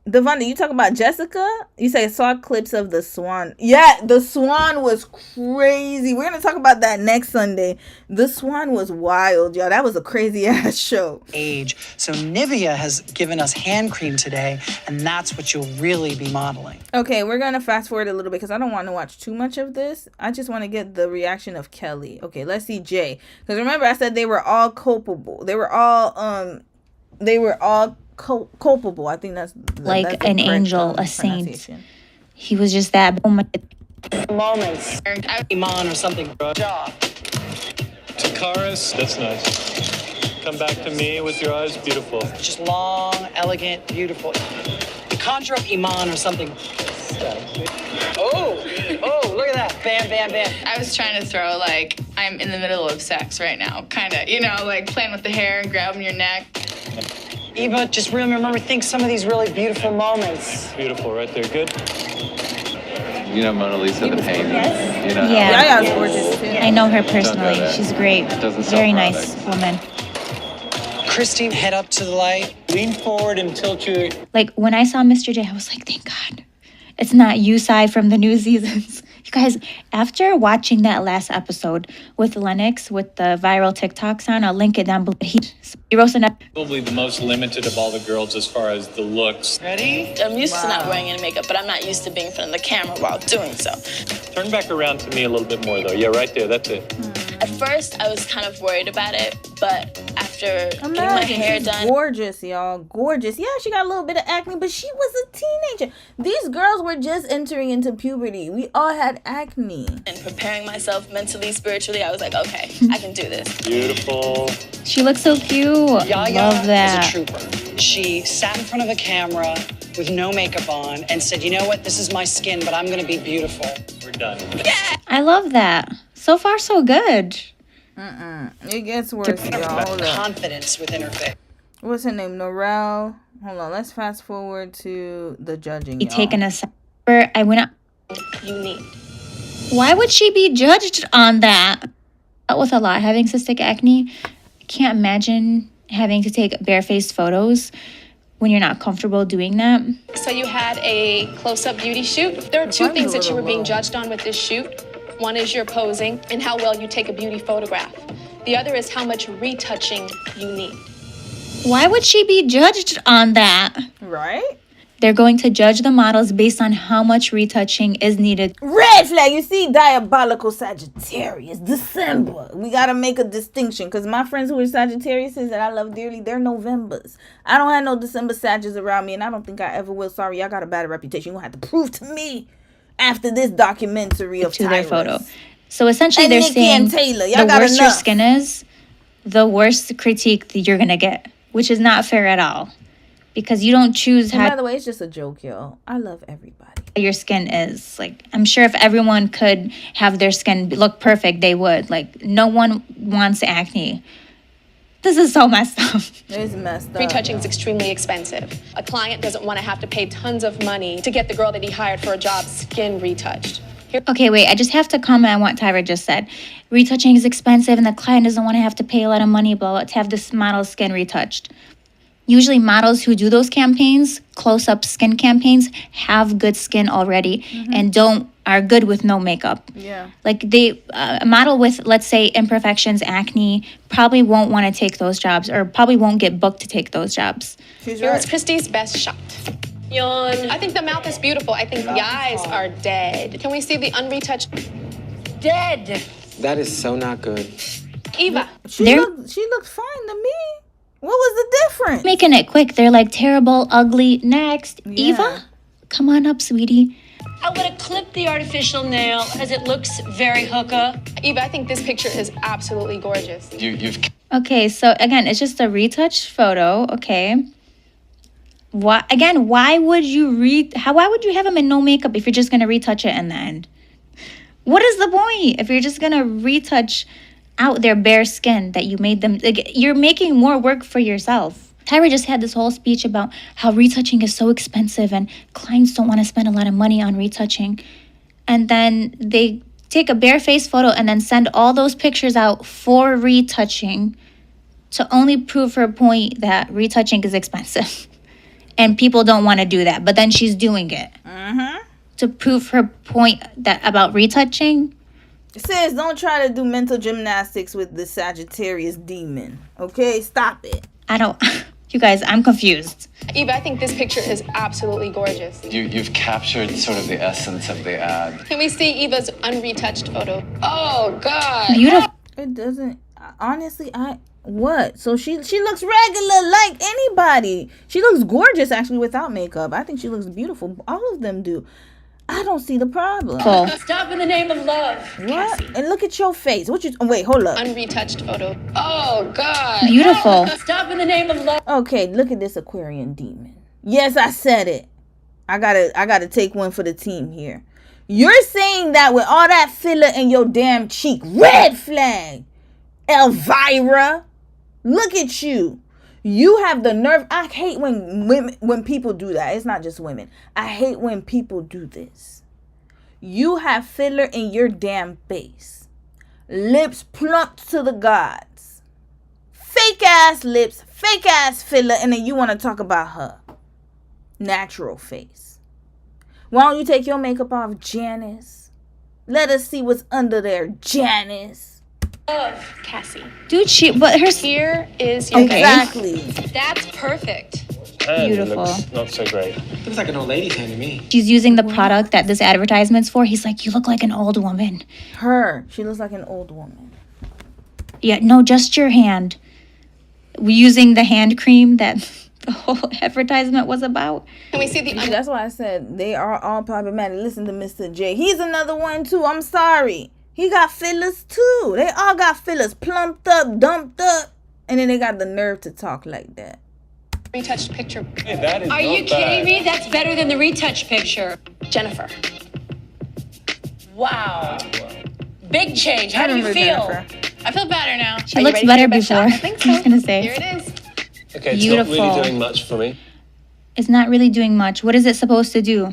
Devonda, you talk about Jessica? You say saw clips of the swan. Yeah, the swan was crazy. We're going to talk about that next Sunday. The swan was wild, y'all. That was a crazy ass show. Age. So Nivea has given us hand cream today, and that's what you'll really be modeling. Okay, we're going to fast forward a little bit because I don't want to watch too much of this. I just want to get the reaction of Kelly. Okay, let's see Jay. Because remember I said they were all culpable. They were all culpable. I think that's like an angel, a saint. He was just that moment. Moments. Iman or something. Takaris, that's nice. Come back to me with your eyes, beautiful. Just long, elegant, beautiful. Conjure up Iman or something. Oh, look at that. Bam, bam, bam. I was trying to throw, like, I'm in the middle of sex right now. Kind of, like playing with the hair and grabbing your neck. Eva, just remember, think some of these really beautiful moments. Beautiful, right there. Good. Mona Lisa the painting. Yes. Yeah, gorgeous too. I know her personally. She's great. Very nice woman. Christy, head up to the light. Lean forward and tilt your... Like, when I saw Mr. J, I was like, thank God. It's not Yusai from the new seasons. You guys, after watching that last episode with Lennox, with the viral TikTok sound, I'll link it down below. He roasted up. Probably the most limited of all the girls as far as the looks. Ready? I'm used to not wearing any makeup, but I'm not used to being in front of the camera while doing so. Turn back around to me a little bit more, though. Yeah, right there. That's it. At first, I was kind of worried about it, but after getting my hair she's done... gorgeous, y'all. Gorgeous. Yeah, she got a little bit of acne, but she was a teenager. These girls were just entering into puberty. We all had acne. And preparing myself mentally, spiritually, I was like, okay, I can do this. Beautiful. She looks so cute. Yaya Love that. is a trooper. She sat in front of a camera with no makeup on and said, you know what, this is my skin, but I'm gonna be beautiful. We're done. Yeah! I love that. So far, so good. It gets worse, y'all. Hold up. Confidence within her face. What's her name? Norel. Hold on. Let's fast forward to the judging, y'all. Taking a second. I went up. You need. Why would she be judged on that? Dealt with a lot having cystic acne. I can't imagine having to take barefaced photos when you're not comfortable doing that. So you had a close-up beauty shoot. There are two things that you were being judged on with this shoot. One is your posing and how well you take a beauty photograph. The other is how much retouching you need. Why would she be judged on that? Right? They're going to judge the models based on how much retouching is needed. Red flag. You see, diabolical Sagittarius. December. We got to make a distinction because my friends who are Sagittarius that I love dearly, they're Novembers. I don't have no December Sagittarius around me, and I don't think I ever will. Sorry, y'all got a bad reputation. You're going to have to prove to me after this documentary of to Tyra's. Their photo. So essentially, and they're Nikki saying and Taylor. The worse your skin is, the worse critique that you're going to get, which is not fair at all. Because you don't choose and how... by the way, it's just a joke, y'all. I love everybody. Your skin is. Like, I'm sure if everyone could have their skin look perfect, they would. Like, no one wants acne. This is so messed up. It's messed up. Retouching is extremely expensive. A client doesn't want to have to pay tons of money to get the girl that he hired for a job skin retouched. Okay, wait, I just have to comment on what Tyra just said. Retouching is expensive and the client doesn't want to have to pay a lot of money, blah, blah, to have this model's skin retouched. Usually models who do those campaigns, close-up skin campaigns, have good skin already and are good with no makeup. Yeah. Like a model with, let's say, imperfections, acne, probably won't want to take those jobs or probably won't get booked to take those jobs. Here was Christy's best shot. Yawn. I think the mouth is beautiful. I think the eyes are dead. Can we see the unretouched? Dead. That is so not good. Eva. She looked fine to me. What was the difference? Making it quick. They're like terrible, ugly. Next. Yeah. Eva, come on up, sweetie. I would have clipped the artificial nail as it looks very hooker. Eva, I think this picture is absolutely gorgeous. You've... Okay, so again, it's just a retouched photo, okay? Why would you have them in no makeup if you're just gonna retouch it in the end? What is the point if you're just gonna retouch out their bare skin that you made them? Like, you're making more work for yourself. Tyra just had this whole speech about how retouching is so expensive and clients don't want to spend a lot of money on retouching. And then they take a bare-faced photo and then send all those pictures out for retouching to only prove her point that retouching is expensive. And people don't want to do that, but then she's doing it. To prove her point about retouching. Sis, don't try to do mental gymnastics with the Sagittarius demon. Okay? Stop it. You guys, I'm confused. Eva, I think this picture is absolutely gorgeous. You've captured sort of the essence of the ad. Can we see Eva's unretouched photo? Oh, God. Beautiful. It doesn't... Honestly, what? So she looks regular like anybody. She looks gorgeous, actually, without makeup. I think she looks beautiful. All of them do. I don't see the problem. Cool. Stop in the name of love. What? And look at your face. Wait, hold up. Unretouched photo. Oh, God. Beautiful. Stop in the name of love. Okay, look at this Aquarian demon. Yes, I said it. I gotta take one for the team here. You're saying that with all that filler in your damn cheek. Red flag. Elvira. Look at you. You have the nerve. I hate when people do that. It's not just women. I hate when people do this. You have filler in your damn face. Lips plumped to the gods. fake ass lips, fake ass filler, and then you want to talk about her natural face. Why don't you take your makeup off, Janice? Let us see what's under there, Janice. Love Cassie. Dude, but her here is your exactly. That's perfect. Beautiful. Looks not so great. Looks like an old lady's hand to me. She's using the product that this advertisement's for. He's like, you look like an old woman. She looks like an old woman. Yeah, no, just your hand. We're using the hand cream that the whole advertisement was about. Can we see the... That's why I said they are all problematic. Listen to Mr. J. He's another one, too. I'm sorry. He got fillers, too. They all got fillers. Plumped up, dumped up. And then they got the nerve to talk like that. Retouched picture. Hey, that is Are you kidding me? That's better than the retouch picture. Jennifer. Wow. Big change. How do you feel? Jennifer. I feel better now. She looks better before. I think so. was going to say. Here it is. Okay, Beautiful. it's not really doing much for me. It's not really doing much. What is it supposed to do?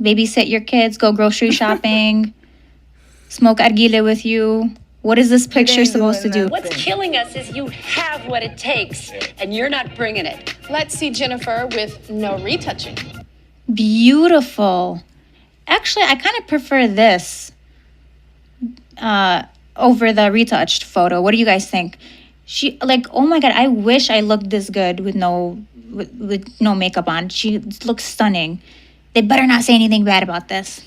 Babysit your kids, go grocery shopping, smoke arguile with you. What is this picture supposed to do? What's killing us is you have what it takes, and you're not bringing it. Let's see Jennifer with no retouching. Beautiful. Actually, I kind of prefer this over the retouched photo. What do you guys think? She, like, oh my God, I wish I looked this good with no makeup on. She looks stunning. They better not say anything bad about this.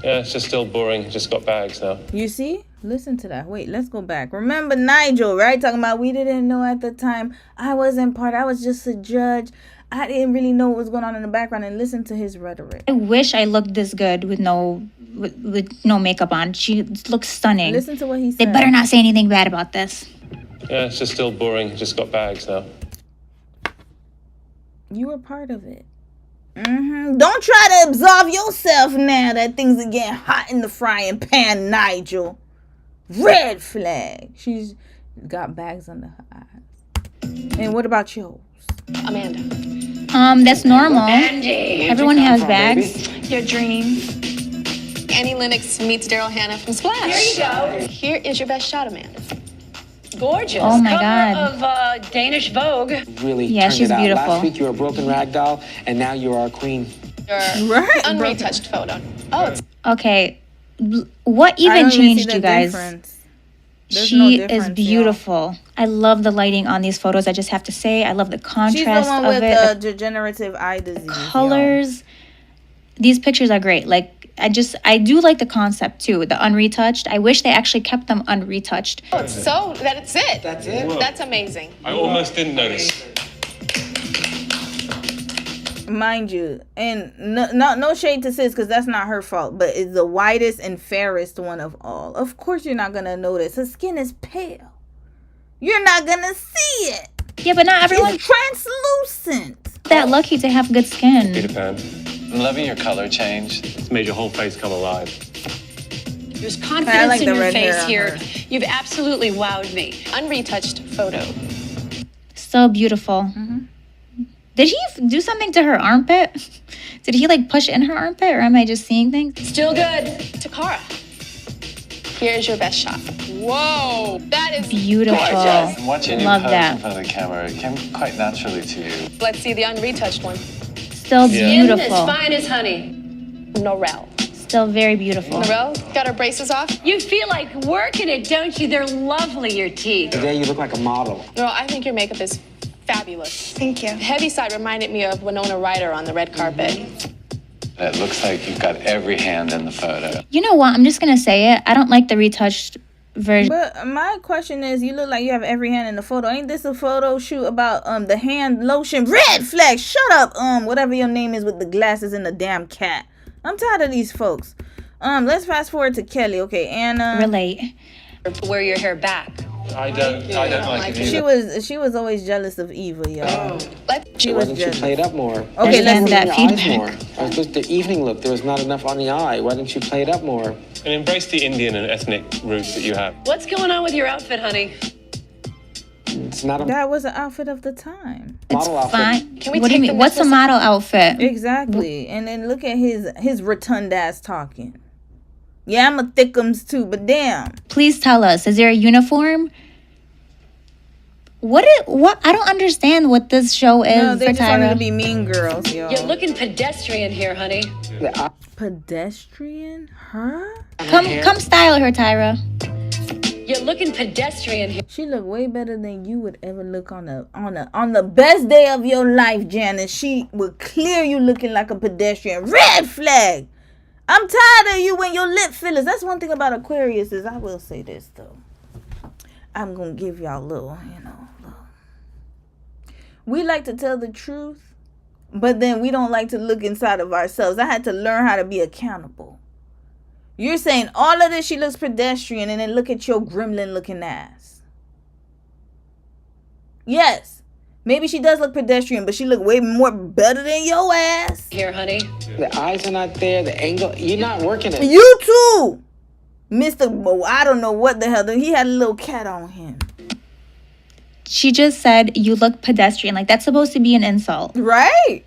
Yeah, it's just still boring. Just got bags now. You see? Listen to that. Wait, let's go back. Remember Nigel, right? Talking about we didn't know at the time. I wasn't part. I was just a judge. I didn't really know what was going on in the background, and listen to his rhetoric. I wish I looked this good with no makeup on. She looks stunning. Listen to what he said. They better not say anything bad about this. Yeah, it's just still boring. Just got bags now. You were part of it. Don't try to absolve yourself now that things are getting hot in the frying pan, Nigel. Red flag. She's got bags under her eyes. And what about yours? Amanda. That's normal. Andy. Everyone has bags. Your dream. Annie Lennox meets Daryl Hannah from Splash. There you go. Here is your best shot, Amanda. Gorgeous. Oh my Cover God. of Danish Vogue. Really Yeah, turned she's it out. beautiful. Last week you were a broken rag doll, and now you are our queen. Your unretouched photo. Oh, it's Okay. What even changed, you guys? She is beautiful. I love the lighting on these photos. I just have to say, I love the contrast She's the one of with it. the degenerative eye disease. Colors. These pictures are great. Like, I do like the concept too. The unretouched. I wish they actually kept them unretouched. oh, it's so that's it. That's it? That's amazing. I almost didn't notice. Mind you, and no shade to sis, because that's not her fault, but it's the whitest and fairest one of all. Of course you're not gonna notice. Her skin is pale. You're not gonna see it. Yeah, but not everyone's translucent. That lucky to have good skin. Peter Pan. I'm loving your color change. It's made your whole face come alive. There's confidence like in the your red hair face on here. her. You've absolutely wowed me. Unretouched photo. So beautiful. Did he do something to her armpit? Did he like push in her armpit, or am I just seeing things? Still good. Takara. Here's your best shot. Whoa, that is Beautiful. gorgeous. Watching you Love pose that. in front of the camera, it came quite naturally to you. Let's see the unretouched one. Still Skin as beautiful. fine as honey. Norel. Still very beautiful. Norel got her braces off. You feel like working it, don't you? They're lovely, your teeth. Today you look like a model. Norel, I think your makeup is fabulous. Thank you. The heavy side reminded me of Winona Ryder on the red carpet. It looks like you've got every hand in the photo. You know what? I'm just gonna say it. I don't like the retouched version. But my question is, you look like you have every hand in the photo. Ain't this a photo shoot about the hand lotion? Red flag. Shut up. Whatever your name is with the glasses and the damn cat. I'm tired of these folks. Let's fast forward to Kelly. Okay, Anna. Relate. Wear your hair back. I don't like it either. She was always jealous of Eva, y'all. She Why was didn't you jealous. play it up more? Okay, let's that Your eyes feedback. more. I was supposed the evening look. There was not enough on the eye. Why didn't you play it up more? And embrace the Indian and ethnic roots that you have. What's going on with your outfit, honey? It's not a That was the outfit of the time. model outfit. Fine. Can we What do you take mean? the What's a necklace- model outfit? Exactly. And then look at his rotund ass talking. Yeah, I'm a thickums too, but damn. Please tell us. Is there a uniform? What I don't understand what this show is. No, they for just Tyra. wanted to be mean girls, yo. You're looking pedestrian here, honey. Pedestrian? Her? Come style her, Tyra. You're looking pedestrian here. She look way better than you would ever look on the best day of your life, Janice. She would clear you looking like a pedestrian. Red flag. I'm tired of you and your lip fillers. That's one thing about Aquarius is I will say this though. I'm gonna give y'all a little. We like to tell the truth, but then we don't like to look inside of ourselves. I had to learn how to be accountable. You're saying all of this, she looks pedestrian, and then look at your gremlin looking ass. Yes, maybe she does look pedestrian, but she look way more better than your ass. Here, honey. The eyes are not there, the angle, you're not working it. You too, Mr. I don't know what the hell. He had a little cat on him. She just said you look pedestrian. Like, that's supposed to be an insult. Right?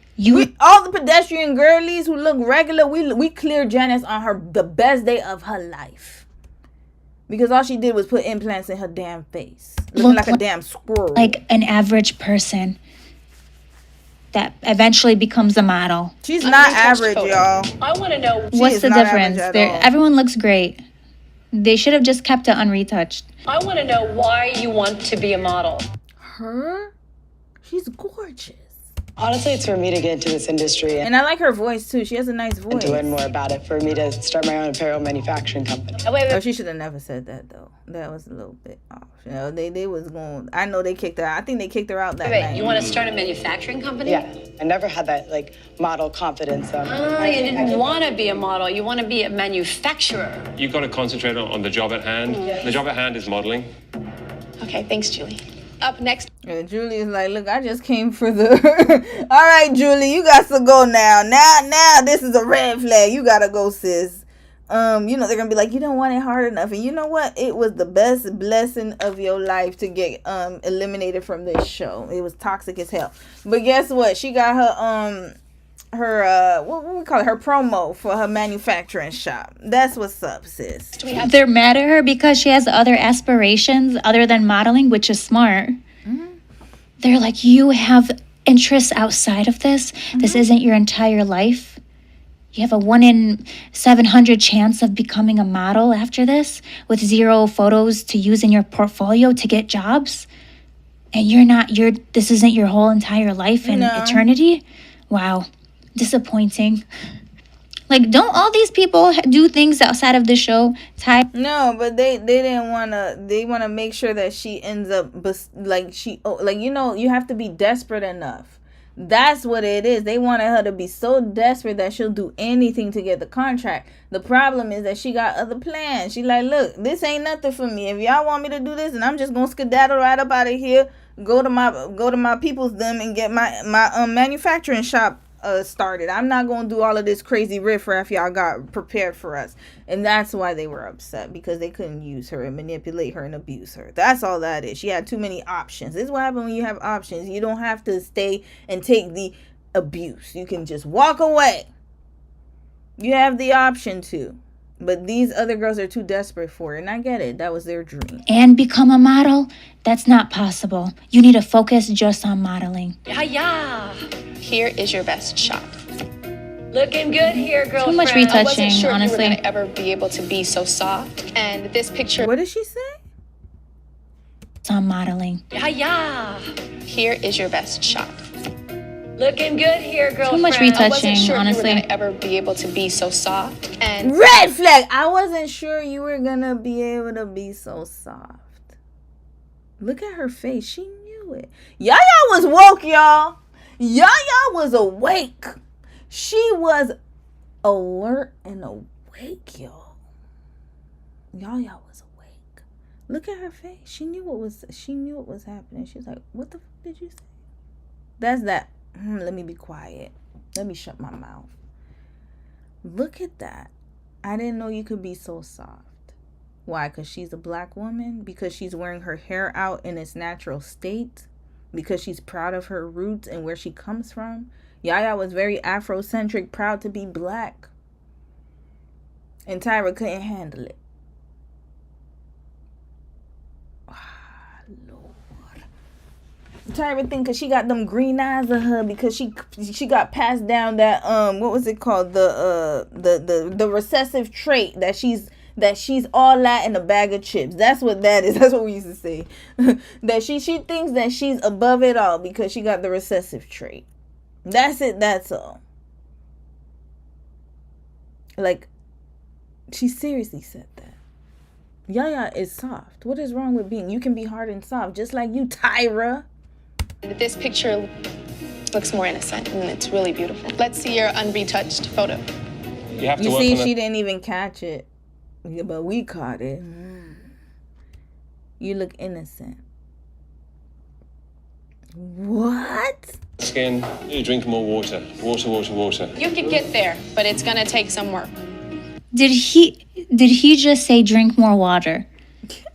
All the pedestrian girlies who look regular, we cleared Janice on the best day of her life. Because all she did was put implants in her damn face. Looking like a damn squirrel. Like an average person that eventually becomes a model. She's not average, y'all. I want to know what's the difference. Everyone looks great. They should have just kept it unretouched. I want to know why you want to be a model. Her? She's gorgeous. Honestly, it's for me to get into this industry. And I like her voice, too. She has a nice voice. And to learn more about it, for me to start my own apparel manufacturing company. Oh, she should have never said that, though. That was a little bit off. You know, they was going... I know they kicked her out. I think they kicked her out that night. You want to start a manufacturing company? Yeah. I never had that, like, model confidence. You didn't want to be a model. You want to be a manufacturer. You've got to concentrate on the job at hand. Yeah. The job at hand is modeling. Okay, thanks, Julie. Up next. And Julie is like, look, I just came for the... All right, Julie, you got to go now. Now, this is a red flag. You got to go, sis. They're going to be like, you don't want it hard enough. And you know what? It was the best blessing of your life to get eliminated from this show. It was toxic as hell. But guess what? She got her what we call it, her promo for her manufacturing shop. That's what's up, sis. They're mad at her because she has other aspirations other than modeling, which is smart. Mm-hmm. They're like, you have interests outside of this. Mm-hmm. This isn't your entire life. You have a 1 in 700 chance of becoming a model after this with 0 photos to use in your portfolio to get jobs. And this isn't your whole entire life and eternity. Wow. Disappointing. Like, don't all these people do things outside of the show? No, but they didn't want to. They want to make sure that she ends up you have to be desperate enough. That's what it is. They wanted her to be so desperate that she'll do anything to get the contract. The problem is that she got other plans. She like, look, this ain't nothing for me. If y'all want me to do this, and I'm just gonna skedaddle right up out of here, go to my people's them and get my manufacturing shop started. I'm not gonna do all of this crazy riffraff y'all got prepared for us. And that's why they were upset, because they couldn't use her and manipulate her and abuse her. That's all that is. She had too many options. This is what happens when you have options. You don't have to stay and take the abuse. You can just walk away. You have the option to. But these other girls are too desperate for it. And I get it. That was their dream. And become a model? That's not possible. You need to focus just on modeling. Yeah. Here is your best shot. Looking good here, girlfriend. Too much retouching, I wasn't sure honestly. if you were going to ever be able to be so soft. And this picture... What did she say? On modeling. Yeah. Here is your best shot. Looking good here, girlfriend. Too much retouching, I wasn't sure honestly. if you were going to ever be able to be so soft. And red flag. I wasn't sure you were going to be able to be so soft. Look at her face. She knew it. Yaya was woke, y'all. Yaya was awake. She was alert and awake, y'all. Yaya was awake. Look at her face. She knew what was happening. She was like, what the fuck did you say? That's that. Let me be quiet. Let me shut my mouth. Look at that. I didn't know you could be so soft. Why? Because she's a black woman? Because she's wearing her hair out in its natural state? Because she's proud of her roots and where she comes from? Yaya was very Afrocentric, proud to be black. And Tyra couldn't handle it. Tyra thing, because she got them green eyes of her, because she got passed down that what was it called, the recessive trait that she's all that in a bag of chips. That's what that is. That's what we used to say. That she thinks that she's above it all because she got the recessive trait. That's it. That's all. Like, she seriously said that. Yaya is soft. What is wrong with being? You can be hard and soft, just like you, Tyra. This picture looks more innocent, and it's really beautiful. Let's see your unretouched photo. You see, she didn't even catch it. Yeah, but we caught it. You look innocent. What? Skin, you drink more water. Water. You could get there, but it's gonna take some work. Did he just say drink more water?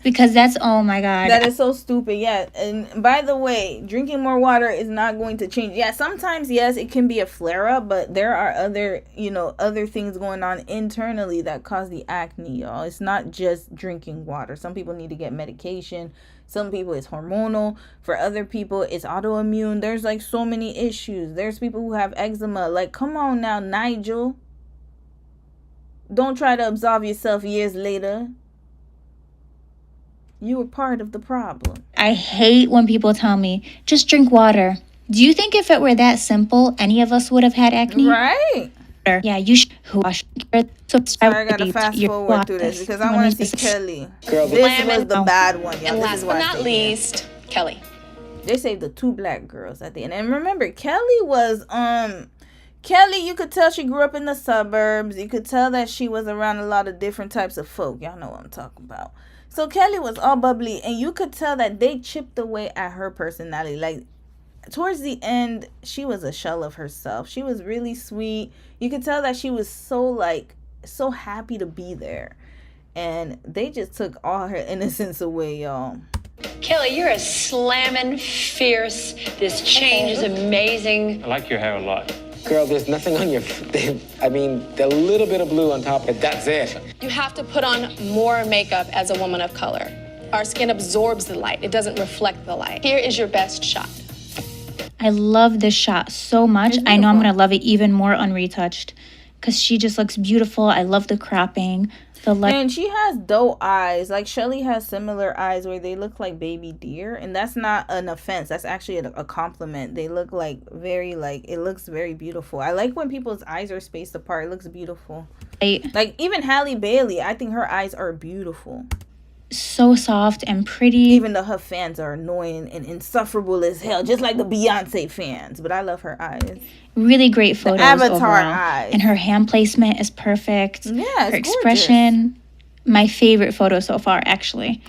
Because that's, oh my God. That is so stupid. Yeah. And by the way, drinking more water is not going to change. Yeah, sometimes, yes, it can be a flare-up, but there are other things going on internally that cause the acne, y'all. It's not just drinking water. Some people need to get medication. Some people it's hormonal. For other people, it's autoimmune. There's like so many issues. There's people who have eczema. Like, come on now, Nigel. Don't try to absolve yourself years later. You were part of the problem. I hate when people tell me, just drink water. Do you think if it were that simple, any of us would have had acne? Right. Yeah, you should wash. Sorry, I gotta fast forward through this because I want to see Kelly. Girl, this was the bad one. And last but not least, Kelly. They saved the two black girls at the end. And remember, Kelly was Kelly, you could tell she grew up in the suburbs. You could tell that she was around a lot of different types of folk. Y'all know what I'm talking about. So Kelly was all bubbly, and you could tell that they chipped away at her personality. Like, towards the end, she was a shell of herself. She was really sweet. You could tell that she was so happy to be there. And they just took all her innocence away, y'all. Kelly, you're a slamming fierce. This change is amazing. I like your hair a lot. Girl, there's nothing on your... I mean, the little bit of blue on top, but that's it. You have to put on more makeup as a woman of color. Our skin absorbs the light. It doesn't reflect the light. Here is your best shot. I love this shot so much. I know I'm going to love it even more unretouched because she just looks beautiful. I love the cropping. And she has doe eyes. Like, Shelly has similar eyes where they look like baby deer. And that's not an offense. That's actually a compliment. They look it looks very beautiful. I like when people's eyes are spaced apart. It looks beautiful. Like, even Halle Bailey, I think her eyes are beautiful. So soft and pretty. Even though her fans are annoying and insufferable as hell. Just like the Beyonce fans. But I love her eyes. Really great photos the Avatar overall. Eyes. And her hand placement is perfect. Yeah, her expression. Gorgeous. My favorite photo so far, actually.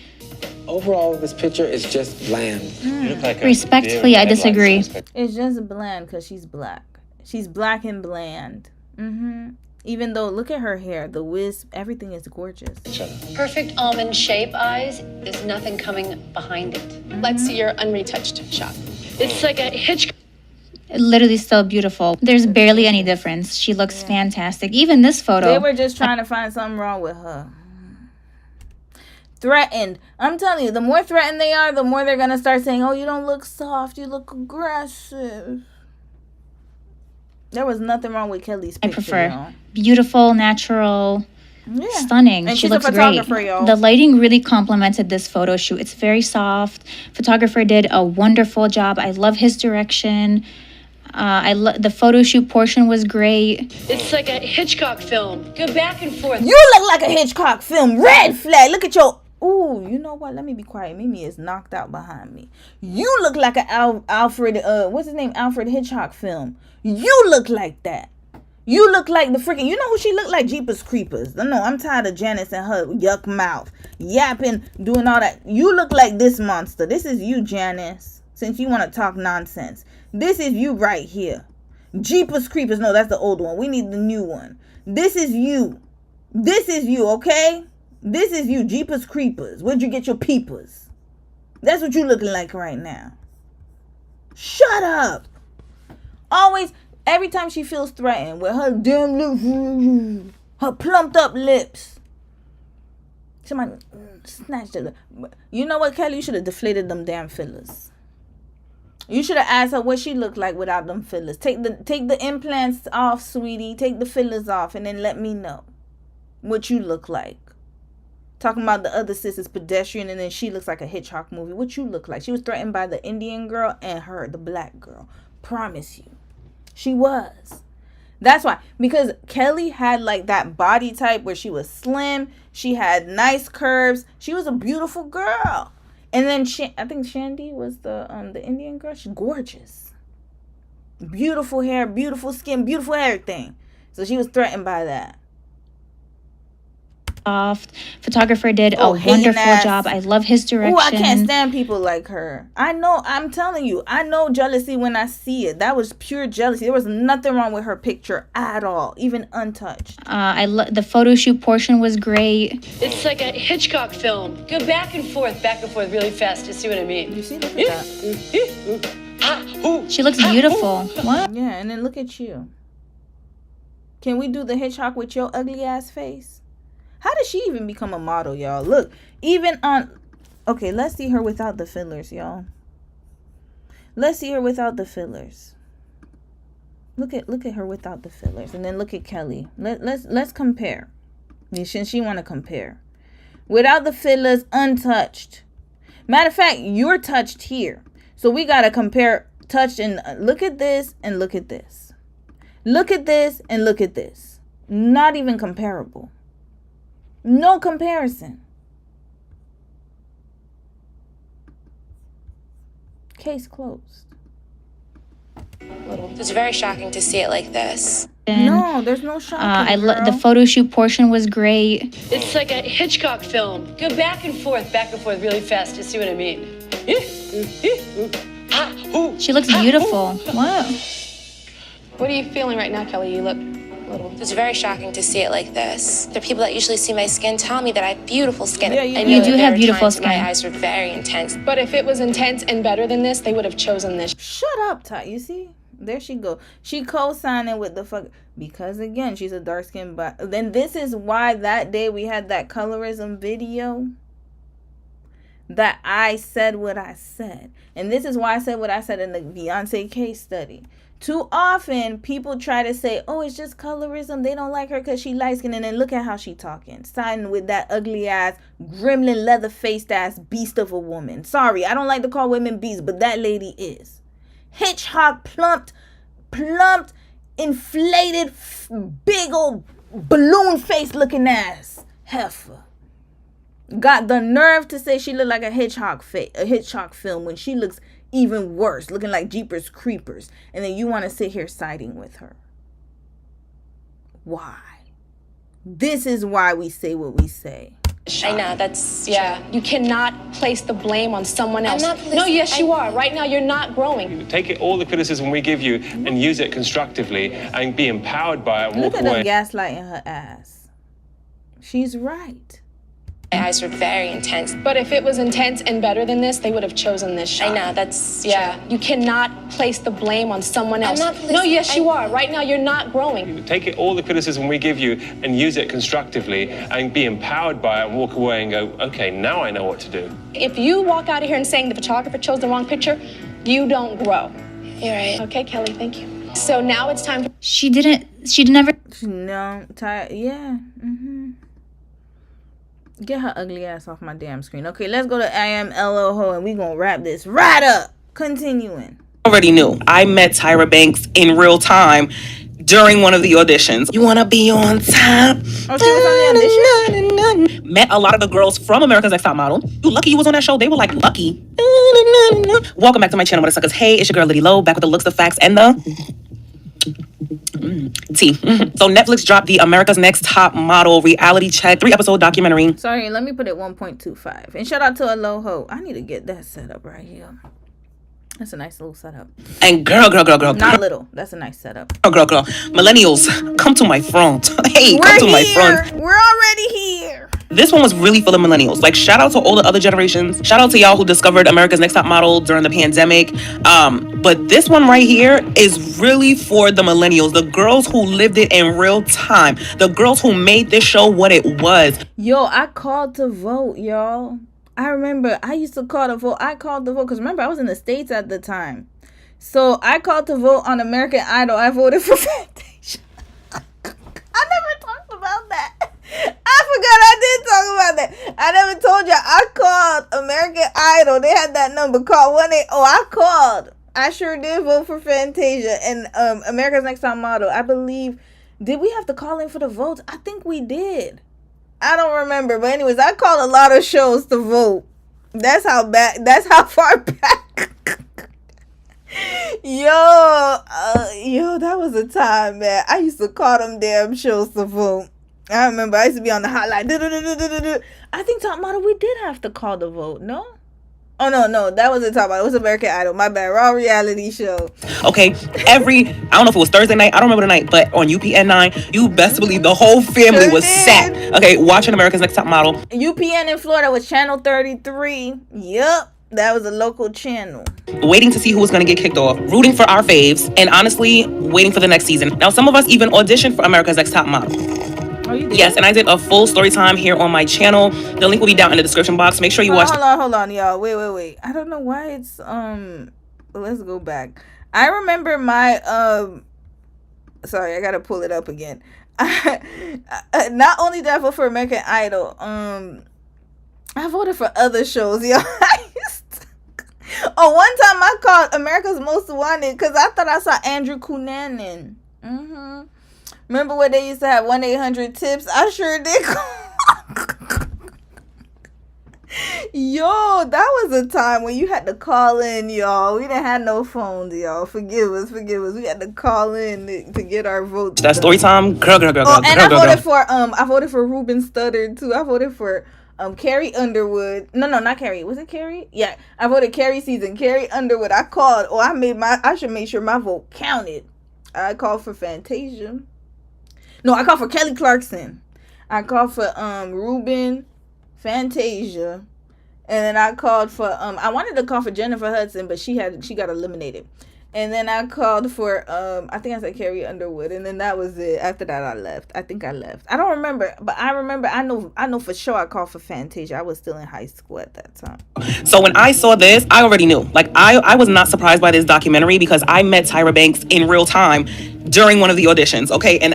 Overall, this picture is just bland. You look like Respectfully, I disagree. It's just bland because she's black. She's black and bland. Even though, look at her hair, the wisp, everything is gorgeous. Perfect almond shape eyes. There's nothing coming behind it. Let's see your unretouched shot. It's like a Hitchcock. Literally still beautiful. There's barely any difference. She looks fantastic. Even this photo. They were just trying to find something wrong with her. Threatened. I'm telling you, the more threatened they are, the more they're going to start saying, oh, you don't look soft, you look aggressive. There was nothing wrong with Kelly's picture. I prefer beautiful, natural, stunning. And she she's looks a photographer, great. y'all. The lighting really complemented this photo shoot. It's very soft. Photographer did a wonderful job. I love his direction. The photo shoot portion was great. It's like a Hitchcock film. Go back and forth. You look like a Hitchcock film. Red flag. Look at your... Ooh, you know what? Let me be quiet. Mimi is knocked out behind me. You look like an Alfred... what's his name? Alfred Hitchcock film. You look like that. You look like the freaking... You know who she looked like? Jeepers Creepers. No, I'm tired of Janice and her yuck mouth. Yapping, doing all that. You look like this monster. This is you, Janice. Since you want to talk nonsense. This is you right here. Jeepers Creepers. No, that's the old one. We need the new one. This is you. This is you, okay? This is you, Jeepers Creepers. Where'd you get your peepers? That's what you looking like right now. Shut up. Always, every time she feels threatened with her damn lips, her plumped up lips. Somebody snatched it. You know what, Kelly? You should have deflated them damn fillers. You should have asked her what she looked like without them fillers. Take the implants off, sweetie. Take the fillers off, and then let me know what you look like. Talking about the other sis is pedestrian, and then she looks like a Hitchcock movie. What you look like? She was threatened by the Indian girl and her, the black girl. Promise you, she was. That's why, because Kelly had like that body type where she was slim. She had nice curves. She was a beautiful girl. And then I think Shandy was the Indian girl. She's gorgeous. Beautiful hair, beautiful skin, beautiful everything. So she was threatened by that. Photographer did a wonderful job. I love his direction. Oh, I can't stand people like her. I know, I'm telling you, I know jealousy when I see it. That was pure jealousy. There was nothing wrong with her picture at all, even untouched. The photo shoot portion was great. It's like a Hitchcock film. Go back and forth really fast to see what I mean. You see, look at that. She looks beautiful. What? Yeah, and then look at you. Can we do the Hitchcock with your ugly ass face? How did she even become a model, y'all? Look, even on... Okay, let's see her without the fillers, y'all. Let's see her without the fillers. Look at her without the fillers. And then look at Kelly. Let's compare. Since she want to compare. Without the fillers, untouched. Matter of fact, you're touched here. So we got to compare touched and... Look at this and look at this. Look at this and look at this. Not even comparable. No comparison. Case closed. It's very shocking to see it like this. No, there's no shocking, the photo shoot portion was great. It's like a Hitchcock film. Go back and forth really fast to see what I mean. She looks beautiful. Wow. What are you feeling right now, Kelly? You look little. It's very shocking to see it like this. The people that usually see my skin tell me that I have beautiful skin. Yeah, you do have beautiful skin. My eyes were very intense. But if it was intense and better than this, they would have chosen this. Shut up, Ty. You see? There she go. She co-signing with the fuck. Because, again, she's a dark skin. But then this is why that day we had that colorism video. That I said what I said. And this is why I said what I said in the Beyonce case study. Too often, people try to say, oh, it's just colorism. They don't like her because she light skinned. And then look at how she talking. Siding with that ugly ass, gremlin, leather-faced ass beast of a woman. Sorry, I don't like to call women beasts, but that lady is. Hitchcock plumped, inflated, big old balloon face looking ass heifer. Got the nerve to say she looked like a Hitchcock film when she looks even worse, looking like Jeepers Creepers. And then you want to sit here siding with her. Why? This is why we say what we say. I know, that's yeah. true. You cannot place the blame on someone else. I'm not no, yes, you are. Right now, you're not growing. Take all the criticism we give you and use it constructively and be empowered by it and Look walk at away. them gaslighting her ass. She's right. My eyes were very intense. But if it was intense and better than this, they would have chosen this shot. I know, that's yeah. true. You cannot place the blame on someone else. I'm not no, yes, you are. Right now, you're not growing. Take all the criticism we give you and use it constructively and be empowered by it and walk away and go, okay, now I know what to do. If you walk out of here and saying the photographer chose the wrong picture, you don't grow. You're right. Okay, Kelly, thank you. So now it's time for... She never... No, yeah. Get her ugly ass off my damn screen. Okay, let's go to I Am LOHO and we gonna wrap this right up. Continuing. Already knew. I met Tyra Banks in real time during one of the auditions. You wanna be on top? Oh, she was on the audition? Met a lot of the girls from America's Next Top Model. You lucky you was on that show. They were like, lucky. Welcome back to my channel, Mother Suckers. Hey, it's your girl Liddy Low, back with the looks, the facts, and the tea. So Netflix dropped the America's Next Top Model reality check 3-episode documentary. Sorry, let me put it 1.25. And shout out to Aloho. I need to get that set up right here. That's a nice little setup. And girl. Not little. That's a nice setup. Girl. Millennials, come to my front. Hey, come to my front. We're already here. This one was really full of millennials. Like, shout out to all the other generations. Shout out to y'all who discovered America's Next Top Model during the pandemic. But this one right here is really for the millennials. The girls who lived it in real time. The girls who made this show what it was. Yo, I called to vote, y'all. I remember I used to call the vote. I called the vote because remember I was in the States at the time. So I called to vote on American Idol. I voted for Fantasia. I never talked about that. I forgot I did talk about that. I never told you. I called American Idol. They had that number. Call 1-8. Oh, I called. I sure did vote for Fantasia and America's Next Top Model. I believe. Did we have to call in for the votes? I think we did. I don't remember. But anyways, I called a lot of shows to vote. That's how far back. Yo, that was a time, man. I used to call them damn shows to vote. I remember I used to be on the hotline. I think Top Model, we did have to call the vote, no? Oh, no, that wasn't Top Model. It was American Idol. My bad. Raw reality show. Okay, I don't know if it was Thursday night. I don't remember the night, but on UPN 9, you best believe the whole family was sat. Okay, watching America's Next Top Model. UPN in Florida was Channel 33. Yup. That was a local channel. Waiting to see who was going to get kicked off, rooting for our faves, and honestly, waiting for the next season. Now, some of us even auditioned for America's Next Top Model. Oh, you did? Yes, and I did a full story time here on my channel. The link will be down in the description box. Make sure you watch. Hold on, y'all. Wait. I don't know why it's let's go back. I remember my sorry, I gotta pull it up again. Not only did I vote for American Idol, I voted for other shows, yo. One time I called America's Most Wanted because I thought I saw Andrew Cunanan. Remember when they used to have 1-800-TIPS? I sure did. Yo, that was a time when you had to call in, y'all. We didn't have no phones, y'all. Forgive us. We had to call in to get our votes. That story time, girl. I voted for Ruben Studdard too. I voted for Carrie Underwood. No, not Carrie. Was it Carrie? Yeah, I voted Carrie Season. Carrie Underwood. I called. I should make sure my vote counted. I called for Fantasia. No, I called for Kelly Clarkson. I called for Ruben, Fantasia, and then I called for I wanted to call for Jennifer Hudson, but she got eliminated. And then I called for I think I said Carrie Underwood, and then that was it. After that, I left. I think I left. I don't remember, but I know for sure I called for Fantasia. I was still in high school at that time. So when I saw this, I already knew. Like I was not surprised by this documentary because I met Tyra Banks in real time during one of the auditions, okay? And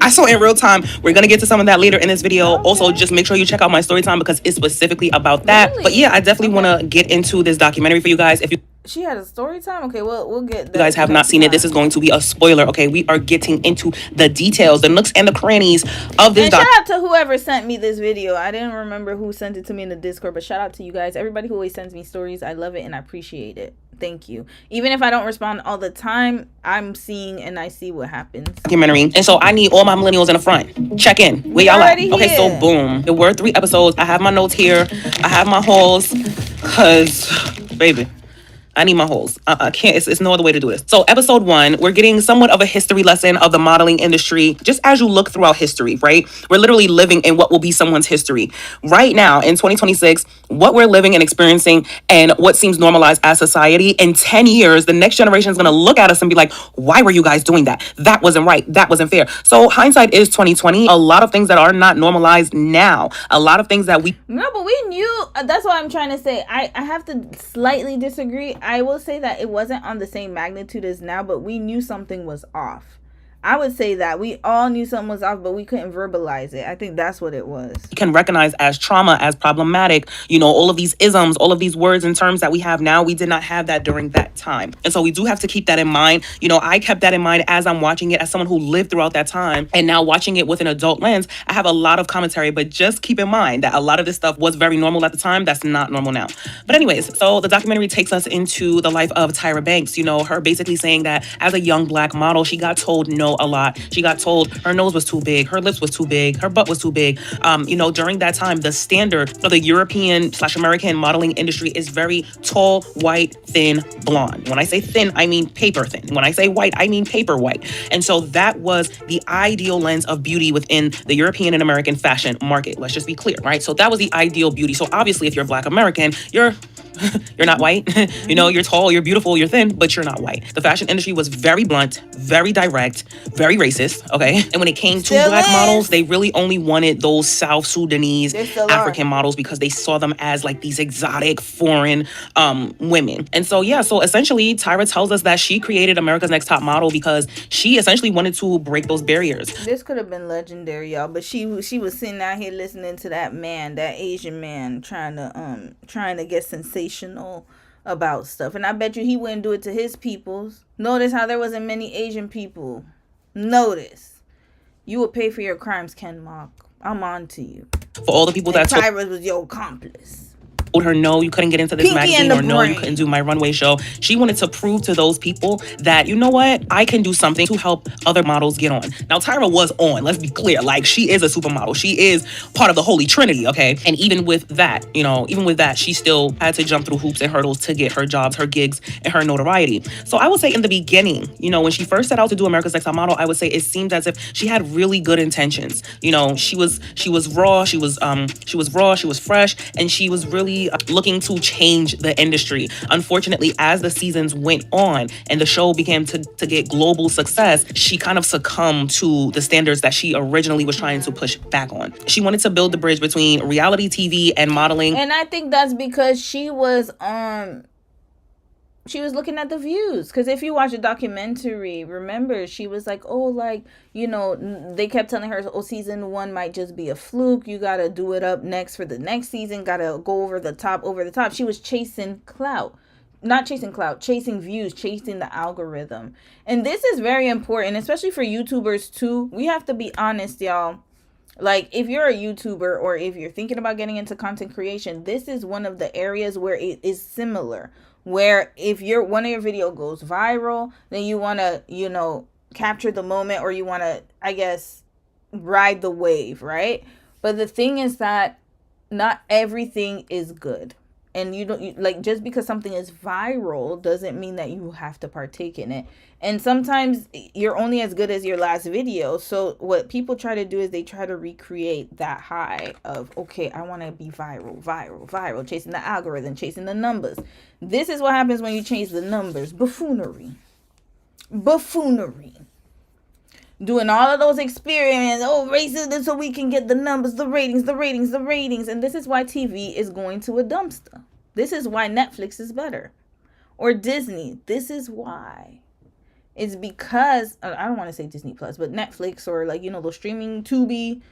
I saw in real time. We're gonna get to some of that later in this video. Okay. Also, just make sure you check out my story time because it's specifically about that. Really? But yeah, I definitely want to get into this documentary for you guys. If you She had a story time? Okay, we'll get that. You guys have not seen it. This is going to be a spoiler, okay? We are getting into the details, the nooks and the crannies of this. And shout out to whoever sent me this video. I didn't remember who sent it to me in the Discord, but shout out to you guys. Everybody who always sends me stories. I love it and I appreciate it. Thank you. Even if I don't respond all the time, I'm seeing and I see what happens. Documentary. And so I need all my millennials in the front. Check in. Where y'all at? Okay, so boom. There were 3 episodes. I have my notes here. I have my hauls. Cause, baby, I need my holes. I can't. It's no other way to do this. So episode 1, we're getting somewhat of a history lesson of the modeling industry. Just as you look throughout history, right? We're literally living in what will be someone's history. Right now, in 2026, what we're living and experiencing and what seems normalized as society, in 10 years, the next generation is going to look at us and be like, why were you guys doing that? That wasn't right. That wasn't fair. So hindsight is 2020. A lot of things that are not normalized now. A lot of things that we... No, but we knew. That's what I'm trying to say. I have to slightly disagree. I will say that it wasn't on the same magnitude as now, but we knew something was off. I would say that we all knew something was off, but we couldn't verbalize it. I think that's what it was. You can recognize as trauma, as problematic, all of these isms, all of these words and terms that we have now, we did not have that during that time. And so we do have to keep that in mind. I kept that in mind as I'm watching it, as someone who lived throughout that time. And now watching it with an adult lens, I have a lot of commentary, but just keep in mind that a lot of this stuff was very normal at the time. That's not normal now. But anyways, so the documentary takes us into the life of Tyra Banks, her basically saying that as a young Black model, she got told no a lot. She got told her nose was too big, her lips was too big, her butt was too big. During that time, the standard of the European/American modeling industry is very tall, white, thin, blonde. When I say thin, I mean paper thin. When I say white, I mean paper white. And so that was the ideal lens of beauty within the European and American fashion market. Let's just be clear, right? So that was the ideal beauty. So obviously, if you're Black American, you're You're not white. You know, you're tall, you're beautiful, you're thin, but you're not white. The fashion industry was very blunt, very direct, very racist, okay? And when it came to black models, they really only wanted those South Sudanese African models because they saw them as like these exotic foreign women. And so, yeah, so essentially Tyra tells us that she created America's Next Top Model because she essentially wanted to break those barriers. This could have been legendary, y'all, but she was sitting out here listening to that Asian man trying to get sensational about stuff, and I bet you he wouldn't do it to his peoples. Notice how there wasn't many Asian people. Notice, you will pay for your crimes, Ken Mock. I'm on to you. For all the people that Tyra was your accomplice. Told her no, you couldn't get into this magazine, or no, you couldn't do my runway show. She wanted to prove to those people that, you know what, I can do something to help other models get on. Now, Tyra was on, let's be clear, like she is a supermodel. She is part of the Holy Trinity, okay? And even with that, she still had to jump through hoops and hurdles to get her jobs, her gigs, and her notoriety. So I would say in the beginning, when she first set out to do America's Next Top Model, I would say it seemed as if she had really good intentions. She was raw, she was fresh, and she was really looking to change the industry. Unfortunately, as the seasons went on and the show began to get global success, she kind of succumbed to the standards that she originally was trying to push back on. She wanted to build the bridge between reality TV and modeling. And I think that's because she was looking at the views. Because if you watch a documentary, remember, she was like, they kept telling her, season 1 might just be a fluke. You got to do it up next for the next season. Got to go over the top. She was chasing clout. Not chasing clout, chasing views, chasing the algorithm. And this is very important, especially for YouTubers too. We have to be honest, y'all. Like, if you're a YouTuber or if you're thinking about getting into content creation, this is one of the areas where it is similar. Where if one of your video goes viral, then you want to, capture the moment, or you want to, I guess, ride the wave, right? But the thing is that not everything is good. And just because something is viral doesn't mean that you have to partake in it. And sometimes you're only as good as your last video. So what people try to do is they try to recreate that high of, okay, I want to be viral, chasing the algorithm, chasing the numbers. This is what happens when you chase the numbers. Buffoonery. Doing all of those experiments, racism, so we can get the numbers, the ratings. And this is why TV is going to a dumpster. This is why Netflix is better. Or Disney. This is why. It's because, I don't want to say Disney Plus, but Netflix or those streaming Tubi,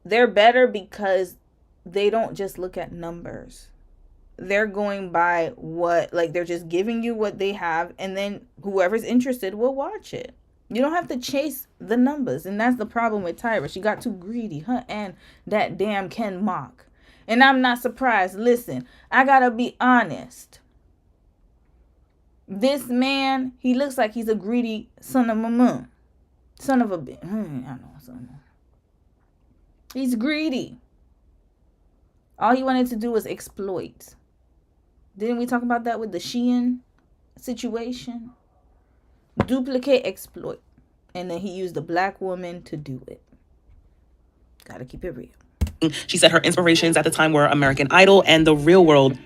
they're better because they don't just look at numbers. They're going by they're just giving you what they have, and then whoever's interested will watch it. You don't have to chase the numbers. And that's the problem with Tyra. She got too greedy, her and that damn Ken Mock. And I'm not surprised. Listen, I gotta be honest. This man, he looks like he's a greedy son of a bitch. I don't know. He's greedy. All he wanted to do was exploit. Didn't we talk about that with the Shein situation? Duplicate, exploit. And then he used a black woman to do it. Gotta keep it real. She said her inspirations at the time were American Idol and The Real World.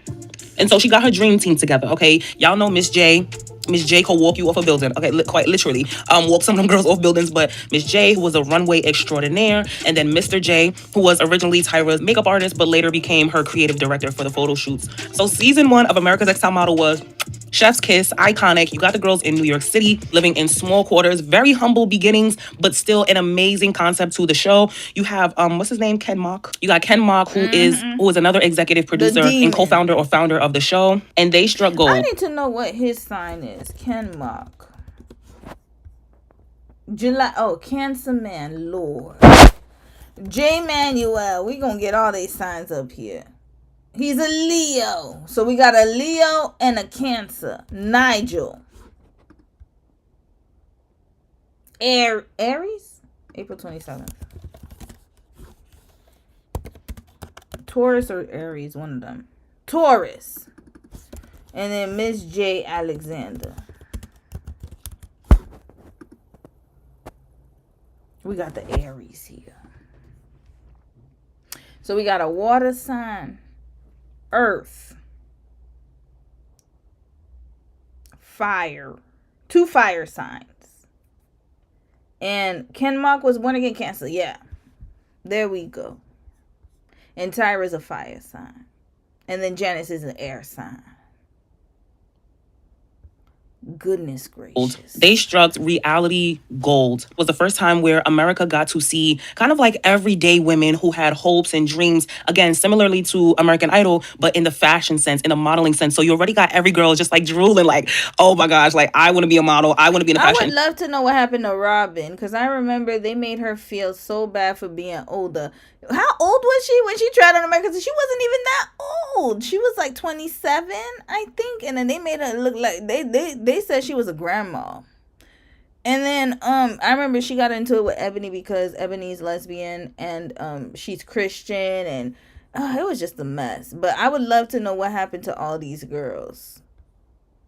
And so she got her dream team together, okay? Y'all know Miss J. Miss J could walk you off a building, okay? Quite literally. Walk some of them girls off buildings. But Miss J, who was a runway extraordinaire. And then Mr. J, who was originally Tyra's makeup artist, but later became her creative director for the photo shoots. So season 1 of America's Next Top Model was chef's kiss, iconic. You got the girls in New York City, living in small quarters, very humble beginnings, but still an amazing concept to the show. You have, what's his name? Ken Mock. You got Ken Mock, who is another executive producer and co-founder or founder of the show. And they struck gold. I need to know what his sign is. Ken Mock. Cancer Man, Lord. J. Manuel. We gonna get all these signs up here. He's a Leo. So we got a Leo and a Cancer. Nigel. Aries? April 27th. Taurus or Aries, one of them. Taurus. And then Miss J. Alexander. We got the Aries here. So we got a water sign. Earth. fire. 2 fire signs. And Ken Mock was born again Cancer. Yeah. There we go. And Tyra's a fire sign. And then Janice is an air sign. Goodness gracious. They struck reality gold. It was the first time where America got to see kind of like everyday women who had hopes and dreams. Again, similarly to American Idol, but in the fashion sense, in the modeling sense. So you already got every girl just like drooling like, oh my gosh, like I want to be a model. I want to be in the fashion. I would love to know what happened to Robin, because I remember they made her feel so bad for being older. How old was she when she tried on America? She wasn't even that old. She was like 27, I think. And then they made her look like they said she was a grandma. And then I remember she got into it with Ebony because Ebony's lesbian and she's Christian, and it was just a mess. But I would love to know what happened to all these girls.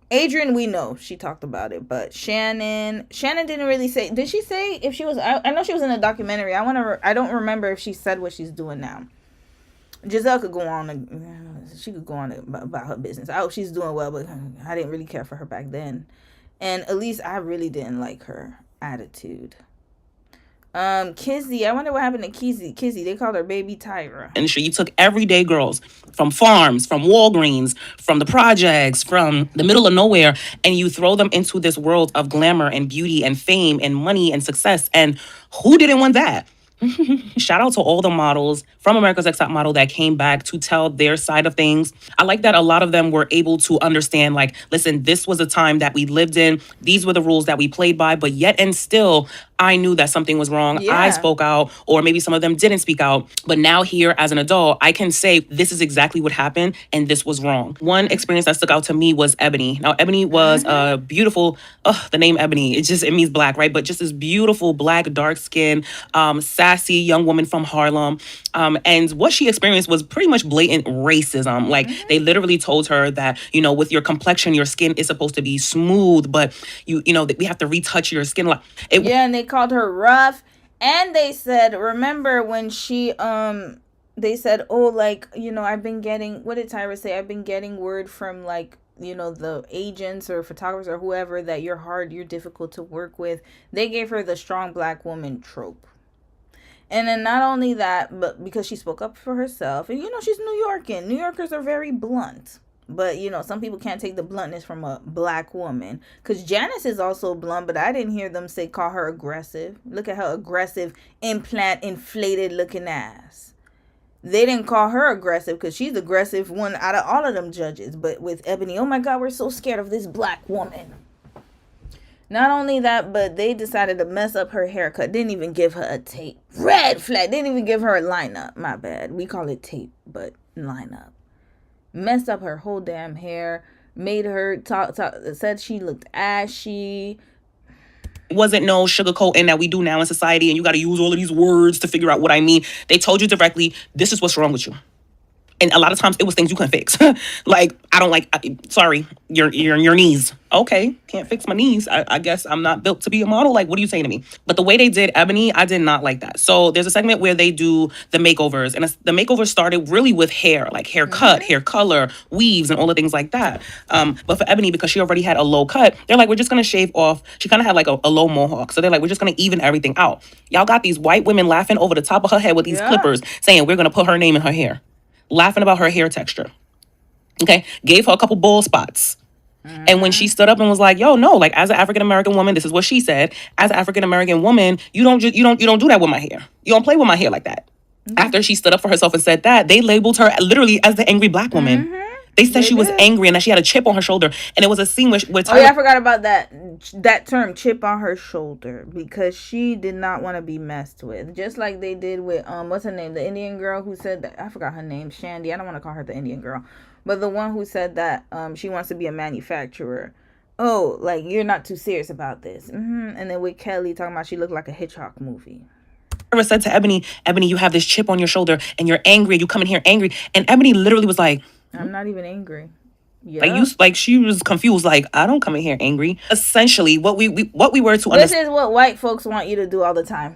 Adrian, we know she talked about it, but Shannon didn't really say. Did she say if she was? I know she was in a documentary. I don't remember if she said what she's doing now. Giselle could go on. She could go on about her business. I hope she's doing well, but I didn't really care for her back then. And at least I really didn't like her attitude. Kizzy, I wonder what happened to Kizzy. They called her Baby Tyra. And you took everyday girls from farms, from Walgreens, from the projects, from the middle of nowhere, and you throw them into this world of glamour and beauty and fame and money and success. And who didn't want that? Shout out to all the models from America's Next Top Model that came back to tell their side of things. I like that a lot of them were able to understand, like, listen, this was a time that we lived in. These were the rules that we played by, but yet and still, I knew that something was wrong. Yeah. I spoke out, or maybe some of them didn't speak out. But now here as an adult, I can say this is exactly what happened and this was wrong. One experience that stuck out to me was Ebony. Now, Ebony was a beautiful, the name Ebony, it means black, right? But just this beautiful black, dark skin, sassy young woman from Harlem. And what she experienced was pretty much blatant racism. Like they literally told her that, you know, with your complexion, your skin is supposed to be smooth, but you know, that we have to retouch your skin. And they called her rough. And they said, remember when she, they said, oh, like, you know, I've been getting, what did Tyra say? I've been getting word from like, you know, the agents or photographers or whoever that you're hard, you're difficult to work with. They gave her the strong black woman trope. And then not only that, but because she spoke up for herself. And, you know, she's New Yorker. New Yorkers are very blunt. But, you know, some people can't take the bluntness from a black woman. Because Janice is also blunt, but I didn't hear them call her aggressive. Look at her aggressive, implant, inflated looking ass. They didn't call her aggressive because she's the aggressive one out of all of them judges. But with Ebony, oh my God, we're so scared of this black woman. Not only that, but they decided to mess up her haircut. Didn't even give her a tape. Red flag. Didn't even give her a lineup. My bad. We call it tape, but lineup. Messed up her whole damn hair. Made her talk. Said she looked ashy. It wasn't no sugarcoating that we do now in society, and you got to use all of these words to figure out what I mean. They told you directly, this is what's wrong with you. And a lot of times it was things you couldn't fix. Like, I don't like, sorry, your knees. Okay, can't fix my knees. I guess I'm not built to be a model. Like, what are you saying to me? But the way they did Ebony, I did not like that. So there's a segment where they do the makeovers. And the makeovers started really with hair, like haircut, hair color, weaves, and all the things like that. But for Ebony, because she already had a low cut, they're like, we're just going to shave off. She kind of had like a low mohawk. So they're like, we're just going to even everything out. Y'all got these white women laughing over the top of her head with these clippers saying, we're going to put her name in her hair. Laughing about her hair texture. Okay, gave her a couple bald spots. And when she stood up and was like, yo, no, like as an African-American woman, this is what she said. As an African-American woman, you don't do that with my hair. You don't play with my hair like that. After she stood up for herself and said that, they labeled her literally as the angry black woman. They said she was angry and that she had a chip on her shoulder. And it was a scene where Tyra... Oh, yeah, I forgot about that term, chip on her shoulder. Because she did not want to be messed with. Just like they did with, what's her name? The Indian girl who said that... I forgot her name. Shandy. I don't want to call her the Indian girl. But the one who said that she wants to be a manufacturer. Oh, like, you're not too serious about this. And then with Kelly talking about she looked like a Hitchcock movie. Tyra said to Ebony, you have this chip on your shoulder and you're angry. You come in here angry. And Ebony literally was like... I'm not even angry. Yeah. Like she was confused. Like, I don't come in here angry. Essentially, what we were to understand. This is what white folks want you to do all the time.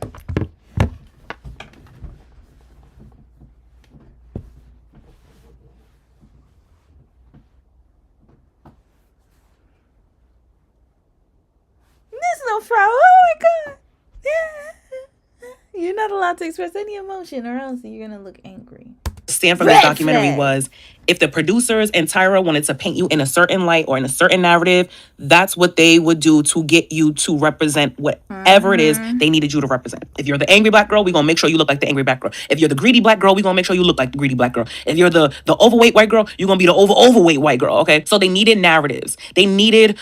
no problem. Oh my God. Yeah. You're not allowed to express any emotion or else you're going to look angry. Stand from this documentary was, if the producers and Tyra wanted to paint you in a certain light or in a certain narrative, that's what they would do to get you to represent whatever it is they needed you to represent. If you're the angry black girl, we're going to make sure you look like the angry black girl. If you're the greedy black girl, we're going to make sure you look like the greedy black girl. If you're the overweight white girl, you're going to be the overweight white girl, okay? So they needed narratives. They needed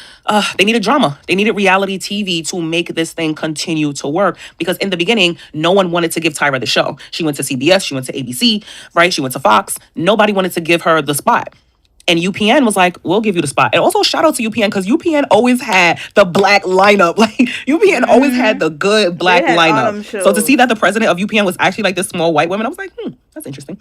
drama. They needed reality TV to make this thing continue to work, because in the beginning, no one wanted to give Tyra the show. She went to CBS, she went to ABC, right? She went to Fox. Nobody wanted to give her the spot. And UPN was like, we'll give you the spot. And also shout out to UPN, because UPN always had the black lineup. Like UPN always had the good black lineup. So to see that the president of UPN was actually like this small white woman, I was like, that's interesting.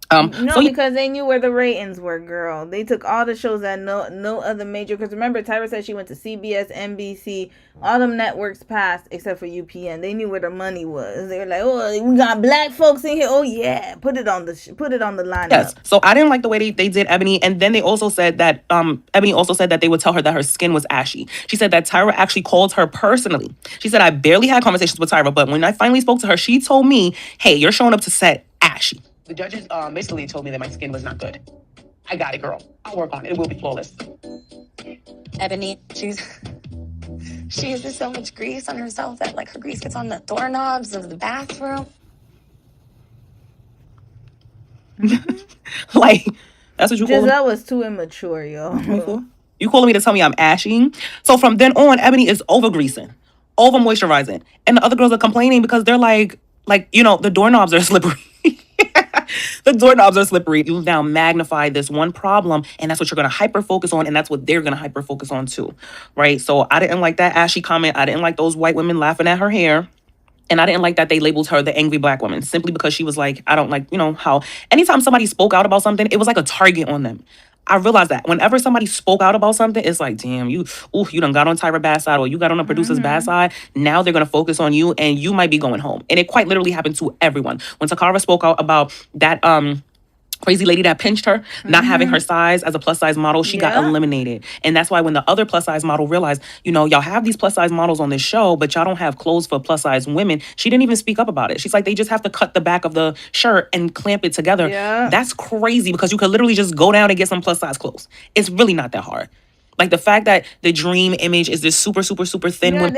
Because they knew where the ratings were, girl. They took all the shows that no other major. Because remember, Tyra said she went to CBS, NBC, all them networks passed except for UPN. They knew where the money was. They were like, "Oh, we got black folks in here. Oh yeah, put it on the lineup." Yes. So I didn't like the way they did Ebony, and then they also said that Ebony also said that they would tell her that her skin was ashy. She said that Tyra actually called her personally. She said, "I barely had conversations with Tyra, but when I finally spoke to her, she told me, hey, you're showing up to set ashy." The judges basically told me that my skin was not good. I got it, girl. I'll work on it. It will be flawless. Ebony, she uses so much grease on herself that like her grease gets on the doorknobs of the bathroom. Like, that's what you call Giselle was too immature, yo. You calling me to tell me I'm ashy? So from then on, Ebony is over greasing, over moisturizing, and the other girls are complaining because they're like the doorknobs are slippery. The doorknobs are slippery. You now magnify this one problem, and that's what you're going to hyper focus on, and that's what they're going to hyper focus on too, right? So I didn't like that ashy comment. I didn't like those white women laughing at her hair. And I didn't like that they labeled her the angry black woman, simply because she was like, I don't like, how anytime somebody spoke out about something, it was like a target on them. I realized that whenever somebody spoke out about something, it's like, damn, you done got on Tyra bad side, or you got on the producer's bad side. Now they're going to focus on you, and you might be going home. And it quite literally happened to everyone. When Takara spoke out about that crazy lady that pinched her, not having her size as a plus size model, she got eliminated. And that's why when the other plus size model realized, y'all have these plus size models on this show, but y'all don't have clothes for plus size women, she didn't even speak up about it. She's like, they just have to cut the back of the shirt and clamp it together. Yeah. That's crazy, because you could literally just go down and get some plus size clothes. It's really not that hard. Like the fact that the dream image is this super, super, super thin. Yeah,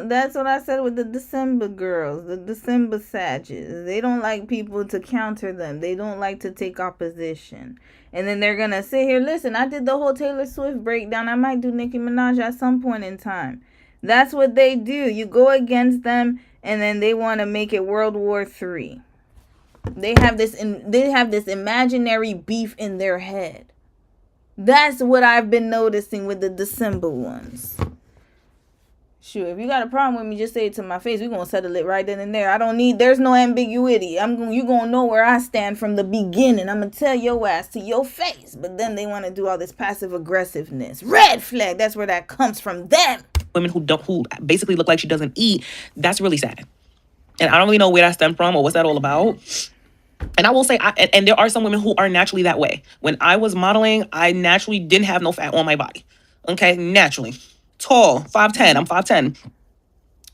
that's what I said with the December girls, the December Sages. They don't like people to counter them. They don't like to take opposition. And then they're going to sit here, listen, I did the whole Taylor Swift breakdown. I might do Nicki Minaj at some point in time. That's what they do. You go against them, and then they want to make it World War III. They have this imaginary beef in their head. That's what I've been noticing with the December ones. Sure, if you got a problem with me, just say it to my face. We're going to settle it right then and there. There's no ambiguity. You're going to know where I stand from the beginning. I'm going to tell your ass to your face. But then they want to do all this passive aggressiveness. Red flag, that's where that comes from them. Women who basically look like she doesn't eat, that's really sad. And I don't really know where that stemmed from or what's that all about. And I will say, and there are some women who are naturally that way. When I was modeling, I naturally didn't have no fat on my body. Okay, naturally. Tall, 5'10", I'm 5'10".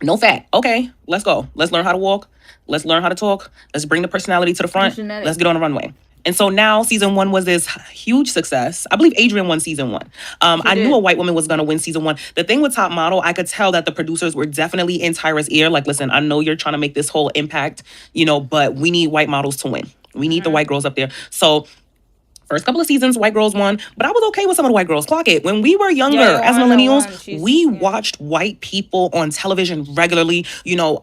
No fat. Okay, let's go. Let's learn how to walk. Let's learn how to talk. Let's bring the personality to the front. Let's get on the runway. And so now season 1 was this huge success. I believe Adrienne won season 1. I knew a white woman was going to win season 1. The thing with Top Model, I could tell that the producers were definitely in Tyra's ear. Like, listen, I know you're trying to make this whole impact, but we need white models to win. We need the white girls up there. So first couple of seasons, white girls won, but I was okay with some of the white girls. Clock it. When we were younger, as millennials, we watched white people on television regularly.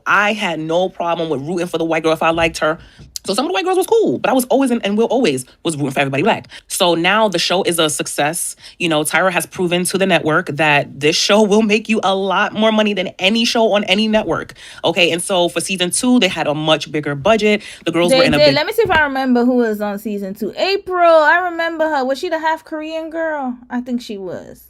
I had no problem with rooting for the white girl if I liked her. So some of the white girls was cool, but I was always and will always was rooting for everybody black. So now the show is a success. Tyra has proven to the network that this show will make you a lot more money than any show on any network. Okay, and so for season 2, they had a much bigger budget. The girls were in a big... Let me see if I remember who was on season 2. April, I remember her. Was she the half Korean girl? I think she was.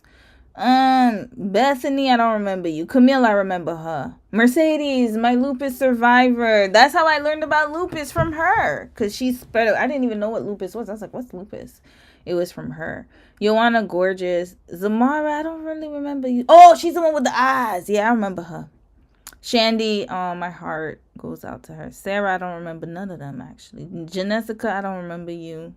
Bethany, I don't remember you. Camille, I remember her. Mercedes, my lupus survivor. That's how I learned about lupus from her. Because she spread it. I didn't even know what lupus was. I was like, what's lupus? It was from her. Joanna Gorgeous. Zamara, I don't really remember you. Oh, she's the one with the eyes. Yeah, I remember her. Shandy, my heart goes out to her. Sarah, I don't remember none of them, actually. Janessica, I don't remember you.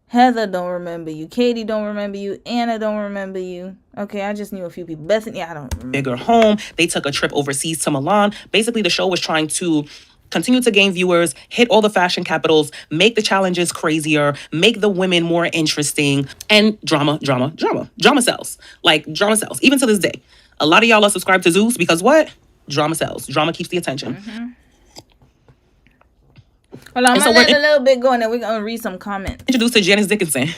Heather, don't remember you. Katie, don't remember you. Anna, don't remember you. Okay, I just knew a few people. Bethany, I don't remember. Bigger home. They took a trip overseas to Milan. Basically, the show was trying to continue to gain viewers, hit all the fashion capitals, make the challenges crazier, make the women more interesting, and drama sells. Like, drama sells. Even to this day. A lot of y'all are subscribed to Zeus because what? Drama sells. Drama keeps the attention. Mm-hmm. Well, I'm going to let a little bit go and then we're going to read some comments. Introduced to Janice Dickinson.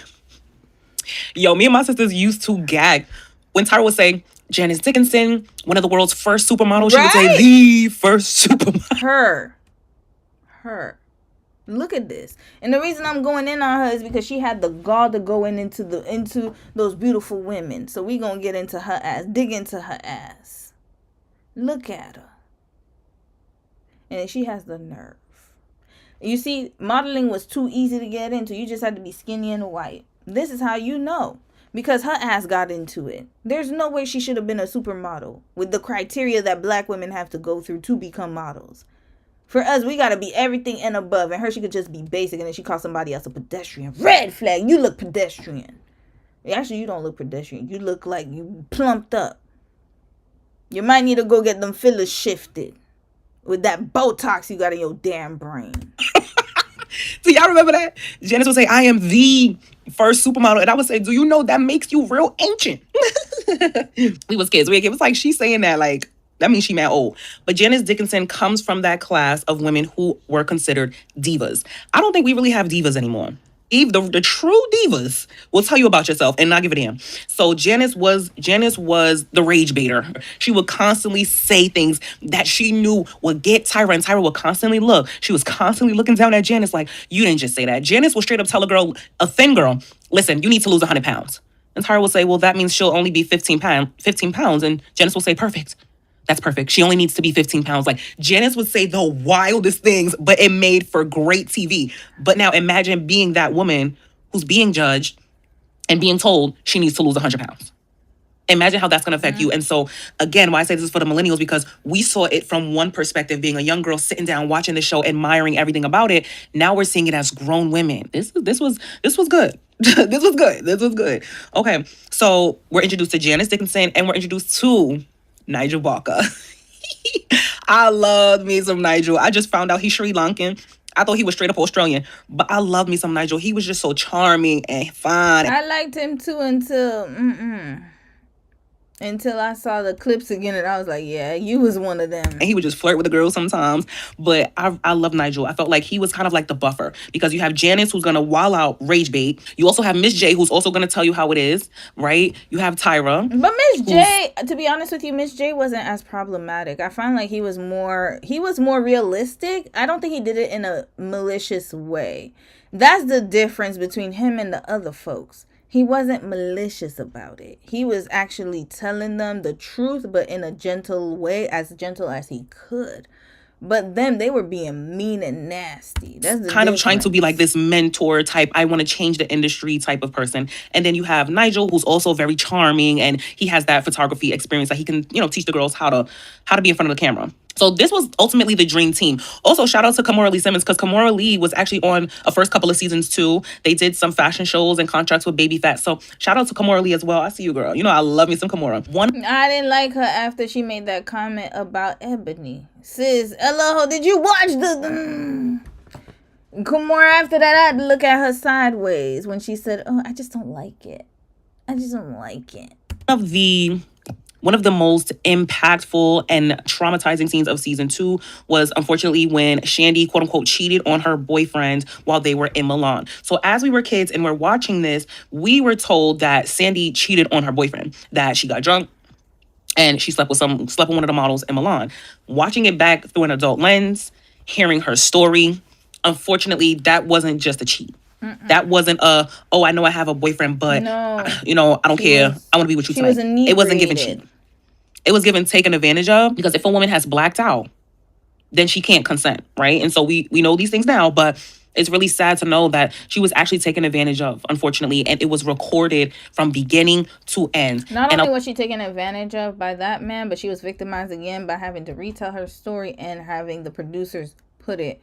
Yo, me and my sisters used to gag when Tyra would say, Janice Dickinson, one of the world's first supermodels. She would say, the first supermodel. Her. Look at this. And the reason I'm going in on her is because she had the gall to go into those beautiful women. So we going to get into her ass. Dig into her ass. Look at her. And she has the nerve. You see, modeling was too easy to get into. You just had to be skinny and white. This is how you know. Because her ass got into it. There's no way she should have been a supermodel with the criteria that black women have to go through to become models. For us, we got to be everything and above. And her, she could just be basic. And then she called somebody else a pedestrian. Red flag. You look pedestrian. Actually, you don't look pedestrian. You look like you plumped up. You might need to go get them fillers shifted. With that Botox you got in your damn brain. So y'all remember that? Janice would say, I am the first supermodel. And I would say, do you know that makes you real ancient? We was kids. It was like, she's saying that like, that means she mad old. But Janice Dickinson comes from that class of women who were considered divas. I don't think we really have divas anymore. The true divas will tell you about yourself and not give a damn. So Janice was the rage baiter. She would constantly say things that she knew would get Tyra, and Tyra would constantly look. She was constantly looking down at Janice like, you didn't just say that. Janice would straight up tell a thin girl, listen, you need to lose 100 pounds. And Tyra will say, well, that means she'll only be 15 pounds. And Janice will say, perfect. That's perfect. She only needs to be 15 pounds. Like, Janice would say the wildest things, but it made for great TV. But now imagine being that woman who's being judged and being told she needs to lose 100 pounds. Imagine how that's going to affect you. And so, again, why I say this is for the millennials, because we saw it from one perspective, being a young girl sitting down, watching the show, admiring everything about it. Now we're seeing it as grown women. This was good. This was good. Okay, so we're introduced to Janice Dickinson, and we're introduced to Nigel Barker. I love me some Nigel. I just found out he's Sri Lankan. I thought he was straight up Australian, but I love me some Nigel. He was just so charming and fun. I liked him too until I saw the clips again, and I was like, yeah, you was one of them. And he would just flirt with the girls sometimes. But I love Nigel. I felt like he was kind of like the buffer, because you have Janice, who's going to wild out rage bait. You also have Miss J, who's also going to tell you how it is, right? You have Tyra. But Miss J, to be honest with you, Miss J wasn't as problematic. I find like he was more realistic. I don't think he did it in a malicious way. That's the difference between him and the other folks. He wasn't malicious about it. He was actually telling them the truth, but in a gentle way, as gentle as he could. But them, they were being mean and nasty. That's the kind of trying to be like this mentor type, I want to change the industry type of person. And then you have Nigel, who's also very charming, and he has that photography experience that he can, teach the girls how to be in front of the camera. So this was ultimately the dream team. Also, shout out to Kimora Lee Simmons, because Kimora Lee was actually on a first couple of seasons too. They did some fashion shows and contracts with Baby Fat. So shout out to Kimora Lee as well. I see you, girl. I love me some Kimora. I didn't like her after she made that comment about Ebony. Sis, hello, did you watch the... Kimora, after that, I had to look at her sideways when she said, oh, I just don't like it. One of the most impactful and traumatizing scenes of season 2 was, unfortunately, when Shandy, quote unquote, cheated on her boyfriend while they were in Milan. So as we were kids and we're watching this, we were told that Sandy cheated on her boyfriend, that she got drunk and she slept with one of the models in Milan. Watching it back through an adult lens, hearing her story, unfortunately, that wasn't just a cheat. Mm-mm. That wasn't I know I have a boyfriend, but, I don't care. I want to be with you tonight. It wasn't given cheat. It was given taken advantage of, because if a woman has blacked out, then she can't consent, right? And so we know these things now, but It's really sad to know that she was actually taken advantage of, unfortunately, and it was recorded from beginning to end. Not only was she taken advantage of by that man, but she was victimized again by having to retell her story and having the producers put it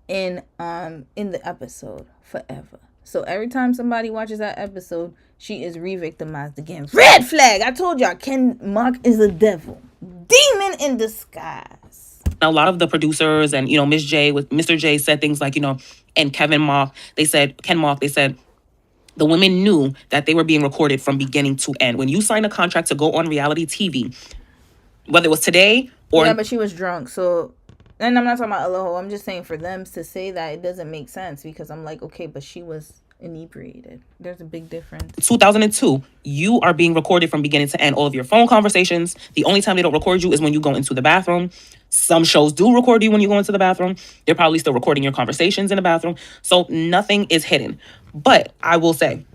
in the episode forever. So every time somebody watches that episode, she is re-victimized again. Red flag! I told y'all, Ken Mock is a devil. Demon in disguise. A lot of the producers and, Miss J with Mr. J said things like, and Ken Mock, they said, the women knew that they were being recorded from beginning to end. When you sign a contract to go on reality TV, whether it was today or... Yeah, but she was drunk, so... And I'm not talking about Aloha. I'm just saying for them to say that, it doesn't make sense because I'm like, okay, but she was inebriated. There's a big difference. 2002, you are being recorded from beginning to end. All of your phone conversations. The only time they don't record you is when you go into the bathroom. Some shows do record you when you go into the bathroom. They're probably still recording your conversations in the bathroom. So nothing is hidden. But I will say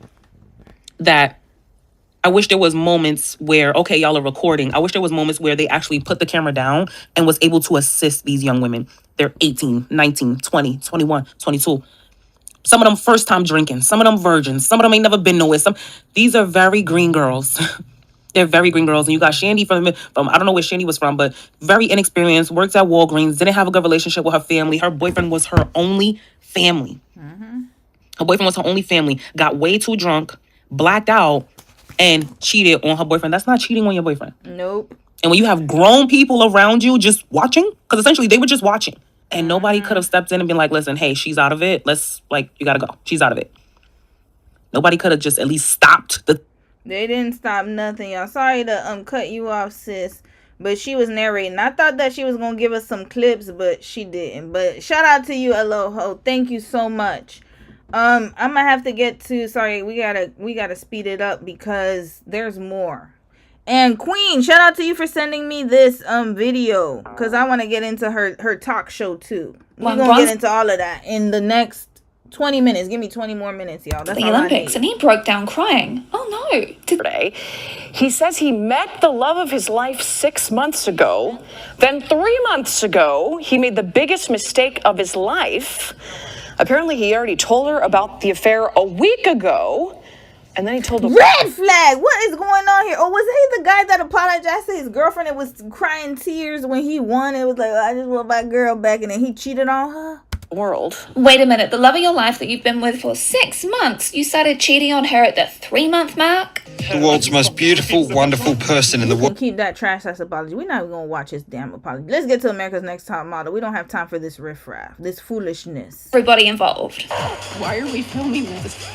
that I wish there was moments where, okay, y'all are recording. I wish there was moments where they actually put the camera down and was able to assist these young women. They're 18, 19, 20, 21, 22. Some of them first time drinking. Some of them virgins. Some of them ain't never been nowhere. These are very green girls. They're very green girls. And you got Shandy from I don't know where Shandy was from, but very inexperienced, works at Walgreens, didn't have a good relationship with her family. Her boyfriend was her only family. Mm-hmm. Her boyfriend was her only family. Got way too drunk, blacked out, and cheated on her boyfriend. That's not cheating on your boyfriend. Nope. And when you have grown people around you just watching, because essentially they were just watching, and nobody could have stepped in and been like, listen, hey, she's out of it. You gotta go. She's out of it. Nobody could have just at least stopped the... They didn't stop nothing, y'all. Sorry to cut you off, sis. But she was narrating. I thought that she was going to give us some clips, but she didn't. But shout out to you, Aloha. Thank you so much. I'm gonna have to get to, sorry, we gotta speed it up because there's more. And Queen, shout out to you for sending me this video, because I want to get into her talk show too. We're gonna get into all of that in the next 20 minutes. Give me 20 more minutes, y'all. That's the Olympics, and he broke down crying. Oh no. Today, he says he met the love of his life 6 months ago. Then 3 months ago, he made the biggest mistake of his life. Apparently, he already told her about the affair a week ago. And then he told her... Red flag! What is going on here? Oh, was he the guy that apologized to his girlfriend and was crying tears when he won? It was like, I just want my girl back, and then he cheated on her? World. Wait a minute, the love of your life that you've been with for 6 months, you started cheating on her at the 3-month mark? The world's most beautiful, wonderful person in the world. Keep that trash ass apology. We're not even gonna watch his damn apology. Let's get to America's Next Top Model. We don't have time for this riffraff, this foolishness. Everybody involved. Why are we filming this?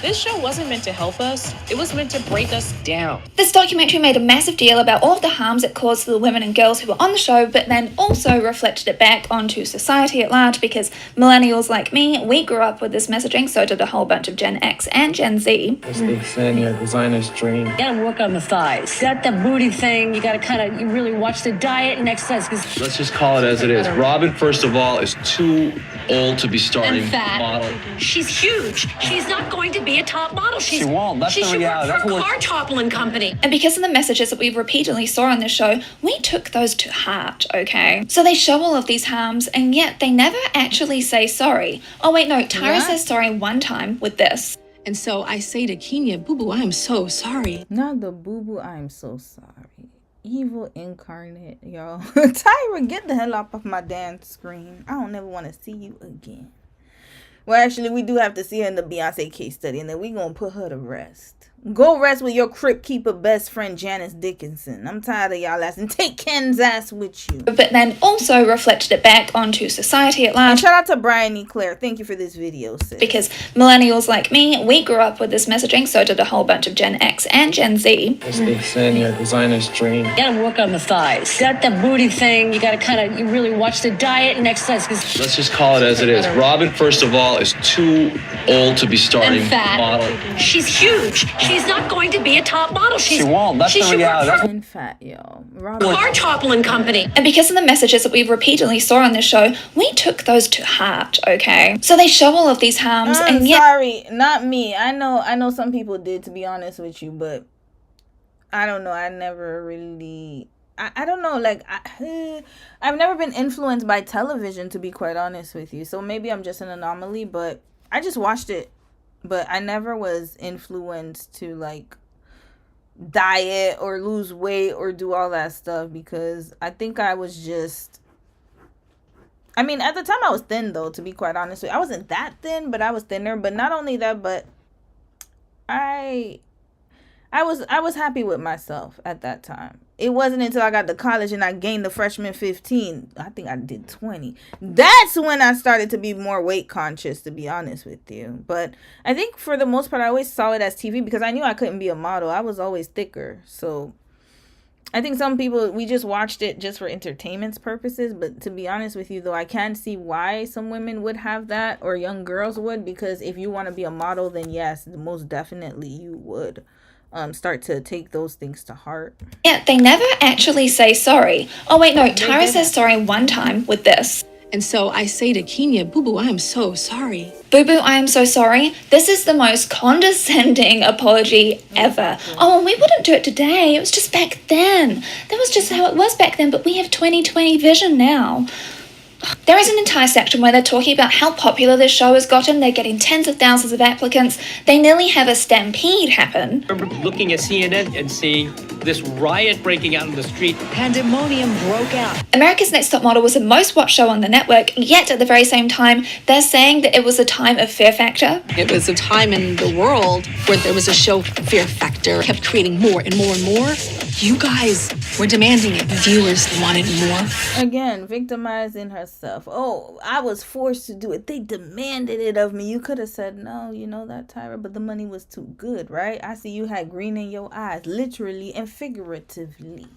This show wasn't meant to help us. It was meant to break us down. This documentary made a massive deal about all of the harms it caused to the women and girls who were on the show, but then also reflected it back onto society at large, because millennials like me, we grew up with this messaging, so did a whole bunch of Gen X and Gen Z. It's the senior designer's dream. You gotta work on the thighs. Got the booty thing, you gotta you really watch the diet and exercise. Let's just call it as it is. Robin, first of all, is too old to be starting model. She's huge. She's not going to be a top model. She won't. That's the reality. She should work for a car toppling company. And because of the messages that we repeatedly saw on this show, we took those to heart, okay? So they show all of these harms, and yet they never actually say sorry. Oh wait, no, Tyra says sorry one time with this. And so I say to Kenya, boo-boo, I am so sorry. Not the boo-boo, I am so sorry. Evil incarnate, y'all. Tyra, get the hell off of my damn screen. I don't ever want to see you again. Well, actually, we do have to see her in the Beyonce case study, and then we gonna put her to rest. Go rest with your crypt keeper best friend, Janice Dickinson. I'm tired of y'all ass, and take Ken's ass with you. But then also reflected it back onto society at large. And shout out to Brian E. Claire. Thank you for this video, sis. Because millennials like me, we grew up with this messaging, so did a whole bunch of Gen X and Gen Z. It's the senior designer's dream. You gotta work on the thighs. Got the booty thing, you gotta you really watch the diet and exercise. Let's just call it as it is. Robin, first of all, is too old to be starting model. She's huge. She's not going to be a top model. She won't. That's the reality. And fat, y'all. Car toppling company. And because of the messages that we repeatedly saw on this show, we took those to heart, okay? So they show all of these harms, and yet... Sorry, not me. I know some people did, to be honest with you, but I don't know. I I don't know, like, I've never been influenced by television, to be quite honest with you. So maybe I'm just an anomaly, but I just watched it. But I never was influenced to, like, diet or lose weight or do all that stuff, because I think I was just, I mean, at the time I was thin, though, to be quite honest with you. I wasn't that thin, but I was thinner. But not only that, but I was happy with myself at that time. It wasn't until I got to college and I gained the freshman 15. I think I did 20. That's when I started to be more weight conscious, to be honest with you. But I think for the most part, I always saw it as TV because I knew I couldn't be a model. I was always thicker. So I think some people, we just watched it just for entertainment purposes. But to be honest with you, though, I can see why some women would have that, or young girls would, because if you want to be a model, then yes, most definitely you would start to take those things to heart. Yeah, they never actually say sorry. Oh wait, no, Tyra says sorry one time with this. And so I say to Kenya, boo-boo, I am so sorry. Boo-boo, I am so sorry. This is the most condescending apology ever. Oh, and we wouldn't do it today. It was just back then. That was just how it was back then, but we have 20/20 vision now. There is an entire section where they're talking about how popular this show has gotten. They're getting tens of thousands of applicants. They nearly have a stampede happen. I remember looking at CNN and seeing this riot breaking out in the street. Pandemonium broke out. America's Next Top Model was the most watched show on the network, yet at the very same time, they're saying that it was a time of Fear Factor. It was a time in the world where there was a show, Fear Factor, kept creating more and more and more. You guys were demanding it. Viewers wanted more. Again, victimizing herself. Oh, I was forced to do it. They demanded it of me. You could have said, no, you know that, Tyra, but the money was too good, right? I see you had green in your eyes, literally and figuratively.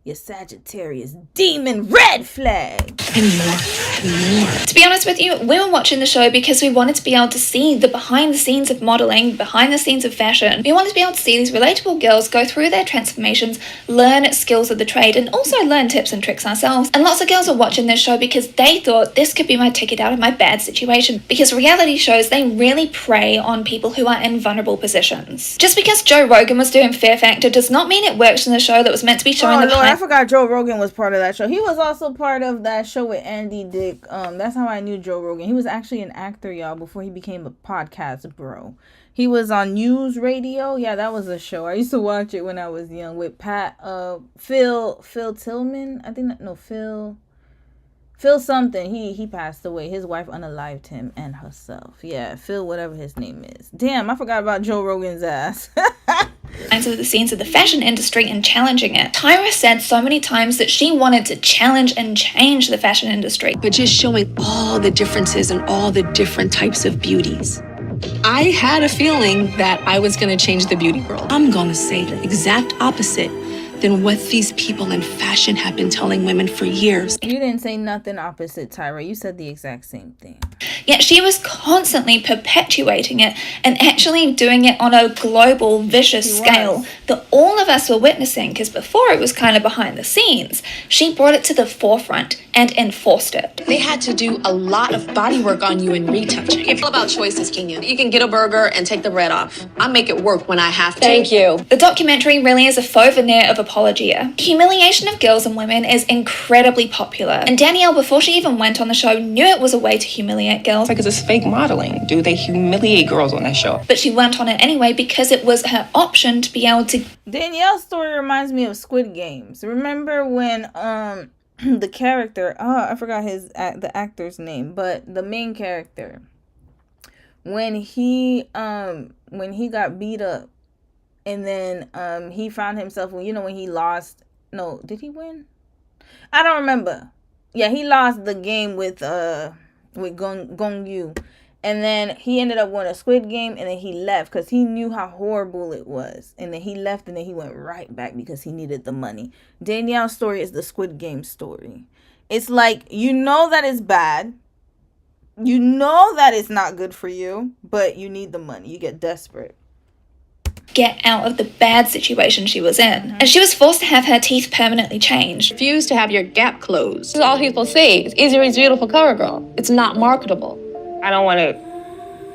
Your Sagittarius demon red flag. And more. To be honest with you, we were watching the show because we wanted to be able to see the behind the scenes of modeling, behind the scenes of fashion. We wanted to be able to see these relatable girls go through their transformations, learn skills of the trade, and also learn tips and tricks ourselves. And lots of girls were watching this show because they thought this could be my ticket out of my bad situation. Because reality shows, they really prey on people who are in vulnerable positions. Just because Joe Rogan was doing Fear Factor does not mean it works in the show that was meant to be showing the behind. I forgot Joe Rogan was part of that show. He was also part of that show with Andy Dick. That's how I knew Joe Rogan. He was actually an actor, y'all, before he became a podcast bro. He was on News Radio. Yeah, that was a show. I used to watch it when I was young with Phil Tillman. I think Phil something. He passed away. His wife unalived him and herself. Yeah, Phil whatever his name is. Damn, I forgot about Joe Rogan's ass. Of the scenes of the fashion industry and challenging it. Tyra said so many times that she wanted to challenge and change the fashion industry. But just showing all the differences and all the different types of beauties. I had a feeling that I was going to change the beauty world. I'm going to say the exact opposite than what these people in fashion have been telling women for years. You didn't say nothing opposite, Tyra. You said the exact same thing. Yet she was constantly perpetuating it and actually doing it on a global, vicious scale that all of us were witnessing, because before it was kind of behind the scenes. She brought it to the forefront and enforced it. They had to do a lot of body work on you and retouching. It's all about choices, Kenya. You can get a burger and take the bread off. I make it work when I have to. Thank you. The documentary really is a faux veneer of apologia. Humiliation of girls and women is incredibly popular. And Danielle, before she even went on the show, knew it was a way to humiliate girls. Because it's fake modeling. Do they humiliate girls on that show? But she went on it anyway because it was her option to be able to. Danielle's story reminds me of Squid Games. Remember when the character, I forgot the actor's name, but the main character, when he got beat up, and then he found himself, when he lost. No, did he win? I don't remember. Yeah, he lost the game with Gong Yu. And then he ended up winning a Squid Game, and then he left because he knew how horrible it was. And then he left, and then he went right back because he needed the money. Danielle's story is the Squid Game story. It's like, you know that it's bad. You know that it's not good for you, but you need the money. You get desperate. Get out of the bad situation she was in. And she was forced to have her teeth permanently changed. Refuse to have your gap closed. This is all people see. It's easier, it's beautiful cover girl. It's not marketable. I don't want to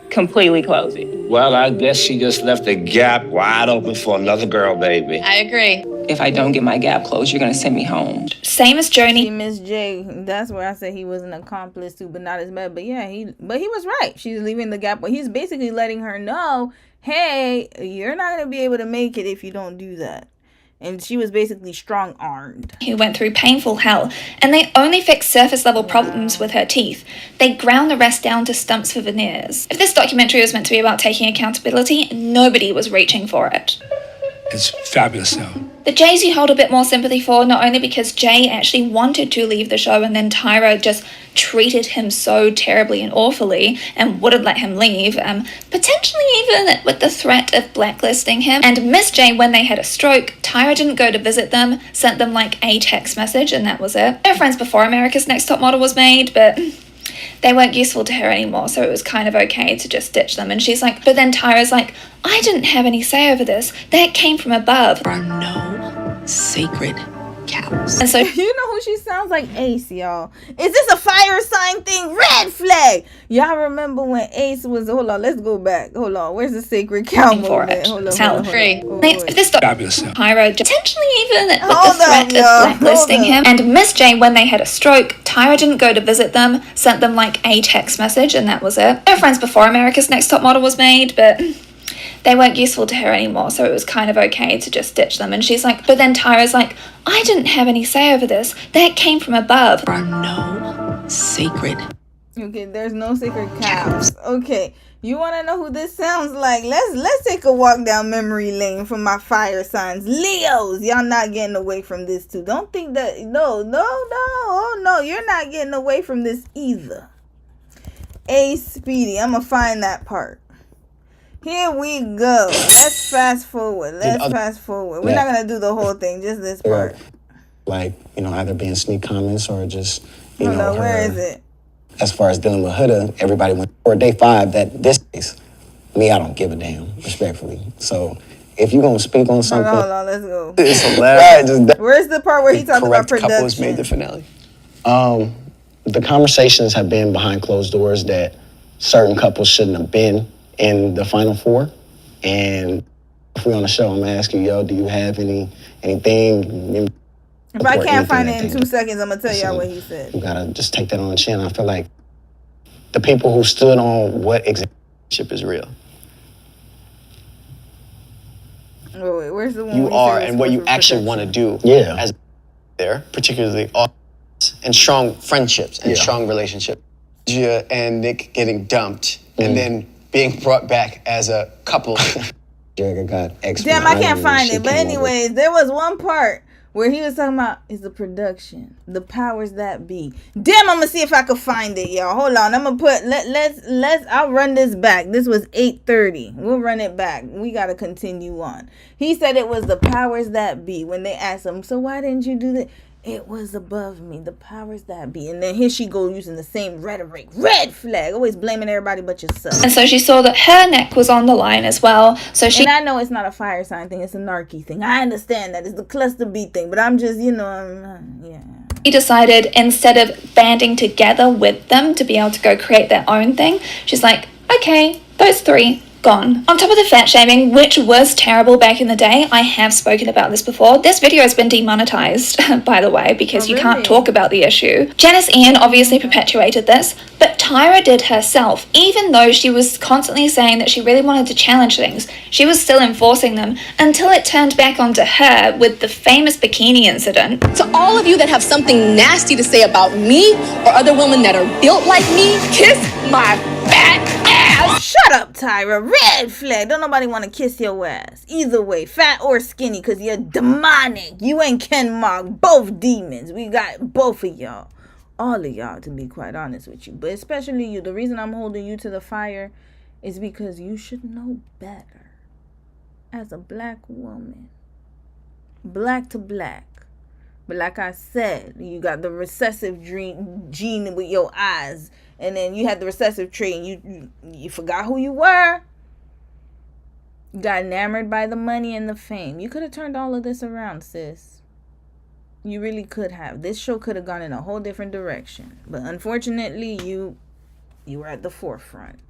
completely close it. Well, I guess she just left the gap wide open for another girl, baby. I agree. if I don't get my gap closed, you're going to send me home. Same as Joni. Miss J, that's where I said he was an accomplice too, but not as bad. But yeah, he was right. She's leaving the gap, but he's basically letting her know, hey, you're not going to be able to make it if you don't do that. And she was basically strong-armed. Who went through painful hell, and they only fixed surface-level problems with her teeth. They ground the rest down to stumps for veneers. If this documentary was meant to be about taking accountability, nobody was reaching for it. It's fabulous, though. The Jays you hold a bit more sympathy for, not only because Jay actually wanted to leave the show and then Tyra just treated him so terribly and awfully and wouldn't let him leave, potentially even with the threat of blacklisting him. And Miss J, when they had a stroke, Tyra didn't go to visit them, sent them like a text message, and that was it. They were friends before America's Next Top Model was made, but they weren't useful to her anymore, so it was kind of okay to just ditch them. And she's like, but then Tyra's like, I didn't have any say over this. That came from above. There are no sacred cows. And so you know who she sounds like? Ace, y'all. Is this a fire sign thing? Red flag. Y'all remember when Ace was, hold on, let's go back. Hold on, where's the sacred cow moment? Hold on. If this fabulous, yeah. Tyra potentially even with the threat of blacklisting him. And Miss J, when they had a stroke, Tyra didn't go to visit them, sent them like a text message, and that was it. They were friends before America's Next Top Model was made, but they weren't useful to her anymore, so it was kind of okay to just ditch them. And she's like, but then Tyra's like, I didn't have any say over this. That came from above. There are no sacred. Okay, there's no sacred cows. Okay, you want to know who this sounds like? Let's take a walk down memory lane for my fire signs. Leos, y'all not getting away from this too. Don't think that, no, oh no, you're not getting away from this either. Speedy, I'm going to find that part. Here we go. Let's fast forward. We're not going to do the whole thing, just this part. Like, either being sneak comments or just, Hold on, where is it? As far as dealing with Huda, everybody went for day 5 that this case, me, I don't give a damn, respectfully. So if you're going to speak on something. Hold on, let's go. It's hilarious. Where's the part where he talked about production? Couples made the finale. The conversations have been behind closed doors that certain couples shouldn't have been in the final 4. And if we're on the show, I'm gonna ask you, do you have anything? If I can't find it in 2 seconds, I'm gonna tell y'all what he said. You gotta just take that on the chin. I feel like the people who stood on what relationship is real. Wait, where's the one? You are and what you actually want to do. Yeah. As there, particularly and strong friendships and strong relationships. Gia and Nick getting dumped and then being brought back as a couple. Jagger got Damn, I can't find it. But anyways, there was one part where he was talking about is the production, the powers that be. Damn, I'm gonna see if I can find it, y'all. Hold on, I'm gonna put let's I'll run this back. This was 8:30. We'll run it back. We gotta continue on. He said it was the powers that be when they asked him, so why didn't you do that? It was above me, the powers that be. And then here she goes using the same rhetoric. Red flag. Always blaming everybody but yourself. And so she saw that her neck was on the line as well. So she. And I know it's not a fire sign thing. It's a narky thing. I understand that. It's the cluster B thing. But I'm just, yeah. She decided instead of banding together with them to be able to go create their own thing, she's like, okay, those 3. Gone. On top of the fat shaming, which was terrible back in the day, I have spoken about this before. This video has been demonetized, by the way, because you can't talk about the issue. Janice Ian obviously perpetuated this, but Tyra did herself. Even though she was constantly saying that she really wanted to challenge things, she was still enforcing them until it turned back onto her with the famous bikini incident. To all of you that have something nasty to say about me or other women that are built like me, kiss my fat ass. Shut up, Tyra. Red flag. Don't nobody want to kiss your ass. Either way, fat or skinny, because you're demonic. You ain't Ken Mark. Both demons. We got both of y'all. All of y'all, to be quite honest with you. But especially you. The reason I'm holding you to the fire is because you should know better. As a black woman. Black to black. But like I said, you got the recessive gene with your eyes. And then you had the recessive trait and you forgot who you were. You got enamored by the money and the fame. You could have turned all of this around, sis. You really could have. This show could have gone in a whole different direction. But unfortunately, you were at the forefront.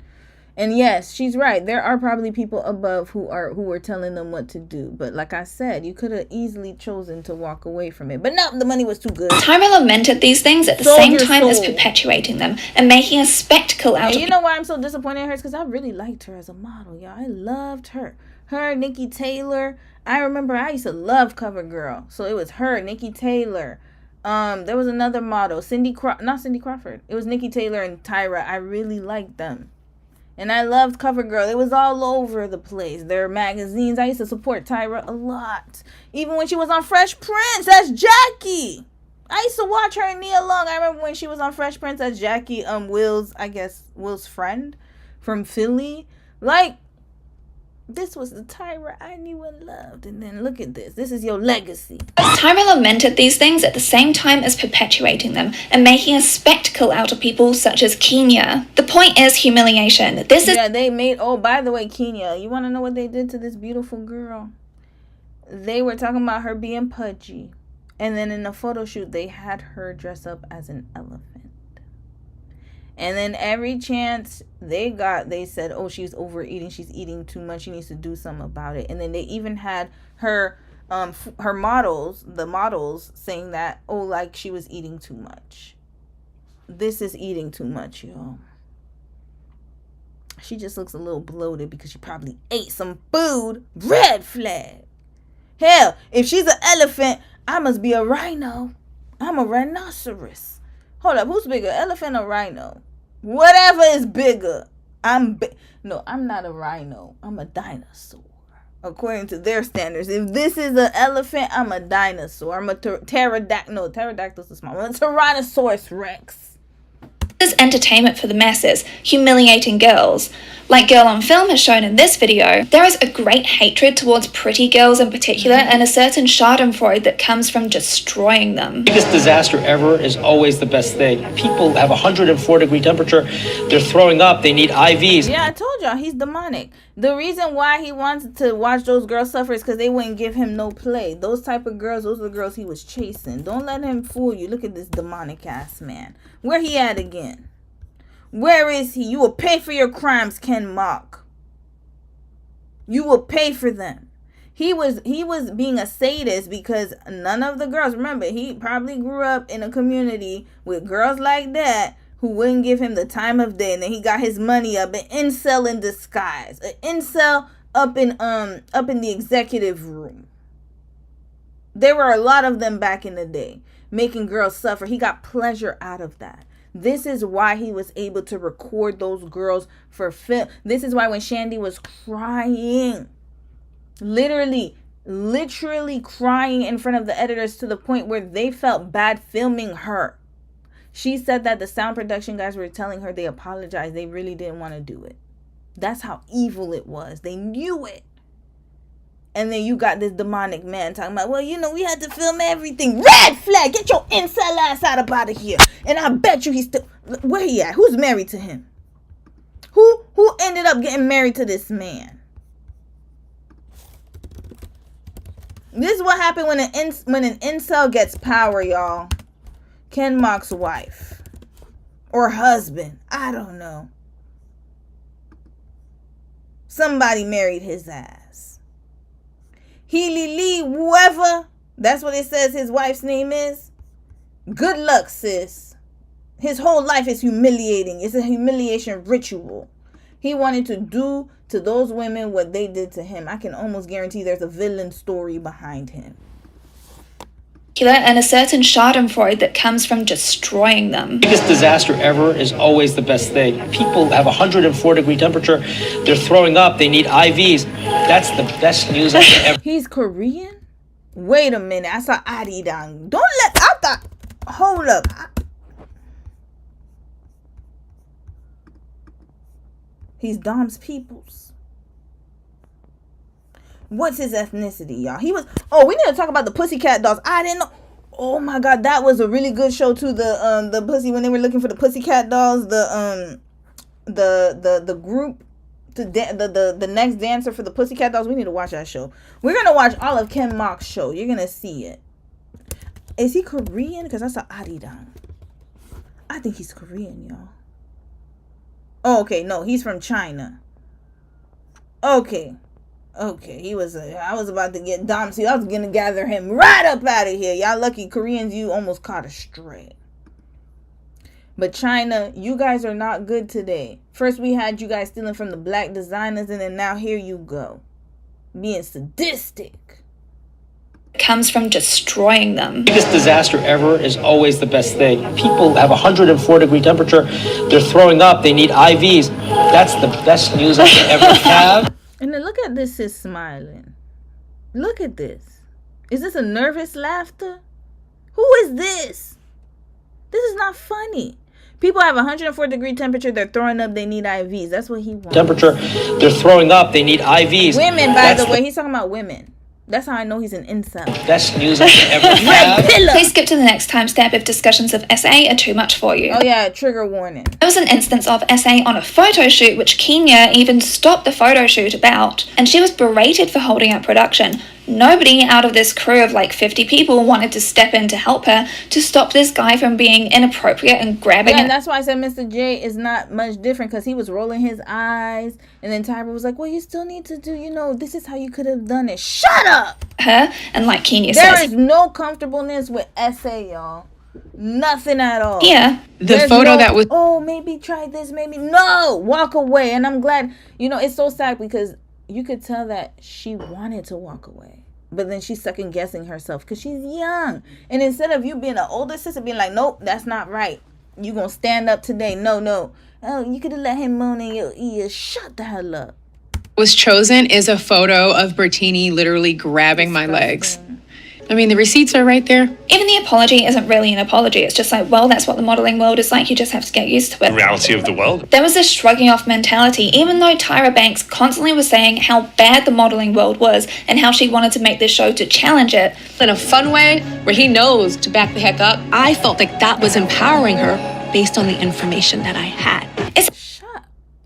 And yes, she's right. There are probably people above who are telling them what to do. But like I said, you could have easily chosen to walk away from it. But no, the money was too good. Tyra lamented these things at the same time as perpetuating them and making a spectacle out of it. You know why I'm so disappointed in her? Because I really liked her as a model, y'all. I loved her. Her, Nikki Taylor. I remember I used to love CoverGirl. So it was her, Nikki Taylor. There was another model, not Cindy Crawford. It was Nikki Taylor and Tyra. I really liked them. And I loved CoverGirl. It was all over the place. Their magazines. I used to support Tyra a lot. Even when she was on Fresh Prince as Jackie. I used to watch her and Nia Long. I remember when she was on Fresh Prince as Jackie, Will's friend from Philly. Like, this was the Tyra I knew and loved. And then look at this. This is your legacy. Tyra lamented these things at the same time as perpetuating them and making a spectacle out of people such as Kenya. The point is humiliation. They made, oh, by the way, Kenya, you want to know what they did to this beautiful girl? They were talking about her being pudgy. And then in the photo shoot, they had her dress up as an elephant. And then every chance they got, they said, oh, she's overeating. She's eating too much. She needs to do something about it. And then they even had her models, the models, saying that, oh, like she was eating too much. This is eating too much, y'all. She just looks a little bloated because she probably ate some food. Red flag. Hell, if she's an elephant, I must be a rhino. I'm a rhinoceros. Hold up, who's bigger, elephant or rhino? Whatever is bigger. No, I'm not a rhino. I'm a dinosaur. According to their standards. If this is an elephant, I'm a dinosaur. I'm a pterodactyl. No, pterodactyl's a small one. It's a Tyrannosaurus Rex. This is entertainment for the masses, humiliating girls. Like Girl on Film has shown in this video, there is a great hatred towards pretty girls in particular and a certain schadenfreude that comes from destroying them. The biggest disaster ever is always the best thing. People have 104-degree temperature, they're throwing up, they need IVs. Yeah, I told y'all, he's demonic. The reason why he wants to watch those girls suffer is because they wouldn't give him no play. Those type of girls, those are the girls he was chasing. Don't let him fool you. Look at this demonic ass man. Where he at again? Where is he? You will pay for your crimes, Ken Mock. You will pay for them. He was being a sadist because none of the girls, remember, he probably grew up in a community with girls like that who wouldn't give him the time of day, and then he got his money up, an incel in disguise, an incel up in the executive room. There were a lot of them back in the day, making girls suffer. He got pleasure out of that. This is why he was able to record those girls for film. This is why when Shandy was crying, literally crying in front of the editors to the point where they felt bad filming her. She said that the sound production guys were telling her they apologized. They really didn't want to do it. That's how evil it was. They knew it. And then you got this demonic man talking about, well, you know, we had to film everything. Red flag! Get your incel ass out of here. And I bet you he's still... Where he at? Who's married to him? Who ended up getting married to this man? This is what happened when an incel gets power, y'all. Ken Mock's wife. Or husband. I don't know. Somebody married his ass. Healy Lee, whoever, that's what it says his wife's name is. Good luck, sis. His whole life is humiliating. It's a humiliation ritual. He wanted to do to those women what they did to him. I can almost guarantee there's a villain story behind him. And a certain schadenfreude that comes from destroying them. The biggest disaster ever is always the best thing. People have 104-degree temperature, they're throwing up, they need IVs. That's the best news ever. He's Korean? Wait a minute, I saw Arirang. Hold up. He's Dom's peoples. What's his ethnicity, y'all? We need to talk about the Pussycat Dolls. I didn't know. Oh my God, that was a really good show too. The pussy, when they were looking for the Pussycat Dolls, the group, the next dancer for the Pussycat Dolls. We need to watch that show. We're gonna watch all of Ken Mock's show. You're gonna see it. Is he Korean? Because I saw Arirang. I think he's Korean, y'all. Oh, okay, no, he's from China. Okay. He was, I was about to get Dom, so I was gonna gather him right up out of here. Y'all lucky Koreans, you almost caught a stray. But China, you guys are not good today. First we had you guys stealing from the black designers, and then now here you go. Being sadistic. Comes from destroying them. The biggest disaster ever is always the best thing. People have 104-degree temperature. They're throwing up. They need IVs. That's the best news I can ever have. And then look at this, is smiling. Look at this. Is this a nervous laughter? Who is this? This is not funny. People have 104-degree temperature. They're throwing up. They need IVs. That's what he wants. Temperature. They're throwing up. They need IVs. Women, by the way. He's talking about women. That's how I know he's an incel. Best news I can ever have. Please skip to the next timestamp if discussions of SA are too much for you. Oh yeah, trigger warning. There was an instance of SA on a photo shoot which Kenya even stopped the photo shoot about, and she was berated for holding up production. Nobody out of this crew of like 50 people wanted to step in to help her to stop this guy from being inappropriate and grabbing and that's why I said Mr. J is not much different, because he was rolling his eyes, and then Tyra was like, well, you still need to do, this is how you could have done it. Shut up! Her, and like Kenya says, there is no comfortableness with SA, y'all. Nothing at all. Yeah. There's that was, oh, maybe try this, maybe. No! Walk away. And I'm glad, it's so sad because you could tell that she wanted to walk away, but then she's second guessing herself because she's young. And instead of you being an older sister being like, nope, that's not right, you gonna stand up today. No. Oh, you could have let him moan in your ear. Shut the hell up. Was chosen is a photo of Bertini literally grabbing my legs. I mean, the receipts are right there. Even the apology isn't really an apology. It's just like, well, that's what the modeling world is like. You just have to get used to it. The reality of the world. There was this shrugging off mentality, even though Tyra Banks constantly was saying how bad the modeling world was and how she wanted to make this show to challenge it. In a fun way, where he knows to back the heck up. I felt like that was empowering her based on the information that I had.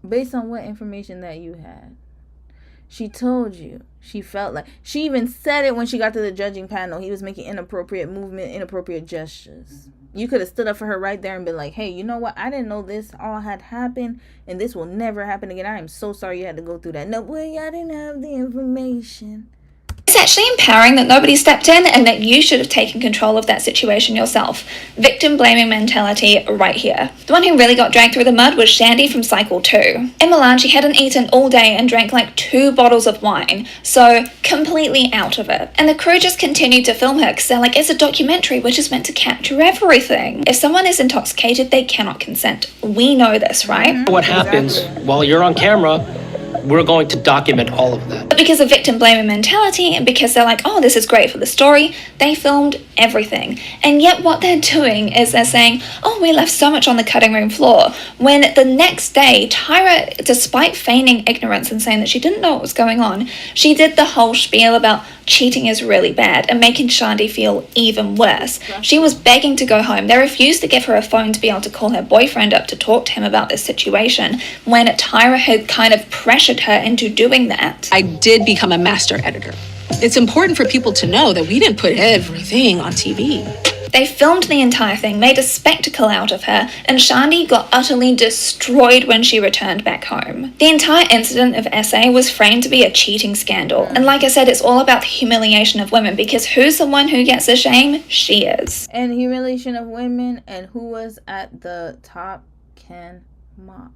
Based on what information that you had? She told you. She felt like, she even said it when she got to the judging panel. He was making inappropriate movement, inappropriate gestures. You could have stood up for her right there and been like, hey, you know what? I didn't know this all had happened, and this will never happen again. I am so sorry you had to go through that. No, well, I didn't have the information. It's actually empowering that nobody stepped in and that you should have taken control of that situation yourself. Victim blaming mentality right here. The one who really got dragged through the mud was Shandy from Cycle 2. In Milan, she hadn't eaten all day and drank like 2 bottles of wine, so completely out of it. And the crew just continued to film her because they're like, it's a documentary, which is meant to capture everything. If someone is intoxicated, they cannot consent. We know this, right? What happens while you're on camera, we're going to document all of that. But because of victim blaming mentality, and because they're like, oh, this is great for the story, they filmed everything. And yet what they're doing is they're saying, oh, we left so much on the cutting room floor. When the next day, Tyra, despite feigning ignorance and saying that she didn't know what was going on, she did the whole spiel about cheating is really bad and making Shandy feel even worse. She was begging to go home. They refused to give her a phone to be able to call her boyfriend up to talk to him about this situation when Tyra had kind of pressured her into doing that. I did become a master editor. It's important for people to know that we didn't put everything on TV. They filmed the entire thing, made a spectacle out of her, and Shandy got utterly destroyed when she returned back home. The entire incident of SA was framed to be a cheating scandal. And like I said, it's all about the humiliation of women, because who's the one who gets the shame? She is. And humiliation of women, and who was at the top can mock.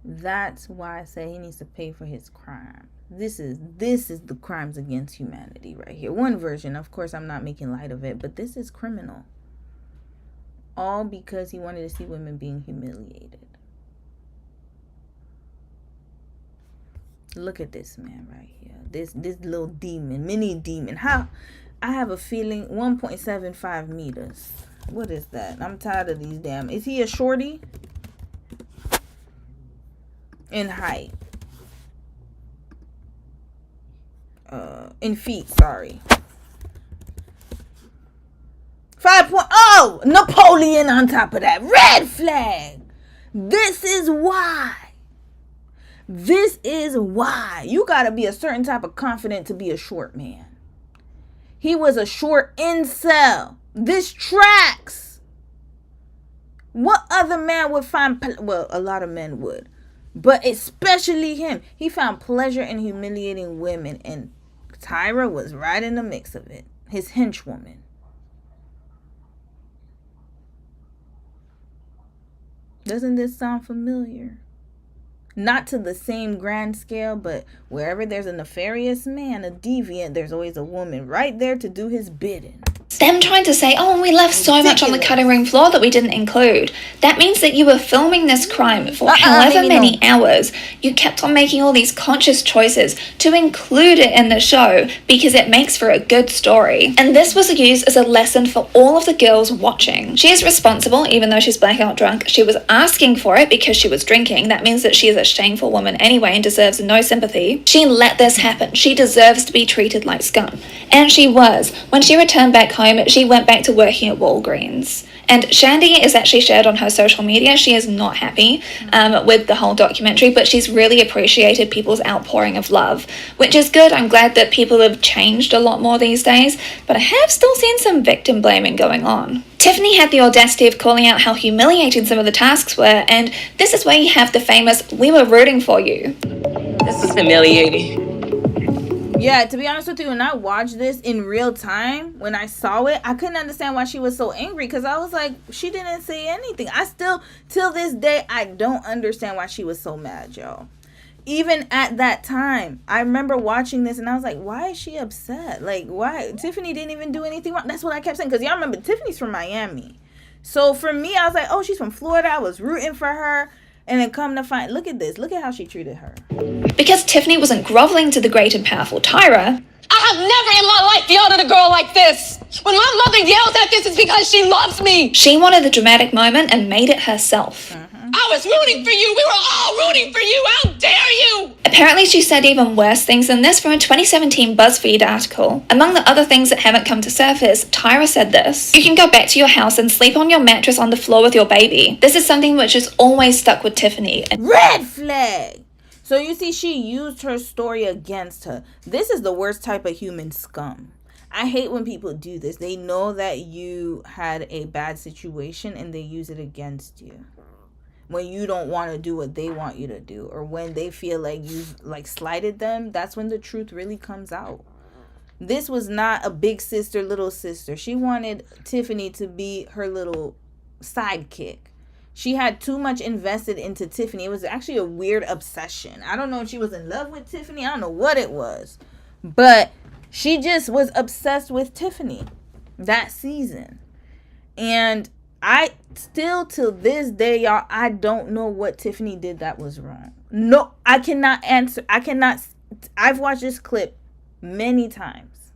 That's why I say he needs to pay for his crime. This is the crimes against humanity right here. One version, of course, I'm not making light of it, but this is criminal. All because he wanted to see women being humiliated. Look at this man right here. This little demon, mini demon. How? I have a feeling 1.75 meters. What is that? I'm tired of these damn. Is he a shorty? In height. In feet, sorry. 5. Napoleon on top of that. Red flag. This is why. You gotta be a certain type of confident to be a short man. He was a short incel. This tracks. What other man would find, well, a lot of men would, but especially him. He found pleasure in humiliating women, and Tyra was right in the mix of it. His henchwoman. Doesn't this sound familiar? Not to the same grand scale, but wherever there's a nefarious man, a deviant, there's always a woman right there to do his bidding. Them trying to say, oh, we left so much on the cutting room floor that we didn't include. That means that you were filming this crime for however many hours. You kept on making all these conscious choices to include it in the show because it makes for a good story. And this was used as a lesson for all of the girls watching. She is responsible, even though she's blackout drunk. She was asking for it because she was drinking. That means that she is a shameful woman anyway and deserves no sympathy. She let this happen. She deserves to be treated like scum. And she was. When she returned back home, she went back to working at Walgreens. And Shandy is actually shared on her social media. She is not happy with the whole documentary, but she's really appreciated people's outpouring of love, which is good. I'm glad that people have changed a lot more these days, but I have still seen some victim blaming going on. Tiffany had the audacity of calling out how humiliating some of the tasks were, and this is where you have the famous, "We were rooting for you." This is humiliating. Yeah, to be honest with you, when I watched this in real time, when I saw it, I couldn't understand why she was so angry, because I was like, she didn't say anything. I still, till this day, I don't understand why she was so mad, y'all. Even at that time, I remember watching this and I was like, why is she upset? Like, why? Tiffany didn't even do anything wrong. That's what I kept saying, because y'all remember, Tiffany's from Miami. So for me, I was like, oh, she's from Florida. I was rooting for her. And then come to find, look at this. Look at how she treated her. Because Tiffany wasn't groveling to the great and powerful Tyra. I have never in my life yelled at a girl like this. When my mother yells at this, it's because she loves me. She wanted the dramatic moment and made it herself. I was rooting for you. We were all rooting for you. How dare you? Apparently she said even worse things than this from a 2017 BuzzFeed article. Among the other things that haven't come to surface, Tyra said this: "You can go back to your house and sleep on your mattress on the floor with your baby." This is something which has always stuck with Tiffany. Red flag! So you see, she used her story against her. This is the worst type of human scum. I hate when people do this. They know that you had a bad situation and they use it against you. When you don't want to do what they want you to do, or when they feel like you've slighted them, that's when the truth really comes out. This was not a big sister, little sister. She wanted Tiffany to be her little sidekick. She had too much invested into Tiffany. It was actually a weird obsession. I don't know if she was in love with Tiffany. I don't know what it was. But she just was obsessed with Tiffany that season. And I still, till this day, y'all, I don't know what Tiffany did that was wrong. No, I cannot answer. I've watched this clip many times,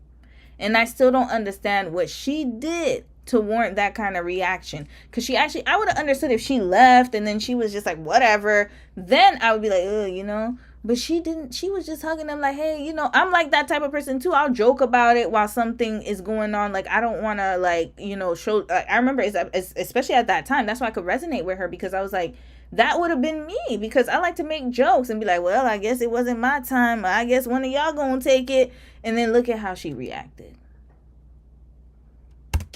and I still don't understand what she did to warrant that kind of reaction. Because I would have understood if she left and then she was just like, whatever. Then I would be like, ugh, you know. But she didn't. She was just hugging them like, hey, you know, I'm like that type of person too. I'll joke about it while something is going on. Like, I don't want to, like, you know, show. I remember, especially at that time, that's why I could resonate with her, because I was like, that would have been me, because I like to make jokes and be like, well, I guess it wasn't my time. I guess one of y'all gonna take it. And then look at how she reacted.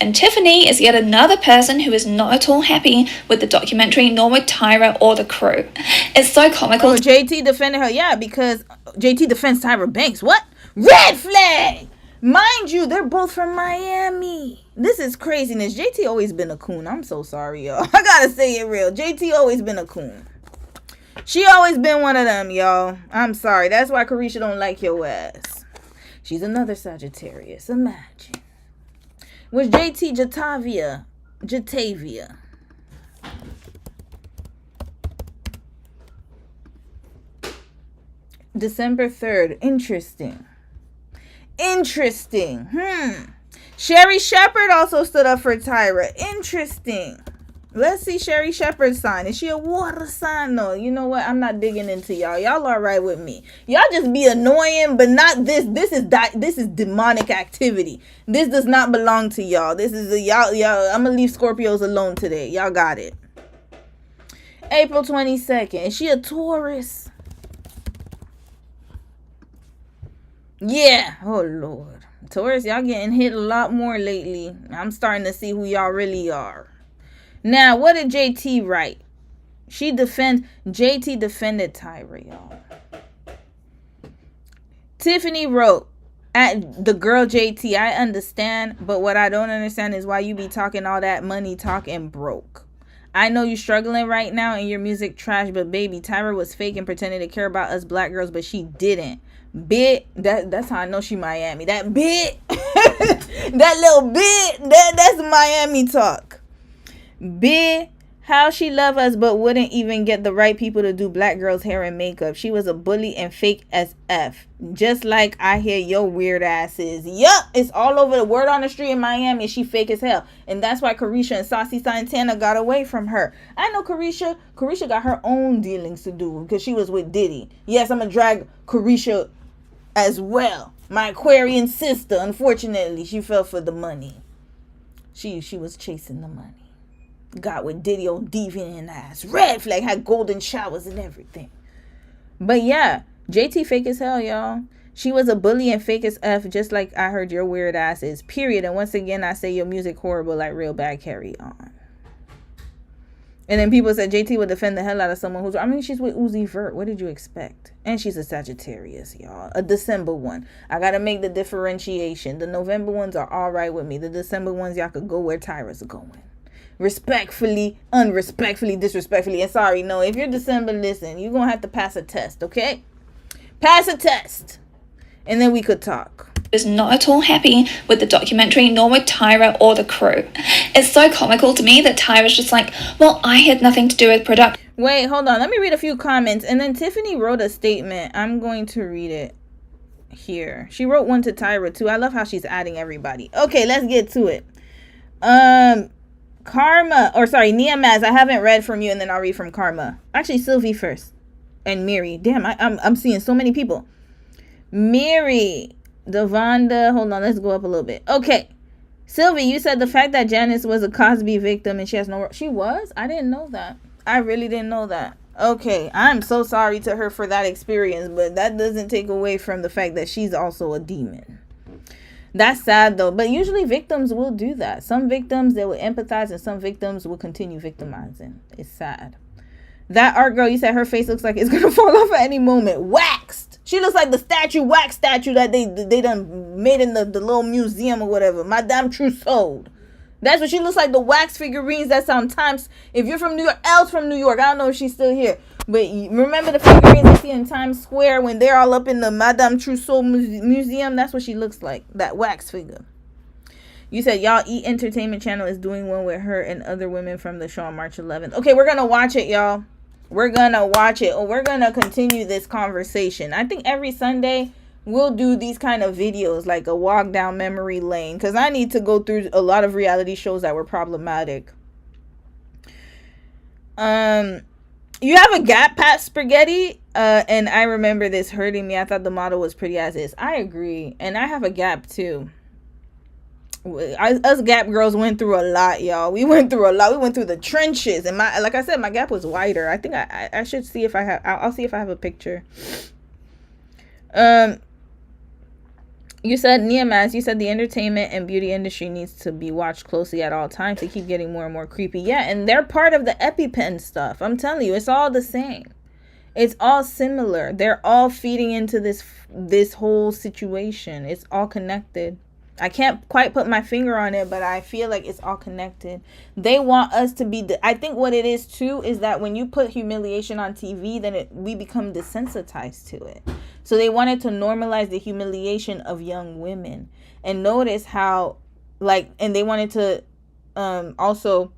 And Tiffany is yet another person who is not at all happy with the documentary, nor with Tyra or the crew. It's so comical. Oh, JT defended her. Yeah, because JT defends Tyra Banks. What? Red flag! Mind you, they're both from Miami. This is craziness. JT always been a coon. I'm so sorry, y'all. I gotta say it real. JT always been a coon. She always been one of them, y'all. I'm sorry. That's why Carisha don't like your ass. She's another Sagittarius. Imagine. Was JT Jatavia. December 3rd. Interesting. Sherry Shepherd also stood up for Tyra. Interesting. Let's see Sherry Shepherd's sign. Is she a water sign? No, you know what? I'm not digging into y'all. Y'all all right with me. Y'all just be annoying, but not this. This is demonic activity. This does not belong to y'all. This is y'all. I'm gonna leave Scorpios alone today. Y'all got it. April 22nd. Is she a Taurus? Yeah. Oh Lord. Taurus, y'all getting hit a lot more lately. I'm starting to see who y'all really are. Now, what did JT write? JT defended Tyra, y'all. Tiffany wrote, at the girl JT, I understand, but what I don't understand is why you be talking all that money talk and broke. I know you struggling right now and your music trash, but baby, Tyra was fake and pretending to care about us black girls, but she didn't. Bit, that's how I know she Miami. That bit, that little bit, that's Miami talk. Bit, how she love us but wouldn't even get the right people to do black girls' hair and makeup. She was a bully and fake as F. Just like I hear your weird ass is. Yup, it's all over the word on the street in Miami. She fake as hell. And that's why Carisha and Saucy Santana got away from her. I know Carisha got her own dealings to do because she was with Diddy. Yes, I'm going to drag Carisha as well. My Aquarian sister, unfortunately, she fell for the money. She was chasing the money. Got with Diddy on deviant ass. Red flag, had golden showers and everything. But yeah, JT fake as hell, y'all. She was a bully and fake as F, just like I heard your weird ass is. Period. And once again, I say your music horrible like real bad. Carry on. And then people said JT would defend the hell out of someone who's... I mean, she's with Uzi Vert. What did you expect? And she's a Sagittarius, y'all. A December one. I got to make the differentiation. The November ones are all right with me. The December ones, y'all could go where Tyra's going. Respectfully, unrespectfully, disrespectfully. And sorry, no, if you're December, listen, you're gonna have to pass a test, okay? Pass a test, and then we could talk. Was not at all happy with the documentary, nor with Tyra or the crew. It's so comical to me that Tyra's just like, well, I had nothing to do with production. Wait, hold on, let me read a few comments. And then Tiffany wrote a statement. I'm going to read it here. She wrote one to Tyra too. I love how she's adding everybody. Okay, let's get to it. Niamaz, I haven't read from you, and then I'll read from Karma. Actually, Sylvie first. And Mary. Damn, I'm seeing so many people. Mary, Devonda, hold on, let's go up a little bit. Okay. Sylvie, you said the fact that Janice was a Cosby victim and she has no... She was? I didn't know that. I really didn't know that. Okay, I'm so sorry to her for that experience, but that doesn't take away from the fact that she's also a demon. That's sad though, but usually victims will do that. Some victims, they will empathize, and some victims will continue victimizing. It's sad. That art girl, you said her face looks like it's gonna fall off at any moment. Waxed. She looks like the wax statue that they done made in the little museum or whatever. Madame Trousseau. That's what she looks like, the wax figurines that sometimes, if you're from New York, Elle's from New York, I don't know if she's still here, but remember the figurines you see in Times Square when they're all up in the Madame Trousseau museum? That's what she looks like, that wax figure. You said y'all E! Entertainment Channel is doing one with her and other women from the show on March 11th. Okay, we're gonna watch it, y'all. We're gonna watch it, or we're gonna continue this conversation. I think every Sunday we'll do these kind of videos, like a walk down memory lane, because I need to go through a lot of reality shows that were problematic. You have a gap, Pat Spaghetti, and I remember this hurting me. I thought the model was pretty as is. I agree, and I have a gap too. Us gap girls went through a lot, y'all. We went through a lot. We went through the trenches, and like I said, my gap was wider. I think I should see if I have. I'll see if I have a picture. You said, Niamaz, you said the entertainment and beauty industry needs to be watched closely at all times to keep getting more and more creepy. Yeah, and they're part of the EpiPen stuff. I'm telling you, it's all the same. It's all similar. They're all feeding into this whole situation. It's all connected. I can't quite put my finger on it, but I feel like it's all connected. They want us to be... I think what it is, too, is that when you put humiliation on TV, then we become desensitized to it. So they wanted to normalize the humiliation of young women. And notice how, and they wanted to also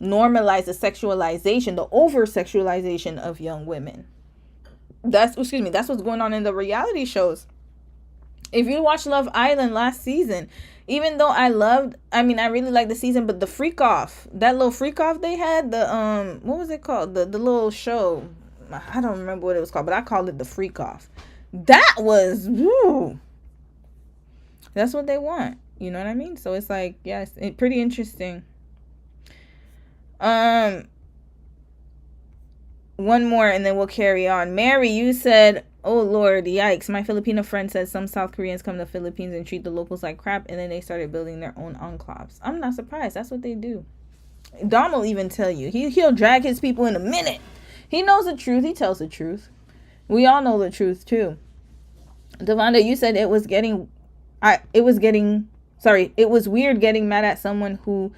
normalize the sexualization, the over-sexualization of young women. That's what's going on in the reality shows. If you watch Love Island last season, even though I really liked the season, but the freak off, that little freak off they had, what was it called? The little show. I don't remember what it was called, but I called it the freak off. That was, woo. That's what they want. You know what I mean? So it's like, yes, pretty interesting. One more and then we'll carry on. Mary, you said, oh Lord, yikes. My Filipino friend says some South Koreans come to the Philippines and treat the locals like crap, and then they started building their own enclaves. I'm not surprised. That's what they do. Dom will even tell you. He'll drag his people in a minute. He knows the truth. He tells the truth. We all know the truth too. Devonda, you said it was weird getting mad at someone who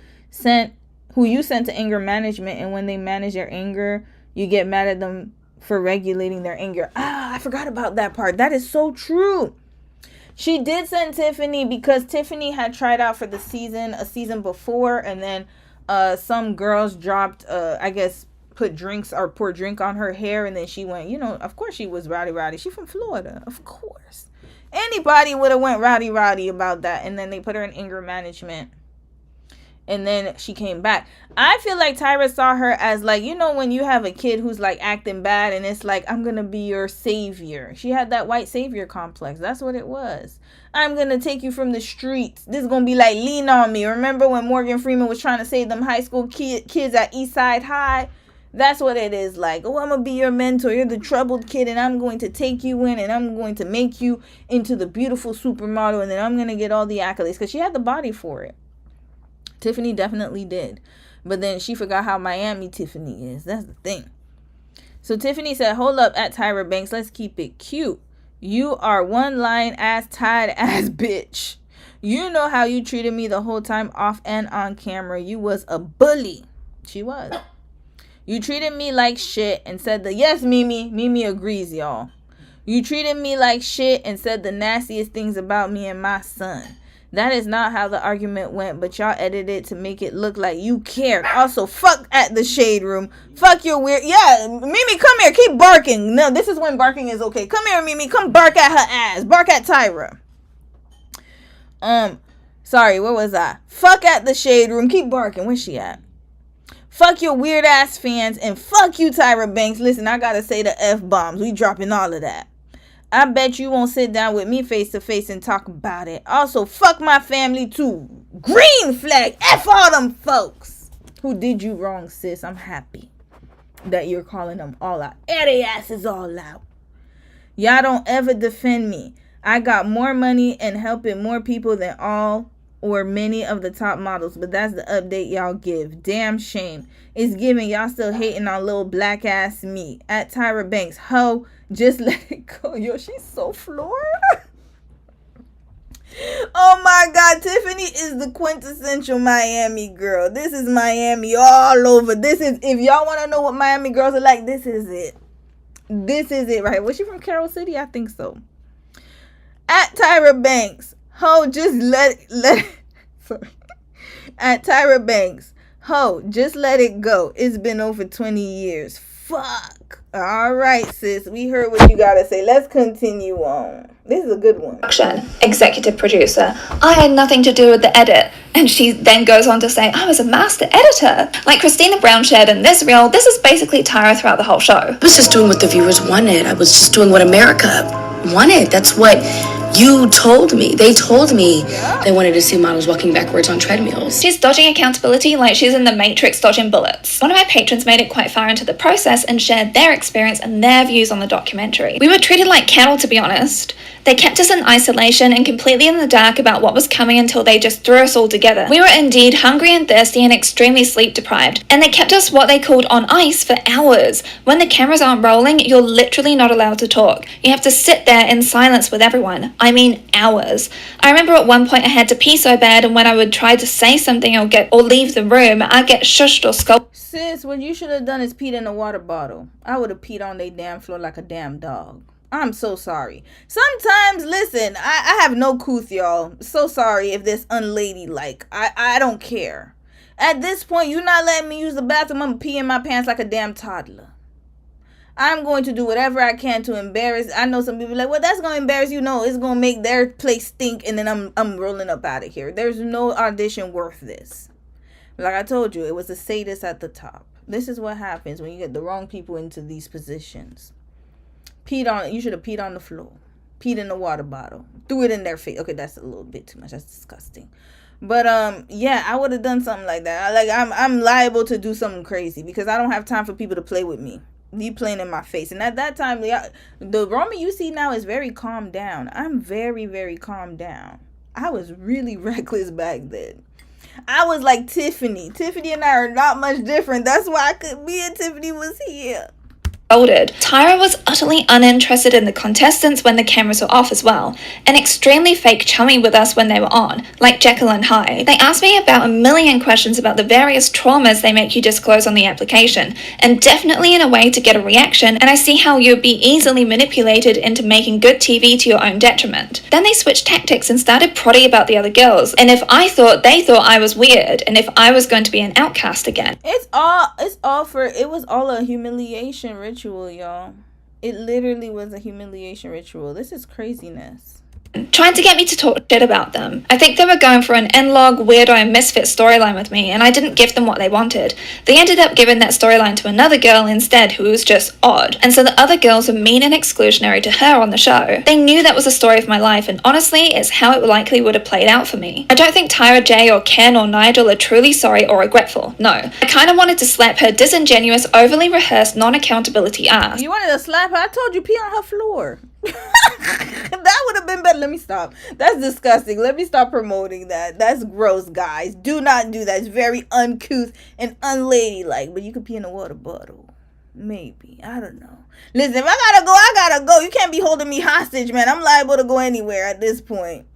you sent to anger management, and when they manage your anger, you get mad at them for regulating their anger. I forgot about that part. That is so true. She did send Tiffany because Tiffany had tried out for a season before, and then some girls dropped, poured drink on her hair, and then she went, of course she was rowdy. She from Florida, of course. Anybody would have went rowdy about that, and then they put her in anger management. And then she came back. I feel like Tyra saw her as like, when you have a kid who's like acting bad and it's like, I'm going to be your savior. She had that white savior complex. That's what it was. I'm going to take you from the streets. This is going to be like Lean on Me. Remember when Morgan Freeman was trying to save them high school kids at Eastside High? That's what it is like. Oh, I'm going to be your mentor. You're the troubled kid, and I'm going to take you in, and I'm going to make you into the beautiful supermodel, and then I'm going to get all the accolades, because she had the body for it. Tiffany definitely did. But then she forgot how Miami Tiffany is. That's the thing. So Tiffany said, hold up at Tyra Banks. Let's keep it cute. You are one lying ass, tied ass bitch. You know how you treated me the whole time off and on camera. You was a bully. She was. You treated me like shit and said yes, Mimi. Mimi agrees, y'all. You treated me like shit and said the nastiest things about me and my son. That is not how the argument went, but y'all edited it to make it look like you cared. Also, fuck at the Shade Room. Fuck your weird... Yeah, Mimi, come here. Keep barking. No, this is when barking is okay. Come here, Mimi. Come bark at her ass. Bark at Tyra. Sorry, where was I? Fuck at the Shade Room. Keep barking. Where's she at? Fuck your weird ass fans, and fuck you, Tyra Banks. Listen, I gotta say the F-bombs. We dropping all of that. I bet you won't sit down with me face to face and talk about it. Also, fuck my family too. Green flag. F all them folks who did you wrong, sis. I'm happy that you're calling them all out. Air their asses all out. Y'all don't ever defend me. I got more money and helping more people than all or many of the top models, but that's the update y'all give. Damn shame. It's giving y'all still hating on little black ass me. At Tyra Banks. Ho, just let it go. Yo, she's so Florida. Oh my God, Tiffany is the quintessential Miami girl. This is Miami all over. This is, if y'all want to know what Miami girls are like, this is it. This is it, right? Was she from Carol City? I think so. At Tyra Banks. Ho, just let sorry. At Tyra Banks. Ho, just let it go. It's been over 20 years. Fuck. All right, sis. We heard what you gotta say. Let's continue on. This is a good one. Executive producer. I had nothing to do with the edit. And she then goes on to say, I was a master editor. Like Christina Brown shared in this reel, this is basically Tyra throughout the whole show. I was just doing what the viewers wanted. I was just doing what America wanted. That's what you told me. They told me they wanted to see models walking backwards on treadmills. She's dodging accountability like she's in the Matrix dodging bullets. One of my patrons made it quite far into the process and shared their experience and their views on the documentary. We were treated like cattle, to be honest. They kept us in isolation and completely in the dark about what was coming until they just threw us all together. We were indeed hungry and thirsty and extremely sleep deprived, and they kept us what they called on ice for hours. When the cameras aren't rolling, you're literally not allowed to talk. You have to sit there in silence with everyone. I mean hours. I remember at one point I had to pee so bad, and when I would try to say something or leave the room, I'd get shushed or scolded. Sis, what you should have done is peed in a water bottle. I would have peed on their damn floor like a damn dog. I'm so sorry. Sometimes, listen, I have no couth, y'all. So sorry if this unladylike. I don't care. At this point, you're not letting me use the bathroom. I'm gonna pee in my pants like a damn toddler. I'm going to do whatever I can to embarrass. I know some people are like, well, that's going to embarrass you. No, it's going to make their place stink, and then I'm rolling up out of here. There's no audition worth this. Like I told you, it was a sadist at the top. This is what happens when you get the wrong people into these positions. You should have peed on the floor. Peed in the water bottle. Threw it in their face. Okay, that's a little bit too much. That's disgusting. But yeah, I would have done something like that. Like I'm liable to do something crazy because I don't have time for people to play with me. You playing in my face. And at that time, the Roman you see now is very calmed down. I'm very, very calmed down. I was really reckless back then. I was like Tiffany. Tiffany and I are not much different. That's why me and Tiffany was here. Tyra was utterly uninterested in the contestants when the cameras were off as well, and extremely fake chummy with us when they were on, like Jekyll and Hyde. They asked me about a million questions about the various traumas they make you disclose on the application, and definitely in a way to get a reaction, and I see how you'd be easily manipulated into making good TV to your own detriment. Then they switched tactics and started prodding about the other girls, and if I thought they thought I was weird, and if I was going to be an outcast again. It was all a humiliation ritual, y'all. It literally was a humiliation ritual. This is craziness. Trying to get me to talk shit about them. I think they were going for an N-log, weirdo, and misfit storyline with me, and I didn't give them what they wanted. They ended up giving that storyline to another girl instead who was just odd, and so the other girls were mean and exclusionary to her on the show. They knew that was the story of my life, and honestly, it's how it likely would have played out for me. I don't think Tyra, Jay, or Ken, or Nigel are truly sorry or regretful. No. I kinda wanted to slap her disingenuous, overly rehearsed, non-accountability ass. You wanted to slap her? I told you pee on her floor. That would have been better. Let me stop. That's disgusting. Let me stop promoting that. That's gross, guys. Do not do that. It's very uncouth and unladylike. But you could pee in a water bottle. Maybe. I don't know. Listen, if I gotta go, I gotta go. You can't be holding me hostage, man. I'm liable to go anywhere at this point.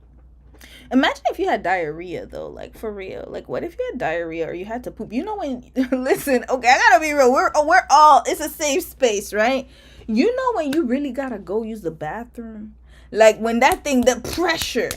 Imagine if you had diarrhea, though. Like, for real. Like, what if you had diarrhea or you had to poop? You know when... Listen, okay, I gotta be real. We're all... It's a safe space, right? You know when you really gotta go use the bathroom? Like, when that thing, the pressure.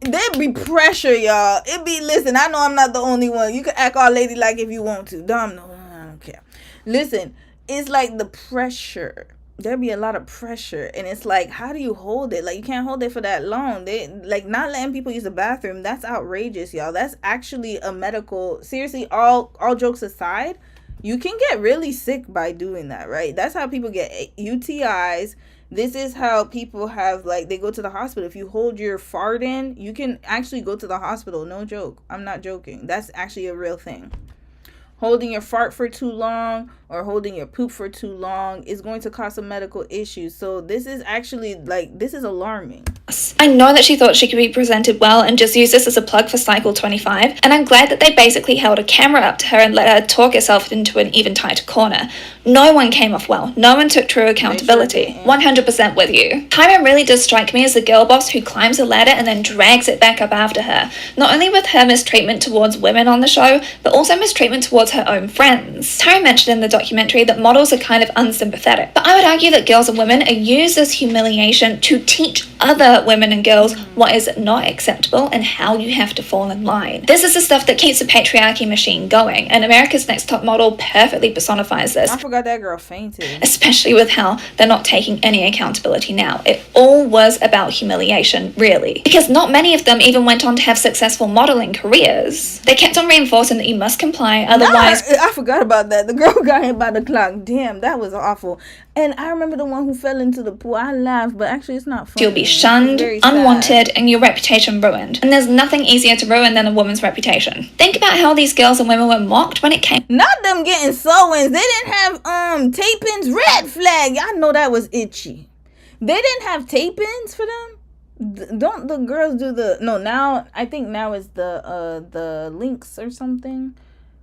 There be pressure, y'all. It be... Listen, I know I'm not the only one. You can act all ladylike if you want to. Dumb, no, I don't care. Listen, it's like the pressure. There be a lot of pressure, and it's like, how do you hold it? Like, you can't hold it for that long. They like not letting people use the bathroom. That's outrageous, y'all. That's actually a medical. Seriously, all jokes aside, you can get really sick by doing that, right? That's how people get UTIs. This is how people have, like, they go to the hospital. If you hold your fart in, you can actually go to the hospital. No joke. I'm not joking. That's actually a real thing. Holding your fart for too long or holding your poop for too long is going to cause some medical issues. So this is actually, like, this is alarming. I know that she thought she could be presented well and just use this as a plug for Cycle 25, and I'm glad that they basically held a camera up to her and let her talk herself into an even tighter corner. No one came off well. No one took true accountability. 100% with you. Tyra really does strike me as the girl boss who climbs a ladder and then drags it back up after her. Not only with her mistreatment towards women on the show, but also mistreatment towards her own friends. Tyra mentioned in the documentary that models are kind of unsympathetic, but I would argue that girls and women are used as humiliation to teach other women and girls what is not acceptable and how you have to fall in line. This is the stuff that keeps the patriarchy machine going, and America's Next Top Model perfectly personifies this. I forgot that girl fainted. Especially with how they're not taking any accountability now. It all was about humiliation, really. Because not many of them even went on to have successful modeling careers. They kept on reinforcing that you must comply, otherwise... I forgot about that. The girl got hit by the clock. Damn, that was awful. And I remember the one who fell into the pool. I laughed, but actually it's not funny. You'll be shunned, unwanted, and your reputation ruined. And there's nothing easier to ruin than a woman's reputation. Think about how these girls and women were mocked when it came... Not them getting sew-ins. They didn't have tape-ins. Red flag. I know that was itchy. They didn't have tape-ins for them? Don't the girls do the... No, now, I think now is the links or something.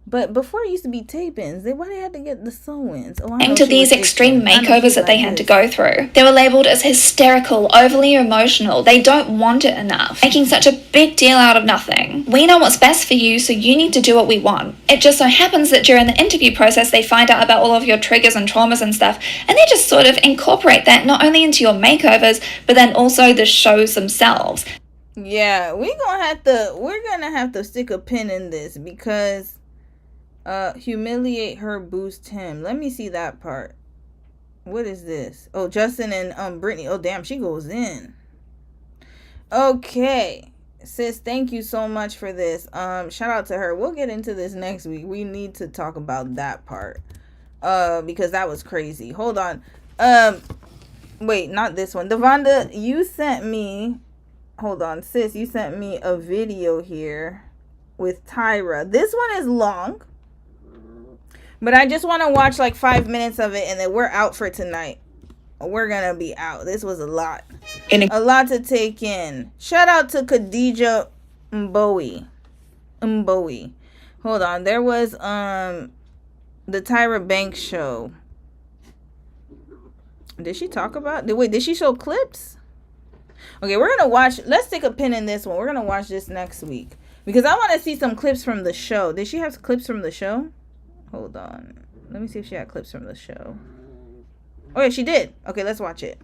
But before it used to be tape-ins. Why they had to get the sew-ins? To these extreme makeovers that they had to go through. They were labelled as hysterical, overly emotional. They don't want it enough. Making such a big deal out of nothing. We know what's best for you, so you need to do what we want. It just so happens that during the interview process, they find out about all of your triggers and traumas and stuff, and they just sort of incorporate that not only into your makeovers, but then also the shows themselves. Yeah, we're gonna have to stick a pin in this because humiliate her, boost him. Let me see that part. What is this? Oh, Justin and Brittany. Oh, damn, she goes in. Okay, sis, thank you so much for this. Shout out to her. We'll get into this next week. We need to talk about that part because that was crazy. Hold on. Wait, not this one. Devonda, you sent me, hold on, sis, you sent me a video here with Tyra. This one is long, but I just want to watch like 5 minutes of it, and then we're out for tonight. We're gonna be out. This was a lot. A lot to take in. Shout out to Khadija Mbowe. Limbo. Hold on. There was the Tyra Banks show. Did she talk about? Did she show clips? Okay, we're gonna watch. Let's take a pin in this one. We're gonna watch this next week because I want to see some clips from the show. Did she have clips from the show? Hold on. Let me see if she had clips from the show. Oh yeah, she did. Okay, let's watch it.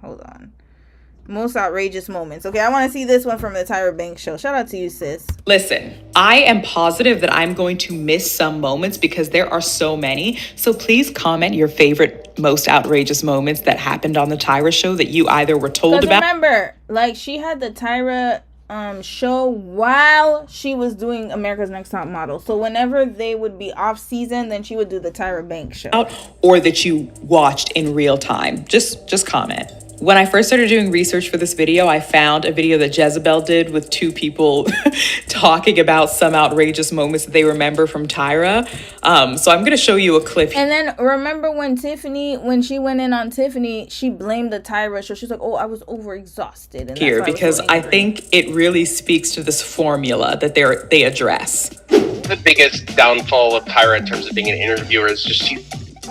Hold on. Most outrageous moments. Okay, I want to see this one from the Tyra Banks show. Shout out to you, sis. Listen, I am positive that I'm going to miss some moments because there are so many. So please comment your favorite, most outrageous moments that happened on the Tyra show that you either were told about. Remember, like she had the Tyra show while she was doing America's Next Top Model. So whenever they would be off season, then she would do the Tyra Banks show. Or that you watched in real time. Just comment. When I first started doing research for this video, I found a video that Jezebel did with two people talking about some outrageous moments that they remember from Tyra. So I'm going to show you a clip. And then remember when she went in on Tiffany, she blamed the Tyra show. She's like, oh, I was overexhausted. And Here, because I think it really speaks to this formula that they address. The biggest downfall of Tyra in terms of being an interviewer is just she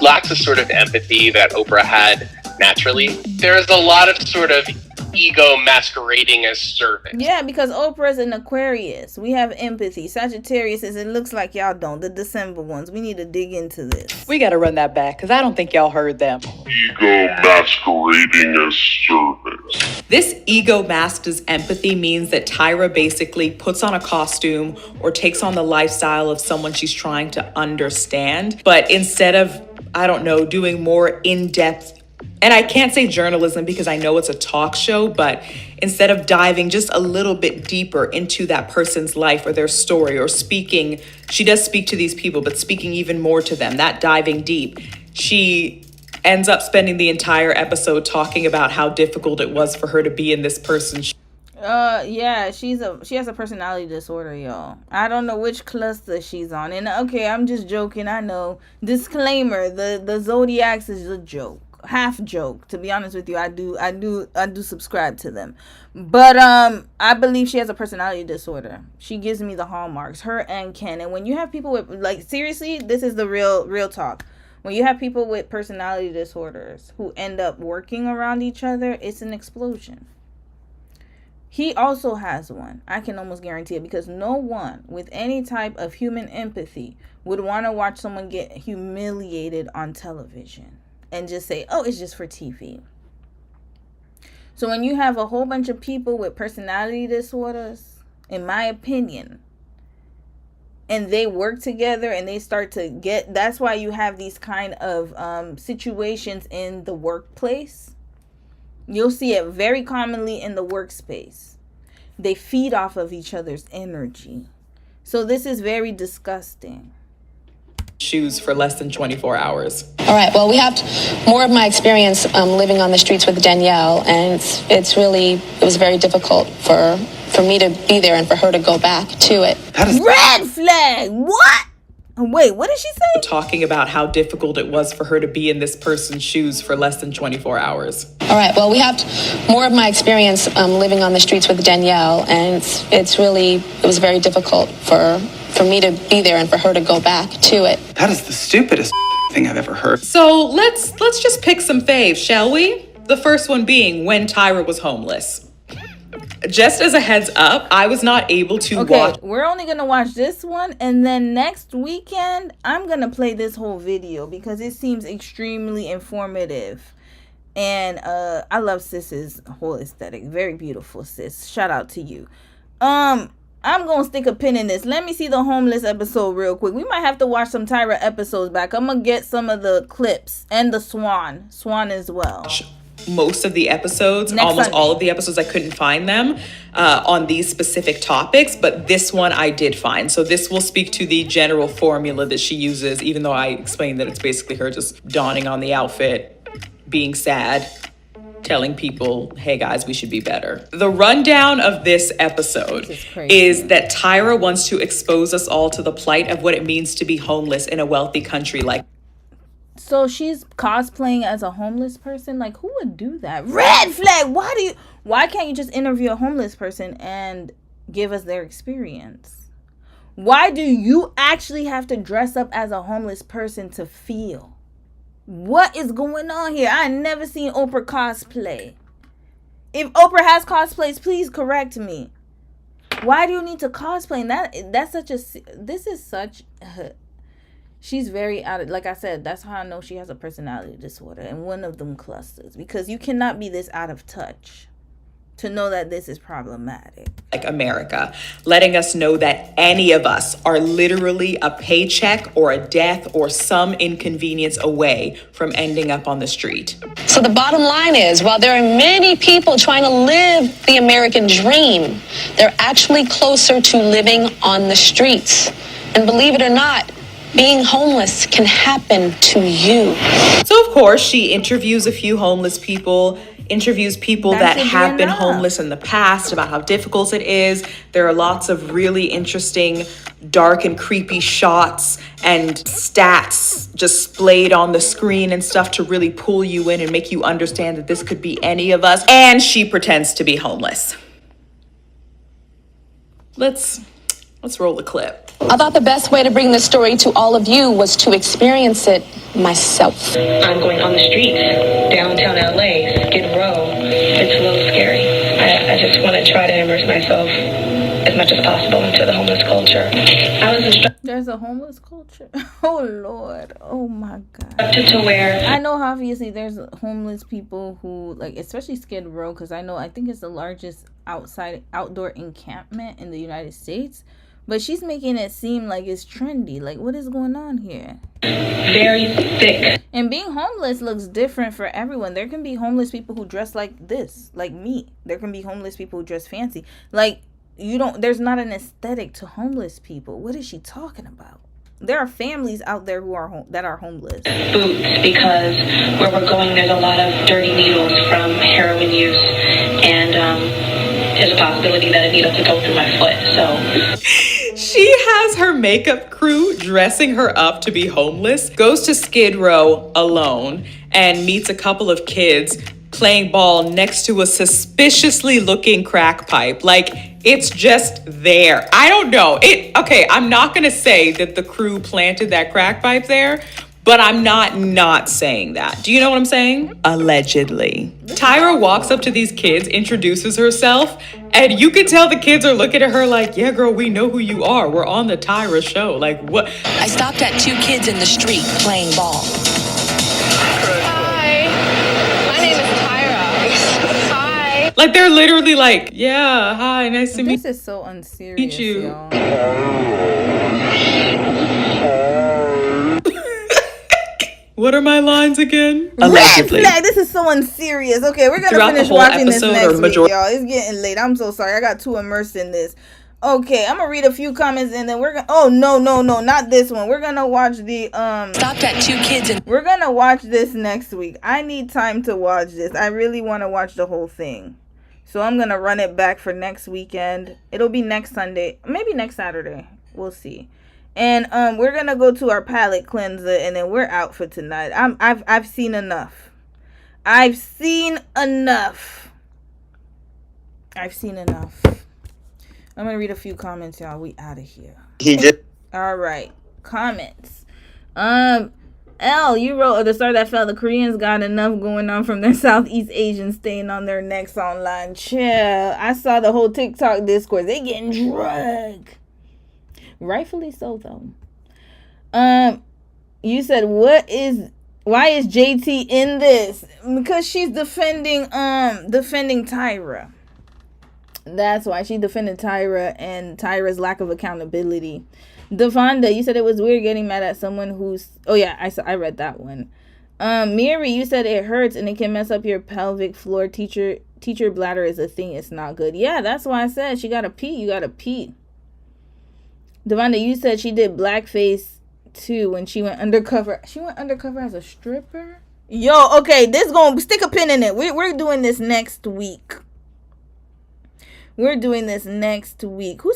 lacks a sort of empathy that Oprah had naturally. There is a lot of sort of ego masquerading as service. Yeah, because Oprah's an Aquarius. We have empathy. Sagittarius is, it looks like y'all don't. The December ones. We need to dig into this. We got to run that back because I don't think y'all heard them. Ego masquerading as service. This ego masked as empathy means that Tyra basically puts on a costume or takes on the lifestyle of someone she's trying to understand. But instead of, I don't know, doing more in-depth, and I can't say journalism because I know it's a talk show, but instead of diving just a little bit deeper into that person's life or their story or speaking, she does speak to these people, but speaking even more to them, that diving deep, she ends up spending the entire episode talking about how difficult it was for her to be in this person's yeah, she has a personality disorder, y'all. I don't know which cluster she's on. And okay, I'm just joking, I know. Disclaimer, the Zodiacs is a joke. Half joke, to be honest with you. I do subscribe to them, but I believe she has a personality disorder. She gives me the hallmarks, her and Ken. And when you have people with, like, seriously, this is the real talk, when you have people with personality disorders who end up working around each other, it's an explosion. He also has one. I can almost guarantee it, because no one with any type of human empathy would want to watch someone get humiliated on television and just say, oh, it's just for TV. So when you have a whole bunch of people with personality disorders, in my opinion, and they work together and they start to get, that's why you have these kind of situations in the workplace. You'll see it very commonly in the workspace. They feed off of each other's energy. So this is very disgusting. Shoes for less than 24 hours. All right, well, we have more of my experience living on the streets with Danielle, and it was very difficult for me to be there and for her to go back to it. Red flag! What? Wait, what did she say? Talking about how difficult it was for her to be in this person's shoes for less than 24 hours. All right, well, we have more of my experience living on the streets with Danielle, and it was very difficult for me to be there and for her to go back to it. That is the stupidest thing I've ever heard. So let's just pick some faves, shall we? The first one being when Tyra was homeless. Just as a heads up, I was not able to watch. We're only going to watch this one, and then next weekend, I'm going to play this whole video because it seems extremely informative. And I love Sis's whole aesthetic. Very beautiful, sis. Shout out to you. I'm going to stick a pin in this. Let me see the homeless episode real quick. We might have to watch some Tyra episodes back. I'm going to get some of the clips and the Swan as well. Most of the episodes, almost all of the episodes, I couldn't find them on these specific topics, but this one I did find. So this will speak to the general formula that she uses, even though I explained that it's basically her just donning on the outfit, being sad, telling people, hey guys, we should be better. The rundown of this episode is that Tyra wants to expose us all to the plight of what it means to be homeless in a wealthy country like. So she's cosplaying as a homeless person? Like, who would do that? Red flag! Why can't you just interview a homeless person and give us their experience? Why do you actually have to dress up as a homeless person to feel? What is going on here? I never seen Oprah cosplay. If Oprah has cosplays, please correct me. Why do you need to cosplay? And that's such a... This is such... She's very out of... Like I said, that's how I know she has a personality disorder. And one of them clusters. Because you cannot be this out of touch to know that this is problematic. Like America, letting us know that any of us are literally a paycheck or a death or some inconvenience away from ending up on the street. So the bottom line is, while there are many people trying to live the American dream, they're actually closer to living on the streets. And believe it or not, being homeless can happen to you. So of course, she interviews a few homeless people, interviews people that have been homeless in the past about how difficult it is. There are lots of really interesting, dark and creepy shots and stats just splayed on the screen and stuff to really pull you in and make you understand that this could be any of us. And she pretends to be homeless. Let's roll the clip. I thought the best way to bring this story to all of you was to experience it myself. I'm going on the streets, downtown LA, Skid Row. It's a little scary. I just want to try to immerse myself as much as possible into the homeless culture. There's a homeless culture? Oh, Lord. Oh, my God. To where... I know, obviously, there's homeless people who, like, especially Skid Row, because I think it's the largest outdoor encampment in the United States. But she's making it seem like it's trendy. Like, what is going on here? Very thick. And being homeless looks different for everyone. There can be homeless people who dress like this, like me. There can be homeless people who dress fancy. Like, there's not an aesthetic to homeless people. What is she talking about? There are families out there that are homeless. Boots, because where we're going, there's a lot of dirty needles from heroin use. And there's a possibility that a needle could go through my foot, so... She has her makeup crew dressing her up to be homeless, goes to Skid Row alone, and meets a couple of kids playing ball next to a suspiciously looking crack pipe. Like, it's just there. I don't know. Okay, I'm not gonna say that the crew planted that crack pipe there, but I'm not saying that. Do you know what I'm saying? Allegedly. Tyra walks up to these kids, introduces herself, and you can tell the kids are looking at her like, yeah, girl, we know who you are. We're on the Tyra show. Like, what? I stopped at 2 kids in the street playing ball. Hi, my name is Tyra. Hi. Like, they're literally like, yeah, hi, nice to meet you. This is so unserious, y'all. What are my lines again? Allegedly. This is so unserious. Okay, we're gonna finish watching this next week, y'all. It's getting late. I'm so sorry. I got too immersed in this. Okay, I'm gonna read a few comments and then we're gonna... Oh, no, not this one. We're gonna watch the... Stopped at 2 kids and... We're gonna watch this next week. I need time to watch this. I really want to watch the whole thing. So I'm gonna run it back for next weekend. It'll be next Sunday. Maybe next Saturday. We'll see. And we're gonna go to our palate cleanser, and then we're out for tonight. I've seen enough. I've seen enough. I'm gonna read a few comments, y'all. We out of here. All right, comments. L, you wrote, the star that fell. The Koreans got enough going on from their Southeast Asians staying on their necks online. Chill. I saw the whole TikTok discourse. They getting drugged. Rightfully so, though. You said, why is JT in this? Because she's defending Tyra. That's why she defended Tyra and Tyra's lack of accountability. Devonda, you said it was weird getting mad at someone who's... Oh, yeah, I read that one. Miri, you said it hurts and it can mess up your pelvic floor. Teacher bladder is a thing. It's not good. Yeah, that's why I said she got to pee. You got to pee. Devonda, you said she did blackface too when she went undercover. She went undercover as a stripper? Yo, okay, this gonna stick a pin in it. We're doing this next week. Who's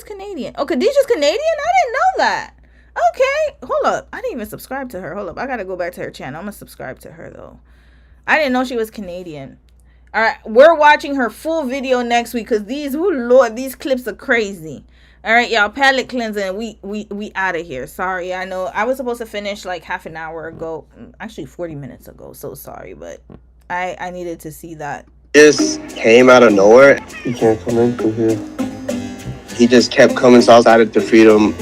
Canadian? Oh, Khadijah's Canadian? I didn't know that. Okay, hold up. I didn't even subscribe to her. Hold up. I gotta go back to her channel. I'm gonna subscribe to her, though. I didn't know she was Canadian. All right, we're watching her full video next week because these clips are crazy. All right, y'all. Palate cleansing. We out of here. Sorry, I know I was supposed to finish like half an hour ago. Actually, 40 minutes ago. So sorry, but I needed to see that. Just came out of nowhere. You can't come in through here. He just kept coming, so I decided to feed him.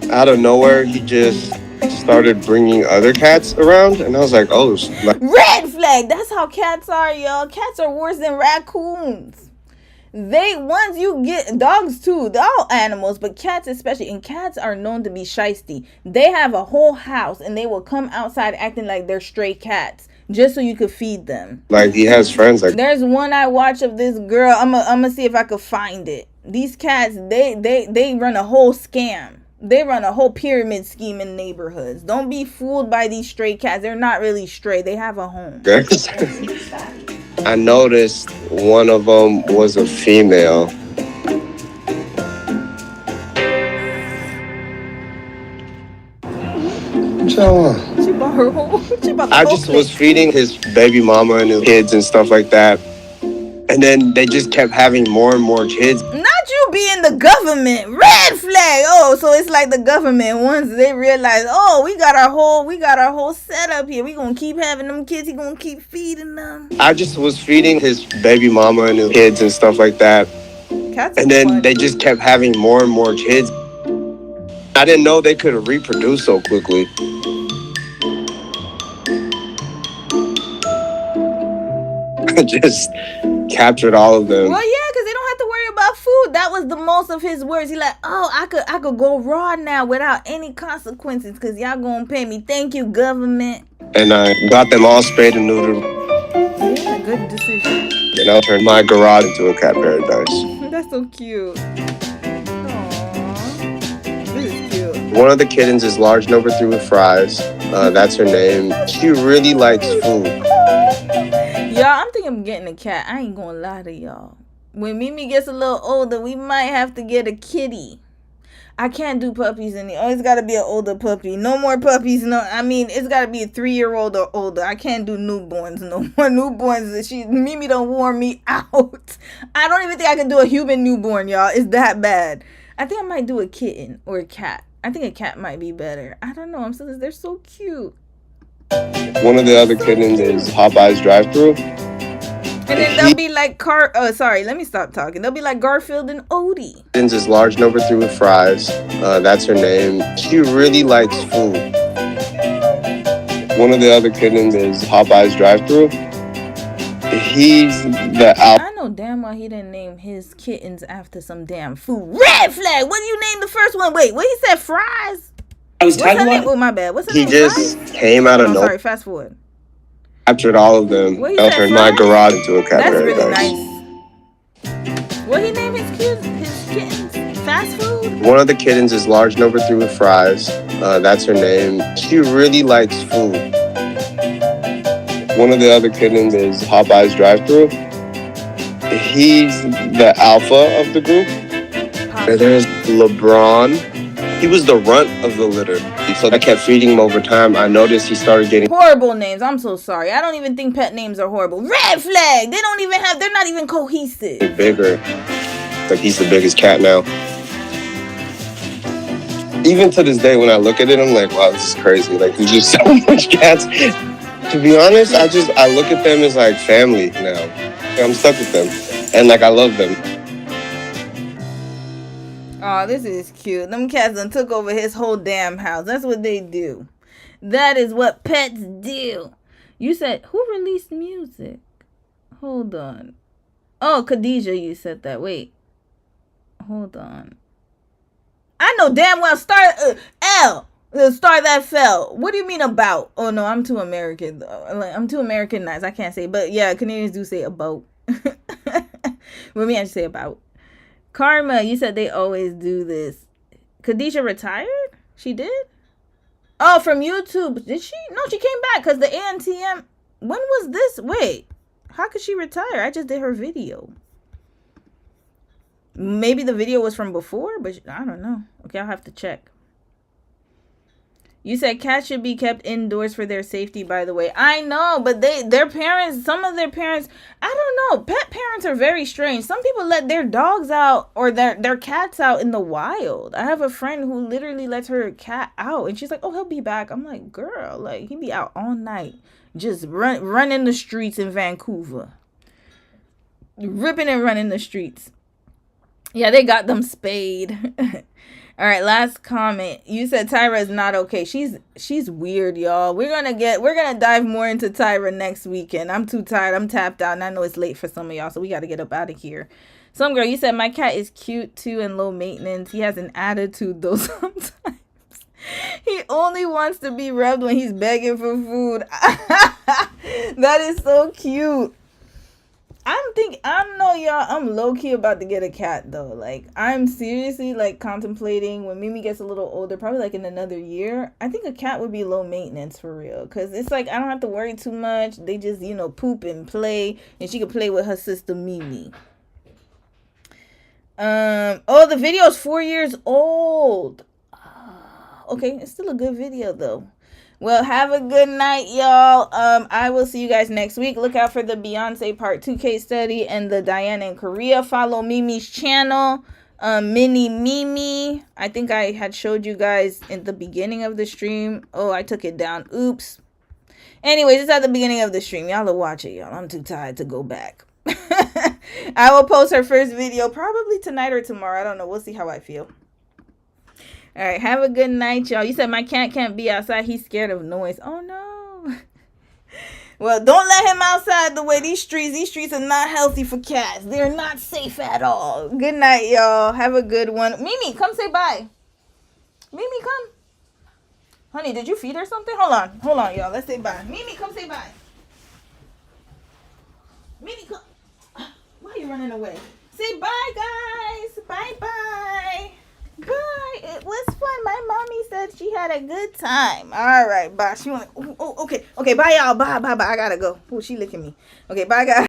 Out of nowhere, he just started bringing other cats around, and I was like, oh. Like, red flag. That's how cats are, y'all. Cats are worse than raccoons. Once you get dogs too, they're all animals, but cats especially, and cats are known to be shisty. They have a whole house, and they will come outside acting like they're stray cats. Just so you could feed them. Like he has friends. Like there's one I watch of this girl. I'm gonna see if I could find it. These cats, they run a whole scam. They run a whole pyramid scheme in neighborhoods. Don't be fooled by these stray cats. They're not really stray. They have a home. I noticed one of them was a female. She bought her whole. I just was feeding his baby mama and his kids and stuff like that. And then they just kept having more and more kids. Not you being the government. Red flag. Oh, so it's like the government. Once they realize, oh, we got our whole setup here. We gonna keep having them kids. He gonna keep feeding them. I just was feeding his baby mama and his kids and stuff like that. And then they just kept having more and more kids. I didn't know they could reproduce so quickly. I just captured all of them. Well, yeah, because they don't have to worry about food. That was the most of his words. He like, oh, I could go raw now without any consequences because y'all gonna pay me. Thank you, government. And I got them all sprayed and neutered. Yeah, good decision. And I'll turn my garage into a cat paradise. That's so cute. One of the kittens is large number 3 with fries. That's her name. She really likes food. Y'all, I'm thinking of getting a cat. I ain't gonna lie to y'all. When Mimi gets a little older, we might have to get a kitty. I can't do puppies anymore. It's gotta be an older puppy. No more puppies. No, I mean, it's gotta be a 3-year-old or older. I can't do newborns no more. Newborns, Mimi don't wear me out. I don't even think I can do a human newborn, y'all. It's that bad. I think I might do a kitten or a cat. I think a cat might be better. I don't know. They're so cute. One of the other kittens is Popeye's drive-thru. And then they'll be like let me stop talking. They'll be like Garfield and Odie. Kittens is large number 3 with fries. That's her name. She really likes food. One of the other kittens is Popeye's drive-thru. He's the I know damn well he didn't name his kittens after some damn food. Red flag. What do you name the first one? Wait, what he said? Fries. I was talking about. Oh, my bad. What's her name? He just came out of nowhere. Sorry, fast forward. Captured all of them. I'll turn my garage into a cat That's paradise. Really nice. What he name his kittens? Fast food? One of the kittens is large number 3 with fries. That's her name. She really likes food. One of the other kittens is Popeye's drive-thru. He's the alpha of the group. And there's LeBron. He was the runt of the litter. So I kept feeding him over time. I noticed he started getting horrible names. I'm so sorry. I don't even think pet names are horrible. Red flag. They're not even cohesive. Bigger. Like he's the biggest cat now. Even to this day, when I look at it, I'm like, wow, this is crazy. Like there's just so much cats. To be honest, I look at them as like family now. I'm stuck with them. And like I love them. Oh, this is cute. Them cats done took over his whole damn house. That's what they do. That is what pets do. You said, who released music? Hold on. Oh, Khadijah, you said that. Wait. Hold on. I know damn well the star that fell. What do you mean about? Oh, no, I'm too American. I'm too Americanized. I can't say. But yeah, Canadians do say about. What me I say about. Karma, you said they always do this. Khadijah retired? She did? Oh, from YouTube. Did she? No, she came back because the ANTM. When was this? Wait. How could she retire? I just did her video. Maybe the video was from before, but I don't know. Okay, I'll have to check. You said cats should be kept indoors for their safety, by the way. I know, but their parents, some of their parents, I don't know. Pet parents are very strange. Some people let their dogs out or their cats out in the wild. I have a friend who literally lets her cat out and she's like, oh, he'll be back. I'm like, girl, like he be out all night. Just running the streets in Vancouver. Ripping and running the streets. Yeah, they got them spayed. All right, last comment. You said Tyra is not okay. She's weird, y'all. We're gonna dive more into Tyra next weekend. I'm too tired. I'm tapped out, and I know it's late for some of y'all, so we got to get up out of here. Some girl, you said my cat is cute too and low maintenance. He has an attitude though sometimes. He only wants to be rubbed when he's begging for food. That is so cute. I don't know, y'all. I'm low-key about to get a cat, though. Like, I'm seriously, like, contemplating when Mimi gets a little older, probably, like, in another year. I think a cat would be low maintenance, for real. Because it's, like, I don't have to worry too much. They just, you know, poop and play. And she can play with her sister, Mimi. Oh, the video is 4 years old. Okay, it's still a good video, though. Well, have a good night, y'all. I will see you guys next week. Look out for the Beyonce Part 2 case study and the Diana in Korea. Follow Mimi's channel, Mini Mimi. I think I had showed you guys in the beginning of the stream. Oh, I took it down. Oops. Anyways, it's at the beginning of the stream. Y'all will watch it, y'all. I'm too tired to go back. I will post her first video probably tonight or tomorrow. I don't know. We'll see how I feel. All right, have a good night, y'all. You said my cat can't be outside. He's scared of noise. Oh, no. Well, don't let him outside the way these streets are not healthy for cats. They're not safe at all. Good night, y'all. Have a good one. Mimi, come say bye. Mimi, come. Honey, did you feed her something? Hold on, y'all. Let's say bye. Mimi, come say bye. Mimi, come. Why are you running away? Say bye, guys. Bye-bye. Bye. It was fun. My mommy said she had a good time. All right, bye. She went. Oh, okay. Okay, bye, y'all. Bye. I gotta go. Oh, she licking me. Okay, bye, guys.